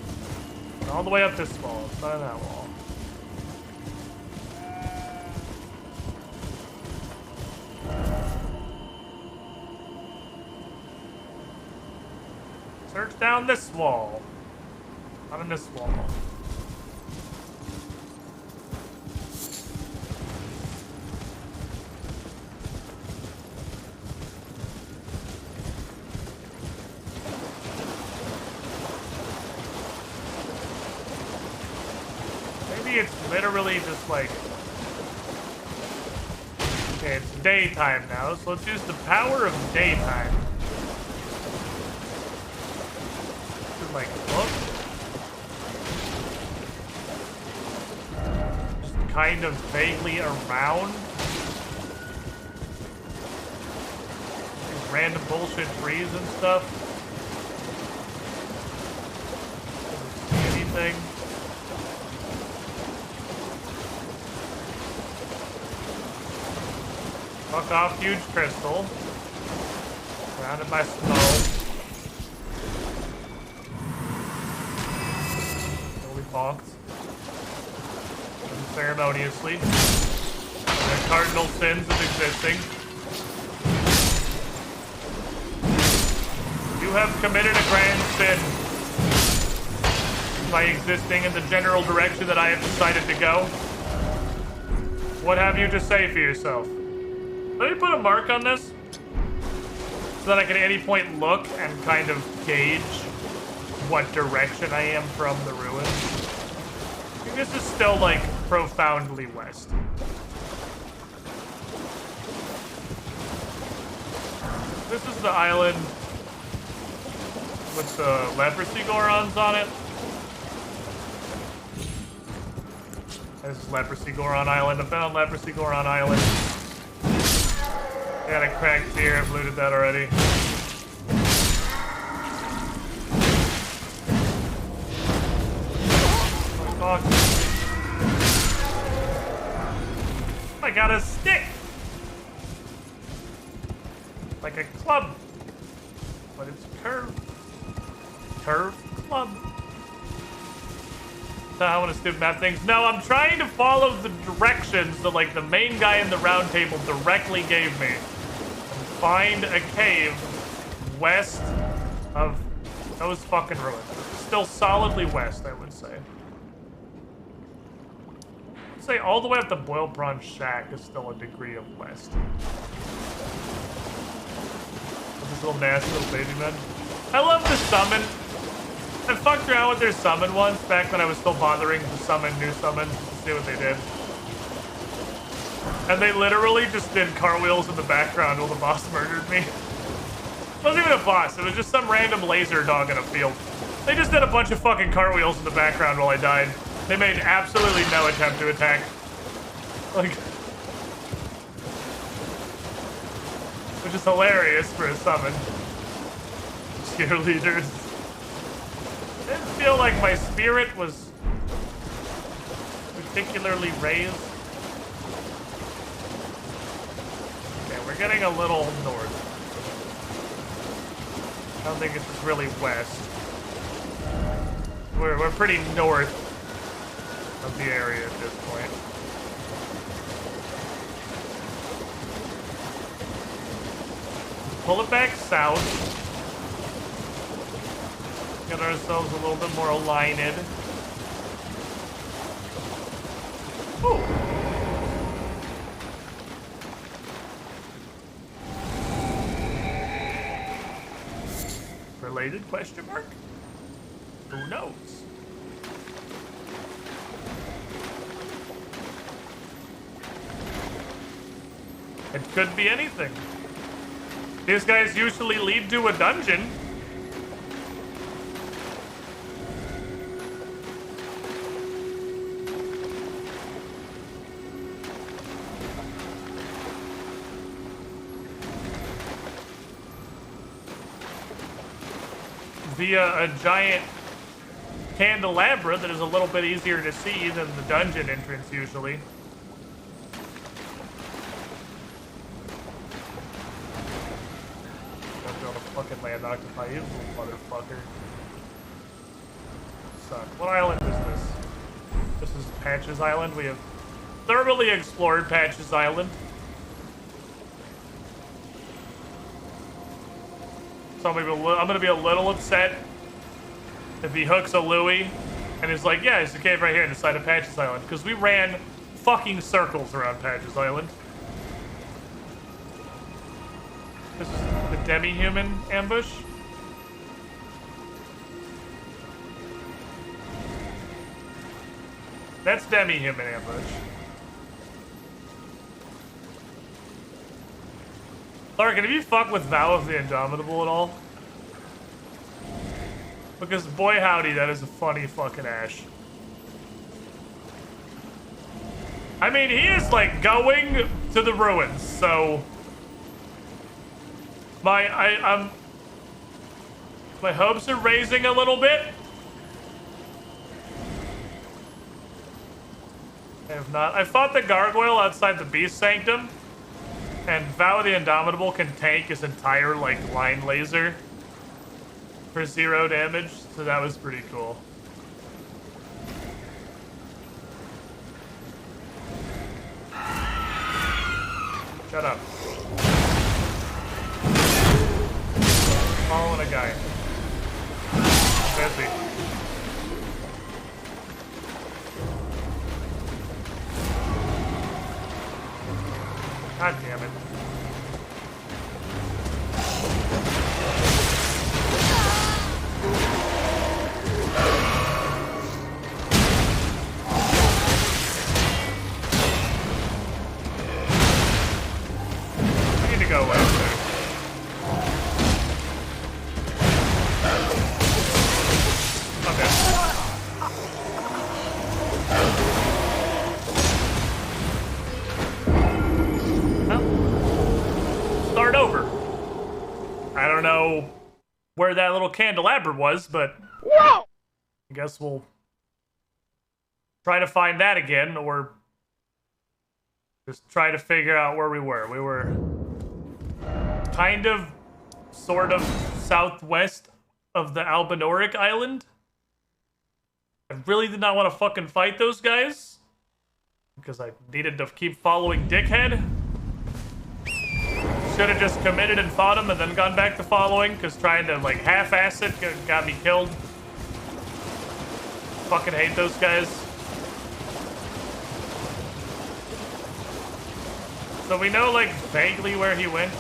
All the way up this wall. It's not that wall. Search down this wall. Not in this wall. Maybe it's literally just like... Okay, it's daytime now, so let's use the power of daytime. Like, look. Just kind of vaguely around. These random bullshit trees and stuff. Anything. Fuck off, huge crystal. Surrounded by snow. Bonked. Unceremoniously. The cardinal sins of existing. You have committed a grand sin by existing in the general direction that I have decided to go. What have you to say for yourself? Let me put a mark on this so that I can at any point look and kind of gauge what direction I am from the ruins. I think this is still like profoundly west. This is the island with the leprosy Gorons on it. This is Leprosy Goron Island. I've been on Leprosy Goron Island. Got a cracked deer. I've looted that already. Fuck. I got a stick! Like a club. But it's curved. Curved club. Is that how I want to stupid map things? No, I'm trying to follow the directions that like the main guy in the round table directly gave me. And find a cave west of those fucking ruins. Still solidly west, I would say. I'd say all the way up to Boiled Prawn Shack is still a degree of west. This little nasty little baby man. I love the summon. I fucked around with their summon once back when I was still bothering to summon new summons to see what they did. And they literally just did cartwheels in the background while the boss murdered me. It wasn't even a boss, it was just some random laser dog in a field. They just did a bunch of fucking cartwheels in the background while I died. They made absolutely no attempt to attack. Like... which is hilarious for a summon. Cheerleaders. I didn't feel like my spirit was particularly raised. Okay, we're getting a little north. I don't think it's really west. We're pretty north of the area at this point. Pull it back south. Get ourselves a little bit more aligned. Ooh. Related question mark? Who knows? It could be anything. These guys usually lead to a dungeon. via a giant candelabra that is a little bit easier to see than the dungeon entrance usually. Don't go to fucking land occupy you, little motherfucker. Suck. What island is this? This is Patches Island. We have thoroughly explored Patches Island. So I'm gonna be a little upset if he hooks a Louis and is like, yeah, there's a cave right here on the side of Patches Island. Because we ran fucking circles around Patches Island. This is the demi-human ambush. That's demi-human ambush. Larkin, have you fucked with Vow of the Indomitable at all? Because boy howdy, that is a funny fucking Ash. I mean, he is like going to the ruins, so my hopes are raising a little bit. I have not. I fought the gargoyle outside the Beast Sanctum, and Vow of the Indomitable can tank his entire like line laser for 0 damage, so that was pretty cool. Shut up. Following a guy. Busy. God damn it. I need to go away. Start over. I don't know where that little candelabra was, but I guess we'll try to find that again, or just try to figure out where we were. We were kind of, sort of, southwest of the Albinoric Island. I really did not want to fucking fight those guys, because I needed to keep following Dickhead. Should have just committed and fought him and then gone back to following, because trying to like half-ass it got me killed. Fucking hate those guys. So we know like vaguely where he went.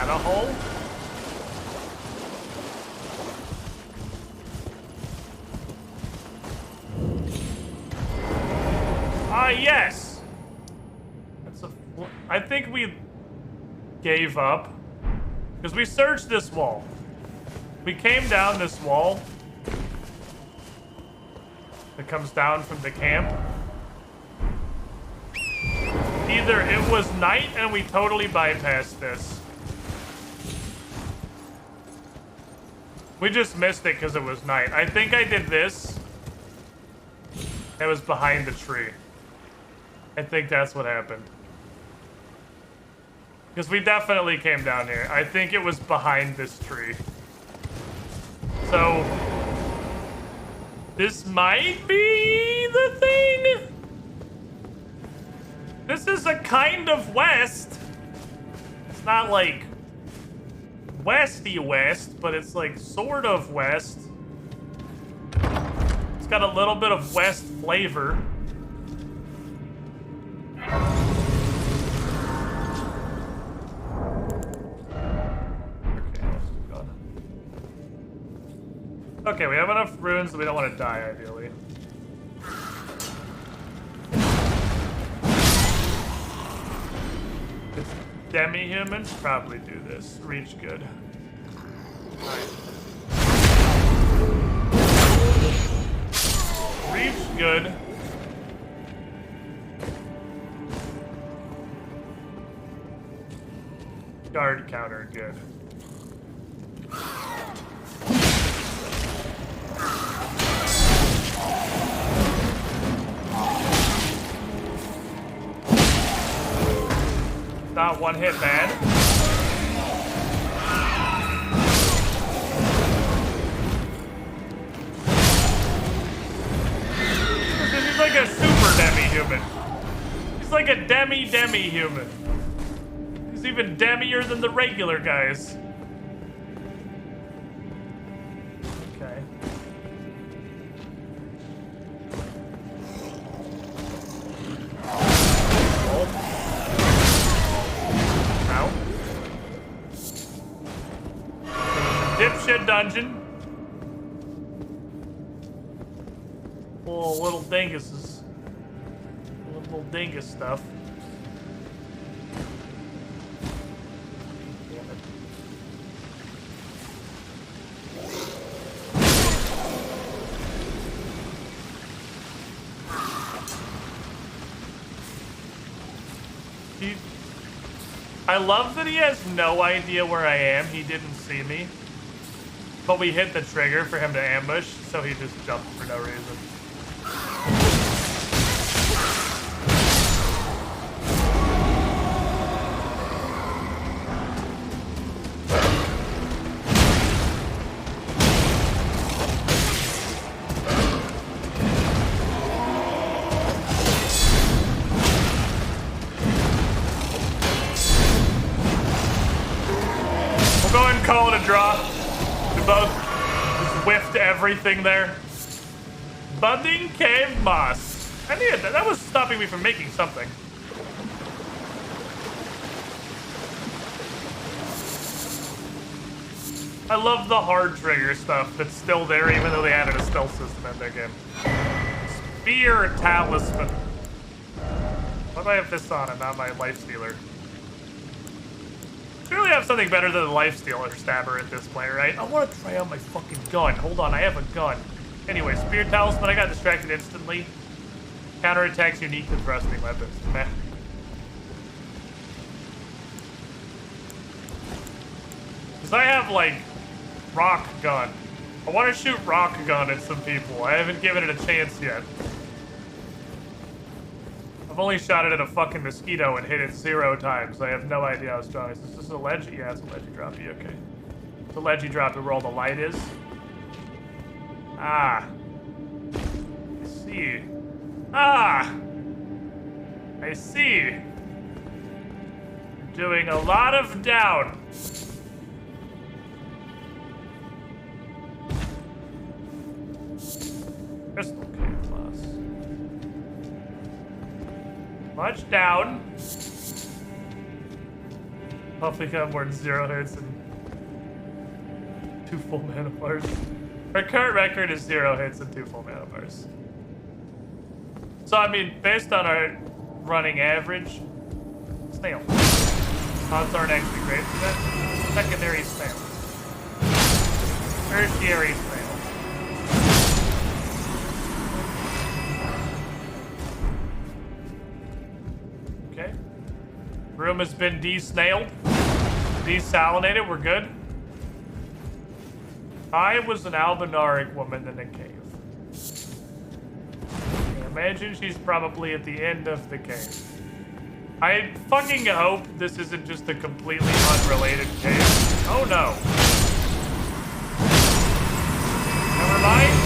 A hole? Ah, yes! That's a... I think we gave up. Because we searched this wall. We came down this wall that comes down from the camp. Either it was night and we totally bypassed this. We just missed it because it was night. I think I did this. It was behind the tree. I think that's what happened. Because we definitely came down here. I think it was behind this tree. So, this might be the thing? This is a kind of west. It's not like westy west, but it's like sort of west. It's got a little bit of west flavor. Okay, we have enough runes that we don't want to die, ideally. Demi-humans probably do this. Reach good. Alright. Reach good. Guard counter good. Not one hit bad. He's like a super demi-human. He's like a demi-human. He's even demier than the regular guys. Okay. Dipshit dungeon. Full little dinguses. Little dingus stuff. Damn it. I love that he has no idea where I am. He didn't see me. But we hit the trigger for him to ambush, so he just jumped for no reason. We'll go ahead and call it a draw. We both just whiffed everything there. Budding cave moss. I needed that. That was stopping me from making something. I love the hard trigger stuff that's still there, even though they added a stealth system in their game. Spear talisman. Why do I have this on and not my life stealer? Surely I have something better than the lifesteal or stabber at this point, right? I want to try out my fucking gun. Hold on, I have a gun. Anyway, spear talisman, I got distracted instantly. Counterattacks unique to thrusting weapons. Meh. Because I have, like, rock gun. I want to shoot rock gun at some people. I haven't given it a chance yet. I've only shot it at a fucking mosquito and hit it 0 times. I have no idea how strong. Is this just a ledge? Yeah, it's a ledgy droppy. Okay. It's a ledgy droppy where all the light is. Ah. I see. Ah. I see. You're doing a lot of down. Crystal cave class. Much down. Hopefully got more than 0 hits and 2 full mana bars. Our current record is 0 hits and 2 full mana bars. So I mean, based on our running average, snail. Odds aren't actually great for that. Secondary snail. Tertiary snail. Okay. Room has been de-snailed. Desalinated, we're good. I was an albinaric woman in a cave. I imagine she's probably at the end of the cave. I fucking hope this isn't just a completely unrelated cave. Oh no. Never mind.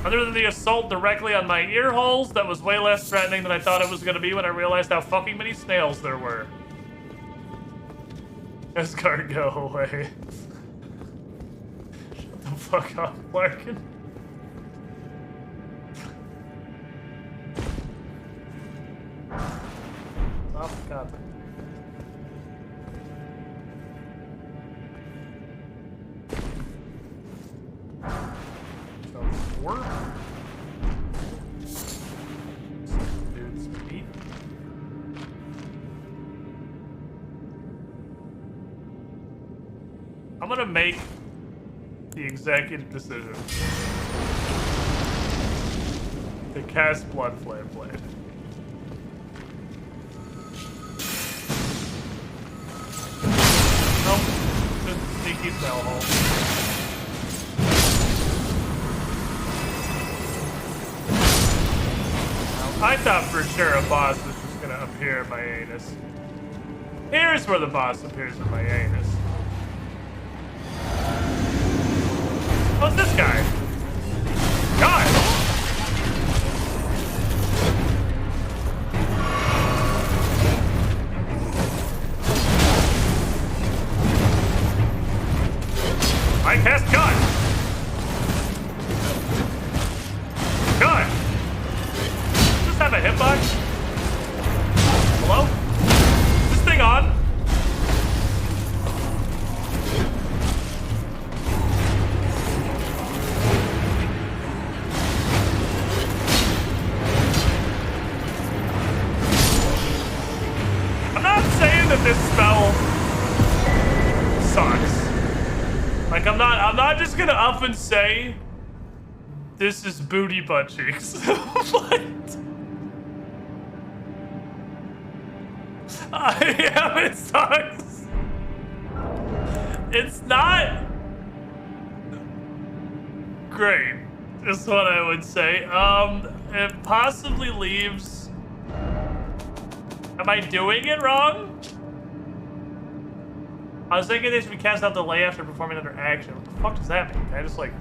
Other than the assault directly on my ear holes, that was way less threatening than I thought it was going to be when I realized how fucking many snails there were. Escort, go away. Shut the fuck up, Larkin. Stop content. So 4. Dude's feet. I'm gonna make the executive decision to cast Blood Flame Blade. Nope, just a sneaky spell hole. I thought for sure a boss was just gonna appear in my anus. Here's where the boss appears in my anus. What's this guy? God! I cast gun! Gun! Does this have a hitbox? Hello? Is this thing on? I'm not saying that this spell sucks. Like, I'm not just gonna up and say this is booty butt cheeks. What? It sucks. It's not great, is what I would say. It possibly leaves. Am I doing it wrong? I was thinking they should be cast out delay after performing another action. What the fuck does that mean? Can I just like...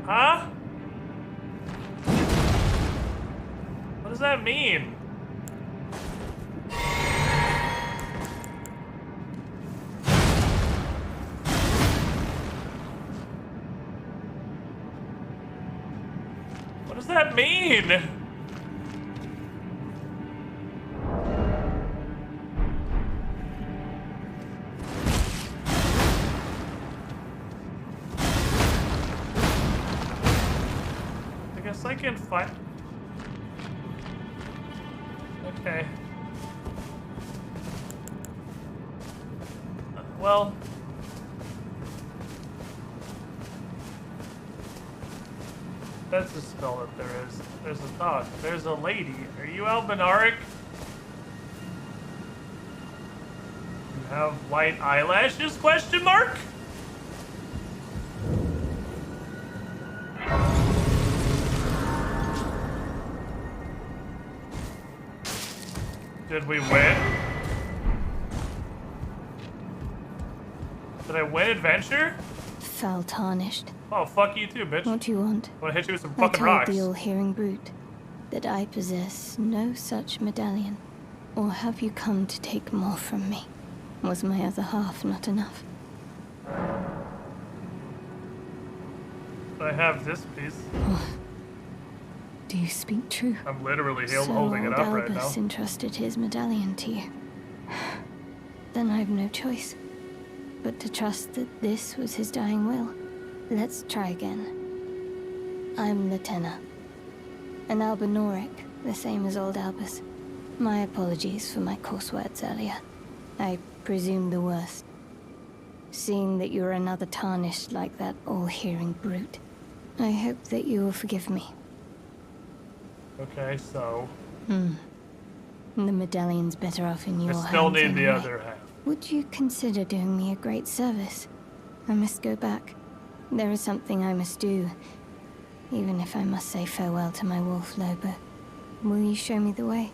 Huh? What does that mean? What does that mean? I can find. Okay. Well. That's a spell that there is. There's a thought. There's a lady. Are you albinaric? You have white eyelashes? Question mark? Did we win? Did I win adventure? Fell tarnished. Oh, fuck you too, bitch. What do you want? I wanna hit you with some I fucking told rocks. the all-hearing brute that I possess no such medallion. Or have you come to take more from me? Was my other half not enough? I have this piece. Oh. Do you speak true? I'm literally So holding it up right now. Albus entrusted his medallion to you. Then I've no choice but to trust that this was his dying will. Let's try again. I'm Latenna, an Albinoric, the same as old Albus. My apologies for my coarse words earlier. I presume the worst. Seeing that you're another tarnished like that all-hearing brute, I hope that you will forgive me. Okay, so... The medallion's better off in your hands. I still need anyway. the other half. Would you consider doing me a great service? I must go back. There is something I must do, even if I must say farewell to my wolf Lobo. Will you show me the way?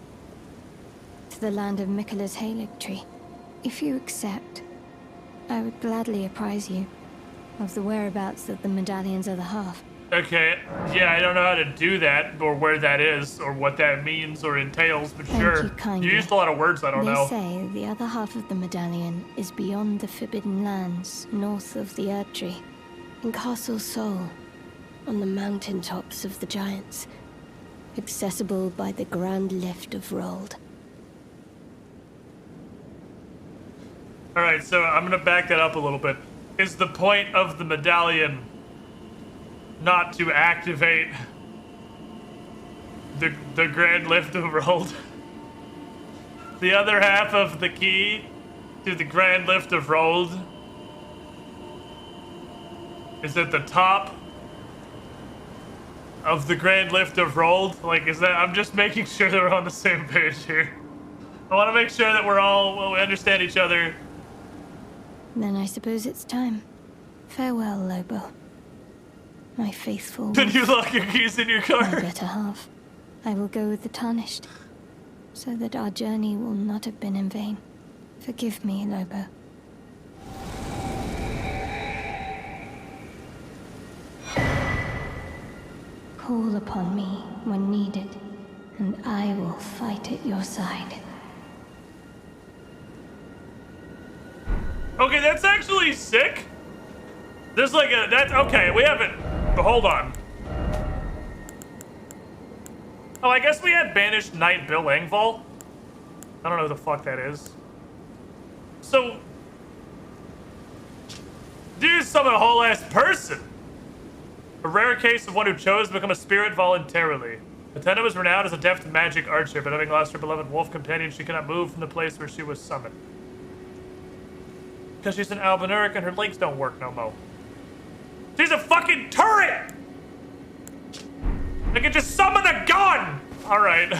To the land of Miquella's Halig tree. If you accept, I would gladly apprise you of the whereabouts of the medallion's other half. Okay, yeah, I don't know how to do that, or where that is, or what that means or entails, but Thank sure. you kindly. You used a lot of words I don't know. They say the other half of the medallion is beyond the Forbidden Lands, north of the Erdtree, in Castle Sol, on the mountaintops of the Giants, accessible by the Grand Lift of Rold. Alright, so I'm gonna back that up a little bit. Is the point of the medallion not to activate the Grand Lift of Rold? The other half of the key to the Grand Lift of Rold is at the top of the Grand Lift of Rold. Like, is that? I'm just making sure that we're on the same page here. I want to make sure that we understand each other. Then I suppose it's time. Farewell, Lobo. My faithful. Did you lock your keys in your car? My better half. I will go with the Tarnished, so that our journey will not have been in vain. Forgive me, Lobo. Call upon me when needed, and I will fight at your side. Okay, that's actually sick. There's like a, that's, okay, we haven't, but hold on. Oh, I guess we had banished Knight Bill Engvall. I don't know who the fuck that is. So, dude, summon a whole ass person. A rare case of one who chose to become a spirit voluntarily. Atena was renowned as a deft magic archer, but having lost her beloved wolf companion, she cannot move from the place where she was summoned. Because she's an albinuric and her legs don't work no more. She's a fucking turret! I can just summon a gun! Alright.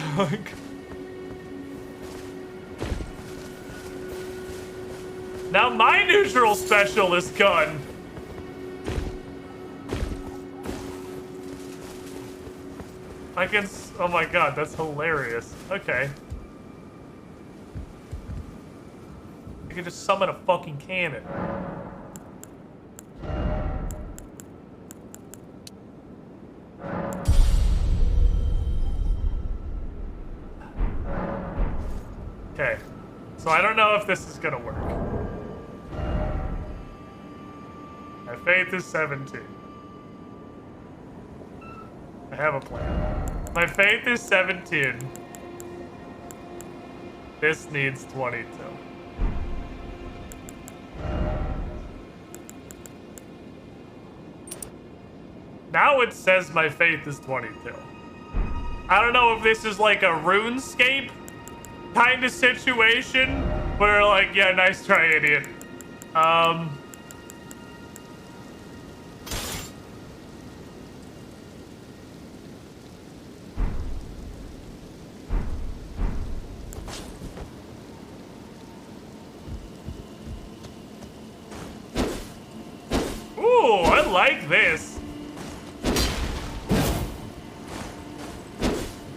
Now my neutral special is gun. I can, oh my god, that's hilarious. Okay. I can just summon a fucking cannon. Okay, so I don't know if this is gonna work. My faith is 17. I have a plan. My faith is 17. This needs 22. Now it says my faith is 22. I don't know if this is like a RuneScape kind of situation where like, yeah, nice try, idiot. Ooh, I like this.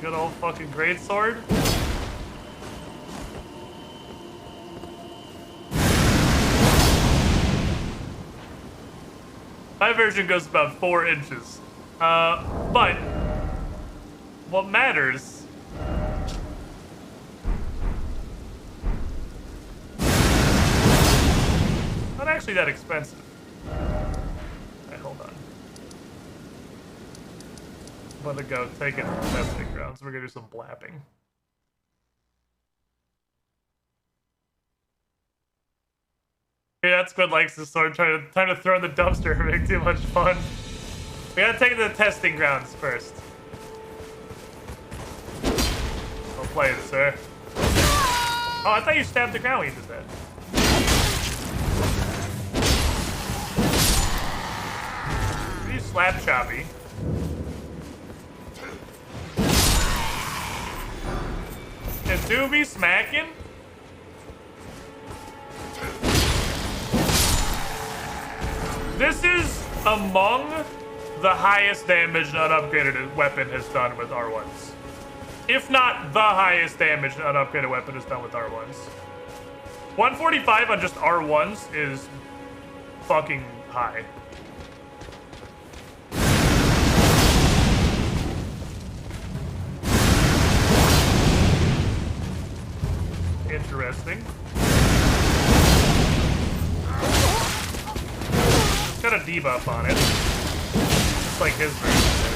Good old fucking greatsword. My version goes about 4 inches. But what matters not actually that expensive. Alright, hold on. I'm gonna go take it to the testing grounds. We're gonna do some blapping. Yeah, that's good. Likes the sword. Trying to throw in the dumpster, having too much fun. We gotta take it to the testing grounds first. Well played, sir. Oh, I thought you stabbed the ground when you did that. You slap choppy. Can two be smacking? This is among the highest damage an unupgraded weapon has done with R1s. If not the highest damage an unupgraded weapon has done with R1s. 145 on just R1s is fucking high. Interesting. Got a debuff on it. Just like his version did.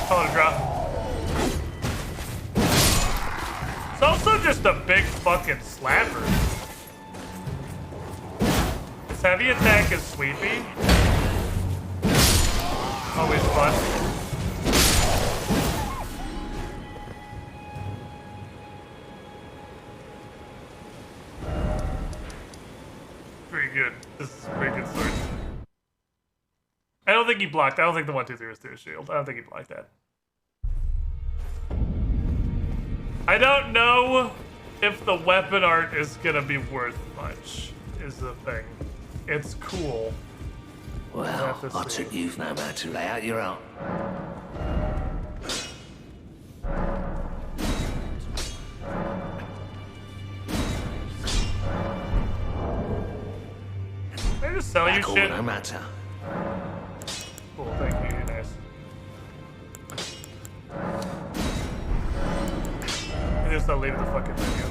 Oh, to drop. It's also just a big fucking slapper. His heavy attack is sweepy. Always fun. Very good. This is a very good sword. I don't think he blocked. I don't think the 1, 2, 3 was through his shield. I don't think he blocked that. I don't know if the weapon art is gonna be worth much, is the thing. It's cool. Well, I took you've no man to lay out your own. Can I just sell you shit? No matter. Cool, thank you, you're nice. I just not leaving the fucking video.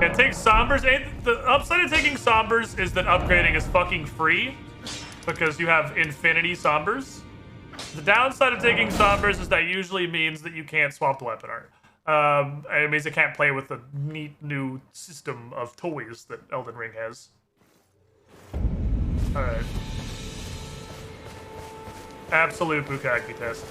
Yeah, take Sombers. The upside of taking Sombers is that upgrading is fucking free because you have infinity Sombers. The downside of taking Sombers is that usually means that you can't swap the weapon art. It means it can't play with the neat new system of toys that Elden Ring has. Alright. Absolute Bukkake test.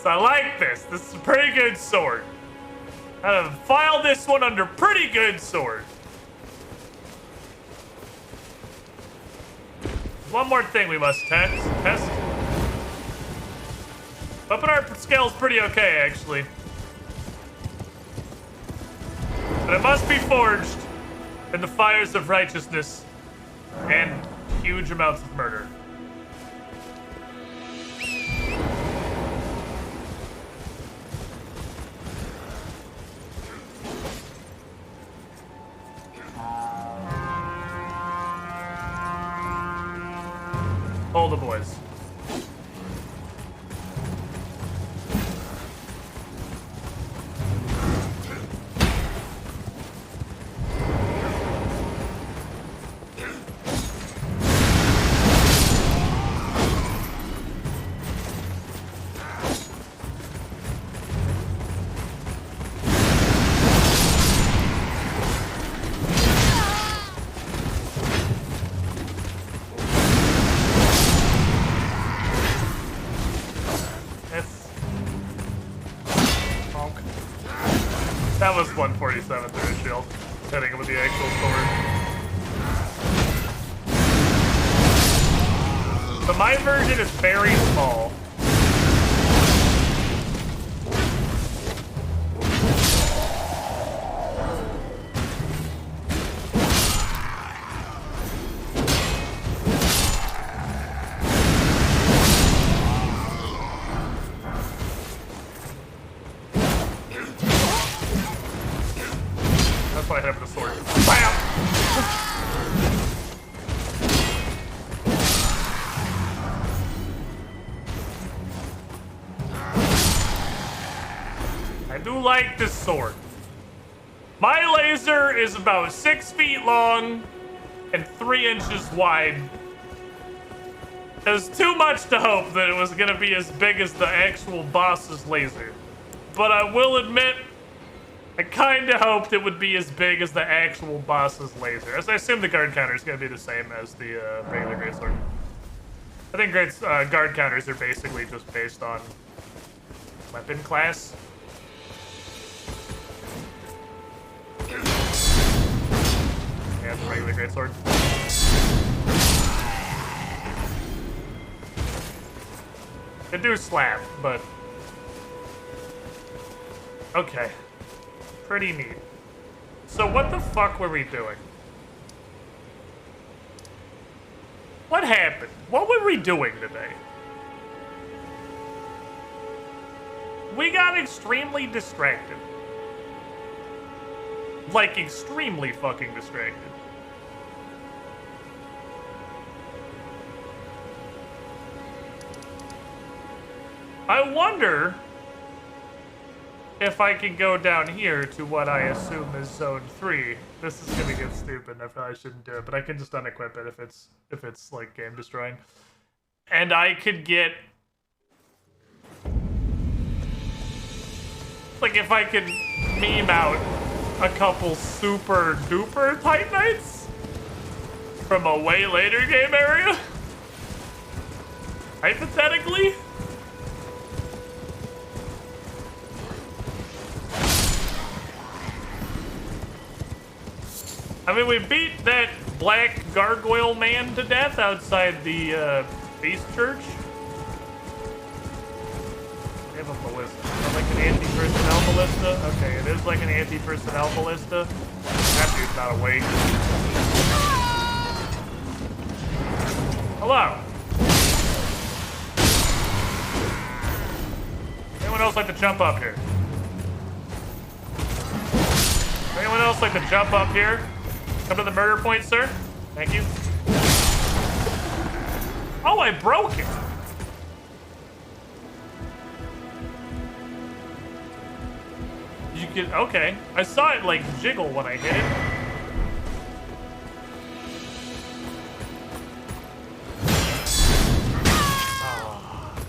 I like this. This is a pretty good sword. I filed this one under pretty good sword. One more thing we must test. Weapon art scale's pretty okay, actually. But it must be forged in the fires of righteousness and huge amounts of murder. Hold the boys. That was 147 through his shield. Hitting him with the actual sword. So my version is very small. That's why I hit him with the sword. Bam! I do like this sword. My laser is about 6 feet long and 3 inches wide. It was too much to hope that it was gonna be as big as the actual boss's laser. But I will admit, I kinda hoped it would be as big as the actual boss's laser. As I assume the guard counter is gonna be the same as the regular greatsword. I think guard counters are basically just based on weapon class. Yeah, the regular greatsword. They do slap, but okay. Pretty neat. So what the fuck were we doing? What happened? What were we doing today? We got extremely distracted. like extremely fucking distracted. I wonder if I can go down here to what I assume is zone 3. This is gonna get stupid. I probably shouldn't do it, but I can just unequip it if it's like game destroying. And I could get, like, if I could meme out a couple super duper Titanites from a way later game area, hypothetically. I mean, we beat that black gargoyle man to death outside the Beast Church. We have a ballista. Is that like an anti-personnel ballista? Okay, it is like an anti-personnel ballista. That dude's not awake. Hello. Anyone else like to jump up here? Anyone else like to jump up here? Come to the murder point, sir. Thank you. Oh, I broke it. You get, okay. I saw it like jiggle when I hit it. Oh, man.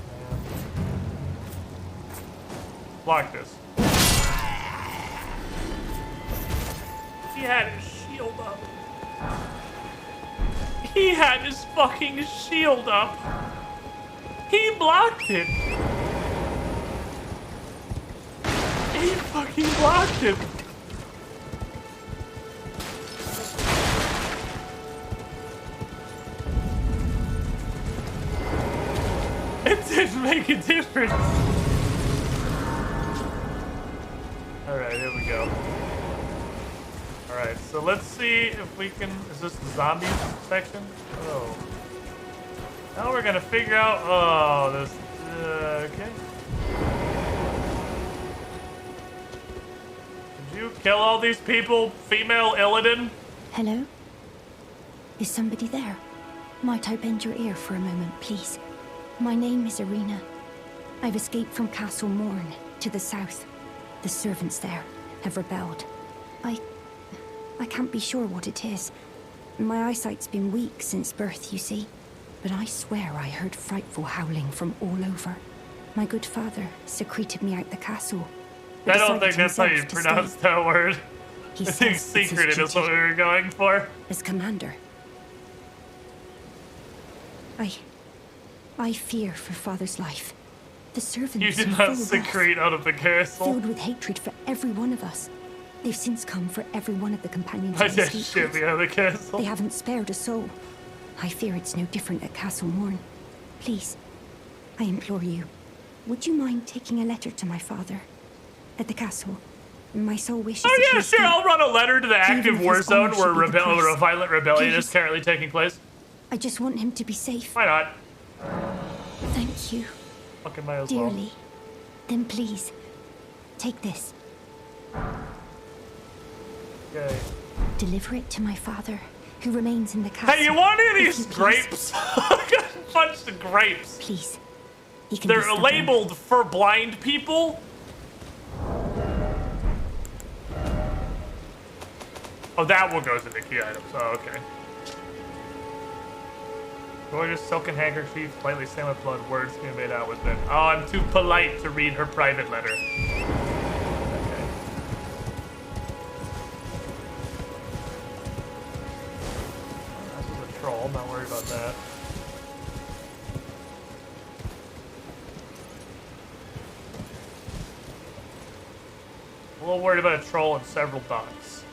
Block this. He had his shield up. He had his fucking shield up. He blocked it. He fucking blocked it. It didn't make a difference. Alright, here we go. Alright, so let's see if we can... Is this the zombies section? Oh. Now we're gonna figure out... Oh, this... okay. Did you kill all these people, female Illidan? Hello? Is somebody there? Might I bend your ear for a moment, please? My name is Irina. I've escaped from Castle Morn to the south. The servants there have rebelled. I can't be sure what it is. My eyesight's been weak since birth, you see. But I swear I heard frightful howling from all over. My good father secreted me out the castle. I don't think that's how you pronounce that word. I think secreted is what we were going for. As commander. I fear for father's life. The servants You did not secrete out of the castle. Filled with hatred for every one of us. They've since come for every one of the companions I of the just shit me out of the castle. They haven't spared a soul. I fear it's no different at Castle Morn. Please, I implore you, would you mind taking a letter to my father? At the castle. My soul wishes... Oh yeah, sure, I'll run a letter to the active war zone where a violent rebellion is currently taking place. I just want him to be safe. Why not? Thank you. Fucking might as well. Dearly. Then please, take this. Okay. Deliver it to my father, who remains in the castle. Hey, you want any of these grapes? I got a bunch of grapes. Please. They're labeled for blind people. Oh, that one goes into key items. Oh, okay. Gorgeous silken handkerchief, lightly stained with blood, words being made out with it. Oh, I'm too polite to read her private letter. Okay. This is a troll, I'm not worried about that. A little worried about a troll and several dogs.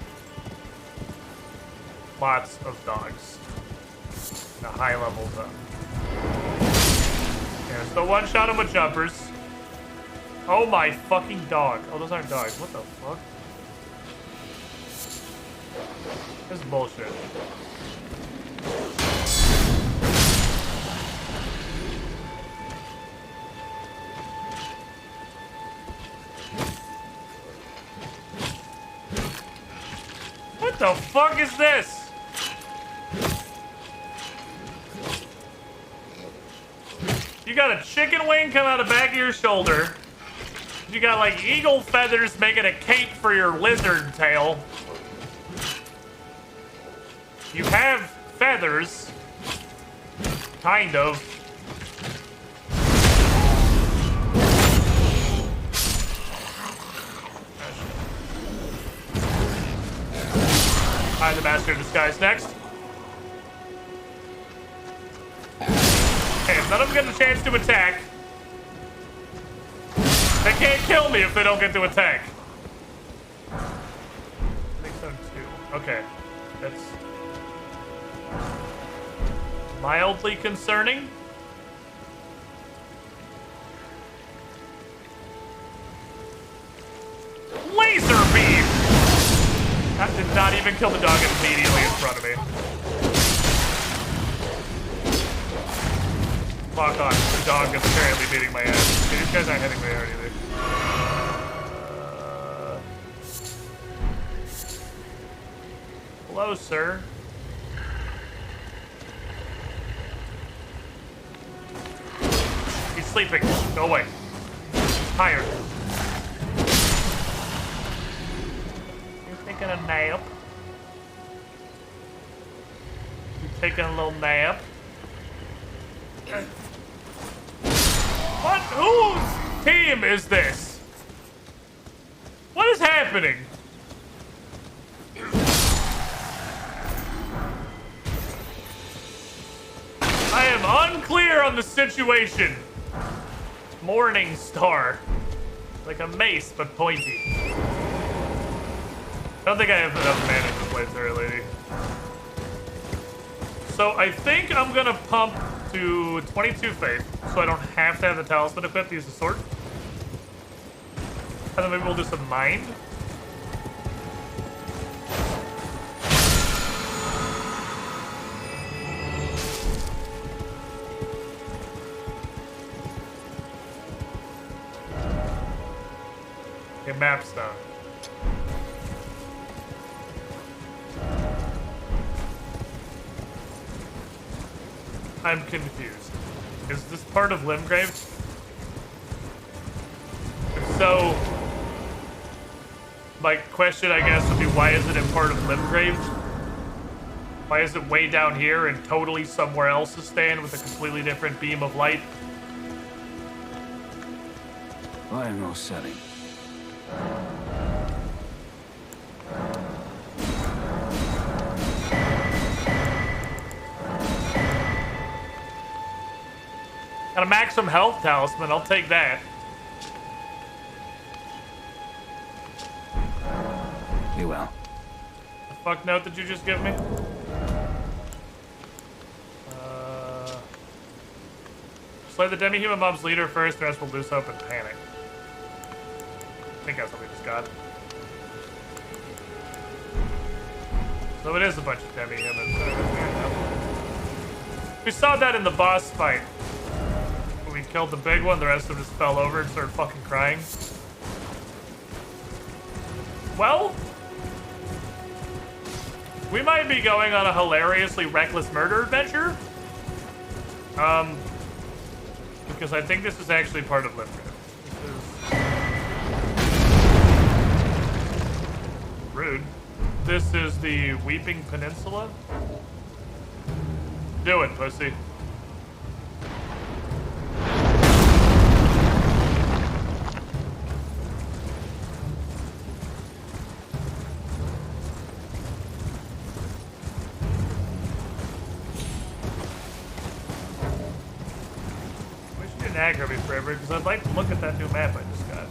Lots of dogs. A high level though. Yeah, so one shot him with jumpers. Oh my fucking dog. Oh, those aren't dogs. What the fuck? This is bullshit. the fuck is this? You got a chicken wing come out of the back of your shoulder. You got like eagle feathers making a cape for your lizard tail. You have feathers. Kind of. Hi, the Master of Disguise next. Okay, if none of them get a chance to attack, they can't kill me if they don't get to attack. I think so too. Okay, that's mildly concerning. Laser beam! That did not even kill the dog immediately in front of me. Fuck on. The dog is apparently beating my ass. Okay, these guys aren't hitting me hard either. Hello, sir. He's sleeping. Go away. He's tired. He's taking a nap. He's taking a little nap. What? Whose team is this? What is happening? I am unclear on the situation. Morning Star. Like a mace, but pointy. I don't think I have enough mana to play Terra Lady. So I think I'm gonna pump to 22 faith, so I don't have to have the talisman equipped to use the sword. And then maybe we'll do some mind. Okay, map stuff. I'm confused. Is this part of Limgrave? If so, my question, I guess, would be why is it in part of Limgrave? Why is it way down here and totally somewhere else to stand with a completely different beam of light? I have no setting. Got a maximum health talisman, I'll take that. You will. The fuck note did you just give me? Slay the demi-human mob's leader first, the rest will loose up and panic. I think that's what we just got. So it is a bunch of demi-humans. We saw that in the boss fight. We killed the big one, the rest of them just fell over and started fucking crying. Well, we might be going on a hilariously reckless murder adventure. Because I think this is actually part of Limgrave. Rude. This is the Weeping Peninsula. Do it, pussy. Aggro me forever because I'd like to look at that new map I just got.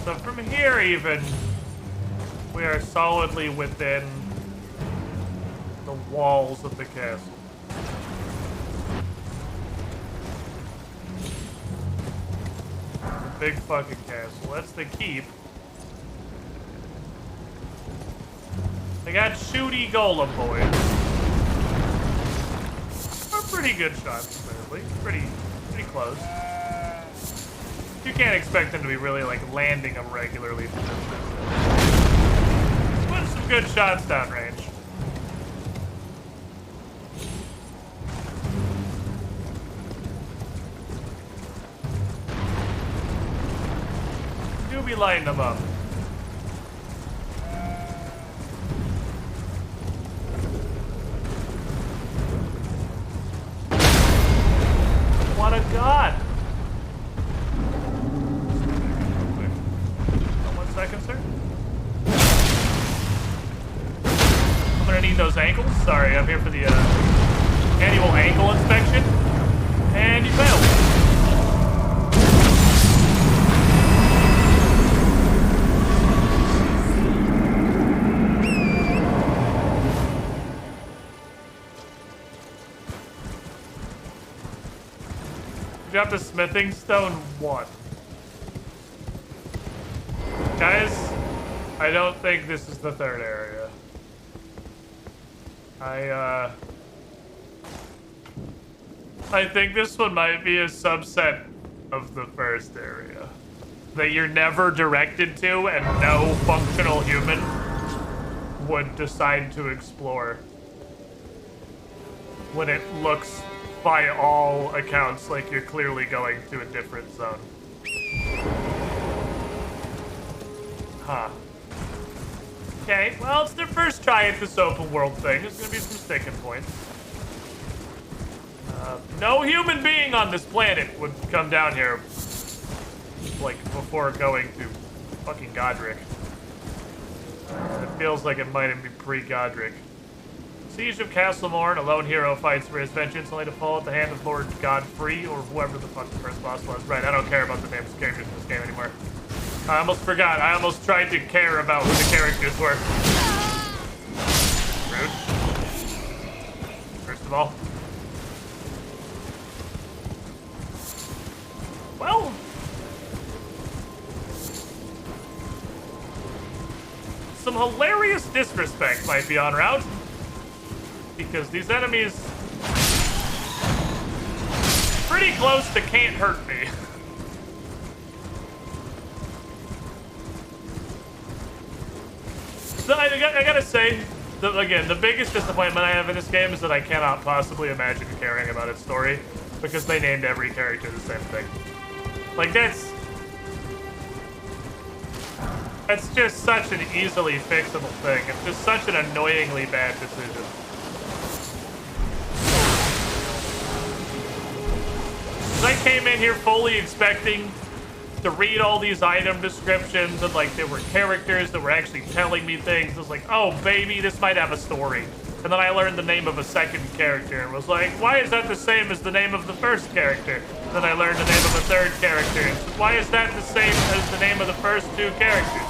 So from here even, we are solidly within the walls of the castle. The big fucking castle. That's the keep. They got shooty golem boys. They're pretty good shots, apparently. Pretty close. You can't expect them to be really like landing them regularly. Put some good shots downrange. Do be lighting them up. What a god! One second, sir. I'm gonna need those ankles. Sorry, I'm here for the annual ankle inspection. And you failed. Drop the smithing stone 1. Guys, I don't think this is the third area. I think this one might be a subset of the first area that you're never directed to and no functional human would decide to explore when it looks by all accounts like you're clearly going to a different zone. Huh. Okay, well, it's their first try at this open world thing. There's gonna be some sticking points. No human being on this planet would come down here, like, before going to fucking Godric. It feels like it might even be pre-Godric. Siege of Castle Morn, a lone hero fights for his vengeance only to fall at the hand of Lord Godfrey, or whoever the fuck the first boss was. Right, I don't care about the names of characters in this game anymore. I almost forgot. I almost tried to care about who the characters were. Rude. First of all. Well. Some hilarious disrespect might be en route. Because these enemies pretty close to can't hurt me. So I gotta say, again, the biggest disappointment I have in this game is that I cannot possibly imagine caring about its story because they named every character the same thing. Like, that's just such an easily fixable thing. It's just such an annoyingly bad decision. I came in here fully expecting to read all these item descriptions and like there were characters that were actually telling me things. I was like, oh baby, this might have a story. And then I learned the name of a second character and was like, why is that the same as the name of the first character? And then I learned the name of a third character. And said, why is that the same as the name of the first 2 characters?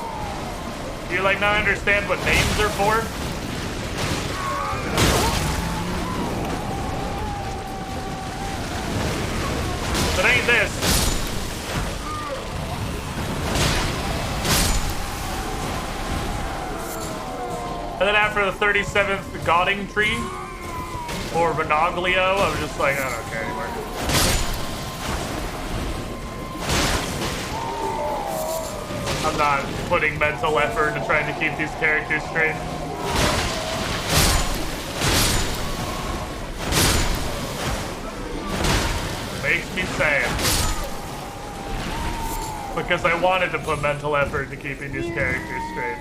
Do you like not understand what names are for? It ain't this. And then after the 37th Godding Tree, or Vinoglio, I was just like, I don't care anymore. I'm not putting mental effort into trying to keep these characters straight. Makes me sad. Because I wanted to put mental effort into keeping these characters straight.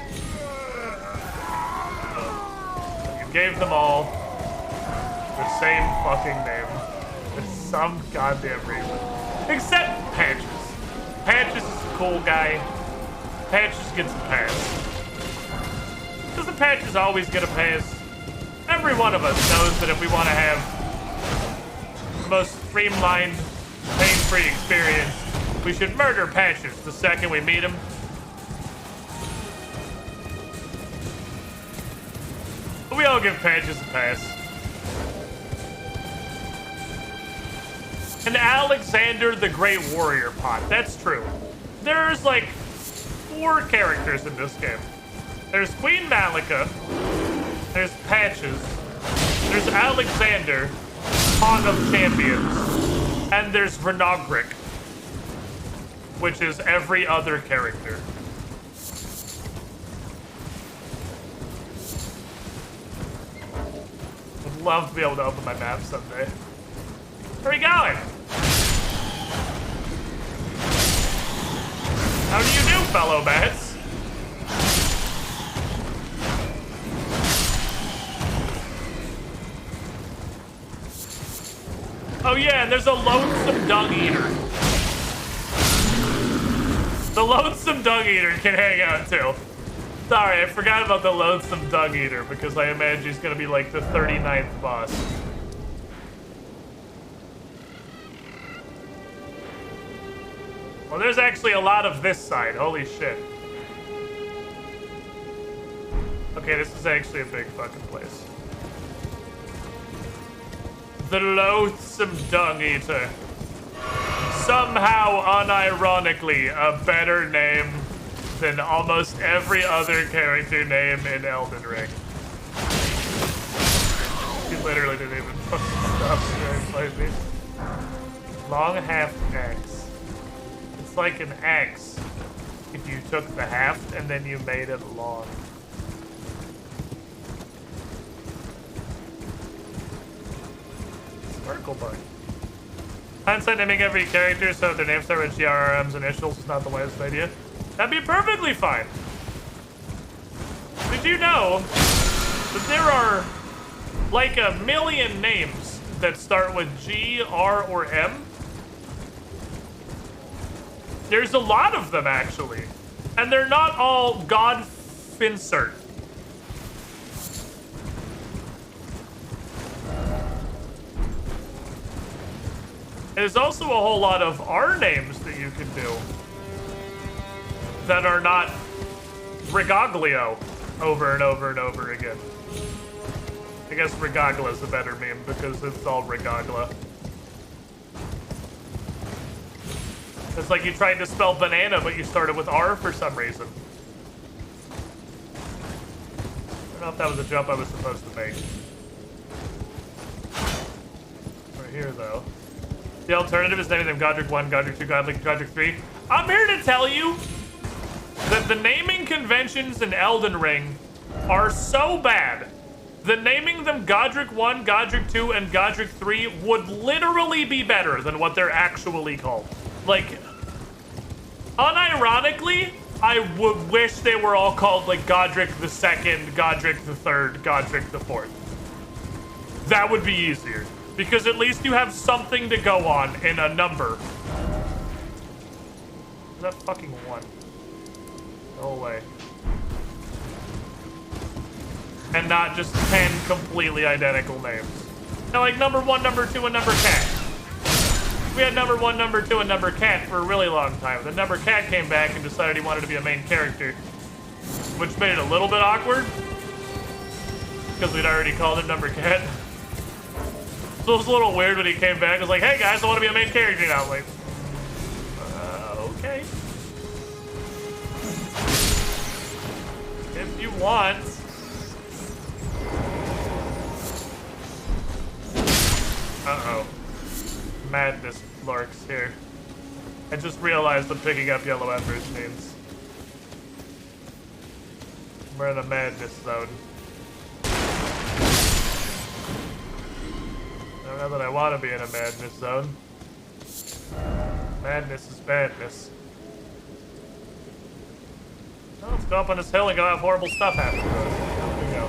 You gave them all the same fucking name. For some goddamn reason. Except Patches. Patches is a cool guy. Patches gets a pass. Doesn't Patches always get a pass? Every one of us knows that if we want to have most streamlined, pain-free experience, we should murder Patches the second we meet him. But we all give Patches a pass. And Alexander the Great Warrior pot, that's true. There's like 4 characters in this game. There's Queen Malika, there's Patches, there's Alexander, Hog of Champions, and there's Renogric. which is every other character. I'd love to be able to open my map someday. Where are we going? How do you do, fellow bats? Oh yeah, and there's a lonesome dung eater. The lonesome dung eater can hang out too. Sorry, I forgot about the lonesome dung eater because I imagine he's gonna be like the 39th boss. Well, there's actually a lot of this side. Holy shit. Okay, this is actually a big fucking place. The loathsome dung eater. Somehow, unironically, a better name than almost every other character name in Elden Ring. He literally didn't even fucking stop trying to fight me. Long half axe. It's like an axe if you took the haft and then you made it long. Sparkle bug. Hindsight naming every character so their names start with GRRM's initials is not the wisest idea. That'd be perfectly fine. Did you know that there are like a million names that start with G, R, or M? There's a lot of them actually. And they're not all God-finsert. There's also a whole lot of R names that you can do that are not Regaglio over and over and over again. I guess Regagla is a better meme because it's all Regagla. It's like you tried to spell banana, but you started with R for some reason. I don't know if that was a jump I was supposed to make. Right here, though. The alternative is naming them Godric 1, Godric 2, Godric 3. I'm here to tell you that the naming conventions in Elden Ring are so bad that naming them Godric 1, Godric 2, and Godric 3 would literally be better than what they're actually called. Like, unironically, I would wish they were all called like Godric the 2nd, Godric the 3rd, Godric the 4th. That would be easier. Because at least you have something to go on in a number. That fucking one. Go away. And not just 10 completely identical names. Now, like number 1, number 2, and number cat. We had number 1, number 2, and number cat for a really long time. Then number cat came back and decided he wanted to be a main character. Which made it a little bit awkward. Because we'd already called him number cat. So it was a little weird when he came back. It was like, hey guys, I want to be a main character now. I'm like, okay. If you want. Uh-oh. Madness lurks here. I just realized what picking up yellow embers means. We're in a madness zone. I don't know that I want to be in a madness zone. Madness is badness. Well, let's go up on this hill and go have horrible stuff happen to us. There we go.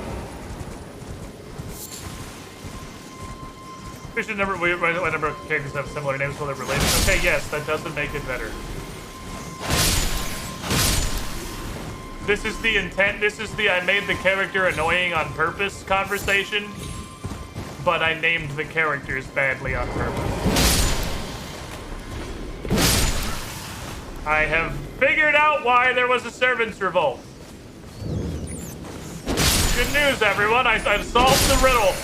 We should never. A number of characters have similar names while they're related. Okay, yes, that doesn't make it better. This is the intent. This is the I made the character annoying on purpose conversation. But I named the characters badly on purpose. I have figured out why there was a servants' revolt. Good news, everyone. I've solved the riddle.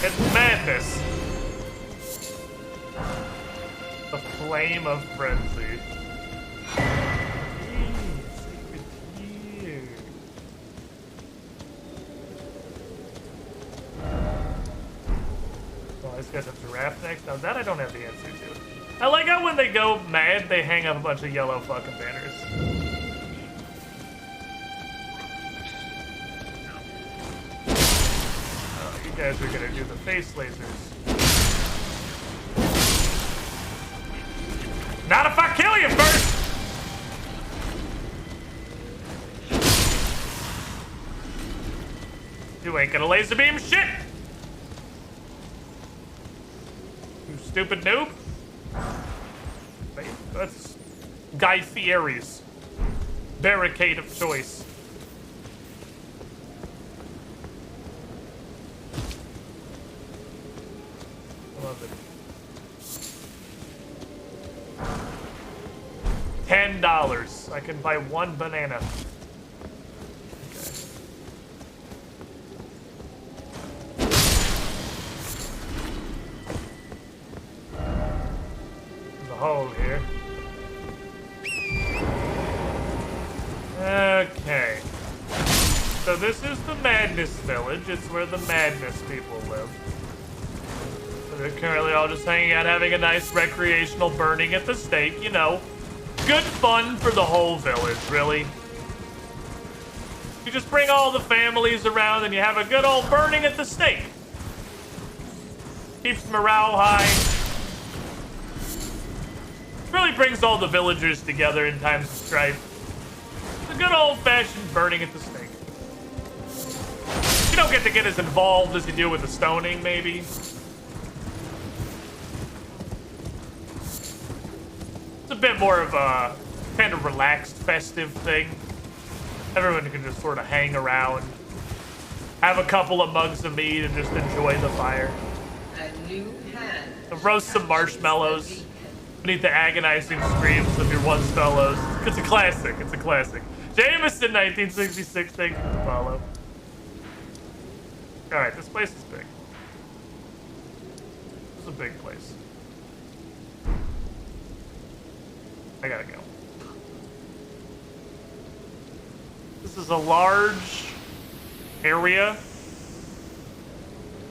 It's madness. Flame of frenzy. These guys have giraffe necks. Now that I don't have the answer to. I like how when they go mad, they hang up a bunch of yellow fucking banners. Oh, you guys are gonna do the face lasers. Not if I kill you first! You ain't gonna laser beam shit! You stupid noob. Wait, that's Guy Fieri's barricade of choice. I love it. $10. I can buy one banana. Okay. There's a hole here. Okay. So this is the Madness Village. It's where the Madness people live. They're currently all just hanging out, having a nice recreational burning at the stake, you know. Good fun for the whole village, really. You just bring all the families around and you have a good old burning at the stake. Keeps morale high. Really brings all the villagers together in times of strife. It's a good old-fashioned burning at the stake. You don't get as involved as you do with the stoning, maybe. It's a bit more of a kind of relaxed, festive thing. Everyone can just sort of hang around, have a couple of mugs of meat, and just enjoy the fire. Roast some marshmallows beneath the agonizing screams of your once fellows. It's a classic. It's a classic. Jameson, 1966. Thank you for the follow. All right, this place is big. This is a big place. I gotta go. This is a large area.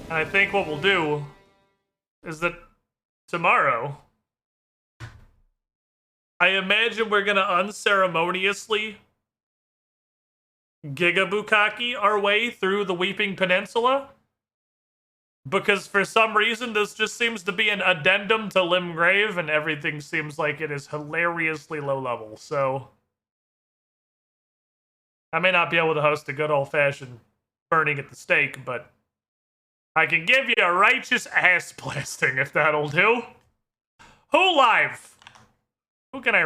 And I think what we'll do is that tomorrow, I imagine we're gonna unceremoniously Gigabukaki our way through the Weeping Peninsula. Because for some reason, this just seems to be an addendum to Limgrave, and everything seems like it is hilariously low level, so I may not be able to host a good old-fashioned burning at the stake, but I can give you a righteous ass blasting if that'll do. Who live? Who can I